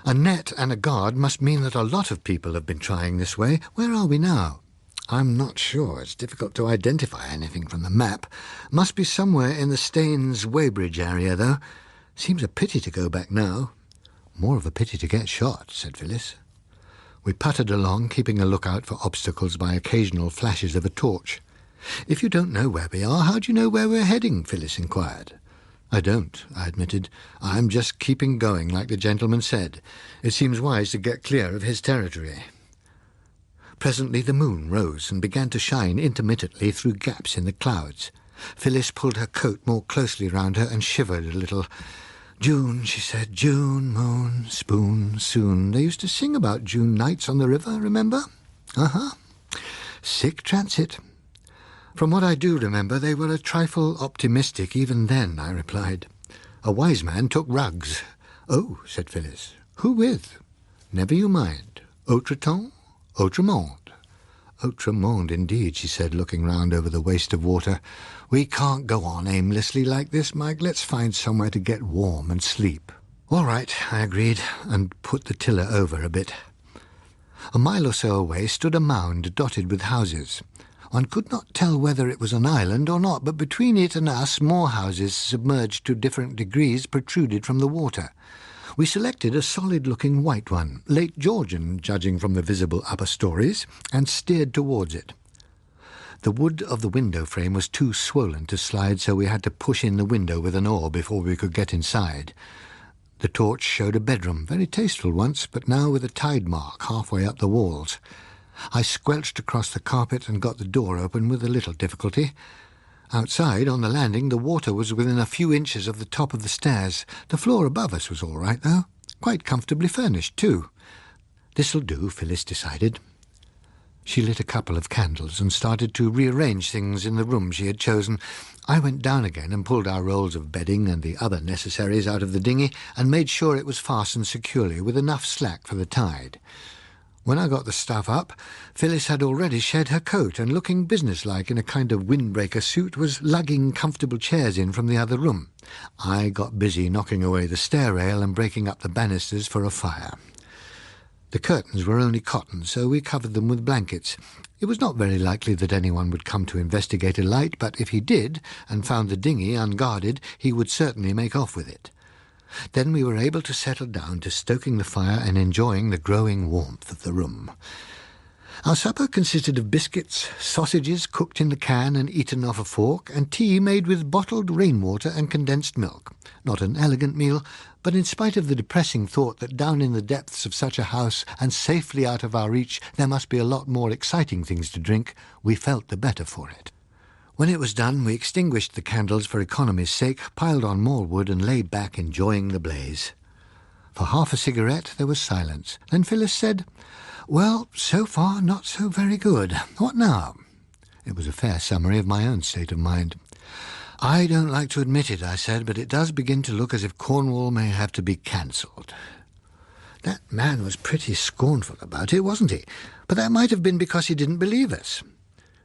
[SPEAKER 1] A net and a guard must mean that a lot of people have been trying this way. Where are we now? I'm not sure. It's difficult to identify anything from the map. Must be somewhere in the Staines-Weybridge area, though. Seems a pity to go back now. "More of a pity to get shot," said Phyllis. We puttered along, keeping a lookout for obstacles by occasional flashes of a torch. "If you don't know where we are, how do you know where we're heading?" Phyllis inquired. "I don't," I admitted. "I'm just keeping going, like the gentleman said. It seems wise to get clear of his territory." Presently the moon rose and began to shine intermittently through gaps in the clouds. Phyllis pulled her coat more closely round her and shivered a little. "June," she said, "June, moon, spoon, soon. They used to sing about June nights on the river, remember?" "Uh-huh. Sick transit." "From what I do remember, they were a trifle optimistic even then," I replied. "A wise man took rugs." "Oh," said Phyllis. "Who with?" "Never you mind. Autre-temps, autrement." "Autrement, indeed," she said, looking round over the waste of water. "We can't go on aimlessly like this, Mike. Let's find somewhere to get warm and sleep." "All right," I agreed, and put the tiller over a bit. A mile or so away stood a mound dotted with houses. One could not tell whether it was an island or not, but between it and us more houses submerged to different degrees protruded from the water. We selected a solid-looking white one, late Georgian, judging from the visible upper stories, and steered towards it. The wood of the window frame was too swollen to slide, so we had to push in the window with an oar before we could get inside. The torch showed a bedroom, very tasteful once, but now with a tide mark halfway up the walls. I squelched across the carpet and got the door open with a little difficulty. Outside, on the landing, the water was within a few inches of the top of the stairs. The floor above us was all right, though. Quite comfortably furnished, too. This'll do, Phyllis decided. She lit a couple of candles and started to rearrange things in the room she had chosen. I went down again and pulled our rolls of bedding and the other necessaries out of the dinghy and made sure it was fastened securely with enough slack for the tide. When I got the stuff up, Phyllis had already shed her coat and, looking businesslike in a kind of windbreaker suit, was lugging comfortable chairs in from the other room. I got busy knocking away the stair rail and breaking up the banisters for a fire. The curtains were only cotton, so we covered them with blankets. It was not very likely that anyone would come to investigate a light, but if he did, and found the dinghy unguarded, he would certainly make off with it. Then we were able to settle down to stoking the fire and enjoying the growing warmth of the room. Our supper consisted of biscuits, sausages cooked in the can and eaten off a fork, and tea made with bottled rainwater and condensed milk. Not an elegant meal, but in spite of the depressing thought that down in the depths of such a house and safely out of our reach there must be a lot more exciting things to drink, we felt the better for it. When it was done, we extinguished the candles for economy's sake, piled on more wood, and lay back enjoying the blaze. For half a cigarette there was silence. Then Phyllis said, "Well, so far not so very good. What now?" It was a fair summary of my own state of mind. "I don't like to admit it," I said, "but it does begin to look as if Cornwall may have to be cancelled." That man was pretty scornful about it, wasn't he? But that might have been because he didn't believe us.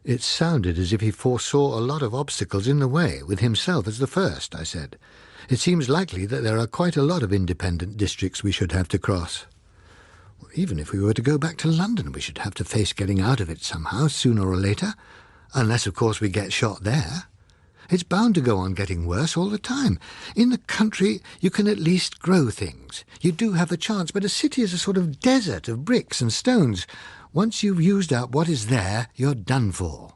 [SPEAKER 1] It sounded as if he foresaw a lot of obstacles in the way, with himself as the first, I said. "It seems likely that there are quite a lot of independent districts we should have to cross. Even if we were to go back to London, we should have to face getting out of it somehow, sooner or later. Unless, of course, we get shot there. It's bound to go on getting worse all the time. In the country, you can at least grow things. You do have a chance, but a city is a sort of desert of bricks and stones. Once you've used up what is there, you're done for."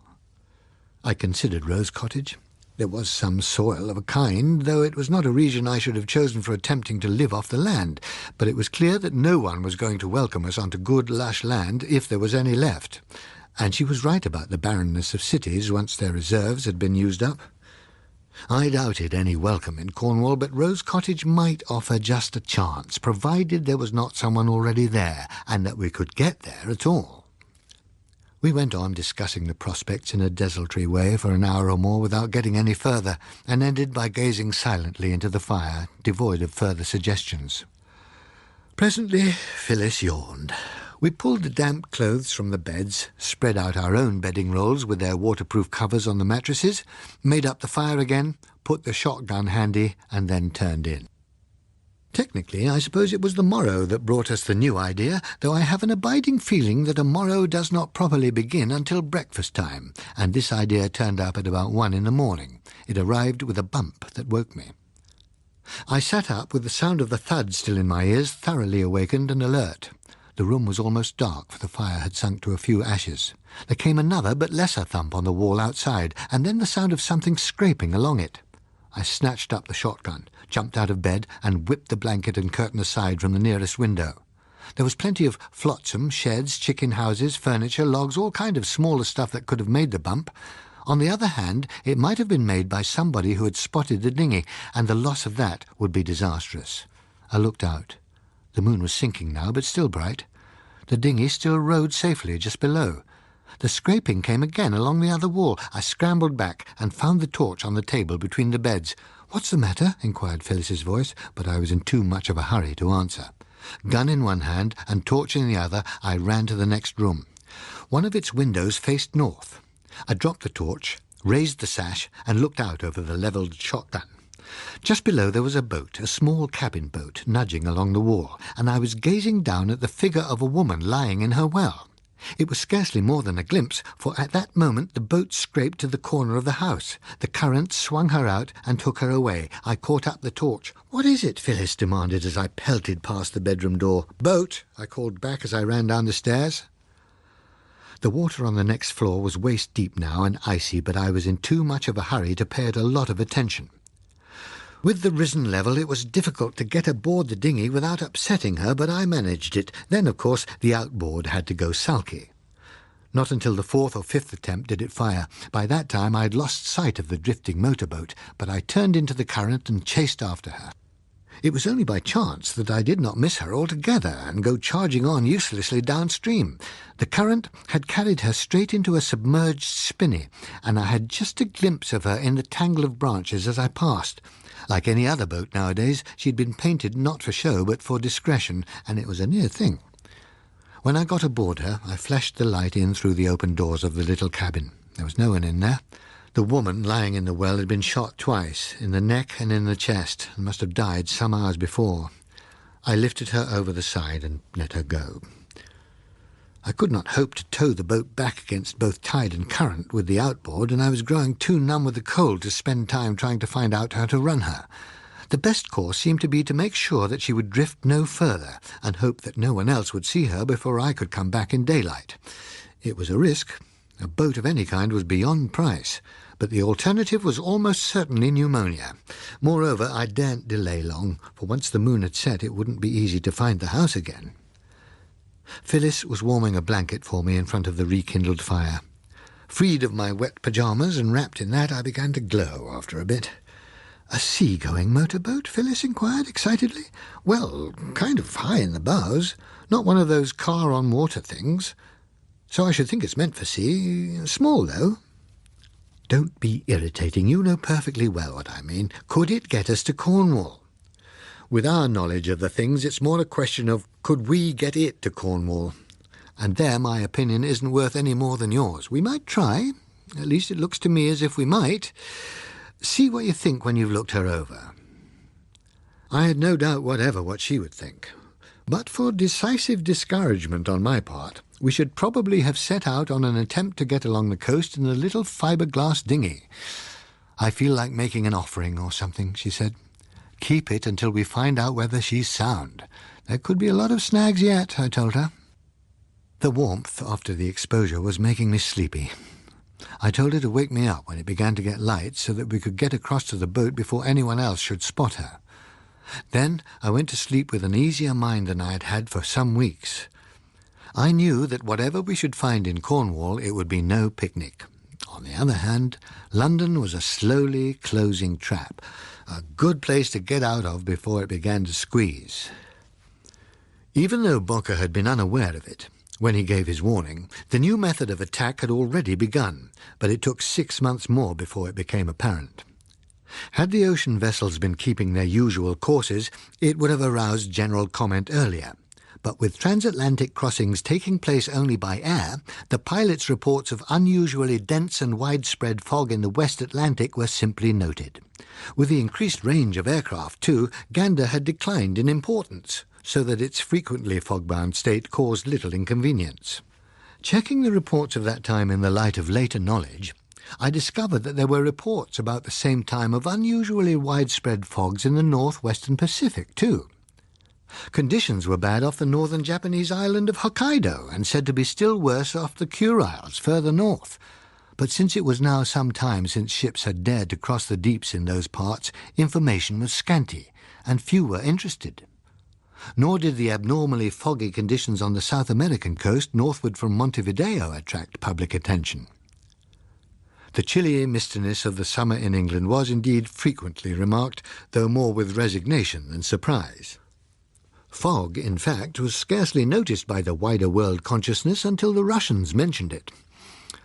[SPEAKER 1] I considered Rose Cottage. There was some soil of a kind, though it was not a region I should have chosen for attempting to live off the land. But it was clear that no one was going to welcome us onto good, lush land if there was any left. And she was right about the barrenness of cities once their reserves had been used up. I doubted any welcome in Cornwall, but Rose Cottage might offer just a chance, provided there was not someone already there, and that we could get there at all. We went on discussing the prospects in a desultory way for an hour or more without getting any further, and ended by gazing silently into the fire, devoid of further suggestions. Presently Phyllis yawned. We pulled the damp clothes from the beds, spread out our own bedding rolls with their waterproof covers on the mattresses, made up the fire again, put the shotgun handy, and then turned in. Technically, I suppose it was the morrow that brought us the new idea, though I have an abiding feeling that a morrow does not properly begin until breakfast time, and this idea turned up at about 1 in the morning. It arrived with a bump that woke me. I sat up with the sound of the thud still in my ears, thoroughly awakened and alert. The room was almost dark, for the fire had sunk to a few ashes. There came another but lesser thump on the wall outside, and then the sound of something scraping along it. I snatched up the shotgun, jumped out of bed, and whipped the blanket and curtain aside from the nearest window. There was plenty of flotsam, sheds, chicken houses, furniture, logs, all kind of smaller stuff that could have made the bump. On the other hand, it might have been made by somebody who had spotted the dinghy, and the loss of that would be disastrous. I looked out. The moon was sinking now, but still bright. The dinghy still rode safely just below. The scraping came again along the other wall. I scrambled back and found the torch on the table between the beds. "What's the matter?" inquired Phyllis's voice, but I was in too much of a hurry to answer. Gun in one hand and torch in the other, I ran to the next room. One of its windows faced north. I dropped the torch, raised the sash, and looked out over the levelled shotgun. Just below there was a boat, a small cabin boat, nudging along the wall, and I was gazing down at the figure of a woman lying in her well. It was scarcely more than a glimpse, for at that moment the boat scraped to the corner of the house. The current swung her out and took her away. I caught up the torch. "What is it?" Phyllis demanded as I pelted past the bedroom door. "Boat," I called back as I ran down the stairs. The water on the next floor was waist deep now and icy, but I was in too much of a hurry to pay it a lot of attention. With the risen level, it was difficult to get aboard the dinghy without upsetting her, but I managed it. Then, of course, the outboard had to go sulky. Not until the fourth or fifth attempt did it fire. By that time I had lost sight of the drifting motorboat, but I turned into the current and chased after her. It was only by chance that I did not miss her altogether and go charging on uselessly downstream. The current had carried her straight into a submerged spinney, and I had just a glimpse of her in the tangle of branches as I passed. Like any other boat nowadays, she'd been painted not for show but for discretion, and it was a near thing. When I got aboard her, I flashed the light in through the open doors of the little cabin. There was no one in there. The woman lying in the well had been shot twice, in the neck and in the chest, and must have died some hours before. I lifted her over the side and let her go. I could not hope to tow the boat back against both tide and current with the outboard, and I was growing too numb with the cold to spend time trying to find out how to run her. The best course seemed to be to make sure that she would drift no further, and hope that no one else would see her before I could come back in daylight. It was a risk. A boat of any kind was beyond price, but the alternative was almost certainly pneumonia. Moreover, I daren't delay long, for once the moon had set it wouldn't be easy to find the house again. Phyllis was warming a blanket for me in front of the rekindled fire. Freed of my wet pyjamas and wrapped in that, I began to glow after a bit. "A sea-going motorboat?" Phyllis inquired excitedly. "Well, kind of high in the bows. Not one of those car-on-water things. So I should think it's meant for sea. Small, though." "Don't be irritating. You know perfectly well what I mean. Could it get us to Cornwall?" "With our knowledge of the things, it's more a question of could we get it to Cornwall? And there my opinion isn't worth any more than yours. We might try. At least it looks to me as if we might. See what you think when you've looked her over." I had no doubt whatever what she would think. But for decisive discouragement on my part, we should probably have set out on an attempt to get along the coast in a little fiberglass dinghy. "I feel like making an offering or something," she said. "Keep it until we find out whether she's sound. There could be a lot of snags yet," I told her. The warmth after the exposure was making me sleepy. I told her to wake me up when it began to get light so that we could get across to the boat before anyone else should spot her. Then I went to sleep with an easier mind than I had had for some weeks. I knew that whatever we should find in Cornwall, it would be no picnic. On the other hand, London was a slowly closing trap, a good place to get out of before it began to squeeze. Even though Bocker had been unaware of it, when he gave his warning, the new method of attack had already begun, but it took 6 months more before it became apparent. Had the ocean vessels been keeping their usual courses, it would have aroused general comment earlier. But with transatlantic crossings taking place only by air, the pilots' reports of unusually dense and widespread fog in the West Atlantic were simply noted. With the increased range of aircraft, too, Gander had declined in importance, so that its frequently fog-bound state caused little inconvenience. Checking the reports of that time in the light of later knowledge, I discovered that there were reports about the same time of unusually widespread fogs in the northwestern Pacific, too. Conditions were bad off the northern Japanese island of Hokkaido and said to be still worse off the Kuriles further north. But since it was now some time since ships had dared to cross the deeps in those parts, information was scanty, and few were interested. Nor did the abnormally foggy conditions on the South American coast northward from Montevideo attract public attention. The chilly mistiness of the summer in England was indeed frequently remarked, though more with resignation than surprise. Fog, in fact, was scarcely noticed by the wider world consciousness until the Russians mentioned it.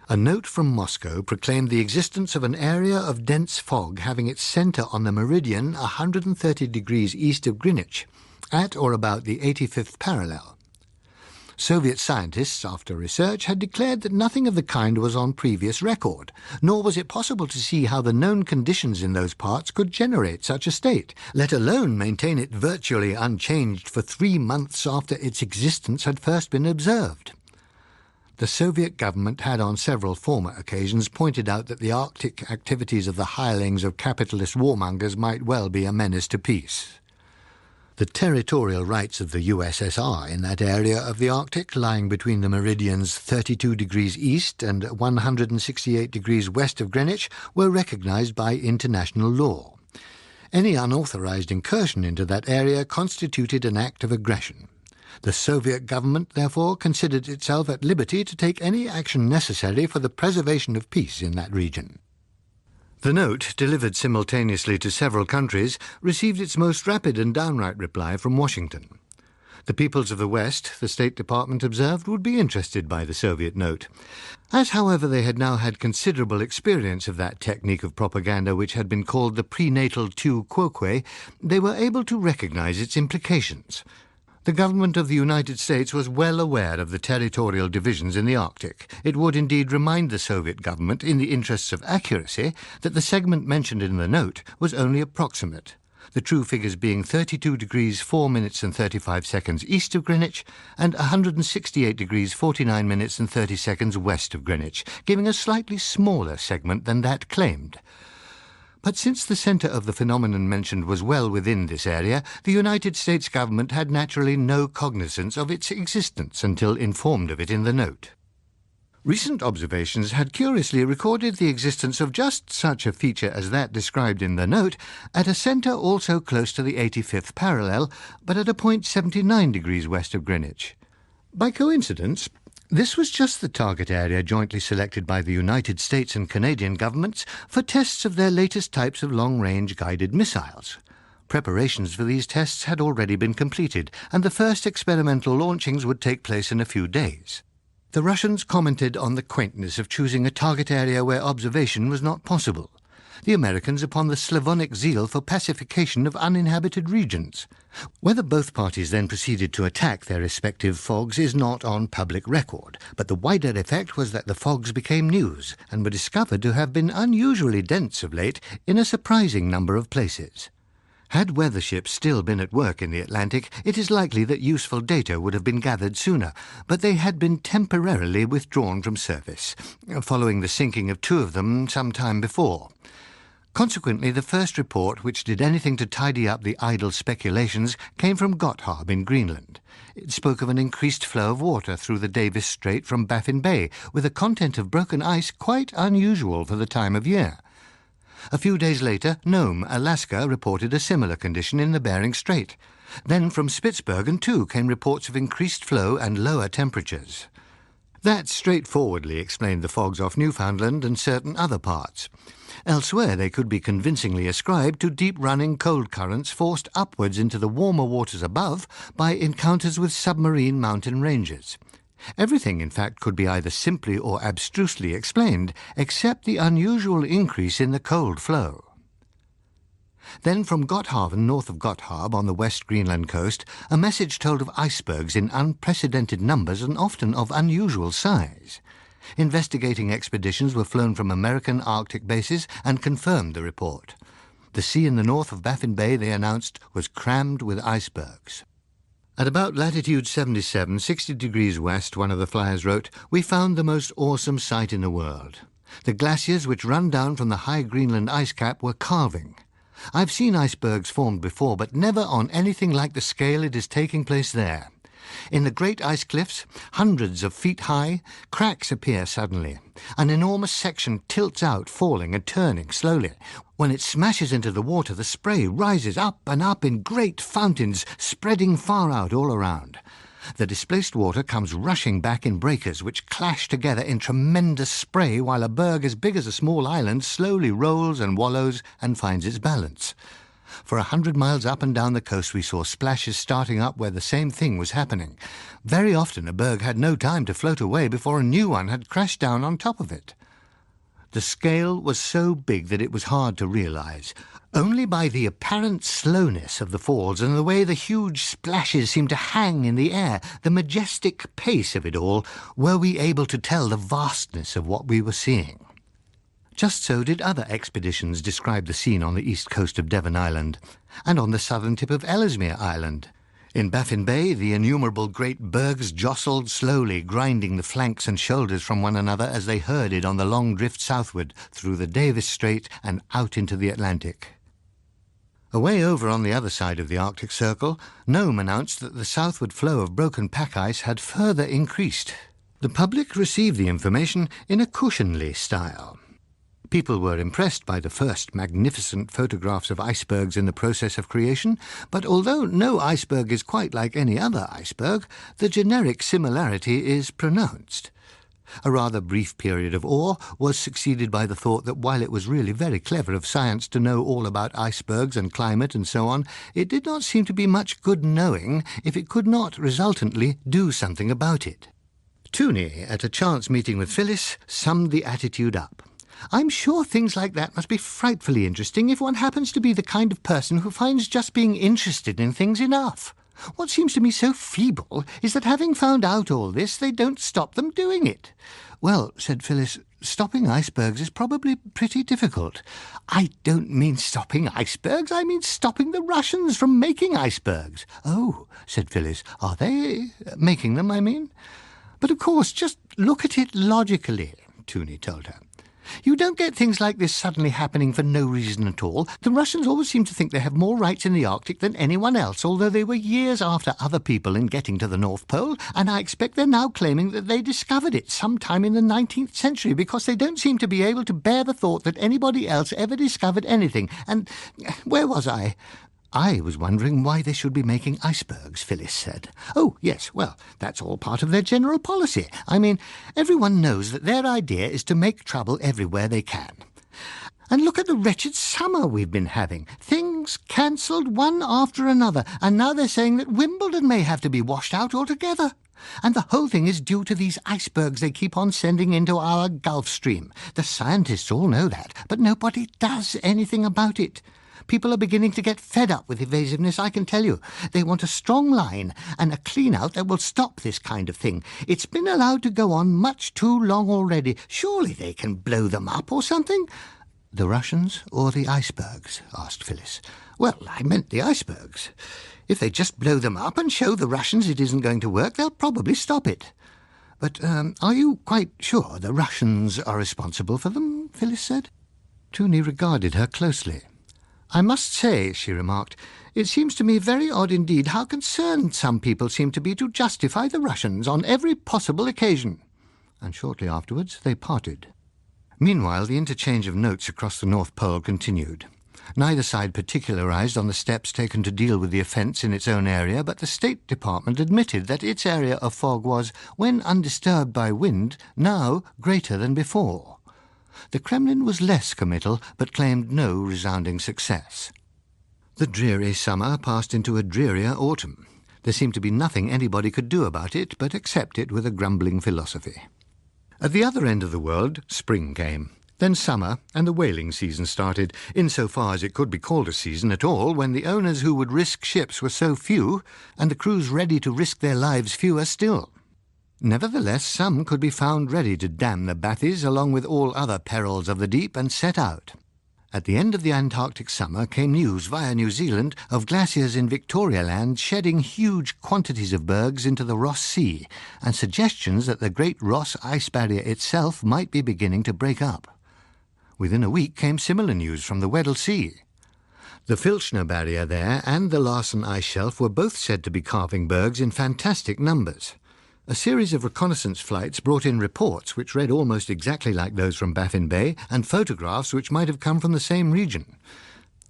[SPEAKER 1] A note from Moscow proclaimed the existence of an area of dense fog having its centre on the meridian 130 degrees east of Greenwich, at or about the 85th parallel. Soviet scientists, after research, had declared that nothing of the kind was on previous record, nor was it possible to see how the known conditions in those parts could generate such a state, let alone maintain it virtually unchanged for 3 months after its existence had first been observed. The Soviet government had on several former occasions pointed out that the Arctic activities of the hirelings of capitalist warmongers might well be a menace to peace. The territorial rights of the USSR in that area of the Arctic, lying between the meridians 32 degrees east and 168 degrees west of Greenwich, were recognized by international law. Any unauthorized incursion into that area constituted an act of aggression. The Soviet government, therefore, considered itself at liberty to take any action necessary for the preservation of peace in that region. The note, delivered simultaneously to several countries, received its most rapid and downright reply from Washington. The peoples of the West, the State Department observed, would be interested by the Soviet note. As, however, they had now had considerable experience of that technique of propaganda which had been called the prenatal tu quoque, they were able to recognize its implications. The government of the United States was well aware of the territorial divisions in the Arctic. It would indeed remind the Soviet government, in the interests of accuracy, that the segment mentioned in the note was only approximate, the true figures being 32 degrees 4 minutes and 35 seconds east of Greenwich and 168 degrees 49 minutes and 30 seconds west of Greenwich, giving a slightly smaller segment than that claimed. But since the centre of the phenomenon mentioned was well within this area, the United States government had naturally no cognizance of its existence until informed of it in the note. Recent observations had curiously recorded the existence of just such a feature as that described in the note at a centre also close to the 85th parallel, but at a point 79 degrees west of Greenwich. By coincidence, this was just the target area jointly selected by the United States and Canadian governments for tests of their latest types of long-range guided missiles. Preparations for these tests had already been completed, and the first experimental launchings would take place in a few days. The Russians commented on the quaintness of choosing a target area where observation was not possible. The Americans upon the Slavonic zeal for pacification of uninhabited regions. Whether both parties then proceeded to attack their respective fogs is not on public record, but the wider effect was that the fogs became news and were discovered to have been unusually dense of late in a surprising number of places. Had weather ships still been at work in the Atlantic, it is likely that useful data would have been gathered sooner, but they had been temporarily withdrawn from service, following the sinking of two of them some time before. Consequently, the first report which did anything to tidy up the idle speculations came from Gotthard in Greenland. It spoke of an increased flow of water through the Davis Strait from Baffin Bay, with a content of broken ice quite unusual for the time of year. A few days later, Nome, Alaska, reported a similar condition in the Bering Strait. Then from Spitsbergen, too, came reports of increased flow and lower temperatures. That straightforwardly explained the fogs off Newfoundland and certain other parts. Elsewhere they could be convincingly ascribed to deep-running cold currents forced upwards into the warmer waters above by encounters with submarine mountain ranges. Everything, in fact, could be either simply or abstrusely explained, except the unusual increase in the cold flow. Then from Gotthard, north of Gotthard on the West Greenland coast, a message told of icebergs in unprecedented numbers and often of unusual size. Investigating expeditions were flown from American Arctic bases and confirmed the report. The sea in the north of Baffin Bay, they announced, was crammed with icebergs. At about latitude 77, 60 degrees west, one of the flyers wrote, we found the most awesome sight in the world. The glaciers which run down from the high Greenland ice cap were calving. I've seen icebergs formed before, but never on anything like the scale it is taking place there. In the great ice cliffs, hundreds of feet high, cracks appear suddenly. An enormous section tilts out, falling and turning slowly. When it smashes into the water, the spray rises up and up in great fountains, spreading far out all around. The displaced water comes rushing back in breakers, which clash together in tremendous spray, while a berg as big as a small island slowly rolls and wallows and finds its balance. For 100 miles up and down the coast we saw splashes starting up where the same thing was happening. Very often a berg had no time to float away before a new one had crashed down on top of it. The scale was so big that it was hard to realize. Only by the apparent slowness of the falls and the way the huge splashes seemed to hang in the air, the majestic pace of it all, were we able to tell the vastness of what we were seeing. Just so did other expeditions describe the scene on the east coast of Devon Island and on the southern tip of Ellesmere Island. In Baffin Bay, the innumerable great bergs jostled slowly, grinding the flanks and shoulders from one another as they herded on the long drift southward through the Davis Strait and out into the Atlantic. Away over on the other side of the Arctic Circle, Nome announced that the southward flow of broken pack ice had further increased. The public received the information in a cushionly style. People were impressed by the first magnificent photographs of icebergs in the process of creation, but although no iceberg is quite like any other iceberg, the generic similarity is pronounced. A rather brief period of awe was succeeded by the thought that while it was really very clever of science to know all about icebergs and climate and so on, it did not seem to be much good knowing if it could not resultantly do something about it. Tooney, at a chance meeting with Phyllis, summed the attitude up. "I'm sure things like that must be frightfully interesting if one happens to be the kind of person who finds just being interested in things enough. What seems to me so feeble is that having found out all this, they don't stop them doing it." "Well," said Phyllis, "stopping icebergs is probably pretty difficult." "I don't mean stopping icebergs, I mean stopping the Russians from making icebergs." "Oh," said Phyllis, "are they making them, I mean?" "But of course, just look at it logically," Tooney told her. "You don't get things like this suddenly happening for no reason at all. The Russians always seem to think they have more rights in the Arctic than anyone else, although they were years after other people in getting to the North Pole, and I expect they're now claiming that they discovered it sometime in the 19th century because they don't seem to be able to bear the thought that anybody else ever discovered anything. And where was I?" "I was wondering why they should be making icebergs," Phyllis said. "Oh, yes, well, that's all part of their general policy. I mean, everyone knows that their idea is to make trouble everywhere they can. And look at the wretched summer we've been having. Things cancelled one after another, and now they're saying that Wimbledon may have to be washed out altogether. And the whole thing is due to these icebergs they keep on sending into our Gulf Stream. The scientists all know that, but nobody does anything about it. People are beginning to get fed up with evasiveness, I can tell you. They want a strong line and a clean-out that will stop this kind of thing. It's been allowed to go on much too long already. Surely they can blow them up or something." "The Russians or the icebergs?" asked Phyllis. "Well, I meant the icebergs. If they just blow them up and show the Russians it isn't going to work, they'll probably stop it." "But are you quite sure the Russians are responsible for them?" Phyllis said. Tooney regarded her closely. "I must say," she remarked, "it seems to me very odd indeed how concerned some people seem to be to justify the Russians on every possible occasion." And shortly afterwards they parted. Meanwhile, the interchange of notes across the North Pole continued. Neither side particularized on the steps taken to deal with the offence in its own area, but the State Department admitted that its area of fog was, when undisturbed by wind, now greater than before. The Kremlin was less committal, but claimed no resounding success. The dreary summer passed into a drearier autumn. There seemed to be nothing anybody could do about it but accept it with a grumbling philosophy. At the other end of the world, spring came. Then summer, and the whaling season started, insofar as it could be called a season at all, when the owners who would risk ships were so few, and the crews ready to risk their lives fewer still. Nevertheless, some could be found ready to damn the bathies along with all other perils of the deep and set out. At the end of the Antarctic summer came news via New Zealand of glaciers in Victoria Land shedding huge quantities of bergs into the Ross Sea, and suggestions that the great Ross ice barrier itself might be beginning to break up. Within a week came similar news from the Weddell Sea. The Filchner barrier there and the Larsen ice shelf were both said to be calving bergs in fantastic numbers. A series of reconnaissance flights brought in reports which read almost exactly like those from Baffin Bay, and photographs which might have come from the same region.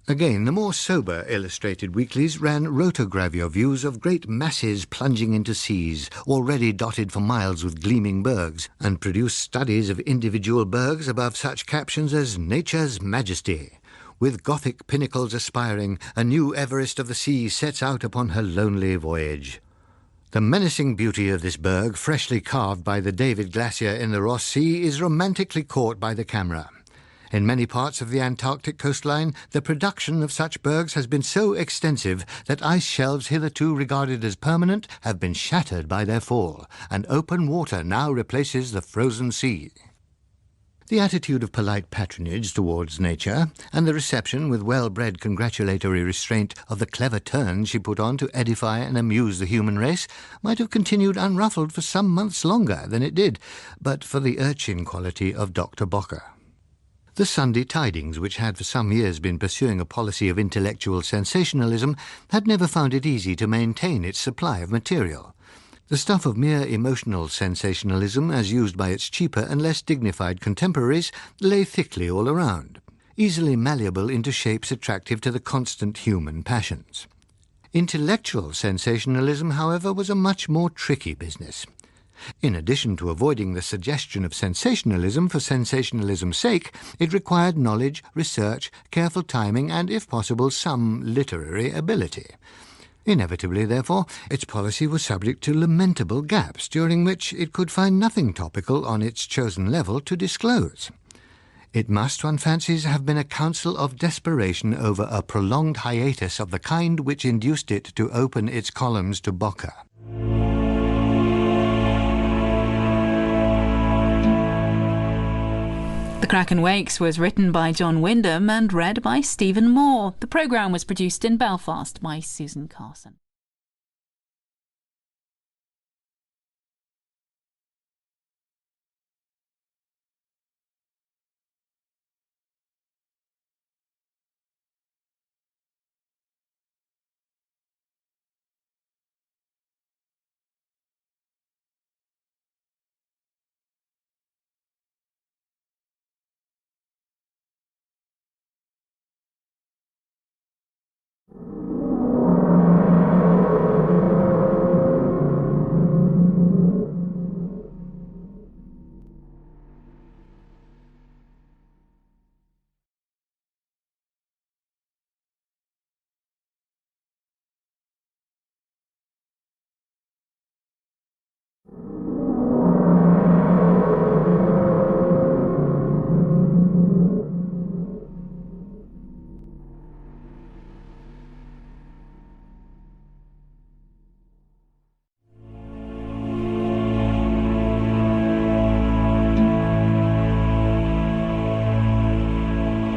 [SPEAKER 1] Again, the more sober illustrated weeklies ran rotogravure views of great masses plunging into seas, already dotted for miles with gleaming bergs, and produced studies of individual bergs above such captions as "Nature's Majesty." "With Gothic pinnacles aspiring, a new Everest of the sea sets out upon her lonely voyage." The menacing beauty of this berg, freshly carved by the David Glacier in the Ross Sea, is romantically caught by the camera. In many parts of the Antarctic coastline, the production of such bergs has been so extensive that ice shelves hitherto regarded as permanent have been shattered by their fall, and open water now replaces the frozen sea. The attitude of polite patronage towards nature, and the reception with well-bred congratulatory restraint of the clever turns she put on to edify and amuse the human race, might have continued unruffled for some months longer than it did, but for the urchin quality of Dr. Bocker. The Sunday Tidings, which had for some years been pursuing a policy of intellectual sensationalism, had never found it easy to maintain its supply of material. The stuff of mere emotional sensationalism, as used by its cheaper and less dignified contemporaries, lay thickly all around, easily malleable into shapes attractive to the constant human passions. Intellectual sensationalism, however, was a much more tricky business. In addition to avoiding the suggestion of sensationalism for sensationalism's sake, it required knowledge, research, careful timing, and, if possible, some literary ability. Inevitably, therefore, its policy was subject to lamentable gaps, during which it could find nothing topical on its chosen level to disclose. It must, one fancies, have been a counsel of desperation over a prolonged hiatus of the kind which induced it to open its columns to Bocker.
[SPEAKER 2] The Kraken Wakes was written by John Wyndham and read by Stephen Moore. The programme was produced in Belfast by Susan Carson.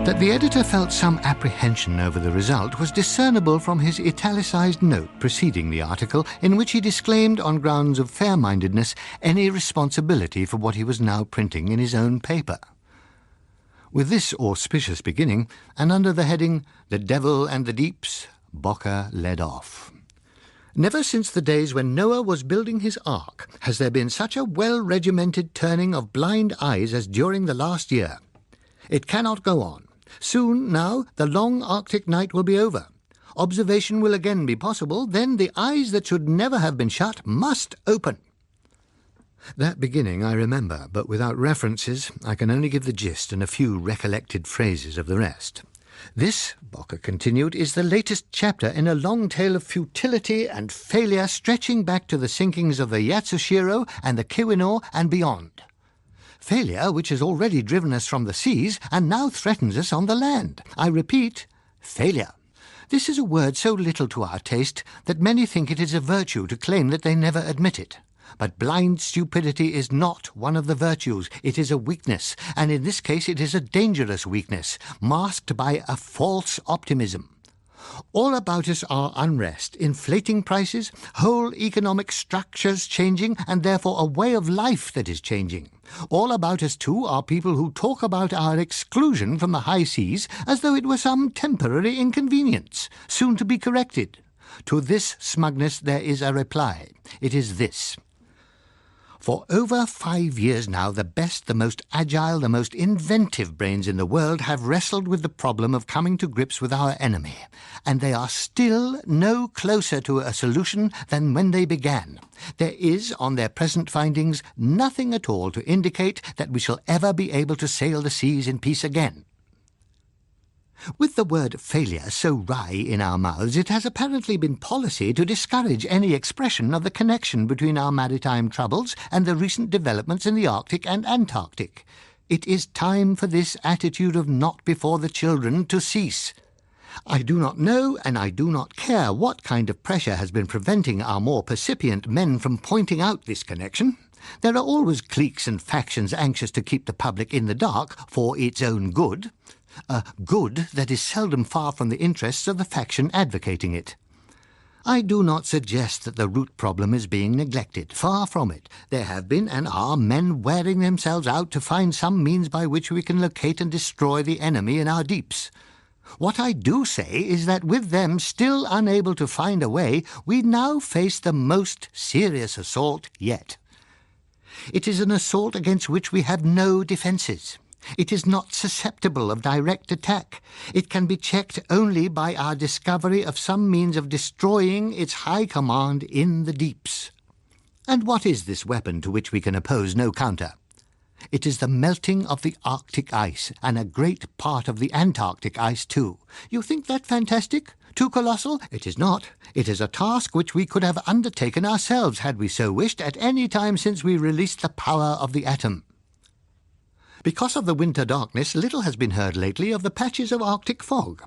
[SPEAKER 1] That the editor felt some apprehension over the result was discernible from his italicized note preceding the article, in which he disclaimed, on grounds of fair-mindedness, any responsibility for what he was now printing in his own paper. With this auspicious beginning, and under the heading, "The Devil and the Deeps," Bocker led off. Never since the days when Noah was building his ark has there been such a well-regimented turning of blind eyes as during the last year. It cannot go on. Soon, now, the long Arctic night will be over. Observation will again be possible. Then the eyes that should never have been shut must open. That beginning I remember, but without references I can only give the gist and a few recollected phrases of the rest. This, Bocker continued, is the latest chapter in a long tale of futility and failure stretching back to the sinkings of the Yatsushiro and the Keweenaw and beyond. Failure which has already driven us from the seas and now threatens us on the land. I repeat, failure. This is a word so little to our taste that many think it is a virtue to claim that they never admit it. But blind stupidity is not one of the virtues. It is a weakness, and in this case it is a dangerous weakness, masked by a false optimism. All about us are unrest, inflating prices, whole economic structures changing, and therefore a way of life that is changing. All about us, too, are people who talk about our exclusion from the high seas as though it were some temporary inconvenience, soon to be corrected. To this smugness there is a reply. It is this. For over 5 years now, the best, the most agile, the most inventive brains in the world have wrestled with the problem of coming to grips with our enemy, and they are still no closer to a solution than when they began. There is, on their present findings, nothing at all to indicate that we shall ever be able to sail the seas in peace again. With the word failure so wry in our mouths, it has apparently been policy to discourage any expression of the connection between our maritime troubles and the recent developments in the Arctic and Antarctic. It is time for this attitude of not before the children to cease. I do not know, and I do not care what kind of pressure has been preventing our more percipient men from pointing out this connection. There are always cliques and factions anxious to keep the public in the dark for its own good, a good that is seldom far from the interests of the faction advocating it. I do not suggest that the root problem is being neglected. Far from it. There have been and are men wearing themselves out to find some means by which we can locate and destroy the enemy in our deeps. What I do say is that with them still unable to find a way, we now face the most serious assault yet. It is an assault against which we have no defences. It is not susceptible of direct attack. It can be checked only by our discovery of some means of destroying its high command in the deeps. And what is this weapon to which we can oppose no counter? It is the melting of the Arctic ice, and a great part of the Antarctic ice too. You think that fantastic? Too colossal? It is not. It is a task which we could have undertaken ourselves, had we so wished, at any time since we released the power of the atom. Because of the winter darkness, little has been heard lately of the patches of Arctic fog.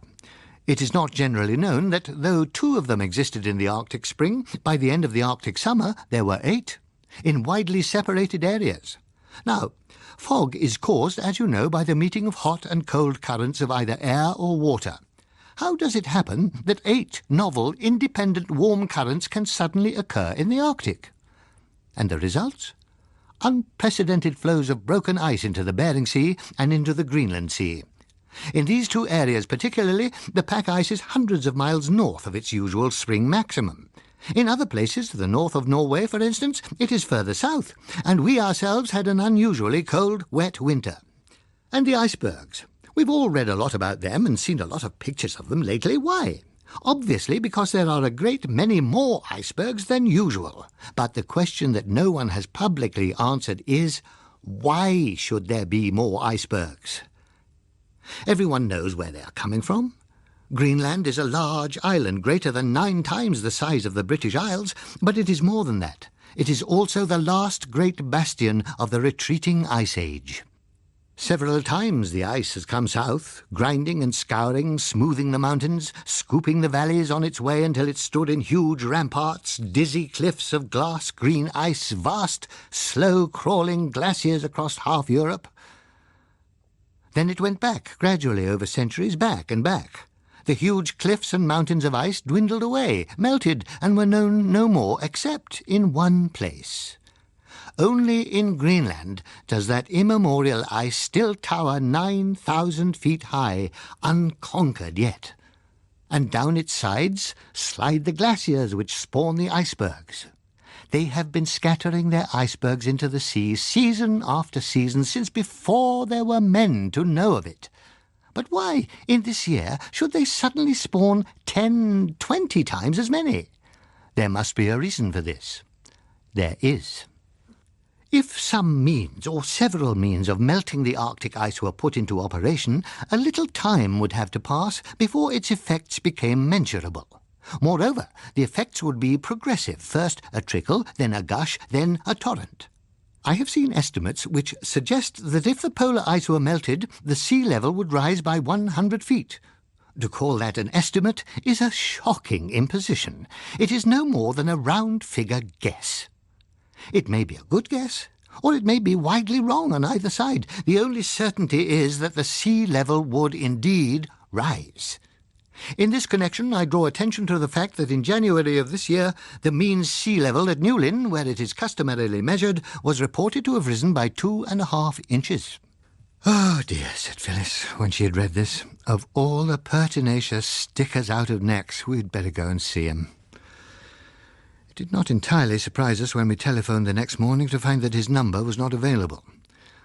[SPEAKER 1] It is not generally known that, though 2 of them existed in the Arctic spring, by the end of the Arctic summer there were 8, in widely separated areas. Now, fog is caused, as you know, by the meeting of hot and cold currents of either air or water. How does it happen that 8 novel, independent warm currents can suddenly occur in the Arctic? And the results? Unprecedented flows of broken ice into the Bering Sea and into the Greenland Sea. In these 2 areas particularly, the pack ice is hundreds of miles north of its usual spring maximum. In other places, to the north of Norway, for instance, it is further south, and we ourselves had an unusually cold, wet winter. And the icebergs. We've all read a lot about them and seen a lot of pictures of them lately. Why? Obviously because there are a great many more icebergs than usual. But the question that no one has publicly answered is, why should there be more icebergs? Everyone knows where they are coming from. Greenland is a large island, greater than 9 times the size of the British Isles, but it is more than that. It is also the last great bastion of the retreating Ice Age. Several times the ice has come south, grinding and scouring, smoothing the mountains, scooping the valleys on its way until it stood in huge ramparts, dizzy cliffs of glass-green ice, vast, slow-crawling glaciers across half Europe. Then it went back, gradually over centuries, back and back. The huge cliffs and mountains of ice dwindled away, melted, and were known no more except in one place. Only in Greenland does that immemorial ice still tower 9,000 feet high, unconquered yet. And down its sides slide the glaciers which spawn the icebergs. They have been scattering their icebergs into the sea season after season since before there were men to know of it. But why, in this year, should they suddenly spawn 10, 20 times as many? There must be a reason for this. There is. If some means, or several means, of melting the Arctic ice were put into operation, a little time would have to pass before its effects became mensurable. Moreover, the effects would be progressive, first a trickle, then a gush, then a torrent. I have seen estimates which suggest that if the polar ice were melted, the sea level would rise by 100 feet. To call that an estimate is a shocking imposition. It is no more than a round-figure guess. It may be a good guess, or it may be widely wrong on either side. The only certainty is that the sea level would indeed rise. In this connection, I draw attention to the fact that in January of this year, the mean sea level at Newlyn, where it is customarily measured, was reported to have risen by 2.5 inches. "Oh, dear," said Phyllis, when she had read this. "Of all the pertinacious stickers out of necks, we'd better go and see him." It did not entirely surprise us when we telephoned the next morning to find that his number was not available.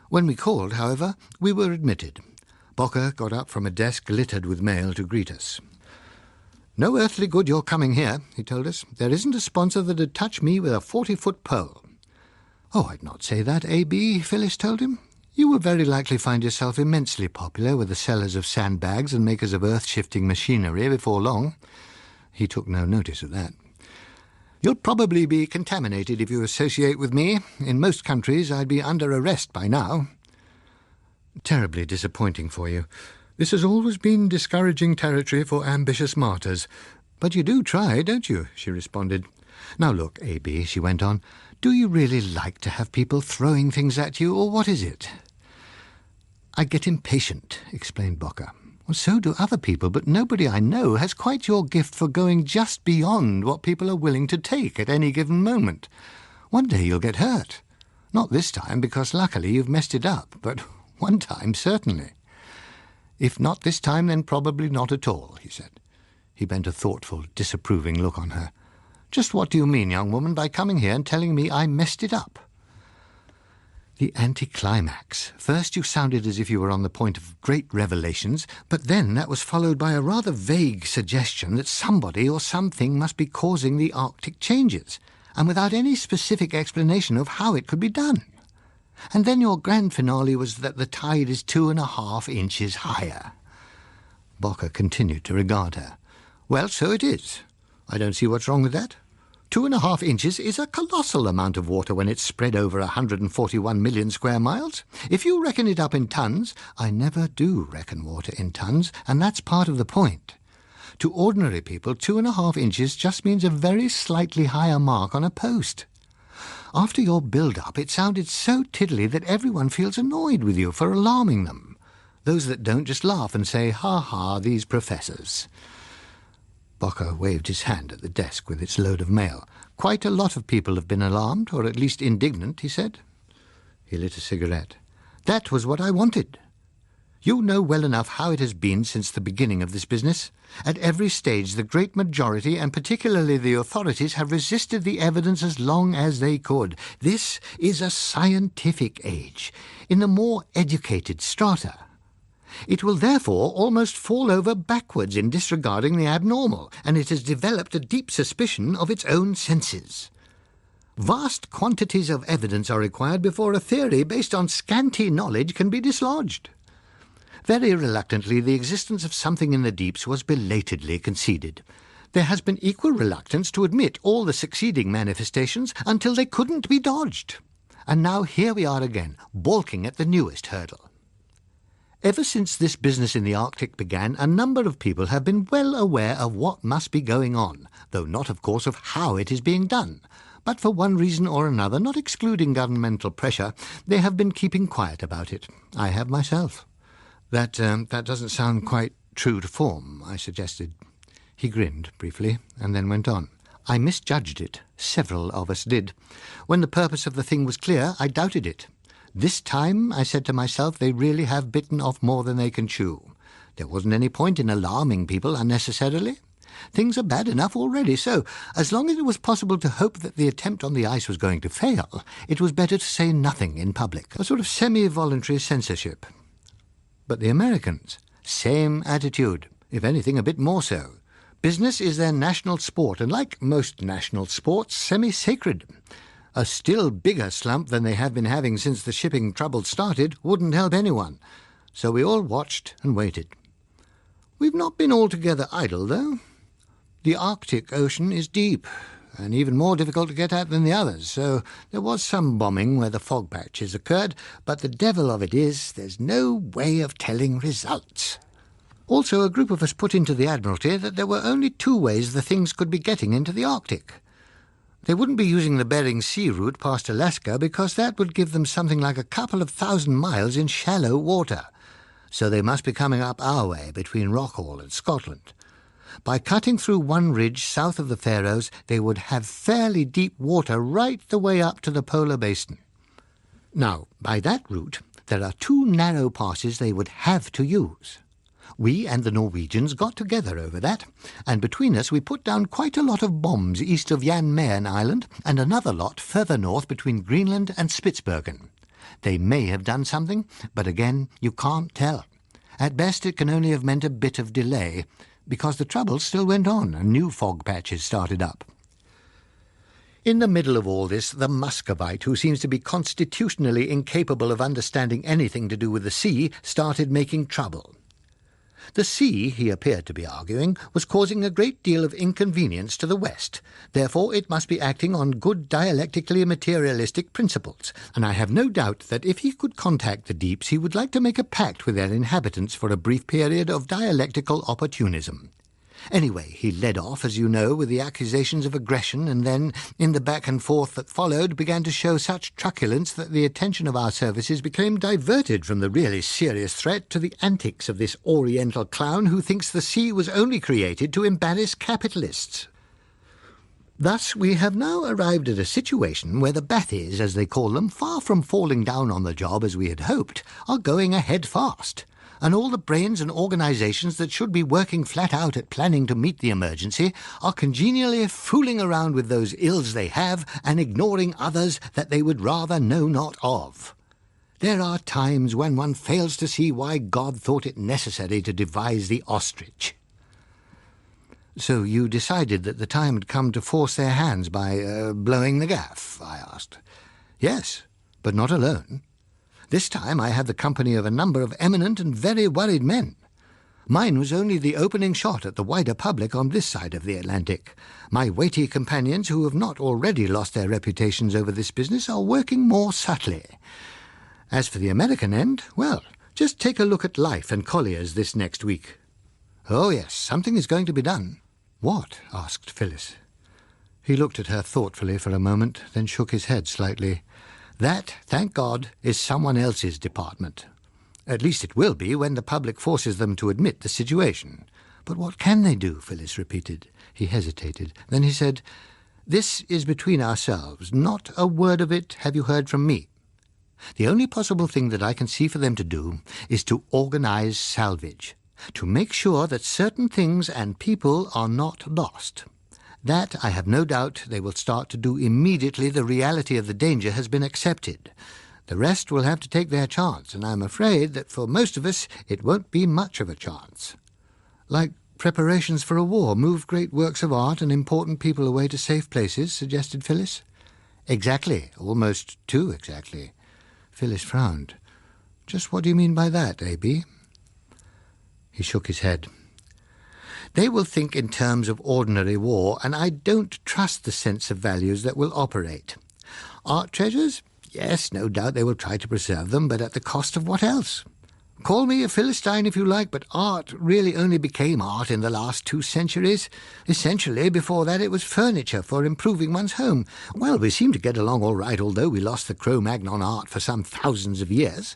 [SPEAKER 1] When we called, however, we were admitted. Bocker got up from a desk littered with mail to greet us. "No earthly good your coming here," he told us. "There isn't a sponsor that'd touch me with a 40-foot pole." "Oh, I'd not say that, A.B.," Phyllis told him. "You will very likely find yourself immensely popular with the sellers of sandbags and makers of earth-shifting machinery before long." He took no notice of that. "You'll probably be contaminated if you associate with me. In most countries I'd be under arrest by now." "Terribly disappointing for you. This has always been discouraging territory for ambitious martyrs. But you do try, don't you?" she responded. Now look, A.B., she went on, do you really like to have people throwing things at you, or what is it? I get impatient, explained Bocker. Well, so do other people, but nobody I know has quite your gift for going just beyond what people are willing to take at any given moment. One day you'll get hurt. Not this time, because luckily you've messed it up, but one time certainly. If not this time, then probably not at all, he said. He bent a thoughtful, disapproving look on her. Just what do you mean, young woman, by coming here and telling me I messed it up? The anticlimax. First you sounded as if you were on the point of great revelations, but then that was followed by a rather vague suggestion that somebody or something must be causing the Arctic changes, and without any specific explanation of how it could be done. And then your grand finale was that the tide is 2.5 inches higher. Bocker continued to regard her. Well, so it is. I don't see what's wrong with that. 2.5 inches is a colossal amount of water when it's spread over 141 million square miles. If you reckon it up in tons, I never do reckon water in tons, and that's part of the point. To ordinary people, 2.5 inches just means a very slightly higher mark on a post. After your build-up, it sounded so tiddly that everyone feels annoyed with you for alarming them. Those that don't just laugh and say, ha-ha, these professors. Bocker waved his hand at the desk with its load of mail. Quite a lot of people have been alarmed, or at least indignant, he said. He lit a cigarette. That was what I wanted. You know well enough how it has been since the beginning of this business. At every stage, the great majority, and particularly the authorities, have resisted the evidence as long as they could. This is a scientific age, in the more educated strata. It will therefore almost fall over backwards in disregarding the abnormal, and it has developed a deep suspicion of its own senses. Vast quantities of evidence are required before a theory based on scanty knowledge can be dislodged. Very reluctantly, the existence of something in the deeps was belatedly conceded. There has been equal reluctance to admit all the succeeding manifestations until they couldn't be dodged. And now here we are again, balking at the newest hurdle. Ever since this business in the Arctic began, a number of people have been well aware of what must be going on, though not, of course, of how it is being done. But for one reason or another, not excluding governmental pressure, they have been keeping quiet about it. I have myself. That doesn't sound quite true to form, I suggested. He grinned briefly and then went on. I misjudged it. Several of us did. When the purpose of the thing was clear, I doubted it. This time, I said to myself, they really have bitten off more than they can chew. There wasn't any point in alarming people unnecessarily. Things are bad enough already, so as long as it was possible to hope that the attempt on the ice was going to fail, it was better to say nothing in public, a sort of semi-voluntary censorship. But the Americans, same attitude, if anything a bit more so. Business is their national sport, and like most national sports, semi-sacred. A still bigger slump than they have been having since the shipping trouble started wouldn't help anyone. So we all watched and waited. We've not been altogether idle, though. The Arctic Ocean is deep, and even more difficult to get at than the others, so there was some bombing where the fog patches occurred, but the devil of it is there's no way of telling results. Also, a group of us put into the Admiralty that there were only 2 ways the things could be getting into the Arctic. They wouldn't be using the Bering Sea route past Alaska because that would give them something like a couple of 1,000 miles in shallow water. So they must be coming up our way between Rockall and Scotland. By cutting through one ridge south of the Faroes, they would have fairly deep water right the way up to the polar basin. Now, by that route, there are 2 narrow passes they would have to use. We and the Norwegians got together over that, and between us we put down quite a lot of bombs east of Jan Mayen Island and another lot further north between Greenland and Spitsbergen. They may have done something, but again, you can't tell. At best, it can only have meant a bit of delay, because the trouble still went on and new fog patches started up. In the middle of all this, the Muscovite, who seems to be constitutionally incapable of understanding anything to do with the sea, started making trouble. The sea, he appeared to be arguing, was causing a great deal of inconvenience to the West. Therefore, it must be acting on good dialectically materialistic principles, and I have no doubt that if he could contact the deeps, he would like to make a pact with their inhabitants for a brief period of dialectical opportunism. Anyway, he led off, as you know, with the accusations of aggression, and then, in the back and forth that followed, began to show such truculence that the attention of our services became diverted from the really serious threat to the antics of this oriental clown who thinks the sea was only created to embarrass capitalists. Thus, we have now arrived at a situation where the Bathies, as they call them, far from falling down on the job as we had hoped, are going ahead fast. And all the brains and organisations that should be working flat out at planning to meet the emergency are congenially fooling around with those ills they have and ignoring others that they would rather know not of. There are times when one fails to see why God thought it necessary to devise the ostrich. So you decided that the time had come to force their hands by blowing the gaff, I asked. Yes, but not alone. This time I had the company of a number of eminent and very worried men. Mine was only the opening shot at the wider public on this side of the Atlantic. My weighty companions, who have not already lost their reputations over this business, are working more subtly. As for the American end, well, just take a look at Life and Collier's this next week. Oh yes, something is going to be done. What? Asked Phyllis. He looked at her thoughtfully for a moment, then shook his head slightly. That, thank God, is someone else's department. At least it will be when the public forces them to admit the situation. But what can they do? Phyllis repeated. He hesitated. Then he said, This is between ourselves. Not a word of it have you heard from me. The only possible thing that I can see for them to do is to organize salvage, to make sure that certain things and people are not lost. That, I have no doubt, they will start to do immediately the reality of the danger has been accepted. The rest will have to take their chance, and I'm afraid that for most of us it won't be much of a chance. Like preparations for a war, move great works of art and important people away to safe places, suggested Phyllis. Exactly, almost too exactly. Phyllis frowned. Just what do you mean by that, A.B.? He shook his head. They will think in terms of ordinary war, and I don't trust the sense of values that will operate. Art treasures? Yes, no doubt they will try to preserve them, but at the cost of what else? Call me a Philistine if you like, but art really only became art in the last 2 centuries. Essentially, before that it was furniture for improving one's home. Well, we seem to get along all right, although we lost the Cro-Magnon art for some thousands of years.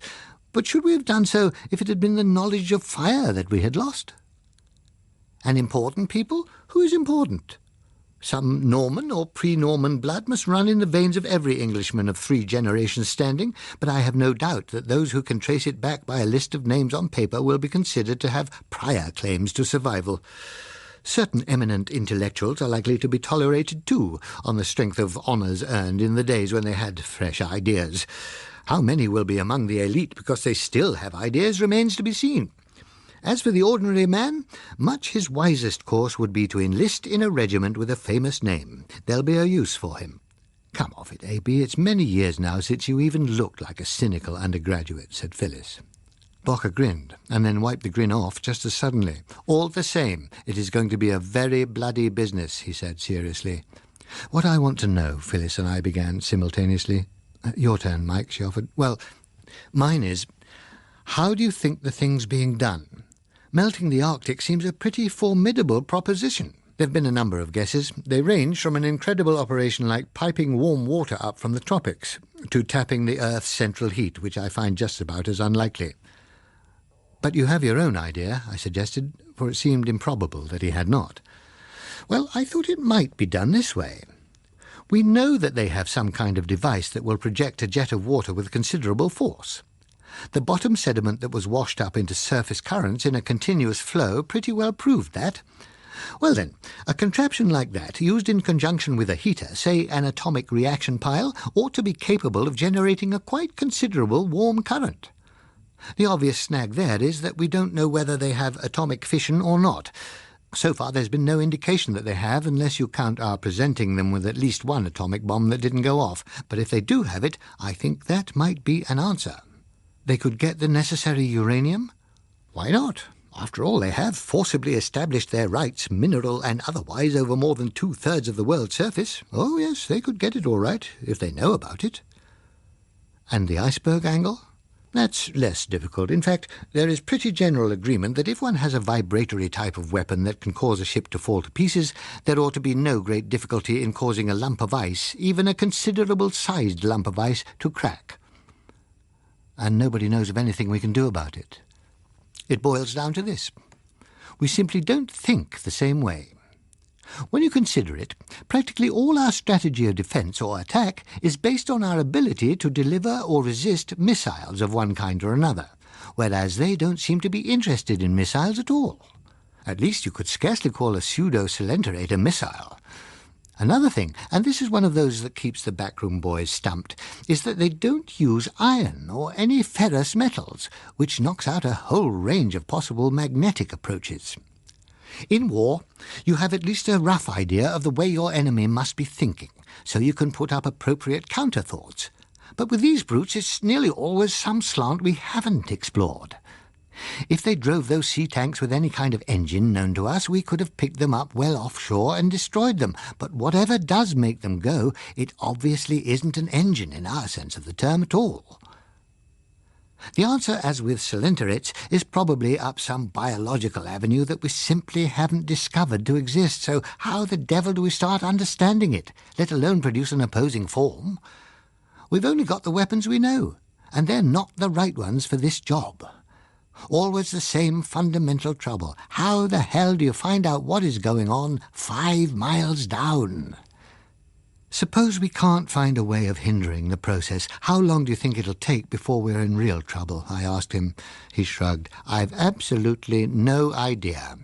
[SPEAKER 1] But should we have done so if it had been the knowledge of fire that we had lost? And important people? Who is important? Some Norman or pre-Norman blood must run in the veins of every Englishman of 3 generations standing, but I have no doubt that those who can trace it back by a list of names on paper will be considered to have prior claims to survival. Certain eminent intellectuals are likely to be tolerated too, on the strength of honours earned in the days when they had fresh ideas. How many will be among the elite because they still have ideas remains to be seen. As for the ordinary man, much his wisest course would be to enlist in a regiment with a famous name. There'll be a use for him. Come off it, A.B. It's many years now since you even looked like a cynical undergraduate, said Phyllis. Bocker grinned, and then wiped the grin off just as suddenly. All the same, it is going to be a very bloody business, he said seriously. What I want to know, Phyllis and I began simultaneously. Your turn, Mike, she offered. Well, mine is, how do you think the thing's being done? Melting the Arctic seems a pretty formidable proposition. There have been a number of guesses. They range from an incredible operation like piping warm water up from the tropics to tapping the Earth's central heat, which I find just about as unlikely. But you have your own idea, I suggested, for it seemed improbable that he had not. Well, I thought it might be done this way. We know that they have some kind of device that will project a jet of water with considerable force. The bottom sediment that was washed up into surface currents in a continuous flow pretty well proved that. Well then, a contraption like that, used in conjunction with a heater, say an atomic reaction pile, ought to be capable of generating a quite considerable warm current. The obvious snag there is that we don't know whether they have atomic fission or not. So far there's been no indication that they have, unless you count our presenting them with at least one atomic bomb that didn't go off. But if they do have it, I think that might be an answer. They could get the necessary uranium? Why not? After all, they have forcibly established their rights, mineral and otherwise, over more than 2/3 of the world's surface. Oh yes, they could get it all right, if they know about it. And the iceberg angle? That's less difficult. In fact, there is pretty general agreement that if one has a vibratory type of weapon that can cause a ship to fall to pieces, there ought to be no great difficulty in causing a lump of ice, even a considerable-sized lump of ice, to crack. And nobody knows of anything we can do about it. It boils down to this. We simply don't think the same way. When you consider it, practically all our strategy of defence or attack is based on our ability to deliver or resist missiles of one kind or another, whereas they don't seem to be interested in missiles at all. At least you could scarcely call a pseudo-Salenterate a missile. Another thing, and this is one of those that keeps the backroom boys stumped, is that they don't use iron or any ferrous metals, which knocks out a whole range of possible magnetic approaches. In war, you have at least a rough idea of the way your enemy must be thinking, so you can put up appropriate counter-thoughts. But with these brutes, it's nearly always some slant we haven't explored. If they drove those sea tanks with any kind of engine known to us, we could have picked them up well offshore and destroyed them. But whatever does make them go, it obviously isn't an engine in our sense of the term at all. The answer, as with Salenterates, is probably up some biological avenue that we simply haven't discovered to exist. So how the devil do we start understanding it, let alone produce an opposing form? We've only got the weapons we know, and they're not the right ones for this job. Always the same fundamental trouble. How the hell do you find out what is going on 5 miles down? Suppose we can't find a way of hindering the process. How long do you think it'll take before we're in real trouble? I asked him. He shrugged. I've absolutely no idea.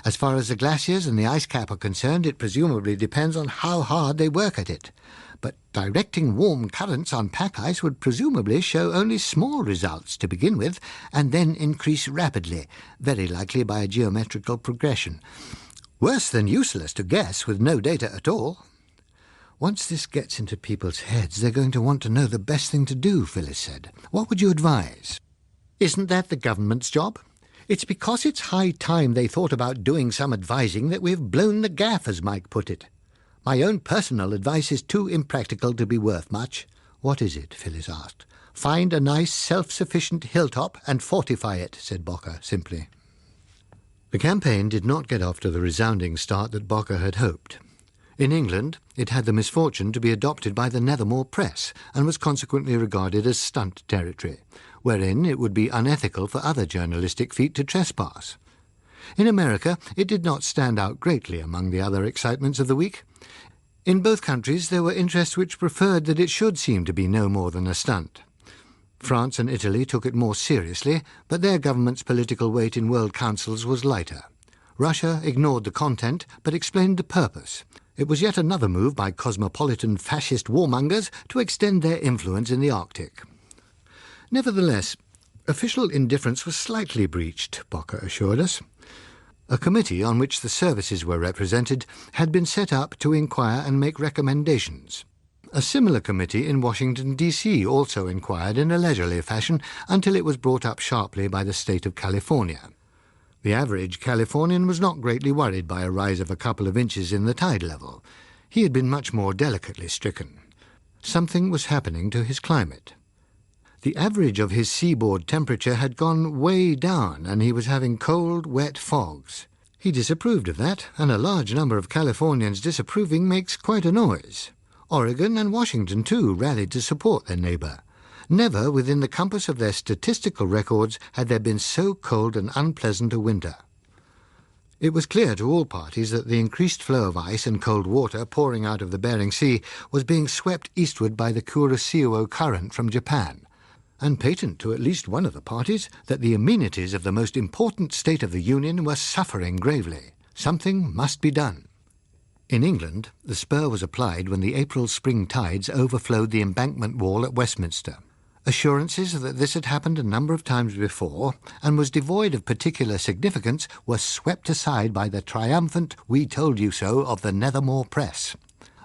[SPEAKER 1] As far as the glaciers and the ice cap are concerned, it presumably depends on how hard they work at it. But directing warm currents on pack ice would presumably show only small results to begin with, and then increase rapidly, very likely by a geometrical progression. Worse than useless to guess with no data at all. Once this gets into people's heads, they're going to want to know the best thing to do, Phyllis said. What would you advise? Isn't that the government's job? It's because it's high time they thought about doing some advising that we've blown the gaff, as Mike put it. My own personal advice is too impractical to be worth much. What is it? Phyllis asked. Find a nice, self-sufficient hilltop and fortify it, said Bocker simply. The campaign did not get off to the resounding start that Bocker had hoped. In England, it had the misfortune to be adopted by the Nethermore press and was consequently regarded as stunt territory, wherein it would be unethical for other journalistic feet to trespass. In America, it did not stand out greatly among the other excitements of the week. In both countries, there were interests which preferred that it should seem to be no more than a stunt. France and Italy took it more seriously, but their government's political weight in world councils was lighter. Russia ignored the content, but explained the purpose. It was yet another move by cosmopolitan fascist warmongers to extend their influence in the Arctic. Nevertheless, official indifference was slightly breached, Bocker assured us. A committee on which the services were represented had been set up to inquire and make recommendations. A similar committee in Washington, D.C. also inquired in a leisurely fashion until it was brought up sharply by the state of California. The average Californian was not greatly worried by a rise of a couple of inches in the tide level. He had been much more delicately stricken. Something was happening to his climate. The average of his seaboard temperature had gone way down, and he was having cold, wet fogs. He disapproved of that, and a large number of Californians disapproving makes quite a noise. Oregon and Washington, too, rallied to support their neighbour. Never within the compass of their statistical records had there been so cold and unpleasant a winter. It was clear to all parties that the increased flow of ice and cold water pouring out of the Bering Sea was being swept eastward by the Kuroshio current from Japan, and patent to at least one of the parties that the amenities of the most important state of the Union were suffering gravely. Something must be done. In England, the spur was applied when the April-spring tides overflowed the embankment wall at Westminster. Assurances that this had happened a number of times before and was devoid of particular significance were swept aside by the triumphant "we told you so" of the Nethermore press.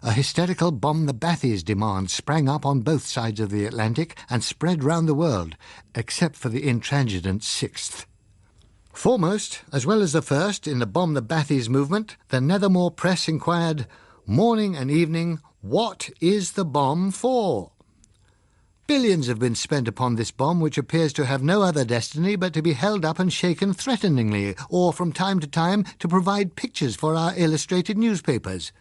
[SPEAKER 1] A hysterical bomb-the-Bathies demand sprang up on both sides of the Atlantic and spread round the world, except for the intransigent Sixth. Foremost, as well as the first, in the bomb-the-Bathies movement, the Nethermore press inquired, morning and evening, what is the bomb for? Billions have been spent upon this bomb, which appears to have no other destiny but to be held up and shaken threateningly, or from time to time to provide pictures for our illustrated newspapers.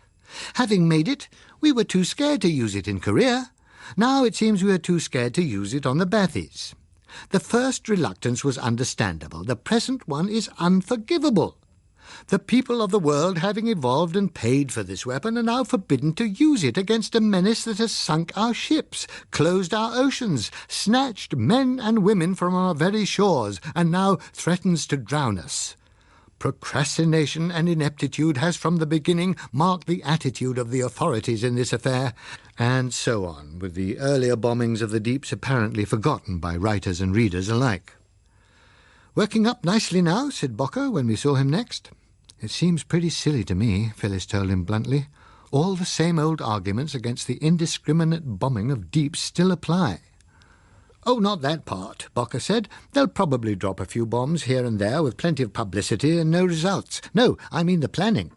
[SPEAKER 1] Having made it, we were too scared to use it in Korea. Now it seems we are too scared to use it on the Bathys. The first reluctance was understandable. The present one is unforgivable. The people of the world, having evolved and paid for this weapon, are now forbidden to use it against a menace that has sunk our ships, closed our oceans, snatched men and women from our very shores, and now threatens to drown us. Procrastination and ineptitude has from the beginning marked the attitude of the authorities in this affair, and so on, with the earlier bombings of the deeps apparently forgotten by writers and readers alike. "Working up nicely now," said Bocker when we saw him next. "It seems pretty silly to me," Phyllis told him bluntly. "All the same old arguments against the indiscriminate bombing of deeps still apply." "Oh, not that part," Bocker said. "They'll probably drop a few bombs here and there with plenty of publicity and no results. No, I mean the planning.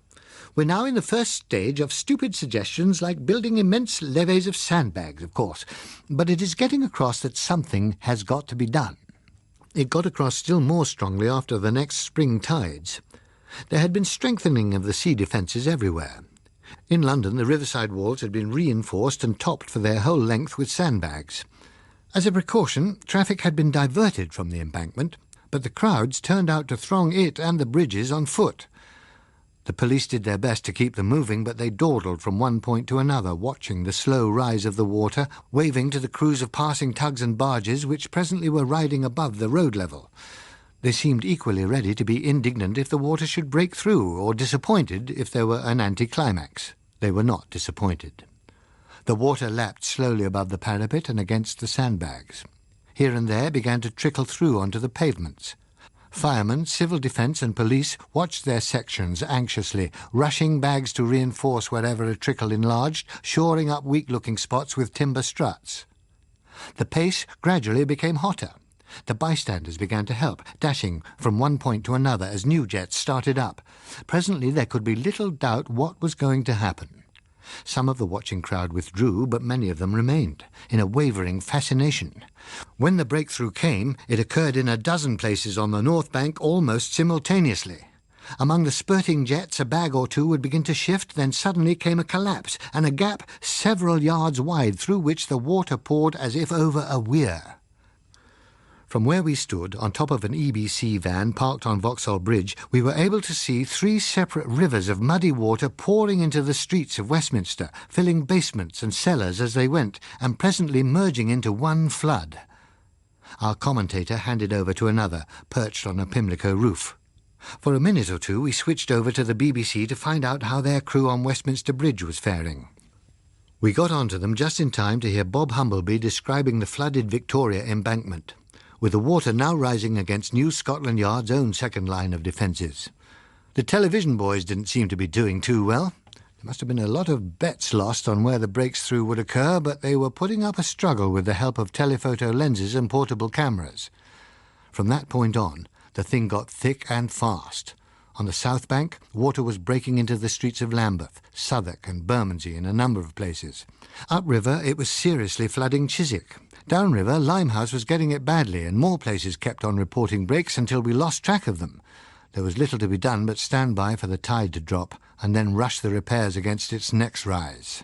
[SPEAKER 1] We're now in the first stage of stupid suggestions like building immense levees of sandbags, of course. But it is getting across that something has got to be done." It got across still more strongly after the next spring tides. There had been strengthening of the sea defences everywhere. In London, the riverside walls had been reinforced and topped for their whole length with sandbags. As a precaution, traffic had been diverted from the embankment, but the crowds turned out to throng it and the bridges on foot. The police did their best to keep them moving, but they dawdled from one point to another, watching the slow rise of the water, waving to the crews of passing tugs and barges which presently were riding above the road level. They seemed equally ready to be indignant if the water should break through, or disappointed if there were an anticlimax. They were not disappointed. The water lapped slowly above the parapet and against the sandbags. Here and there began to trickle through onto the pavements. Firemen, civil defence and police watched their sections anxiously, rushing bags to reinforce wherever a trickle enlarged, shoring up weak-looking spots with timber struts. The pace gradually became hotter. The bystanders began to help, dashing from one point to another as new jets started up. Presently there could be little doubt what was going to happen. Some of the watching crowd withdrew, but many of them remained, in a wavering fascination. When the breakthrough came, it occurred in a dozen places on the north bank almost simultaneously. Among the spurting jets, a bag or two would begin to shift, then suddenly came a collapse, and a gap several yards wide through which the water poured as if over a weir. From where we stood, on top of an EBC van parked on Vauxhall Bridge, we were able to see 3 separate rivers of muddy water pouring into the streets of Westminster, filling basements and cellars as they went, and presently merging into one flood. Our commentator handed over to another, perched on a Pimlico roof. For a minute or two we switched over to the BBC to find out how their crew on Westminster Bridge was faring. We got on to them just in time to hear Bob Humbleby describing the flooded Victoria embankment, with the water now rising against New Scotland Yard's own second line of defences. The television boys didn't seem to be doing too well. There must have been a lot of bets lost on where the breakthrough would occur, but they were putting up a struggle with the help of telephoto lenses and portable cameras. From that point on, the thing got thick and fast. On the south bank, water was breaking into the streets of Lambeth, Southwark and Bermondsey in a number of places. Upriver, it was seriously flooding Chiswick. Downriver, Limehouse was getting it badly, and more places kept on reporting breaks until we lost track of them. There was little to be done but stand by for the tide to drop, and then rush the repairs against its next rise.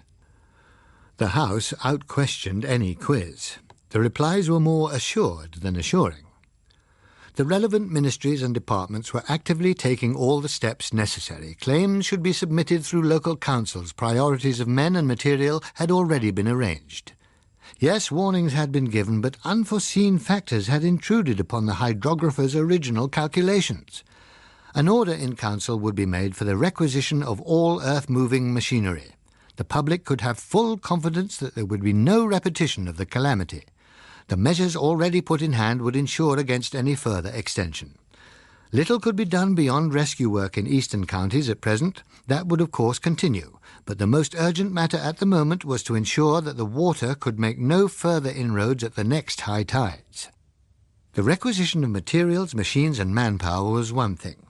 [SPEAKER 1] The House out-questioned any quiz. The replies were more assured than assuring. The relevant ministries and departments were actively taking all the steps necessary. Claims should be submitted through local councils. Priorities of men and material had already been arranged. Yes, warnings had been given, but unforeseen factors had intruded upon the hydrographer's original calculations. An order in council would be made for the requisition of all earth-moving machinery. The public could have full confidence that there would be no repetition of the calamity. The measures already put in hand would ensure against any further extension. Little could be done beyond rescue work in eastern counties at present. That would of course continue, but the most urgent matter at the moment was to ensure that the water could make no further inroads at the next high tides. The requisition of materials, machines and manpower was one thing.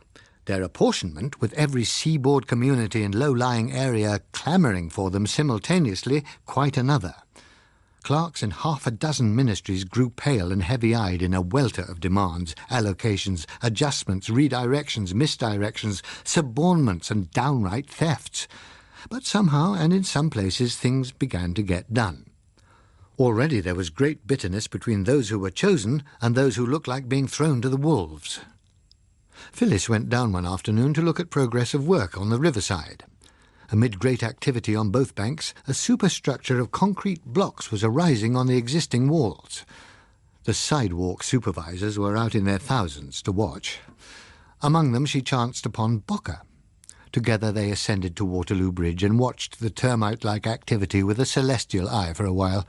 [SPEAKER 1] Their apportionment, with every seaboard community and low-lying area clamouring for them simultaneously, quite another. clerks in half a dozen ministries grew pale and heavy-eyed in a welter of demands, allocations, adjustments, redirections, misdirections, subornments and downright thefts. But somehow, and in some places, things began to get done. Already there was great bitterness between those who were chosen and those who looked like being thrown to the wolves. Phyllis went down one afternoon to look at progress of work on the riverside. Amid great activity on both banks, a superstructure of concrete blocks was arising on the existing walls. The sidewalk supervisors were out in their thousands to watch. Among them she chanced upon Bocker. Together they ascended to Waterloo Bridge and watched the termite-like activity with a celestial eye for a while.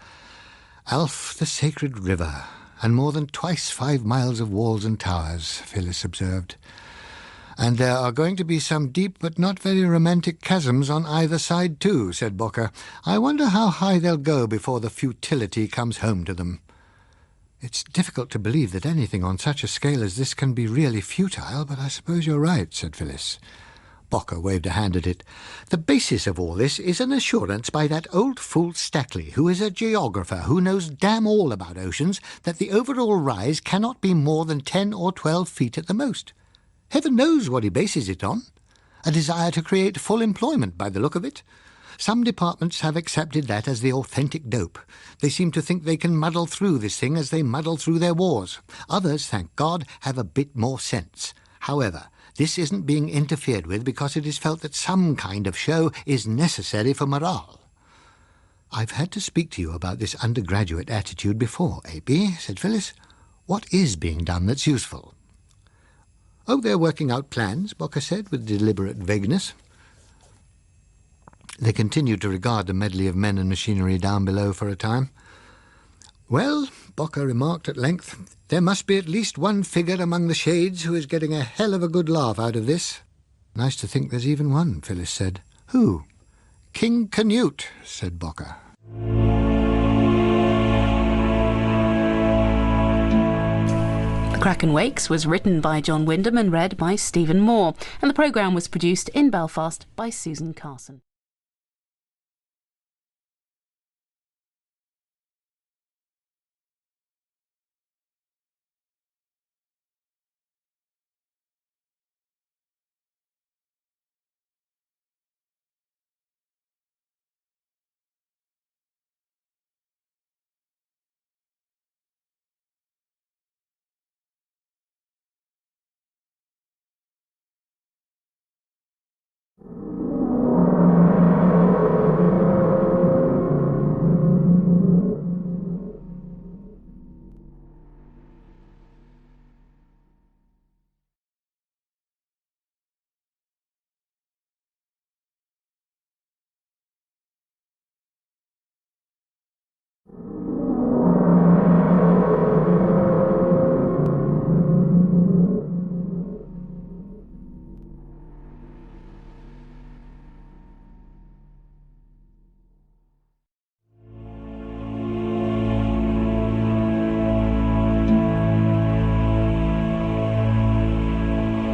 [SPEAKER 1] Alf, the sacred river, and more than twice 5 miles of walls and towers, Phyllis observed. And there are going to be some deep but not very romantic chasms on either side too, said Bocker. I wonder how high they'll go before the futility comes home to them. It's difficult to believe that anything on such a scale as this can be really futile, but I suppose you're right, said Phyllis. Bocker waved a hand at it. The basis of all this is an assurance by that old fool Stackley, who is a geographer who knows damn all about oceans, that the overall rise cannot be more than 10 or 12 feet at the most. Heaven knows what he bases it on. A desire to create full employment, by the look of it. Some departments have accepted that as the authentic dope. They seem to think they can muddle through this thing as they muddle through their wars. Others, thank God, have a bit more sense. However, this isn't being interfered with because it is felt that some kind of show is necessary for morale. I've had to speak to you about this undergraduate attitude before, A.B., said Phyllis. What is being done that's useful? Oh, they're working out plans, Bocker said, with deliberate vagueness. They continued to regard the medley of men and machinery down below for a time. Well, Bocker remarked at length, there must be at least one figure among the shades who is getting a hell of a good laugh out of this. Nice to think there's even one, Phyllis said. Who? King Canute, said Bocker.
[SPEAKER 2] Kraken Wakes was written by John Wyndham and read by Stephen Moore, and the programme was produced in Belfast by Susan Carson.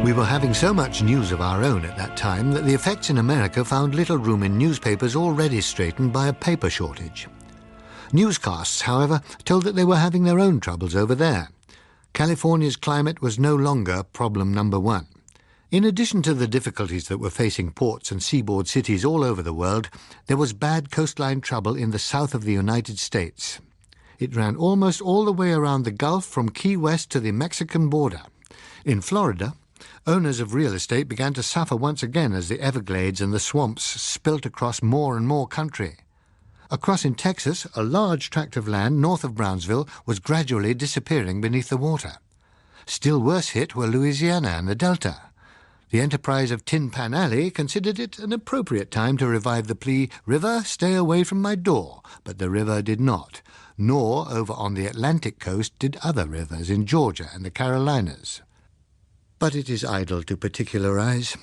[SPEAKER 1] We were having so much news of our own at that time that the effects in America found little room in newspapers already straitened by a paper shortage. Newscasts, however, told that they were having their own troubles over there. California's climate was no longer problem number one. In addition to the difficulties that were facing ports and seaboard cities all over the world, there was bad coastline trouble in the south of the United States. It ran almost all the way around the Gulf from Key West to the Mexican border. In Florida, owners of real estate began to suffer once again as the Everglades and the swamps spilt across more and more country. Across in Texas, a large tract of land north of Brownsville was gradually disappearing beneath the water. Still worse hit were Louisiana and the Delta. The enterprise of Tin Pan Alley considered it an appropriate time to revive the plea, "River, stay away from my door," but the river did not, nor over on the Atlantic coast did other rivers in Georgia and the Carolinas. But it is idle to particularize.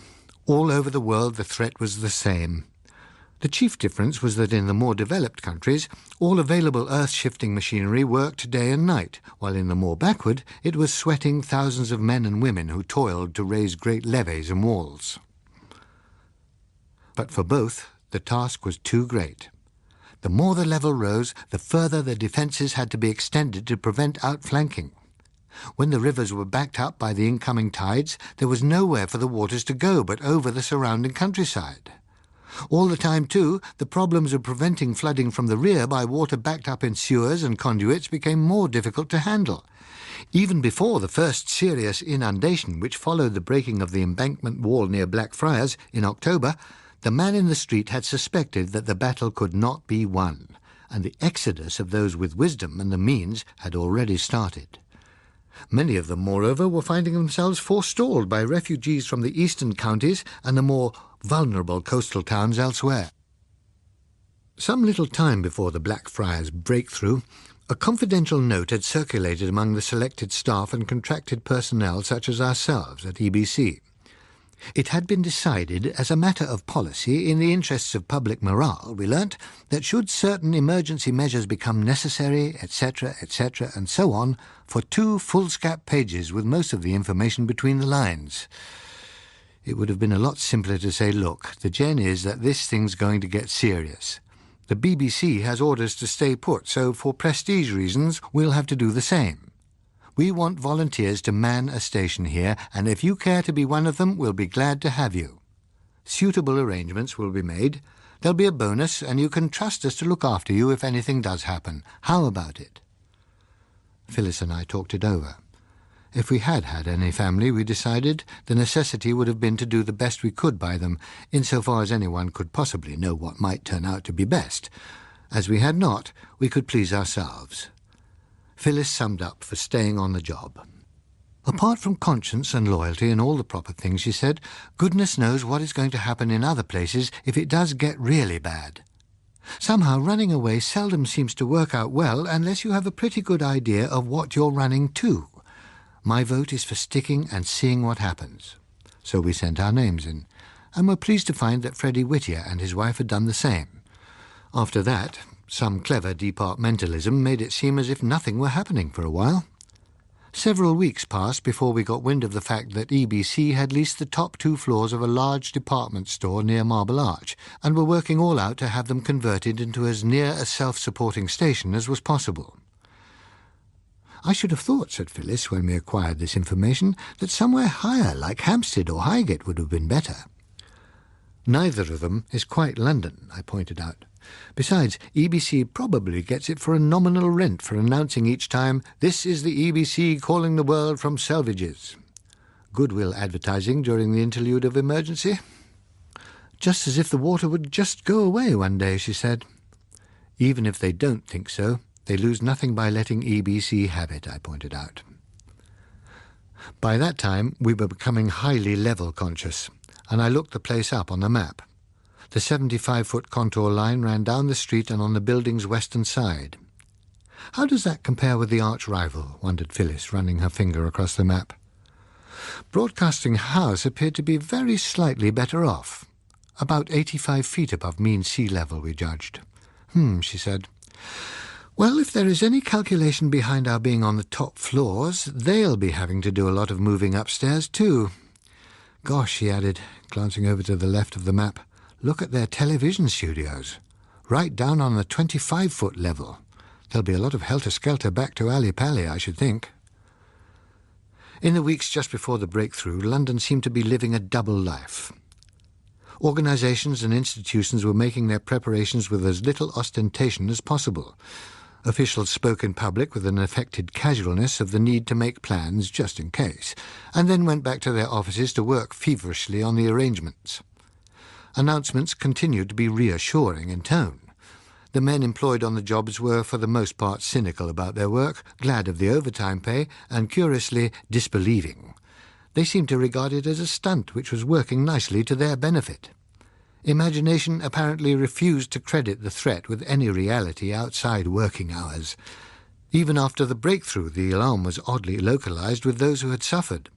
[SPEAKER 1] All over the world the threat was the same. The chief difference was that in the more developed countries, all available earth-shifting machinery worked day and night, while in the more backward it was sweating thousands of men and women who toiled to raise great levees and walls. But for both, the task was too great. The more the level rose, the further the defences had to be extended to prevent outflanking. When the rivers were backed up by the incoming tides, there was nowhere for the waters to go but over the surrounding countryside. All the time, too, the problems of preventing flooding from the rear by water backed up in sewers and conduits became more difficult to handle. Even before the first serious inundation, which followed the breaking of the embankment wall near Blackfriars in October, the man in the street had suspected that the battle could not be won, and the exodus of those with wisdom and the means had already started. Many of them, moreover, were finding themselves forestalled by refugees from the eastern counties and the more vulnerable coastal towns elsewhere. Some little time before the Blackfriars breakthrough, a confidential note had circulated among the selected staff and contracted personnel such as ourselves at EBC. It had been decided as a matter of policy, in the interests of public morale, we learnt, that should certain emergency measures become necessary, etc., and so on, for 2 foolscap pages with most of the information between the lines. It would have been a lot simpler to say, look, the gen is that this thing's going to get serious. The BBC has orders to stay put, so for prestige reasons, we'll have to do the same. We want volunteers to man a station here, and if you care to be one of them, we'll be glad to have you. Suitable arrangements will be made. There'll be a bonus, and you can trust us to look after you if anything does happen. How about it? Phyllis and I talked it over. If we had had any family, we decided, the necessity would have been to do the best we could by them, insofar as anyone could possibly know what might turn out to be best. As we had not, we could please ourselves. Phyllis summed up for staying on the job. Apart from conscience and loyalty and all the proper things, she said, goodness knows what is going to happen in other places if it does get really bad. Somehow running away seldom seems to work out well unless you have a pretty good idea of what you're running to. My vote is for sticking and seeing what happens. So we sent our names in, and were pleased to find that Freddie Whittier and his wife had done the same. After that, some clever departmentalism made it seem as if nothing were happening for a while. Several weeks passed before we got wind of the fact that EBC had leased the top 2 floors of a large department store near Marble Arch, and were working all out to have them converted into as near a self-supporting station as was possible. I should have thought, said Phyllis, when we acquired this information, that somewhere higher, like Hampstead or Highgate, would have been better. Neither of them is quite London, I pointed out. Besides, EBC probably gets it for a nominal rent for announcing each time, "This is the EBC calling the world from Selvages." Goodwill advertising during the interlude of emergency. Just as if the water would just go away one day, she said. Even if they don't think so, they lose nothing by letting EBC have it, I pointed out. By that time, we were becoming highly level conscious, and I looked the place up on the map. The 75-foot contour line ran down the street and on the building's western side. How does that compare with the arch rival, wondered Phyllis, running her finger across the map. Broadcasting House appeared to be very slightly better off. About 85 feet above mean sea level, we judged. She said. Well, if there is any calculation behind our being on the top floors, they'll be having to do a lot of moving upstairs too. Gosh, she added, glancing over to the left of the map, look at their television studios. Right down on the 25-foot level. There'll be a lot of helter-skelter back to Alley-Pally, I should think. In the weeks just before the breakthrough, London seemed to be living a double life. Organisations and institutions were making their preparations with as little ostentation as possible. Officials spoke in public with an affected casualness of the need to make plans just in case, and then went back to their offices to work feverishly on the arrangements. Announcements continued to be reassuring in tone. The men employed on the jobs were for the most part cynical about their work, glad of the overtime pay, and curiously disbelieving. They seemed to regard it as a stunt which was working nicely to their benefit. Imagination apparently refused to credit the threat with any reality outside working hours. Even after the breakthrough, the alarm was oddly localized with those who had suffered.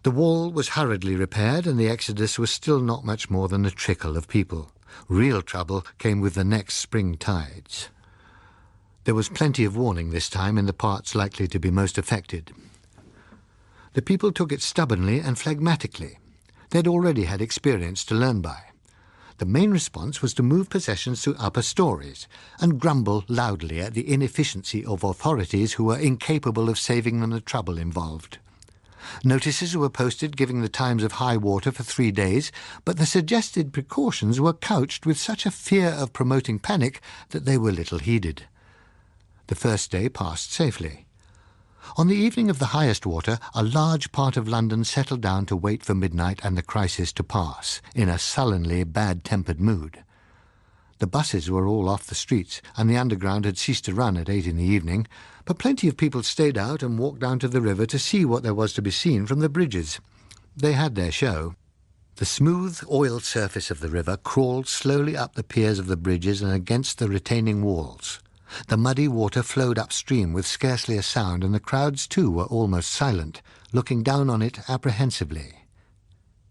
[SPEAKER 1] The wall was hurriedly repaired, and the exodus was still not much more than a trickle of people. Real trouble came with the next spring tides. There was plenty of warning this time in the parts likely to be most affected. The people took it stubbornly and phlegmatically. They'd already had experience to learn by. The main response was to move possessions to upper stories and grumble loudly at the inefficiency of authorities who were incapable of saving them the trouble involved. Notices were posted giving the times of high water for 3 days, but the suggested precautions were couched with such a fear of promoting panic that they were little heeded. The first day passed safely. On the evening of the highest water, a large part of London settled down to wait for midnight and the crisis to pass, in a sullenly bad-tempered mood. The buses were all off the streets, and the underground had ceased to run at 8 in the evening, but plenty of people stayed out and walked down to the river to see what there was to be seen from the bridges. They had their show. The smooth, oiled surface of the river crawled slowly up the piers of the bridges and against the retaining walls. The muddy water flowed upstream with scarcely a sound, and the crowds too were almost silent, looking down on it apprehensively.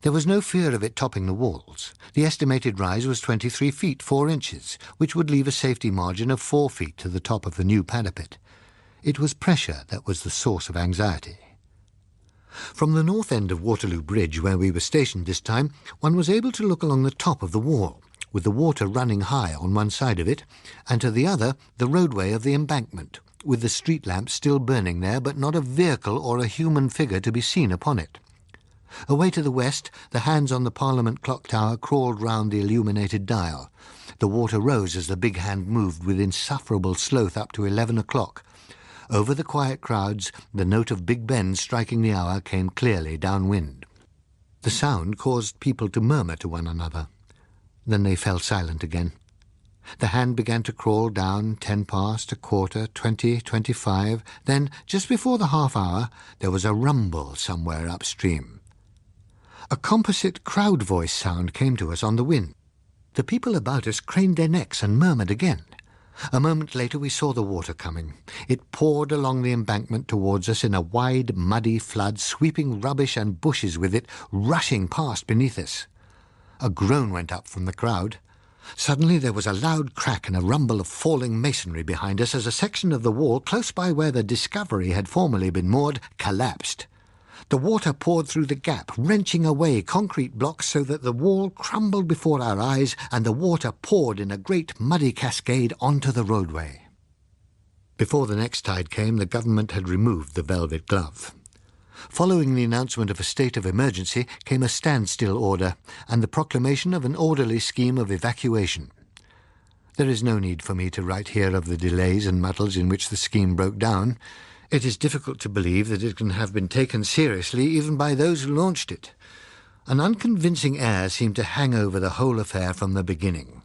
[SPEAKER 1] There was no fear of it topping the walls. The estimated rise was 23 feet 4 inches, which would leave a safety margin of 4 feet to the top of the new parapet. It was pressure that was the source of anxiety. From the north end of Waterloo Bridge, where we were stationed this time, one was able to look along the top of the wall, with the water running high on one side of it, and to the other the roadway of the embankment, with the street lamps still burning there, but not a vehicle or a human figure to be seen upon it. Away to the west, the hands on the Parliament clock tower crawled round the illuminated dial. The water rose as the big hand moved with insufferable sloth up to 11 o'clock. Over the quiet crowds, the note of Big Ben striking the hour came clearly downwind. The sound caused people to murmur to one another. Then they fell silent again. The hand began to crawl down 10 past, a quarter, 20, 25. Then, just before the half hour, there was a rumble somewhere upstream. A composite crowd voice sound came to us on the wind. The people about us craned their necks and murmured again. A moment later we saw the water coming. It poured along the embankment towards us in a wide, muddy flood, sweeping rubbish and bushes with it, rushing past beneath us. A groan went up from the crowd. Suddenly there was a loud crack and a rumble of falling masonry behind us as a section of the wall close by where the Discovery had formerly been moored collapsed. The water poured through the gap, wrenching away concrete blocks so that the wall crumbled before our eyes, and the water poured in a great muddy cascade onto the roadway. Before the next tide came, the government had removed the velvet glove. Following the announcement of a state of emergency came a standstill order and the proclamation of an orderly scheme of evacuation. There is no need for me to write here of the delays and muddles in which the scheme broke down. It is difficult to believe that it can have been taken seriously even by those who launched it. An unconvincing air seemed to hang over the whole affair from the beginning.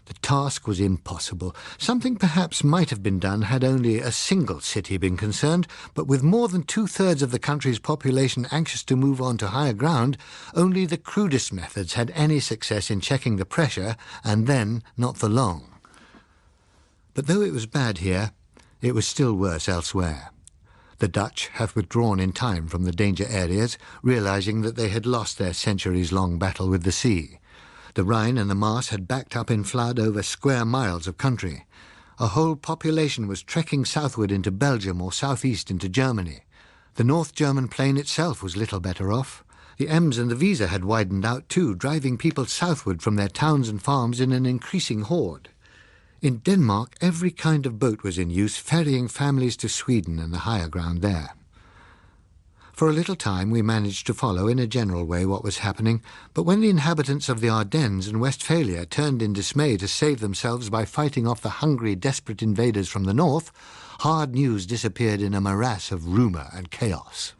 [SPEAKER 1] The task was impossible. Something perhaps might have been done had only a single city been concerned, but with more than 2/3 of the country's population anxious to move on to higher ground, only the crudest methods had any success in checking the pressure, and then not for long. But though it was bad here, it was still worse elsewhere. The Dutch have withdrawn in time from the danger areas, realizing that they had lost their centuries-long battle with the sea. The Rhine and the Maas had backed up in flood over square miles of country. A whole population was trekking southward into Belgium or southeast into Germany. The North German plain itself was little better off. The Ems and the Weser had widened out too, driving people southward from their towns and farms in an increasing horde. In Denmark, every kind of boat was in use, ferrying families to Sweden and the higher ground there. For a little time we managed to follow in a general way what was happening, but when the inhabitants of the Ardennes and Westphalia turned in dismay to save themselves by fighting off the hungry, desperate invaders from the north, hard news disappeared in a morass of rumour and chaos.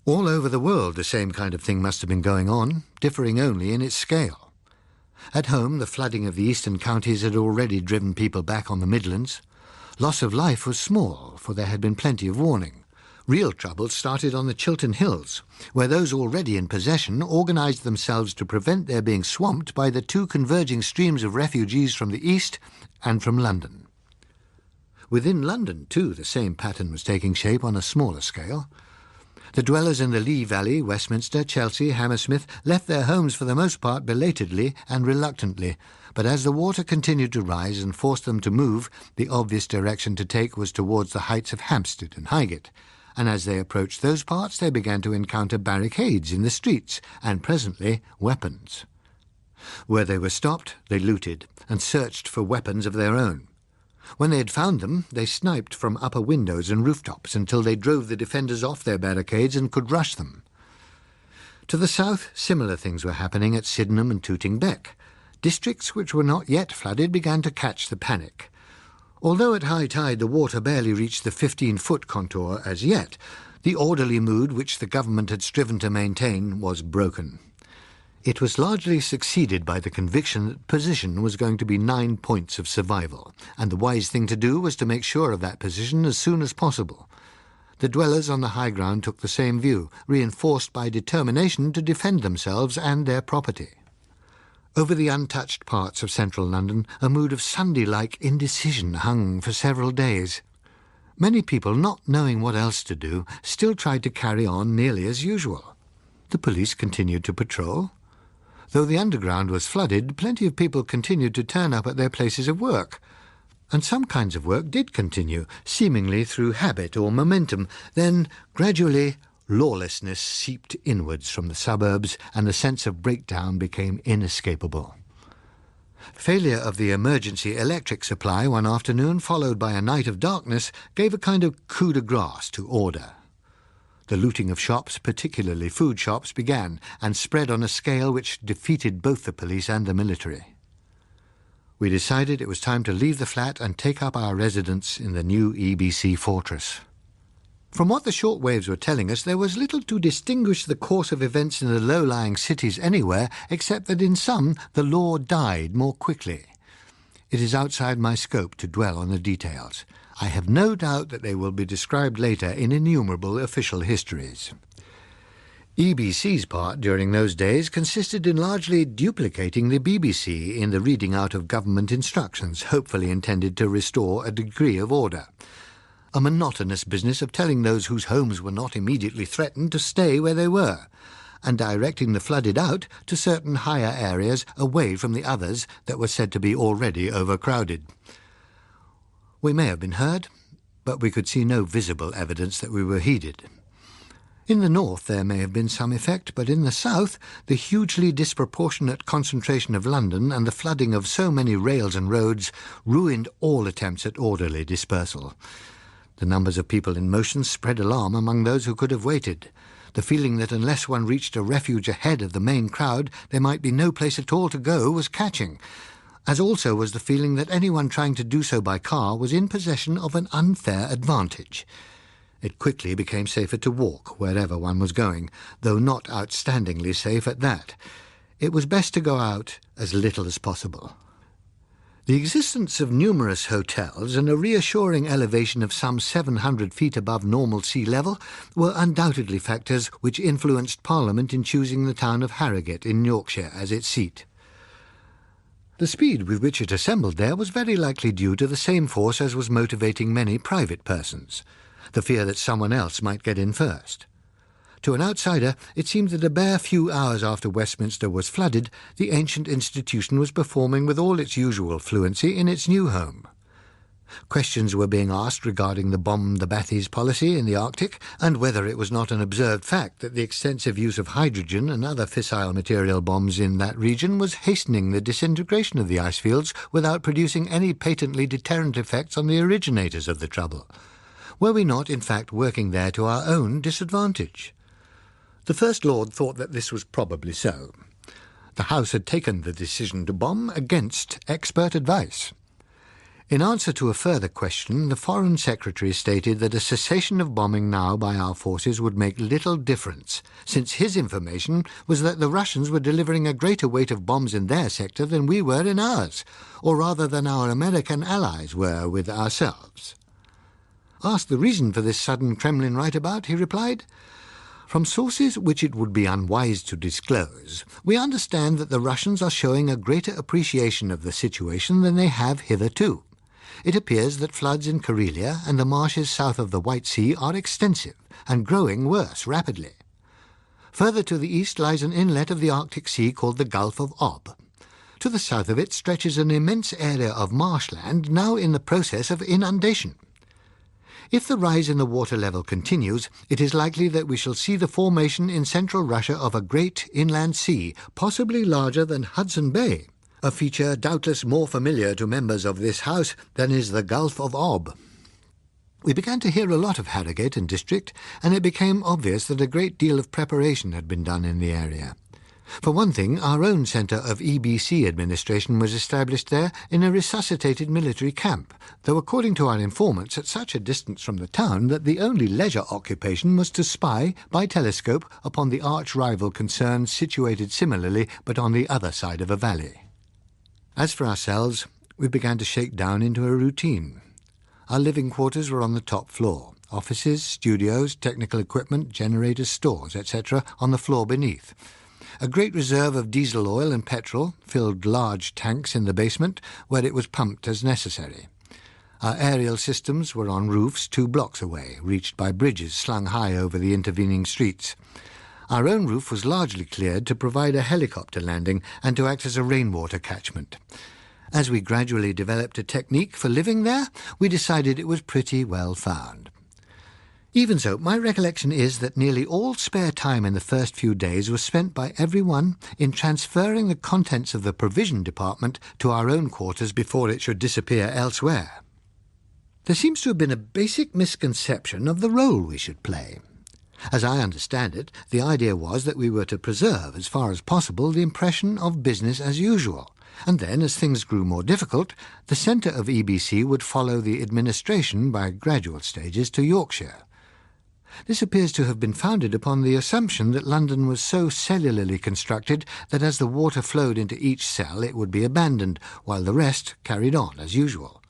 [SPEAKER 1] All over the world the same kind of thing must have been going on, differing only in its scale. At home, the flooding of the eastern counties had already driven people back on the Midlands. Loss of life was small, for there had been plenty of warning. Real trouble started on the Chiltern Hills, where those already in possession organised themselves to prevent their being swamped by the 2 converging streams of refugees from the east and from London. Within London, too, the same pattern was taking shape on a smaller scale. The dwellers in the Lee Valley, Westminster, Chelsea, Hammersmith, left their homes for the most part belatedly and reluctantly, but as the water continued to rise and forced them to move, the obvious direction to take was towards the heights of Hampstead and Highgate, and as they approached those parts they began to encounter barricades in the streets, and presently weapons. Where they were stopped, they looted and searched for weapons of their own. When they had found them, they sniped from upper windows and rooftops until they drove the defenders off their barricades and could rush them. To the south, similar things were happening at Sydenham and Tooting Bec. Districts which were not yet flooded began to catch the panic. Although at high tide the water barely reached the 15-foot contour as yet, the orderly mood which the government had striven to maintain was broken. It was largely succeeded by the conviction that position was going to be 9 points of survival, and the wise thing to do was to make sure of that position as soon as possible. The dwellers on the high ground took the same view, reinforced by determination to defend themselves and their property. Over the untouched parts of central London, a mood of Sunday-like indecision hung for several days. Many people, not knowing what else to do, still tried to carry on nearly as usual. The police continued to patrol. Though the underground was flooded, plenty of people continued to turn up at their places of work. And some kinds of work did continue, seemingly through habit or momentum. Then, gradually, lawlessness seeped inwards from the suburbs, and the sense of breakdown became inescapable. Failure of the emergency electric supply one afternoon, followed by a night of darkness, gave a kind of coup de grace to order. The looting of shops, particularly food shops, began and spread on a scale which defeated both the police and the military. We decided it was time to leave the flat and take up our residence in the new EBC fortress. From what the short waves were telling us, there was little to distinguish the course of events in the low-lying cities anywhere, except that in some the law died more quickly. It is outside my scope to dwell on the details. I have no doubt that they will be described later in innumerable official histories. EBC's part during those days consisted in largely duplicating the BBC in the reading out of government instructions, hopefully intended to restore a degree of order. A monotonous business of telling those whose homes were not immediately threatened to stay where they were, and directing the flooded out to certain higher areas away from the others that were said to be already overcrowded. We may have been heard, but we could see no visible evidence that we were heeded. In the north there may have been some effect, but in the south the hugely disproportionate concentration of London and the flooding of so many rails and roads ruined all attempts at orderly dispersal. The numbers of people in motion spread alarm among those who could have waited. The feeling that unless one reached a refuge ahead of the main crowd there might be no place at all to go was catching, as also was the feeling that anyone trying to do so by car was in possession of an unfair advantage. It quickly became safer to walk wherever one was going, though not outstandingly safe at that. It was best to go out as little as possible. The existence of numerous hotels and a reassuring elevation of some 700 feet above normal sea level were undoubtedly factors which influenced Parliament in choosing the town of Harrogate in Yorkshire as its seat. The speed with which it assembled there was very likely due to the same force as was motivating many private persons, the fear that someone else might get in first. To an outsider, it seemed that a bare few hours after Westminster was flooded, the ancient institution was performing with all its usual fluency in its new home. Questions were being asked regarding the bomb the Bathies policy in the Arctic, and whether it was not an observed fact that the extensive use of hydrogen and other fissile material bombs in that region was hastening the disintegration of the icefields without producing any patently deterrent effects on the originators of the trouble. Were we not, in fact, working there to our own disadvantage? The First Lord thought that this was probably so. The House had taken the decision to bomb against expert advice. In answer to a further question, the Foreign Secretary stated that a cessation of bombing now by our forces would make little difference, since his information was that the Russians were delivering a greater weight of bombs in their sector than we were in ours, or rather than our American allies were with ourselves. Asked the reason for this sudden Kremlin right-about, he replied, "From sources which it would be unwise to disclose, we understand that the Russians are showing a greater appreciation of the situation than they have hitherto. It appears that floods in Karelia and the marshes south of the White Sea are extensive and growing worse rapidly. Further to the east lies an inlet of the Arctic Sea called the Gulf of Ob. To the south of it stretches an immense area of marshland now in the process of inundation. If the rise in the water level continues, it is likely that we shall see the formation in central Russia of a great inland sea, possibly larger than Hudson Bay, a feature doubtless more familiar to members of this House than is the Gulf of Ob. We began to hear a lot of Harrogate and district, and it became obvious that a great deal of preparation had been done in the area. For one thing, our own centre of EBC administration was established there in a resuscitated military camp, though according to our informants at such a distance from the town that the only leisure occupation was to spy by telescope upon the arch-rival concerns situated similarly but on the other side of a valley. As for ourselves, we began to shake down into a routine. Our living quarters were on the top floor, offices, studios, technical equipment, generators, stores, etc. on the floor beneath. A great reserve of diesel oil and petrol filled large tanks in the basement where it was pumped as necessary. Our aerial systems were on roofs 2 blocks away, reached by bridges slung high over the intervening streets. Our own roof was largely cleared to provide a helicopter landing and to act as a rainwater catchment. As we gradually developed a technique for living there, we decided it was pretty well found. Even so, my recollection is that nearly all spare time in the first few days was spent by everyone in transferring the contents of the provision department to our own quarters before it should disappear elsewhere. There seems to have been a basic misconception of the role we should play. As I understand it, the idea was that we were to preserve, as far as possible, the impression of business as usual, and then, as things grew more difficult, the centre of EBC would follow the administration by gradual stages to Yorkshire. This appears to have been founded upon the assumption that London was so cellularly constructed that as the water flowed into each cell it would be abandoned, while the rest carried on as usual.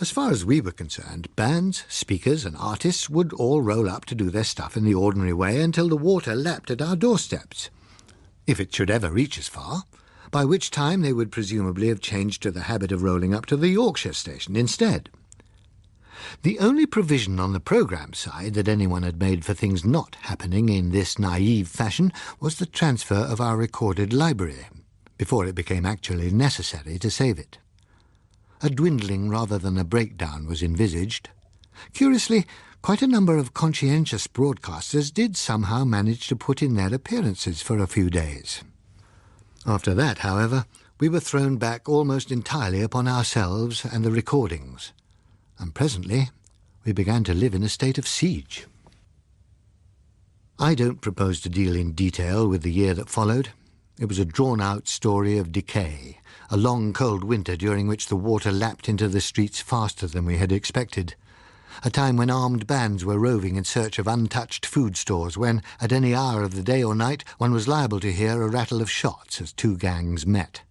[SPEAKER 1] As far as we were concerned, bands, speakers and artists would all roll up to do their stuff in the ordinary way until the water lapped at our doorsteps, if it should ever reach as far, by which time they would presumably have changed to the habit of rolling up to the Yorkshire station instead. The only provision on the programme side that anyone had made for things not happening in this naive fashion was the transfer of our recorded library, before it became actually necessary to save it. A dwindling rather than a breakdown was envisaged. Curiously, quite a number of conscientious broadcasters did somehow manage to put in their appearances for a few days. After that, however, we were thrown back almost entirely upon ourselves and the recordings, and presently we began to live in a state of siege. I don't propose to deal in detail with the year that followed. It was a drawn-out story of decay, a long cold winter during which the water lapped into the streets faster than we had expected, a time when armed bands were roving in search of untouched food stores, when, at any hour of the day or night, one was liable to hear a rattle of shots as 2 gangs met.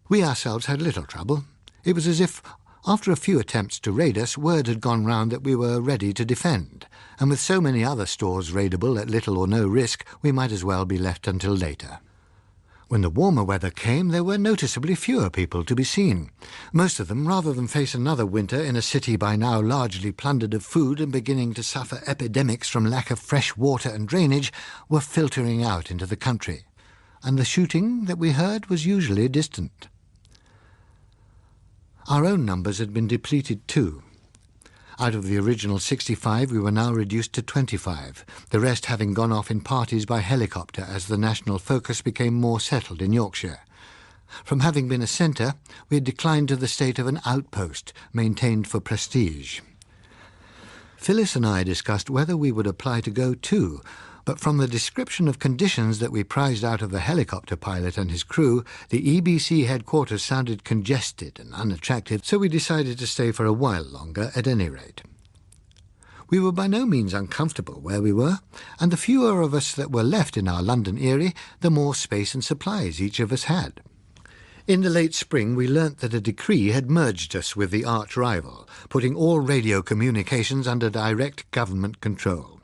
[SPEAKER 1] We ourselves had little trouble. It was as if, after a few attempts to raid us, word had gone round that we were ready to defend, and with so many other stores raidable at little or no risk, we might as well be left until later. When the warmer weather came, there were noticeably fewer people to be seen. Most of them, rather than face another winter in a city by now largely plundered of food and beginning to suffer epidemics from lack of fresh water and drainage, were filtering out into the country, and the shooting that we heard was usually distant. Our own numbers had been depleted too. Out of the original 65, we were now reduced to 25, the rest having gone off in parties by helicopter as the national focus became more settled in Yorkshire. From having been a centre, we had declined to the state of an outpost, maintained for prestige. Phyllis and I discussed whether we would apply to go too, but from the description of conditions that we prized out of the helicopter pilot and his crew, the EBC headquarters sounded congested and unattractive, so we decided to stay for a while longer at any rate. We were by no means uncomfortable where we were, and the fewer of us that were left in our London eyrie, the more space and supplies each of us had. In the late spring we learnt that a decree had merged us with the arch-rival, putting all radio communications under direct government control.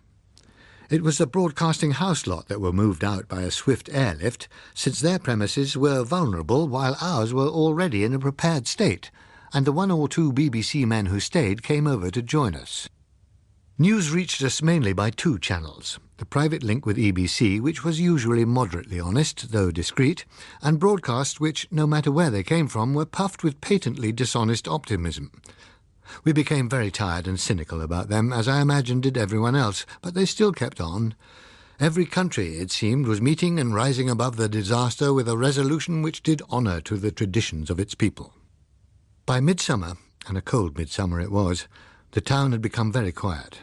[SPEAKER 1] It was the broadcasting house lot that were moved out by a swift airlift, since their premises were vulnerable while ours were already in a prepared state, and the 1 or 2 BBC men who stayed came over to join us. News reached us mainly by 2 channels, the private link with EBC, which was usually moderately honest, though discreet, and broadcasts which, no matter where they came from, were puffed with patently dishonest optimism. We became very tired and cynical about them, as I imagine did everyone else, but they still kept on. Every country, it seemed, was meeting and rising above the disaster with a resolution which did honour to the traditions of its people. By midsummer, and a cold midsummer it was, the town had become very quiet.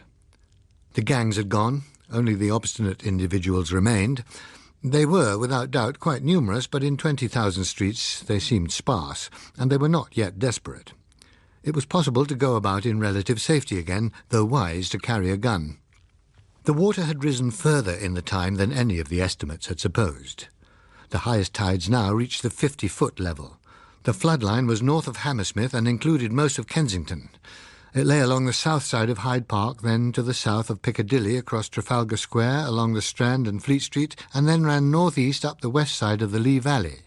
[SPEAKER 1] The gangs had gone, only the obstinate individuals remained. They were, without doubt, quite numerous, but in 20,000 streets they seemed sparse, and they were not yet desperate. It was possible to go about in relative safety again, though wise to carry a gun. The water had risen further in the time than any of the estimates had supposed. The highest tides now reached the 50-foot level. The flood line was north of Hammersmith and included most of Kensington. It lay along the south side of Hyde Park, then to the south of Piccadilly, across Trafalgar Square, along the Strand and Fleet Street, and then ran north-east up the west side of the Lee Valley.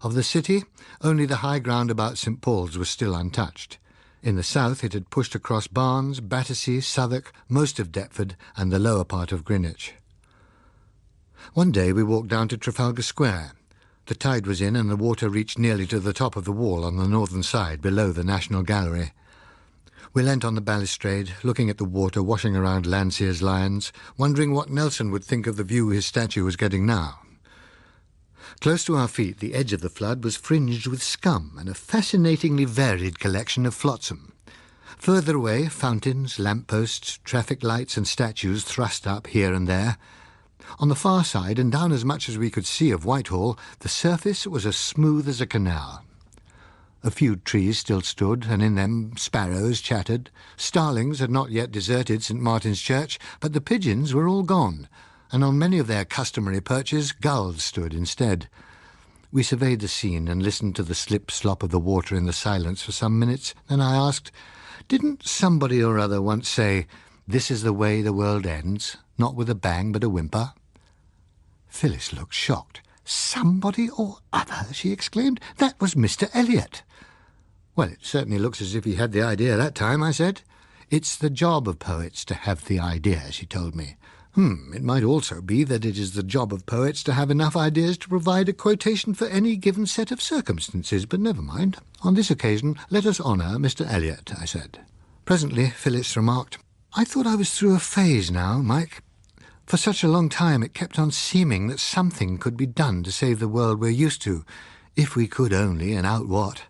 [SPEAKER 1] Of the city, only the high ground about St. Paul's was still untouched. In the south it had pushed across Barnes, Battersea, Southwark, most of Deptford, and the lower part of Greenwich. One day we walked down to Trafalgar Square. The tide was in and the water reached nearly to the top of the wall on the northern side, below the National Gallery. We leant on the balustrade, looking at the water washing around Landseer's lions, wondering what Nelson would think of the view his statue was getting now. Close to our feet, the edge of the flood was fringed with scum and a fascinatingly varied collection of flotsam. Further away, fountains, lamp-posts, traffic lights and statues thrust up here and there. On the far side, and down as much as we could see of Whitehall, the surface was as smooth as a canal. A few trees still stood, and in them sparrows chattered. Starlings had not yet deserted St. Martin's Church, but the pigeons were all gone, and on many of their customary perches gulls stood instead. We surveyed the scene and listened to the slip-slop of the water in the silence for some minutes. Then I asked, "Didn't somebody or other once say, 'This is the way the world ends, not with a bang but a whimper'?" Phyllis looked shocked. "Somebody or other?" she exclaimed. "That was Mr. Eliot." "Well, it certainly looks as if he had the idea that time," I said. "It's the job of poets to have the idea," she told me. It might also be that it is the job of poets to have enough ideas to provide a quotation for any given set of circumstances, but never mind. On this occasion, let us honour Mr. Eliot, I said. Presently, Phyllis remarked, "I thought I was through a phase now, Mike. For such a long time it kept on seeming that something could be done to save the world we're used to, if we could only, and out what.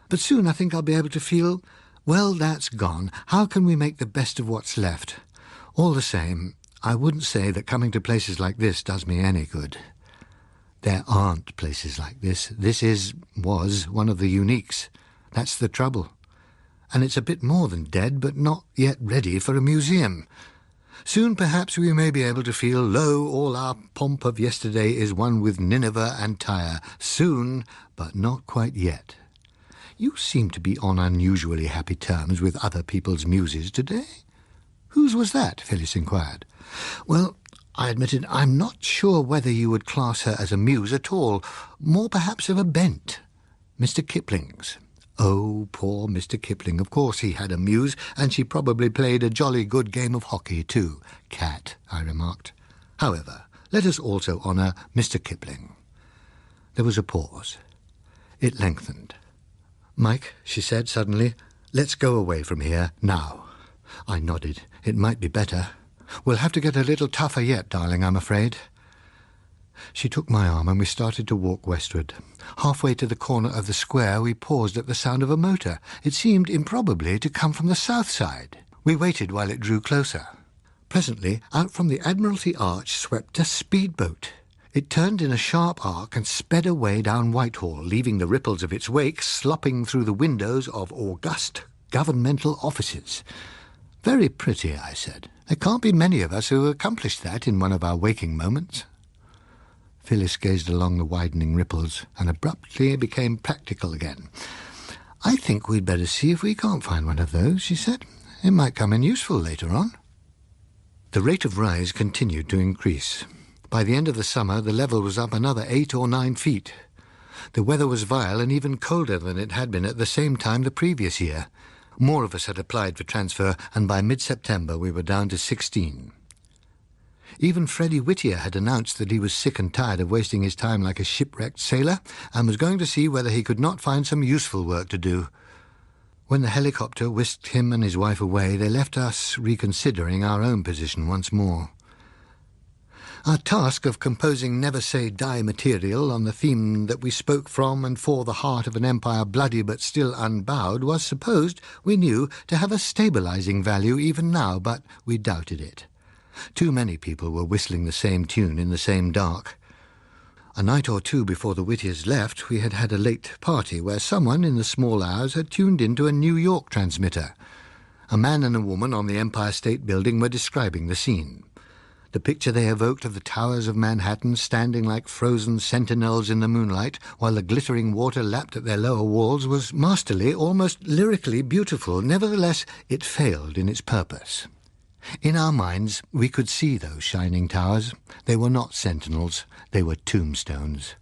[SPEAKER 1] But soon I think I'll be able to feel, well, that's gone. How can we make the best of what's left? All the same, I wouldn't say that coming to places like this does me any good. There aren't places like this. This was one of the uniques. That's the trouble. And it's a bit more than dead, but not yet ready for a museum. Soon perhaps we may be able to feel, lo, all our pomp of yesterday is one with Nineveh and Tyre. Soon, but not quite yet. You seem to be on unusually happy terms with other people's muses today." "Whose was that?" Phyllis inquired. "Well," I admitted, "I'm not sure whether you would class her as a muse at all. More perhaps of a bent. Mr. Kipling's." "Oh, poor Mr. Kipling. Of course he had a muse, and she probably played a jolly good game of hockey too." "Cat," I remarked. "However, let us also honour Mr. Kipling." There was a pause. It lengthened. "Mike," she said suddenly, "let's go away from here now." I nodded. It might be better. "We'll have to get a little tougher yet, darling, I'm afraid." She took my arm and we started to walk westward. Halfway to the corner of the square we paused at the sound of a motor. It seemed improbably to come from the south side. We waited while it drew closer. Presently, out from the Admiralty Arch swept a speedboat. It turned in a sharp arc and sped away down Whitehall, leaving the ripples of its wake slopping through the windows of august governmental offices. "Very pretty," I said. "There can't be many of us who accomplished that in one of our waking moments." Phyllis gazed along the widening ripples and abruptly became practical again. "I think we'd better see if we can't find one of those," she said. "It might come in useful later on." The rate of rise continued to increase. By the end of the summer, the level was up another 8 or 9 feet. The weather was vile and even colder than it had been at the same time the previous year. More of us had applied for transfer, and by mid-September we were down to 16. Even Freddie Whittier had announced that he was sick and tired of wasting his time like a shipwrecked sailor, and was going to see whether he could not find some useful work to do. When the helicopter whisked him and his wife away, they left us reconsidering our own position once more. Our task of composing Never Say Die material on the theme that we spoke from and for the heart of an empire bloody but still unbowed was supposed, we knew, to have a stabilizing value even now, but we doubted it. Too many people were whistling the same tune in the same dark. A night or two before the Whittiers left, we had had a late party where someone in the small hours had tuned into a New York transmitter. A man and a woman on the Empire State Building were describing the scene. The picture they evoked of the towers of Manhattan standing like frozen sentinels in the moonlight while the glittering water lapped at their lower walls was masterly, almost lyrically beautiful. Nevertheless, it failed in its purpose. In our minds, we could see those shining towers. They were not sentinels, they were tombstones.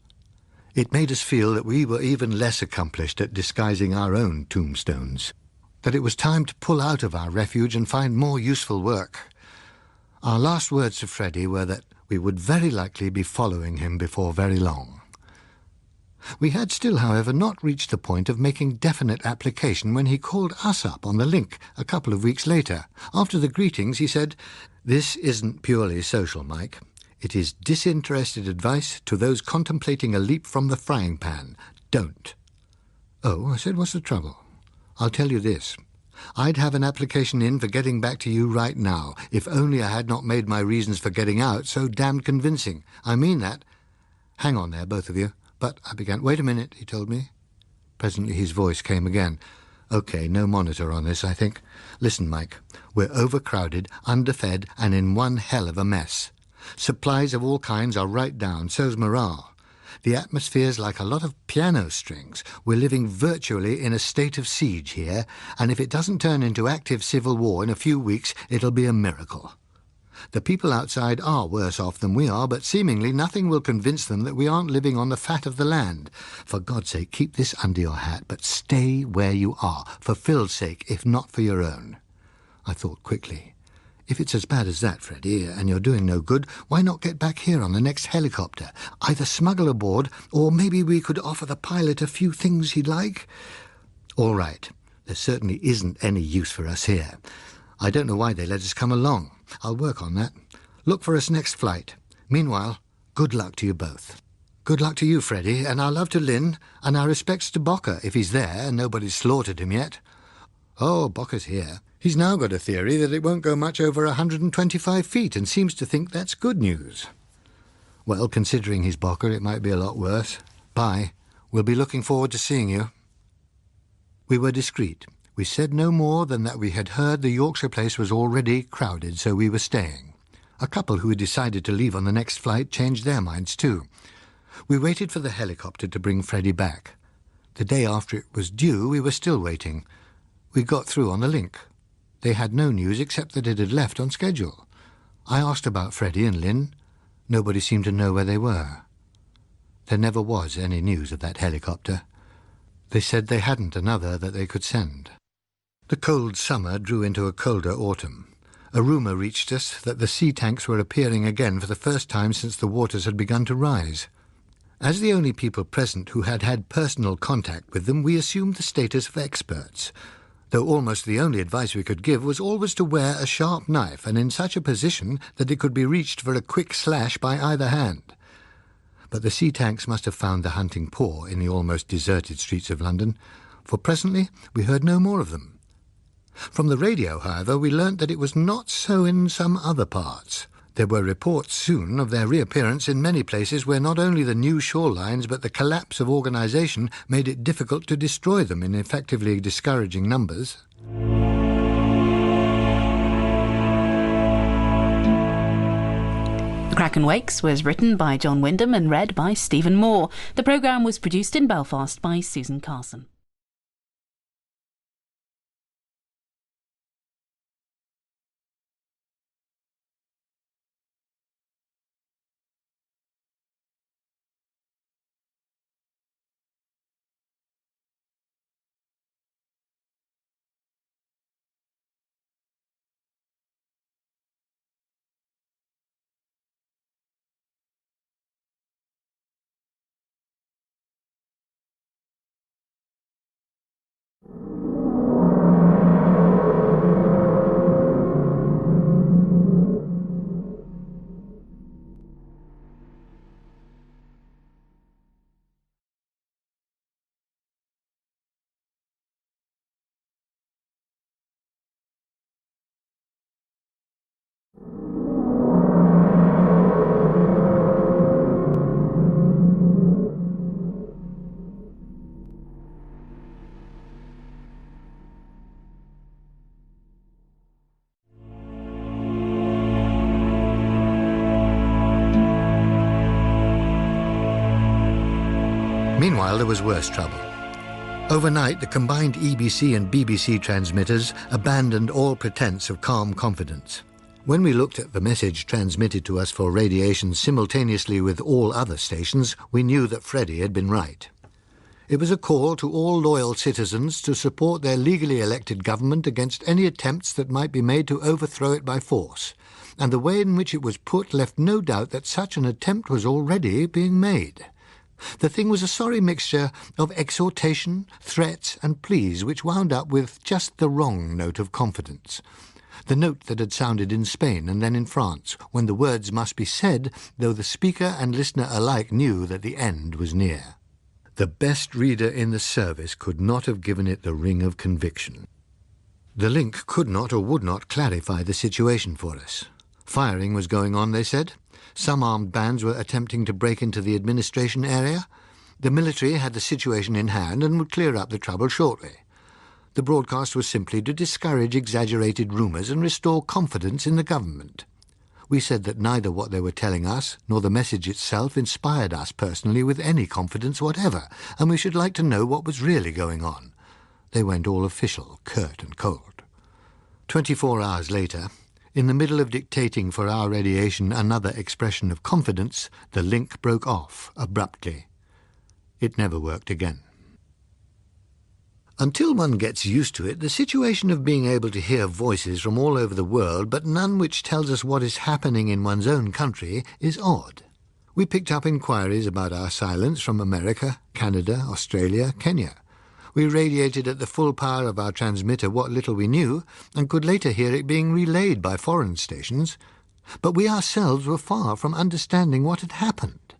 [SPEAKER 1] It made us feel that we were even less accomplished at disguising our own tombstones, that it was time to pull out of our refuge and find more useful work. Our last words to Freddie were that we would very likely be following him before very long. We had still, however, not reached the point of making definite application when he called us up on the link a couple of weeks later. After the greetings, he said, "This isn't purely social, Mike. It is disinterested advice to those contemplating a leap from the frying pan. Don't." "Oh," I said, "what's the trouble?" "I'll tell you this. I'd have an application in for getting back to you right now, if only I had not made my reasons for getting out so damned convincing. I mean that." "Hang on there, both of you." "But," I began. "Wait a minute," he told me. Presently his voice came again. "OK, no monitor on this, I think. Listen, Mike, we're overcrowded, underfed, and in one hell of a mess. Supplies of all kinds are right down, so's morale. The atmosphere's like a lot of piano strings. We're living virtually in a state of siege here, and if it doesn't turn into active civil war in a few weeks, it'll be a miracle. The people outside are worse off than we are, but seemingly nothing will convince them that we aren't living on the fat of the land. For God's sake, keep this under your hat, but stay where you are, for Phil's sake, if not for your own." I thought quickly. If it's as bad as that, Freddie, and you're doing no good, why not get back here on the next helicopter? Either smuggle aboard, or maybe we could offer the pilot a few things he'd like. All right, there certainly isn't any use for us here. I don't know why they let us come along. I'll work on that. Look for us next flight. Meanwhile, good luck to you both. Good luck to you, Freddie, and our love to Lynn, and our respects to Bocker, if he's there and nobody's slaughtered him yet. Oh, Bocker's here. He's now got a theory that it won't go much over 125 feet and seems to think that's good news. Well, considering he's Bocker, it might be a lot worse. Bye. We'll be looking forward to seeing you. We were discreet. We said no more than that we had heard the Yorkshire place was already crowded, so we were staying. A couple who had decided to leave on the next flight changed their minds too. We waited for the helicopter to bring Freddie back. The day after it was due, we were still waiting. We got through on the link. They had no news except that it had left on schedule. I asked about Freddie and Lynn. Nobody seemed to know where they were. There never was any news of that helicopter. They said they hadn't another that they could send. The cold summer drew into a colder autumn. A rumour reached us that the sea tanks were appearing again for the first time since the waters had begun to rise. As the only people present who had had personal contact with them, we assumed the status of experts, though almost the only advice we could give was always to wear a sharp knife and in such a position that it could be reached for a quick slash by either hand. But the sea tanks must have found the hunting poor in the almost deserted streets of London, for presently we heard no more of them. From the radio, however, we learnt that it was not so in some other parts. There were reports soon of their reappearance in many places where not only the new shorelines but the collapse of organisation made it difficult to destroy them in effectively discouraging numbers.
[SPEAKER 2] The Kraken Wakes was written by John Wyndham and read by Stephen Moore. The programme was produced in Belfast by Susan Carson.
[SPEAKER 1] Meanwhile, there was worse trouble. Overnight, the combined EBC and BBC transmitters abandoned all pretense of calm confidence. When we looked at the message transmitted to us for radiation simultaneously with all other stations, we knew that Freddie had been right. It was a call to all loyal citizens to support their legally elected government against any attempts that might be made to overthrow it by force, and the way in which it was put left no doubt that such an attempt was already being made. The thing was a sorry mixture of exhortation, threats and pleas which wound up with just the wrong note of confidence. The note that had sounded in Spain and then in France, when the words must be said, though the speaker and listener alike knew that the end was near. The best reader in the service could not have given it the ring of conviction. The link could not or would not clarify the situation for us. Firing was going on, they said. Some armed bands were attempting to break into the administration area. The military had the situation in hand and would clear up the trouble shortly. The broadcast was simply to discourage exaggerated rumours and restore confidence in the government. We said that neither what they were telling us nor the message itself inspired us personally with any confidence whatever, and we should like to know what was really going on. They went all official, curt and cold. 24 hours later, in the middle of dictating for our radiation another expression of confidence, the link broke off abruptly. It never worked again. Until one gets used to it, the situation of being able to hear voices from all over the world, but none which tells us what is happening in one's own country, is odd. We picked up inquiries about our silence from America, Canada, Australia, Kenya. We radiated at the full power of our transmitter what little we knew, and could later hear it being relayed by foreign stations. But we ourselves were far from understanding what had happened.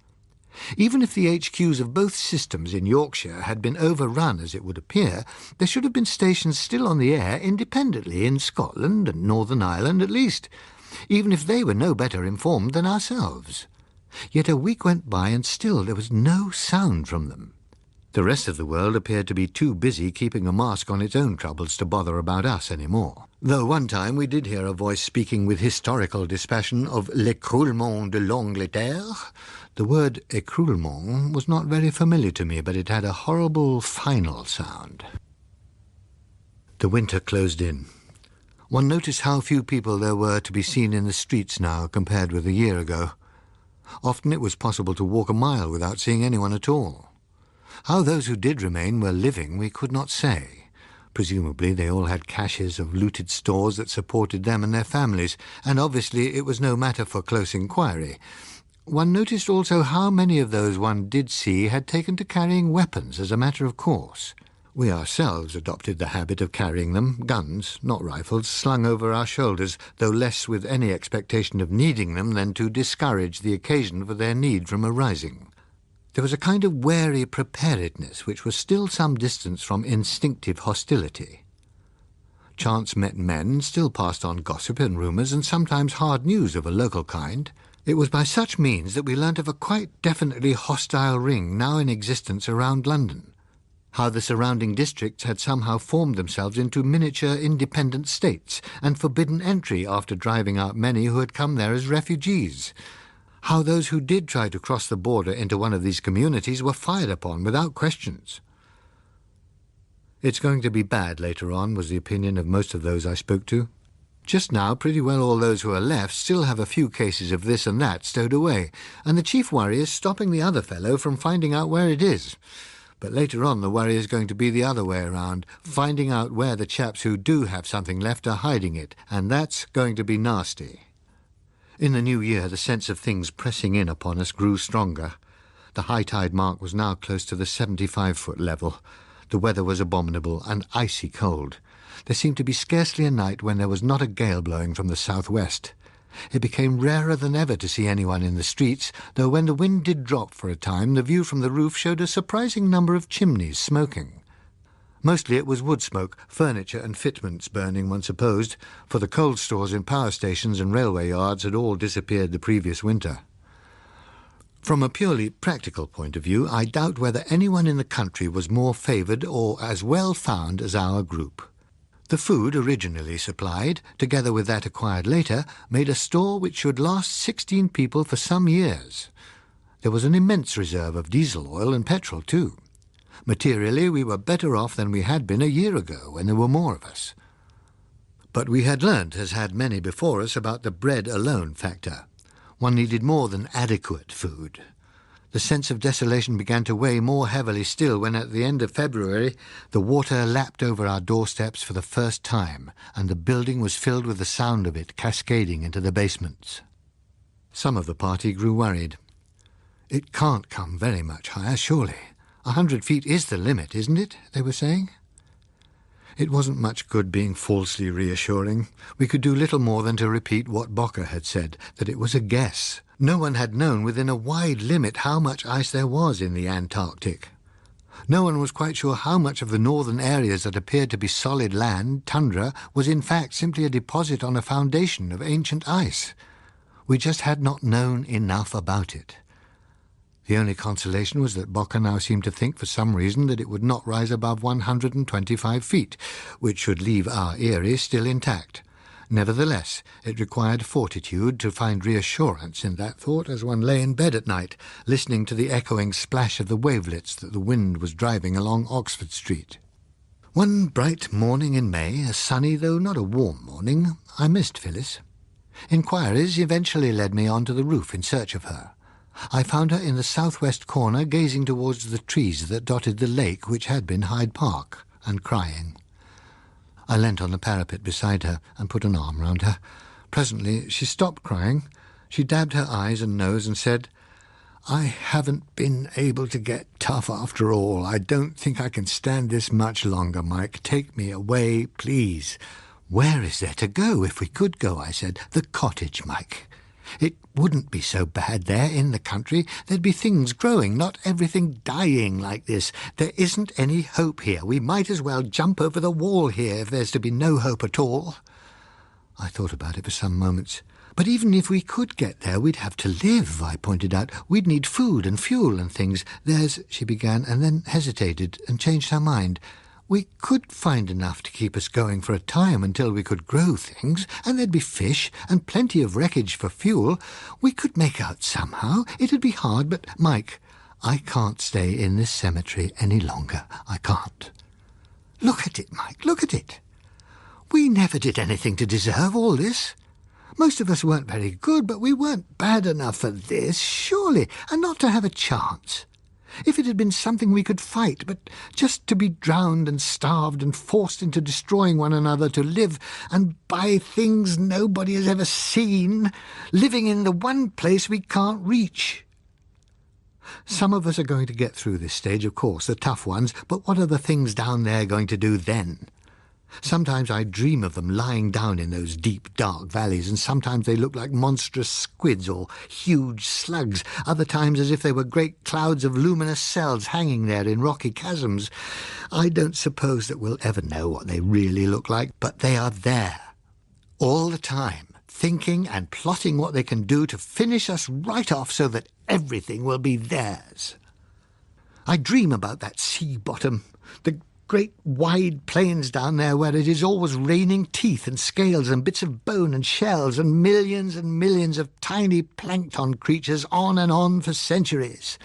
[SPEAKER 1] Even if the HQs of both systems in Yorkshire had been overrun, as it would appear, there should have been stations still on the air independently in Scotland and Northern Ireland at least, even if they were no better informed than ourselves. Yet a week went by and still there was no sound from them. The rest of the world appeared to be too busy keeping a mask on its own troubles to bother about us any more. Though one time we did hear a voice speaking with historical dispassion of l'écroulement de l'Angleterre. The word écroulement was not very familiar to me, but it had a horrible final sound. The winter closed in. One noticed how few people there were to be seen in the streets now compared with a year ago. Often it was possible to walk a mile without seeing anyone at all. How those who did remain were living we could not say. Presumably they all had caches of looted stores that supported them and their families, and obviously it was no matter for close inquiry. One noticed also how many of those one did see had taken to carrying weapons as a matter of course. We ourselves adopted the habit of carrying them, guns, not rifles, slung over our shoulders, though less with any expectation of needing them than to discourage the occasion for their need from arising. There was a kind of wary preparedness which was still some distance from instinctive hostility. Chance-met men still passed on gossip and rumours and sometimes hard news of a local kind. It was by such means that we learnt of a quite definitely hostile ring now in existence around London, how the surrounding districts had somehow formed themselves into miniature independent states and forbidden entry after driving out many who had come there as refugees, how those who did try to cross the border into one of these communities were fired upon without questions. It's going to be bad later on, was the opinion of most of those I spoke to. Just now, pretty well all those who are left still have a few cases of this and that stowed away, and the chief worry is stopping the other fellow from finding out where it is. But later on the worry is going to be the other way around, finding out where the chaps who do have something left are hiding it, and that's going to be nasty. In the new year, the sense of things pressing in upon us grew stronger. The high tide mark was now close to the 75-foot level. The weather was abominable and icy cold. There seemed to be scarcely a night when there was not a gale blowing from the southwest. It became rarer than ever to see anyone in the streets, though when the wind did drop for a time, the view from the roof showed a surprising number of chimneys smoking. Mostly it was wood smoke, furniture and fitments burning, one supposed, for the coal stores in power stations and railway yards had all disappeared the previous winter. From a purely practical point of view, I doubt whether anyone in the country was more favoured or as well found as our group. The food originally supplied, together with that acquired later, made a store which should last 16 people for some years. There was an immense reserve of diesel oil and petrol too. Materially, we were better off than we had been a year ago when there were more of us. But we had learnt, as had many before us, about the bread alone factor. One needed more than adequate food. The sense of desolation began to weigh more heavily still when at the end of February the water lapped over our doorsteps for the first time, and the building was filled with the sound of it cascading into the basements. Some of the party grew worried. "It can't come very much higher, surely. 100 feet is the limit, isn't it?" they were saying. It wasn't much good being falsely reassuring. We could do little more than to repeat what Bocker had said, that it was a guess. No one had known within a wide limit how much ice there was in the Antarctic. No one was quite sure how much of the northern areas that appeared to be solid land, tundra, was in fact simply a deposit on a foundation of ancient ice. We just had not known enough about it. The only consolation was that Bocker now seemed to think for some reason that it would not rise above 125 feet, which should leave our eyrie still intact. Nevertheless, it required fortitude to find reassurance in that thought as one lay in bed at night, listening to the echoing splash of the wavelets that the wind was driving along Oxford Street. One bright morning in May, a sunny though not a warm morning, I missed Phyllis. Inquiries eventually led me on to the roof in search of her. I found her in the southwest corner, gazing towards the trees that dotted the lake which had been Hyde Park, and crying. I leant on the parapet beside her and put an arm round her. Presently she stopped crying. She dabbed her eyes and nose and said, "I haven't been able to get tough after all. I don't think I can stand this much longer, Mike. Take me away, please." "Where is there to go, if we could go?" I said. "The cottage, Mike. It wouldn't be so bad there in the country. There'd be things growing, not everything dying like this. There isn't any hope here. We might as well jump over the wall here if there's to be no hope at all." I thought about it for some moments. "But even if we could get there, we'd have to live," I pointed out. "We'd need food and fuel and things. There's—" she began, and then hesitated and changed her mind. "We could find enough to keep us going for a time until we could grow things, and there'd be fish and plenty of wreckage for fuel. We could make out somehow. It'd be hard, but, Mike, I can't stay in this cemetery any longer. I can't. Look at it, Mike, look at it. We never did anything to deserve all this. Most of us weren't very good, but we weren't bad enough for this, surely, and not to have a chance. If it had been something we could fight, but just to be drowned and starved and forced into destroying one another to live and buy things nobody has ever seen, living in the one place we can't reach. Some of us are going to get through this stage, of course, the tough ones, but what are the things down there going to do then? Sometimes I dream of them lying down in those deep, dark valleys, and sometimes they look like monstrous squids or huge slugs, other times as if they were great clouds of luminous cells hanging there in rocky chasms. I don't suppose that we'll ever know what they really look like, but they are there, all the time, thinking and plotting what they can do to finish us right off so that everything will be theirs. I dream about that sea bottom, the great wide plains down there where it is always raining teeth and scales and bits of bone and shells and millions of tiny plankton creatures on for centuries.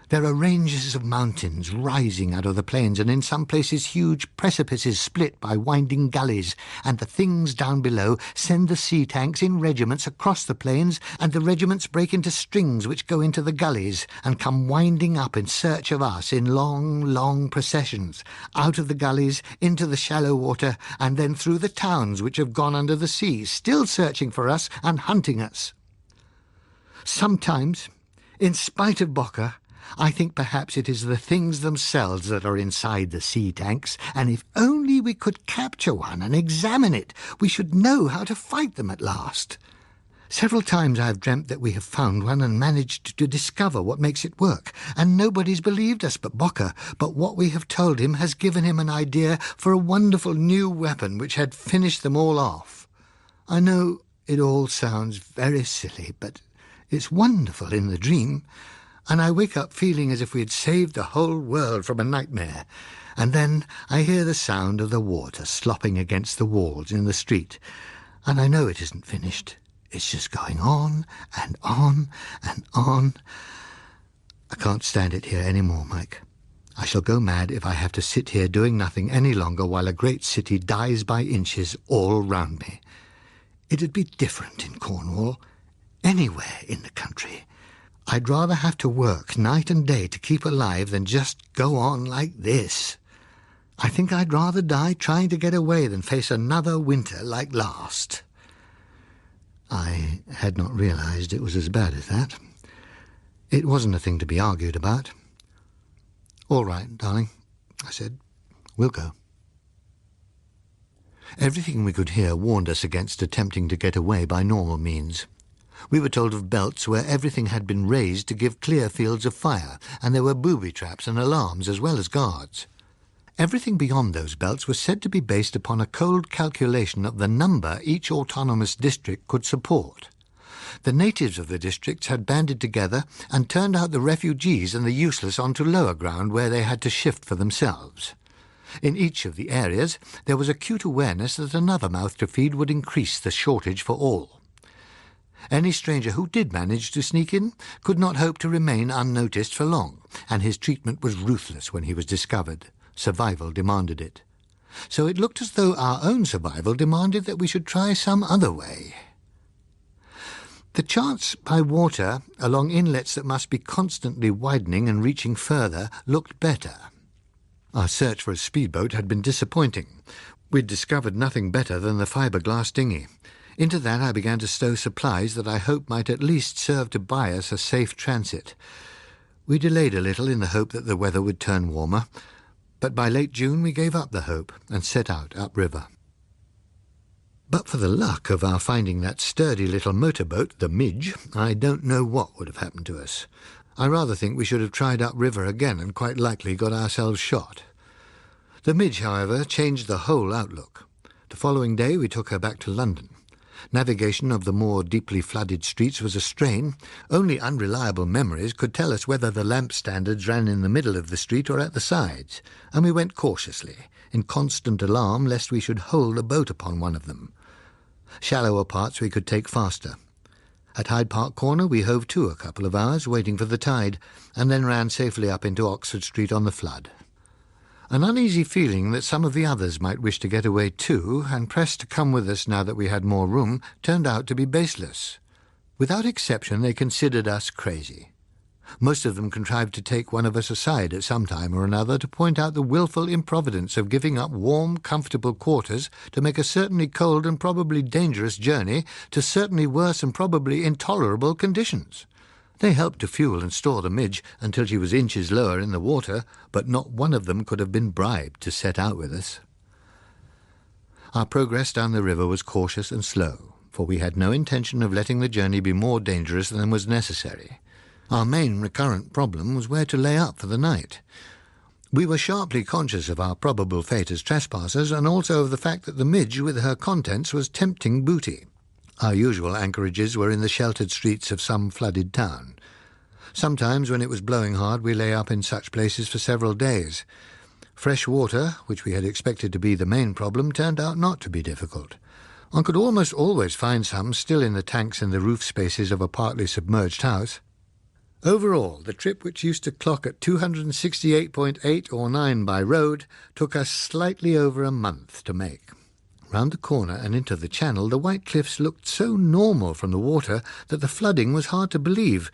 [SPEAKER 1] There are ranges of mountains rising out of the plains, and in some places huge precipices split by winding gullies, and the things down below send the sea tanks in regiments across the plains, and the regiments break into strings which go into the gullies and come winding up in search of us in long processions, out of the gullies into the shallow water, and then through the towns which have gone under the sea, still searching for us and hunting us. Sometimes, in spite of Bocker, I think perhaps it is the things themselves that are inside the sea tanks, and if only we could capture one and examine it, we should know how to fight them at last. Several times I have dreamt that we have found one and managed to discover what makes it work, and nobody's believed us but Bocker, but what we have told him has given him an idea for a wonderful new weapon which had finished them all off. I know it all sounds very silly, but it's wonderful in the dream, and I wake up feeling as if we had saved the whole world from a nightmare. And then I hear the sound of the water slopping against the walls in the street, and I know it isn't finished. It's just going on and on and on. can't stand it here any more, Mike. I shall go mad if I have to sit here doing nothing any longer while a great city dies by inches all round me. It'd be different in Cornwall, anywhere in the country. I'd rather have to work night and day to keep alive than just go on like this. I think I'd rather die trying to get away than face another winter like last. I had not realized it was as bad as that. It wasn't a thing to be argued about. "All right, darling," I said. "We'll go." Everything we could hear warned us against attempting to get away by normal means. We were told of belts where everything had been raised to give clear fields of fire, and there were booby traps and alarms as well as guards. Everything beyond those belts was said to be based upon a cold calculation of the number each autonomous district could support. The natives of the districts had banded together and turned out the refugees and the useless onto lower ground where they had to shift for themselves. In each of the areas there was acute awareness that another mouth to feed would increase the shortage for all. Any stranger who did manage to sneak in could not hope to remain unnoticed for long, and his treatment was ruthless when he was discovered. Survival demanded it. So it looked as though our own survival demanded that we should try some other way. The chance by water along inlets that must be constantly widening and reaching further looked better. Our search for a speedboat had been disappointing. We'd discovered nothing better than the fiberglass dinghy. Into that I began to stow supplies that I hoped might at least serve to buy us a safe transit. We delayed a little in the hope that the weather would turn warmer, but by late June we gave up the hope and set out upriver. But for the luck of our finding that sturdy little motorboat, the Midge, I don't know what would have happened to us. I rather think we should have tried upriver again and quite likely got ourselves shot. The Midge, however, changed the whole outlook. The following day we took her back to London. Navigation of the more deeply flooded streets was a strain. Only unreliable memories could tell us whether the lamp standards ran in the middle of the street or at the sides, and we went cautiously, in constant alarm lest we should hole the boat upon one of them. Shallower parts we could take faster. At Hyde Park Corner we hove to a couple of hours, waiting for the tide, and then ran safely up into Oxford Street on the flood. An uneasy feeling that some of the others might wish to get away too, and pressed to come with us now that we had more room, turned out to be baseless. Without exception, they considered us crazy. Most of them contrived to take one of us aside at some time or another to point out the wilful improvidence of giving up warm, comfortable quarters to make a certainly cold and probably dangerous journey to certainly worse and probably intolerable conditions. They helped to fuel and store the Midge until she was inches lower in the water, but not one of them could have been bribed to set out with us. Our progress down the river was cautious and slow, for we had no intention of letting the journey be more dangerous than was necessary. Our main recurrent problem was where to lay up for the night. We were sharply conscious of our probable fate as trespassers, and also of the fact that the Midge with her contents was tempting booty. Our usual anchorages were in the sheltered streets of some flooded town. Sometimes, when it was blowing hard, we lay up in such places for several days. Fresh water, which we had expected to be the main problem, turned out not to be difficult. One could almost always find some still in the tanks and the roof spaces of a partly submerged house. Overall, the trip, which used to clock at 268.8 or 9 by road, took us slightly over a month to make. Round the corner and into the channel, the white cliffs looked so normal from the water that the flooding was hard to believe,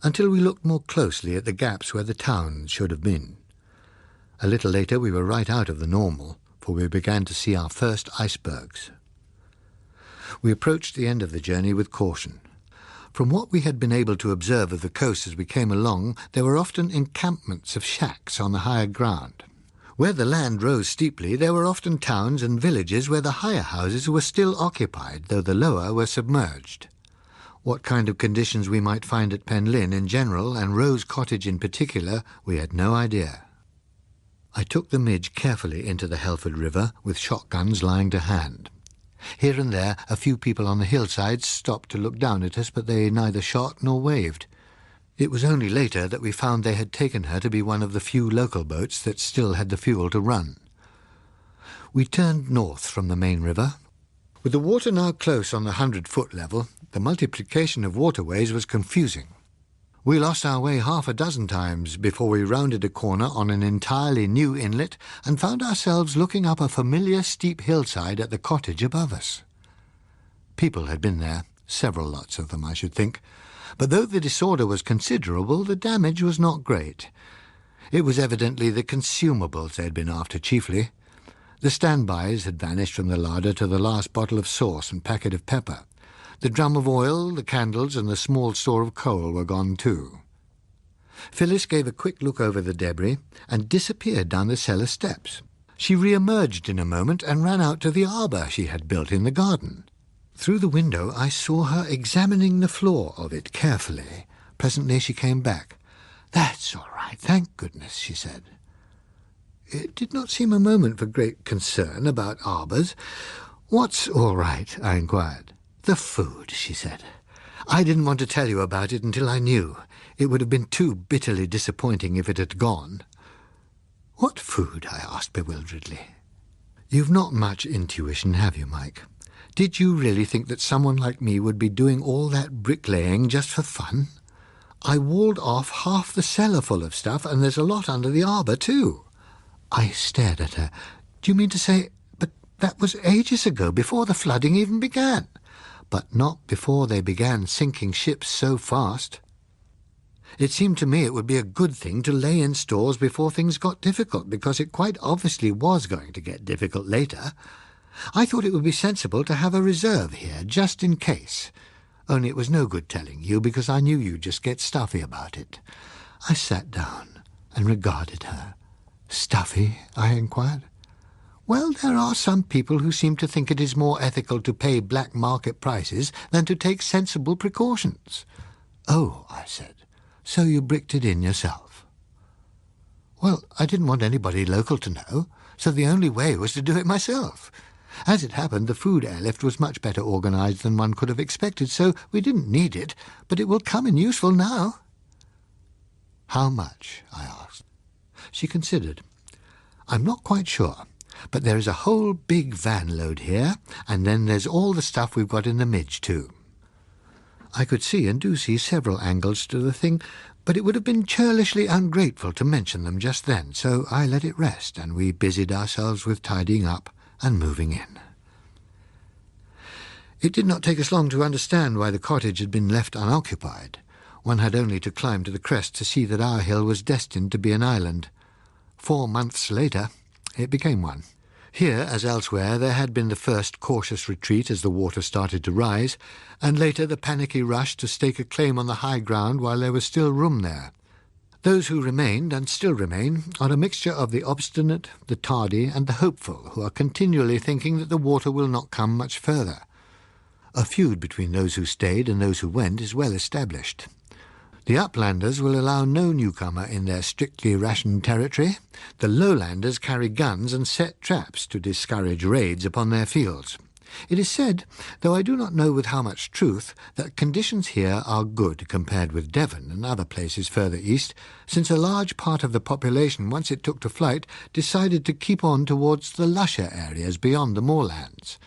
[SPEAKER 1] until we looked more closely at the gaps where the town should have been. A little later we were right out of the normal, for we began to see our first icebergs. We approached the end of the journey with caution. From what we had been able to observe of the coast as we came along, there were often encampments of shacks on the higher ground. Where the land rose steeply, there were often towns and villages where the higher houses were still occupied, though the lower were submerged. What kind of conditions we might find at Penlyn in general, and Rose Cottage in particular, we had no idea. I took the Midge carefully into the Helford River, with shotguns lying to hand. Here and there a few people on the hillsides stopped to look down at us, but they neither shot nor waved. It was only later that we found they had taken her to be one of the few local boats that still had the fuel to run. We turned north from the main river. With the water now close on the 100-foot level, the multiplication of waterways was confusing. We lost our way half a dozen times before we rounded a corner on an entirely new inlet and found ourselves looking up a familiar steep hillside at the cottage above us. People had been there, several lots of them, I should think, but though the disorder was considerable, the damage was not great. It was evidently the consumables they had been after chiefly. The standbys had vanished from the larder to the last bottle of sauce and packet of pepper. The drum of oil, the candles, and the small store of coal were gone too. Phyllis gave a quick look over the debris and disappeared down the cellar steps. She re-emerged in a moment and ran out to the arbour she had built in the garden. Through the window I saw her examining the floor of it carefully. Presently she came back. "That's all right, thank goodness," she said. It did not seem a moment for great concern about arbours. "What's all right?" I inquired. "The food," she said. "I didn't want to tell you about it until I knew. It would have been too bitterly disappointing if it had gone." "What food?" I asked bewilderedly. "You've not much intuition, have you, Mike? Did you really think that someone like me would be doing all that bricklaying just for fun? I walled off half the cellar full of stuff, and there's a lot under the arbour too." I stared at her. "Do you mean to say... But that was ages ago, before the flooding even began." "But not before they began sinking ships so fast. It seemed to me it would be a good thing to lay in stores before things got difficult, because it quite obviously was going to get difficult later. I thought it would be sensible to have a reserve here, just in case. Only it was no good telling you, because I knew you'd just get stuffy about it." I sat down and regarded her. "Stuffy?" I inquired. "Well, there are some people who seem to think it is more ethical to pay black market prices than to take sensible precautions." "Oh," I said, "so you bricked it in yourself?" "Well, I didn't want anybody local to know, so the only way was to do it myself. As it happened, the food airlift was much better organised than one could have expected, so we didn't need it, but it will come in useful now." "How much?" I asked. She considered. "I'm not quite sure, but there is a whole big van load here, and then there's all the stuff we've got in the midge too." I could see and do see several angles to the thing, but it would have been churlishly ungrateful to mention them just then, so I let it rest, and we busied ourselves with tidying up and moving in. It did not take us long to understand why the cottage had been left unoccupied. One had only to climb to the crest to see that our hill was destined to be an island. 4 months later, it became one. Here, as elsewhere, there had been the first cautious retreat as the water started to rise, and later the panicky rush to stake a claim on the high ground while there was still room there. Those who remained, and still remain, are a mixture of the obstinate, the tardy, and the hopeful, who are continually thinking that the water will not come much further. A feud between those who stayed and those who went is well established. The uplanders will allow no newcomer in their strictly rationed territory. The lowlanders carry guns and set traps to discourage raids upon their fields. It is said, though I do not know with how much truth, that conditions here are good compared with Devon and other places further east, since a large part of the population, once it took to flight, decided to keep on towards the lusher areas beyond the moorlands.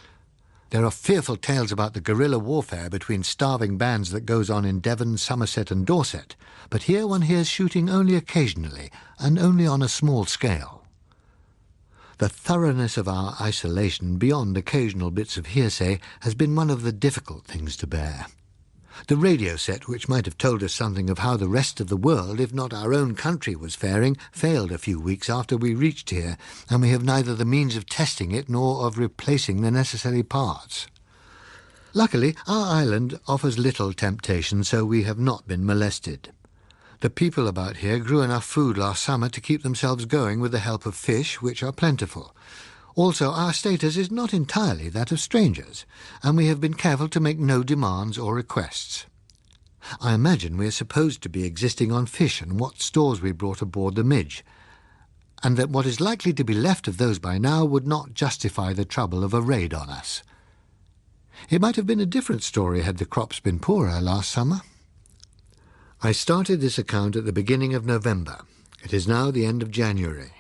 [SPEAKER 1] There are fearful tales about the guerrilla warfare between starving bands that goes on in Devon, Somerset and Dorset, but here one hears shooting only occasionally, and only on a small scale. The thoroughness of our isolation, beyond occasional bits of hearsay, has been one of the difficult things to bear. The radio set, which might have told us something of how the rest of the world, if not our own country, was faring, failed a few weeks after we reached here, and we have neither the means of testing it nor of replacing the necessary parts. Luckily, our island offers little temptation, so we have not been molested. The people about here grew enough food last summer to keep themselves going with the help of fish, which are plentiful. Also, our status is not entirely that of strangers, and we have been careful to make no demands or requests. I imagine we are supposed to be existing on fish and what stores we brought aboard the Midge, and that what is likely to be left of those by now would not justify the trouble of a raid on us. It might have been a different story had the crops been poorer last summer. I started this account at the beginning of November. It is now the end of January.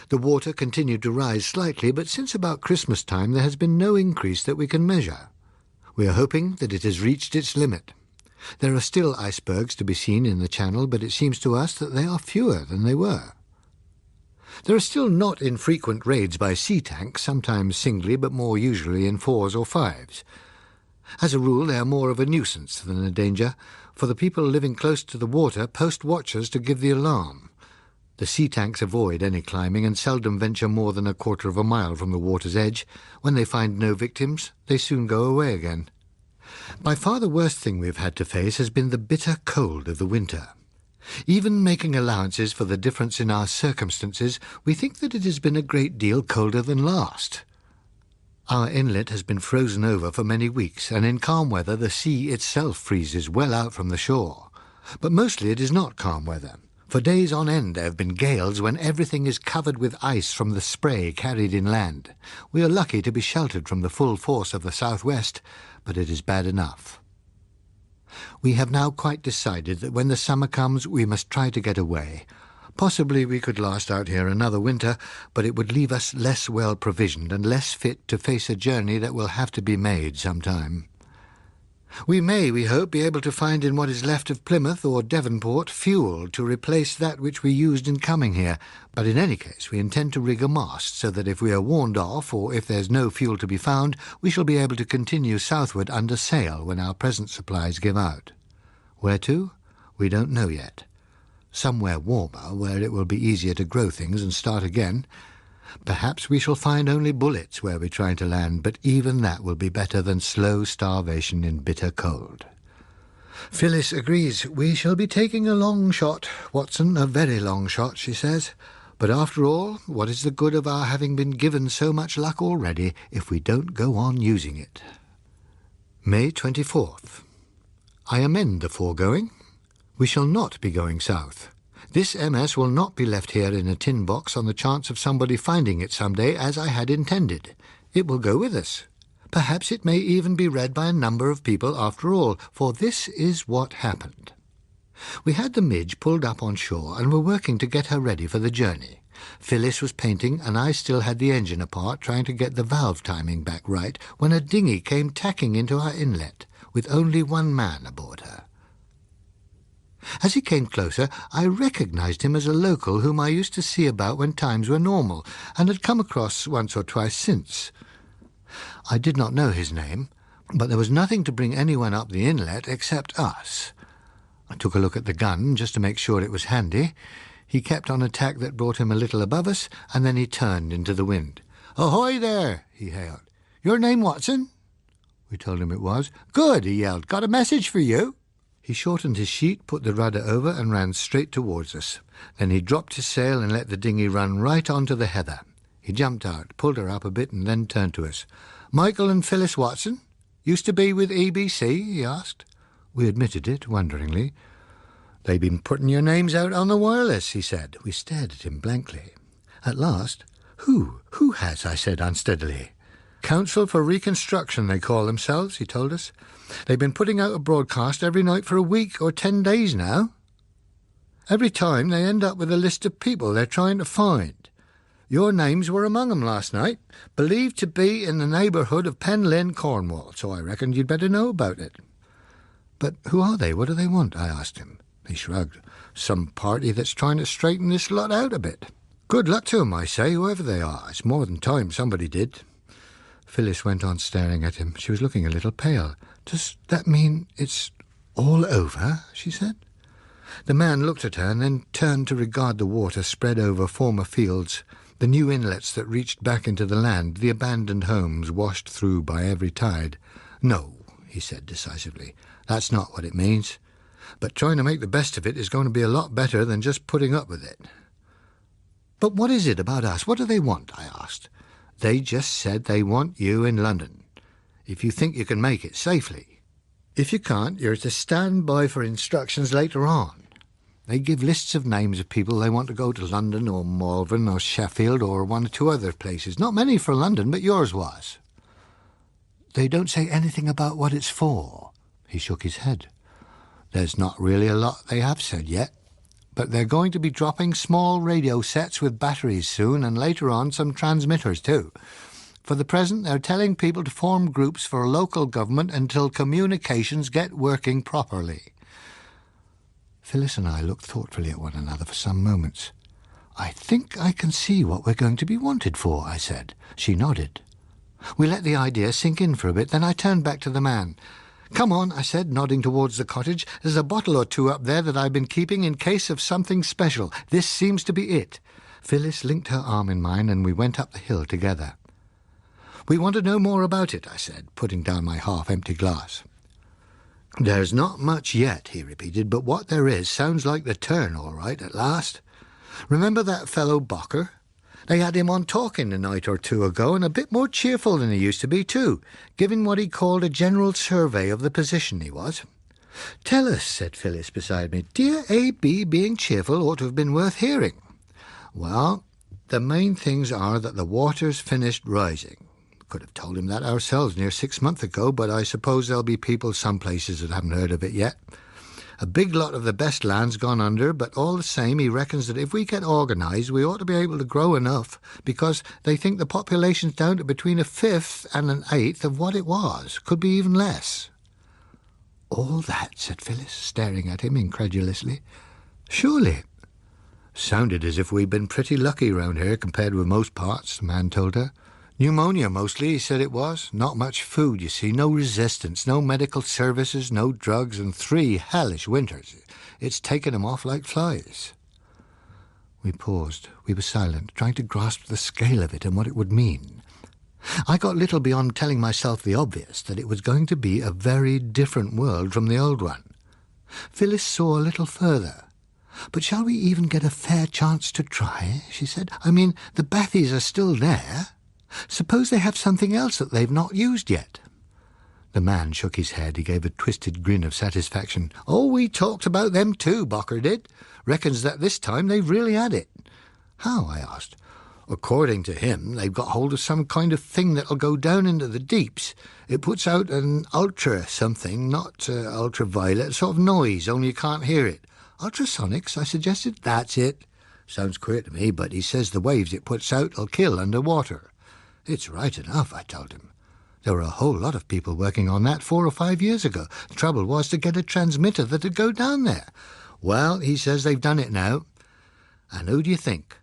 [SPEAKER 1] The water continued to rise slightly, but since about Christmas time there has been no increase that we can measure. We are hoping that it has reached its limit. There are still icebergs to be seen in the channel, but it seems to us that they are fewer than they were. There are still not infrequent raids by sea tanks, sometimes singly but more usually in 4s or 5s. As a rule, they are more of a nuisance than a danger, for the people living close to the water post watchers to give the alarm. The sea tanks avoid any climbing and seldom venture more than 1/4 of a mile from the water's edge. When they find no victims, they soon go away again. By far the worst thing we've had to face has been the bitter cold of the winter. Even making allowances for the difference in our circumstances, we think that it has been a great deal colder than last. Our inlet has been frozen over for many weeks, and in calm weather the sea itself freezes well out from the shore. But mostly it is not calm weather. For days on end there have been gales when everything is covered with ice from the spray carried inland. We are lucky to be sheltered from the full force of the southwest, but it is bad enough. We have now quite decided that when the summer comes we must try to get away. Possibly we could last out here another winter, but it would leave us less well provisioned and less fit to face a journey that will have to be made sometime. We may, we hope, be able to find in what is left of Plymouth or Devonport fuel to replace that which we used in coming here, but in any case we intend to rig a mast so that if we are warned off or if there's no fuel to be found, we shall be able to continue southward under sail when our present supplies give out. Where to? We don't know yet. Somewhere warmer, where it will be easier to grow things and start again. Perhaps we shall find only bullets where we try to land, but even that will be better than slow starvation in bitter cold. Phyllis agrees. We shall be taking a long shot, Watson, a very long shot, she says. But after all, what is the good of our having been given so much luck already if we don't go on using it? May 24th. I amend the foregoing. We shall not be going south. This MS will not be left here in a tin box on the chance of somebody finding it some day, as I had intended. It will go with us. Perhaps it may even be read by a number of people after all, for this is what happened. We had the Midge pulled up on shore and were working to get her ready for the journey. Phyllis was painting and I still had the engine apart, trying to get the valve timing back right, when a dinghy came tacking into our inlet, with only one man aboard her. As he came closer, I recognized him as a local whom I used to see about when times were normal, and had come across once or twice since. I did not know his name, but there was nothing to bring anyone up the inlet except us. I took a look at the gun, just to make sure it was handy. He kept on a tack that brought him a little above us, and then he turned into the wind. "Ahoy there!" he hailed. "Your name Watson?" We told him it was. "Good," he yelled. "Got a message for you." He shortened his sheet, put the rudder over, and ran straight towards us. Then he dropped his sail and let the dinghy run right onto the heather. He jumped out, pulled her up a bit, and then turned to us. "Michael and Phyllis Watson? Used to be with EBC?" he asked. We admitted it, wonderingly. "They've been putting your names out on the wireless," he said. We stared at him blankly. At last, Who has?" I said unsteadily. "Council for Reconstruction, they call themselves," he told us. "They've been putting out a broadcast every night for a week or 10 days now. Every time they end up with a list of people they're trying to find. Your names were among 'em last night, believed to be in the neighbourhood of Penlyn, Cornwall, so I reckoned you'd better know about it." "But who are they? What do they want?" I asked him. He shrugged. "Some party that's trying to straighten this lot out a bit. Good luck to 'em, I say, whoever they are. It's more than time somebody did." Phyllis went on staring at him. She was looking a little pale. "Does that mean it's all over?" she said. The man looked at her and then turned to regard the water spread over former fields, the new inlets that reached back into the land, the abandoned homes washed through by every tide. "No," he said decisively, "that's not what it means. But trying to make the best of it is going to be a lot better than just putting up with it." "But what is it about us? What do they want?" I asked. "They just said they want you in London, if you think you can make it safely. If you can't, you're to stand by for instructions later on. They give lists of names of people they want to go to London or Malvern or Sheffield or one or two other places. Not many for London, but yours was." "They don't say anything about what it's for." He shook his head. "There's not really a lot they have said yet. But they're going to be dropping small radio sets with batteries soon, and later on some transmitters too. For the present, they're telling people to form groups for local government until communications get working properly. Phyllis and I looked thoughtfully at one another for some moments. I think I can see what we're going to be wanted for, I said. She nodded. We let the idea sink in for a bit, then I turned back to the man. Come on, I said, nodding towards the cottage. There's a bottle or two up there that I've been keeping in case of something special. This seems to be it. Phyllis linked her arm in mine and we went up the hill together. We want to know more about it, I said, putting down my half-empty glass. There's not much yet, he repeated, but what there is sounds like the turn, all right, at last. Remember that fellow Bocker? They had him on talking a night or two ago, and a bit more cheerful than he used to be, too, giving what he called a general survey of the position, he was. Tell us, said Phyllis beside me. Dear A.B. being cheerful ought to have been worth hearing. Well, the main things are that the water's finished rising. Could have told him that ourselves near 6 months ago, but I suppose there'll be people some places that haven't heard of it yet. A big lot of the best land's gone under, but all the same he reckons that if we get organised we ought to be able to grow enough, because they think the population's down to between a fifth and an eighth of what it was. Could be even less. All that, said Phyllis, staring at him incredulously. Surely. Sounded as if we'd been pretty lucky round here compared with most parts, the man told her. Pneumonia mostly, he said it was. Not much food, you see, no resistance, no medical services, no drugs, and 3 hellish winters. It's taken 'em off like flies. We paused. We were silent, trying to grasp the scale of it and what it would mean. I got little beyond telling myself the obvious, that it was going to be a very different world from the old one. Phyllis saw a little further. But shall we even get a fair chance to try, she said. I mean, the Bathies are still there. Suppose they have something else that they've not used yet. The man shook his head. He gave a twisted grin of satisfaction. Oh, we talked about them too, Bocker did. Reckons that this time they've really had it. How? I asked. According to him, they've got hold of some kind of thing that'll go down into the deeps. It puts out an ultra-something, not ultraviolet, sort of noise, only you can't hear it. Ultrasonics, I suggested. That's it. Sounds queer to me, but he says the waves it puts out will kill underwater. It's right enough, I told him. There were a whole lot of people working on that 4 or 5 years ago. The trouble was to get a transmitter that'd go down there. Well, he says they've done it now. And who do you think?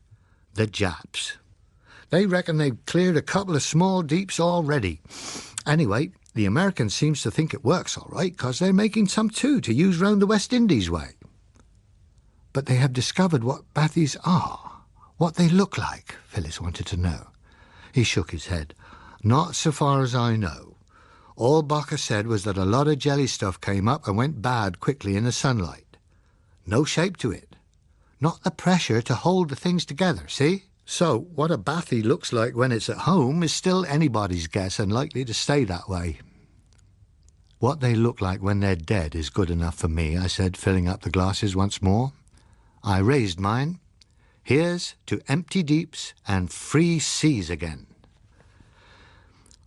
[SPEAKER 1] The Japs. They reckon they've cleared a couple of small deeps already. Anyway, the Americans seems to think it works all right, 'cause they're making some too to use round the West Indies way. But they have discovered what Bathies are, what they look like, Phyllis wanted to know. He shook his head. Not so far as I know. All Bocker said was that a lot of jelly stuff came up and went bad quickly in the sunlight. No shape to it. Not the pressure to hold the things together, see? So what a Bathie looks like when it's at home is still anybody's guess and likely to stay that way. What they look like when they're dead is good enough for me, I said, filling up the glasses once more. I raised mine. Here's to empty deeps and free seas again.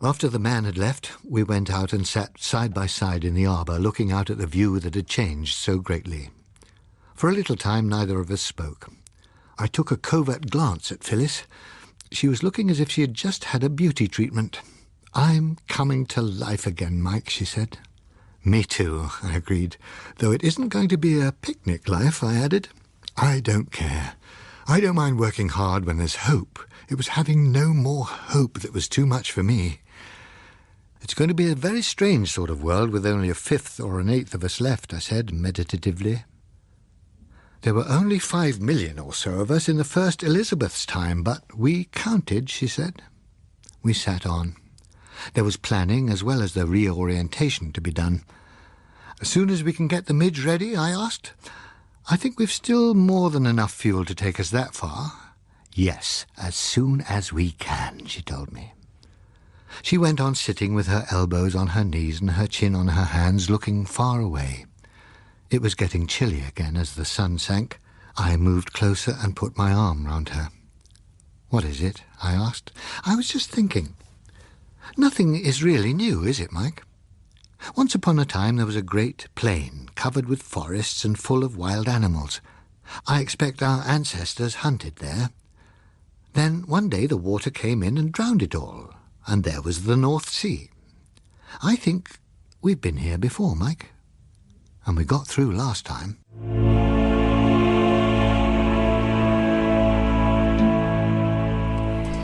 [SPEAKER 1] After the man had left, we went out and sat side by side in the arbour, looking out at the view that had changed so greatly. For a little time neither of us spoke. I took a covert glance at Phyllis. She was looking as if she had just had a beauty treatment. I'm coming to life again, Mike, she said. Me too, I agreed. Though it isn't going to be a picnic life, I added. I don't care. I don't mind working hard when there's hope. It was having no more hope that was too much for me. It's going to be a very strange sort of world with only a fifth or an eighth of us left, I said meditatively. There were only 5 million or so of us in the first Elizabeth's time, but we counted, she said. We sat on. There was planning as well as the reorientation to be done. As soon as we can get the midge ready, I asked. I think we've still more than enough fuel to take us that far. Yes, as soon as we can, she told me. She went on sitting with her elbows on her knees and her chin on her hands, looking far away. It was getting chilly again as the sun sank. I moved closer and put my arm round her. What is it? I asked. I was just thinking. Nothing is really new, is it, Mike? Once upon a time there was a great plain, covered with forests and full of wild animals. I expect our ancestors hunted there. Then one day the water came in and drowned it all. and there was the North Sea. I think we've been here before, Mike. And we got through last time.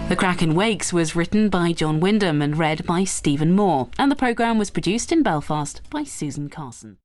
[SPEAKER 2] The Kraken Wakes was written by John Wyndham and read by Stephen Moore, and the programme was produced in Belfast by Susan Carson.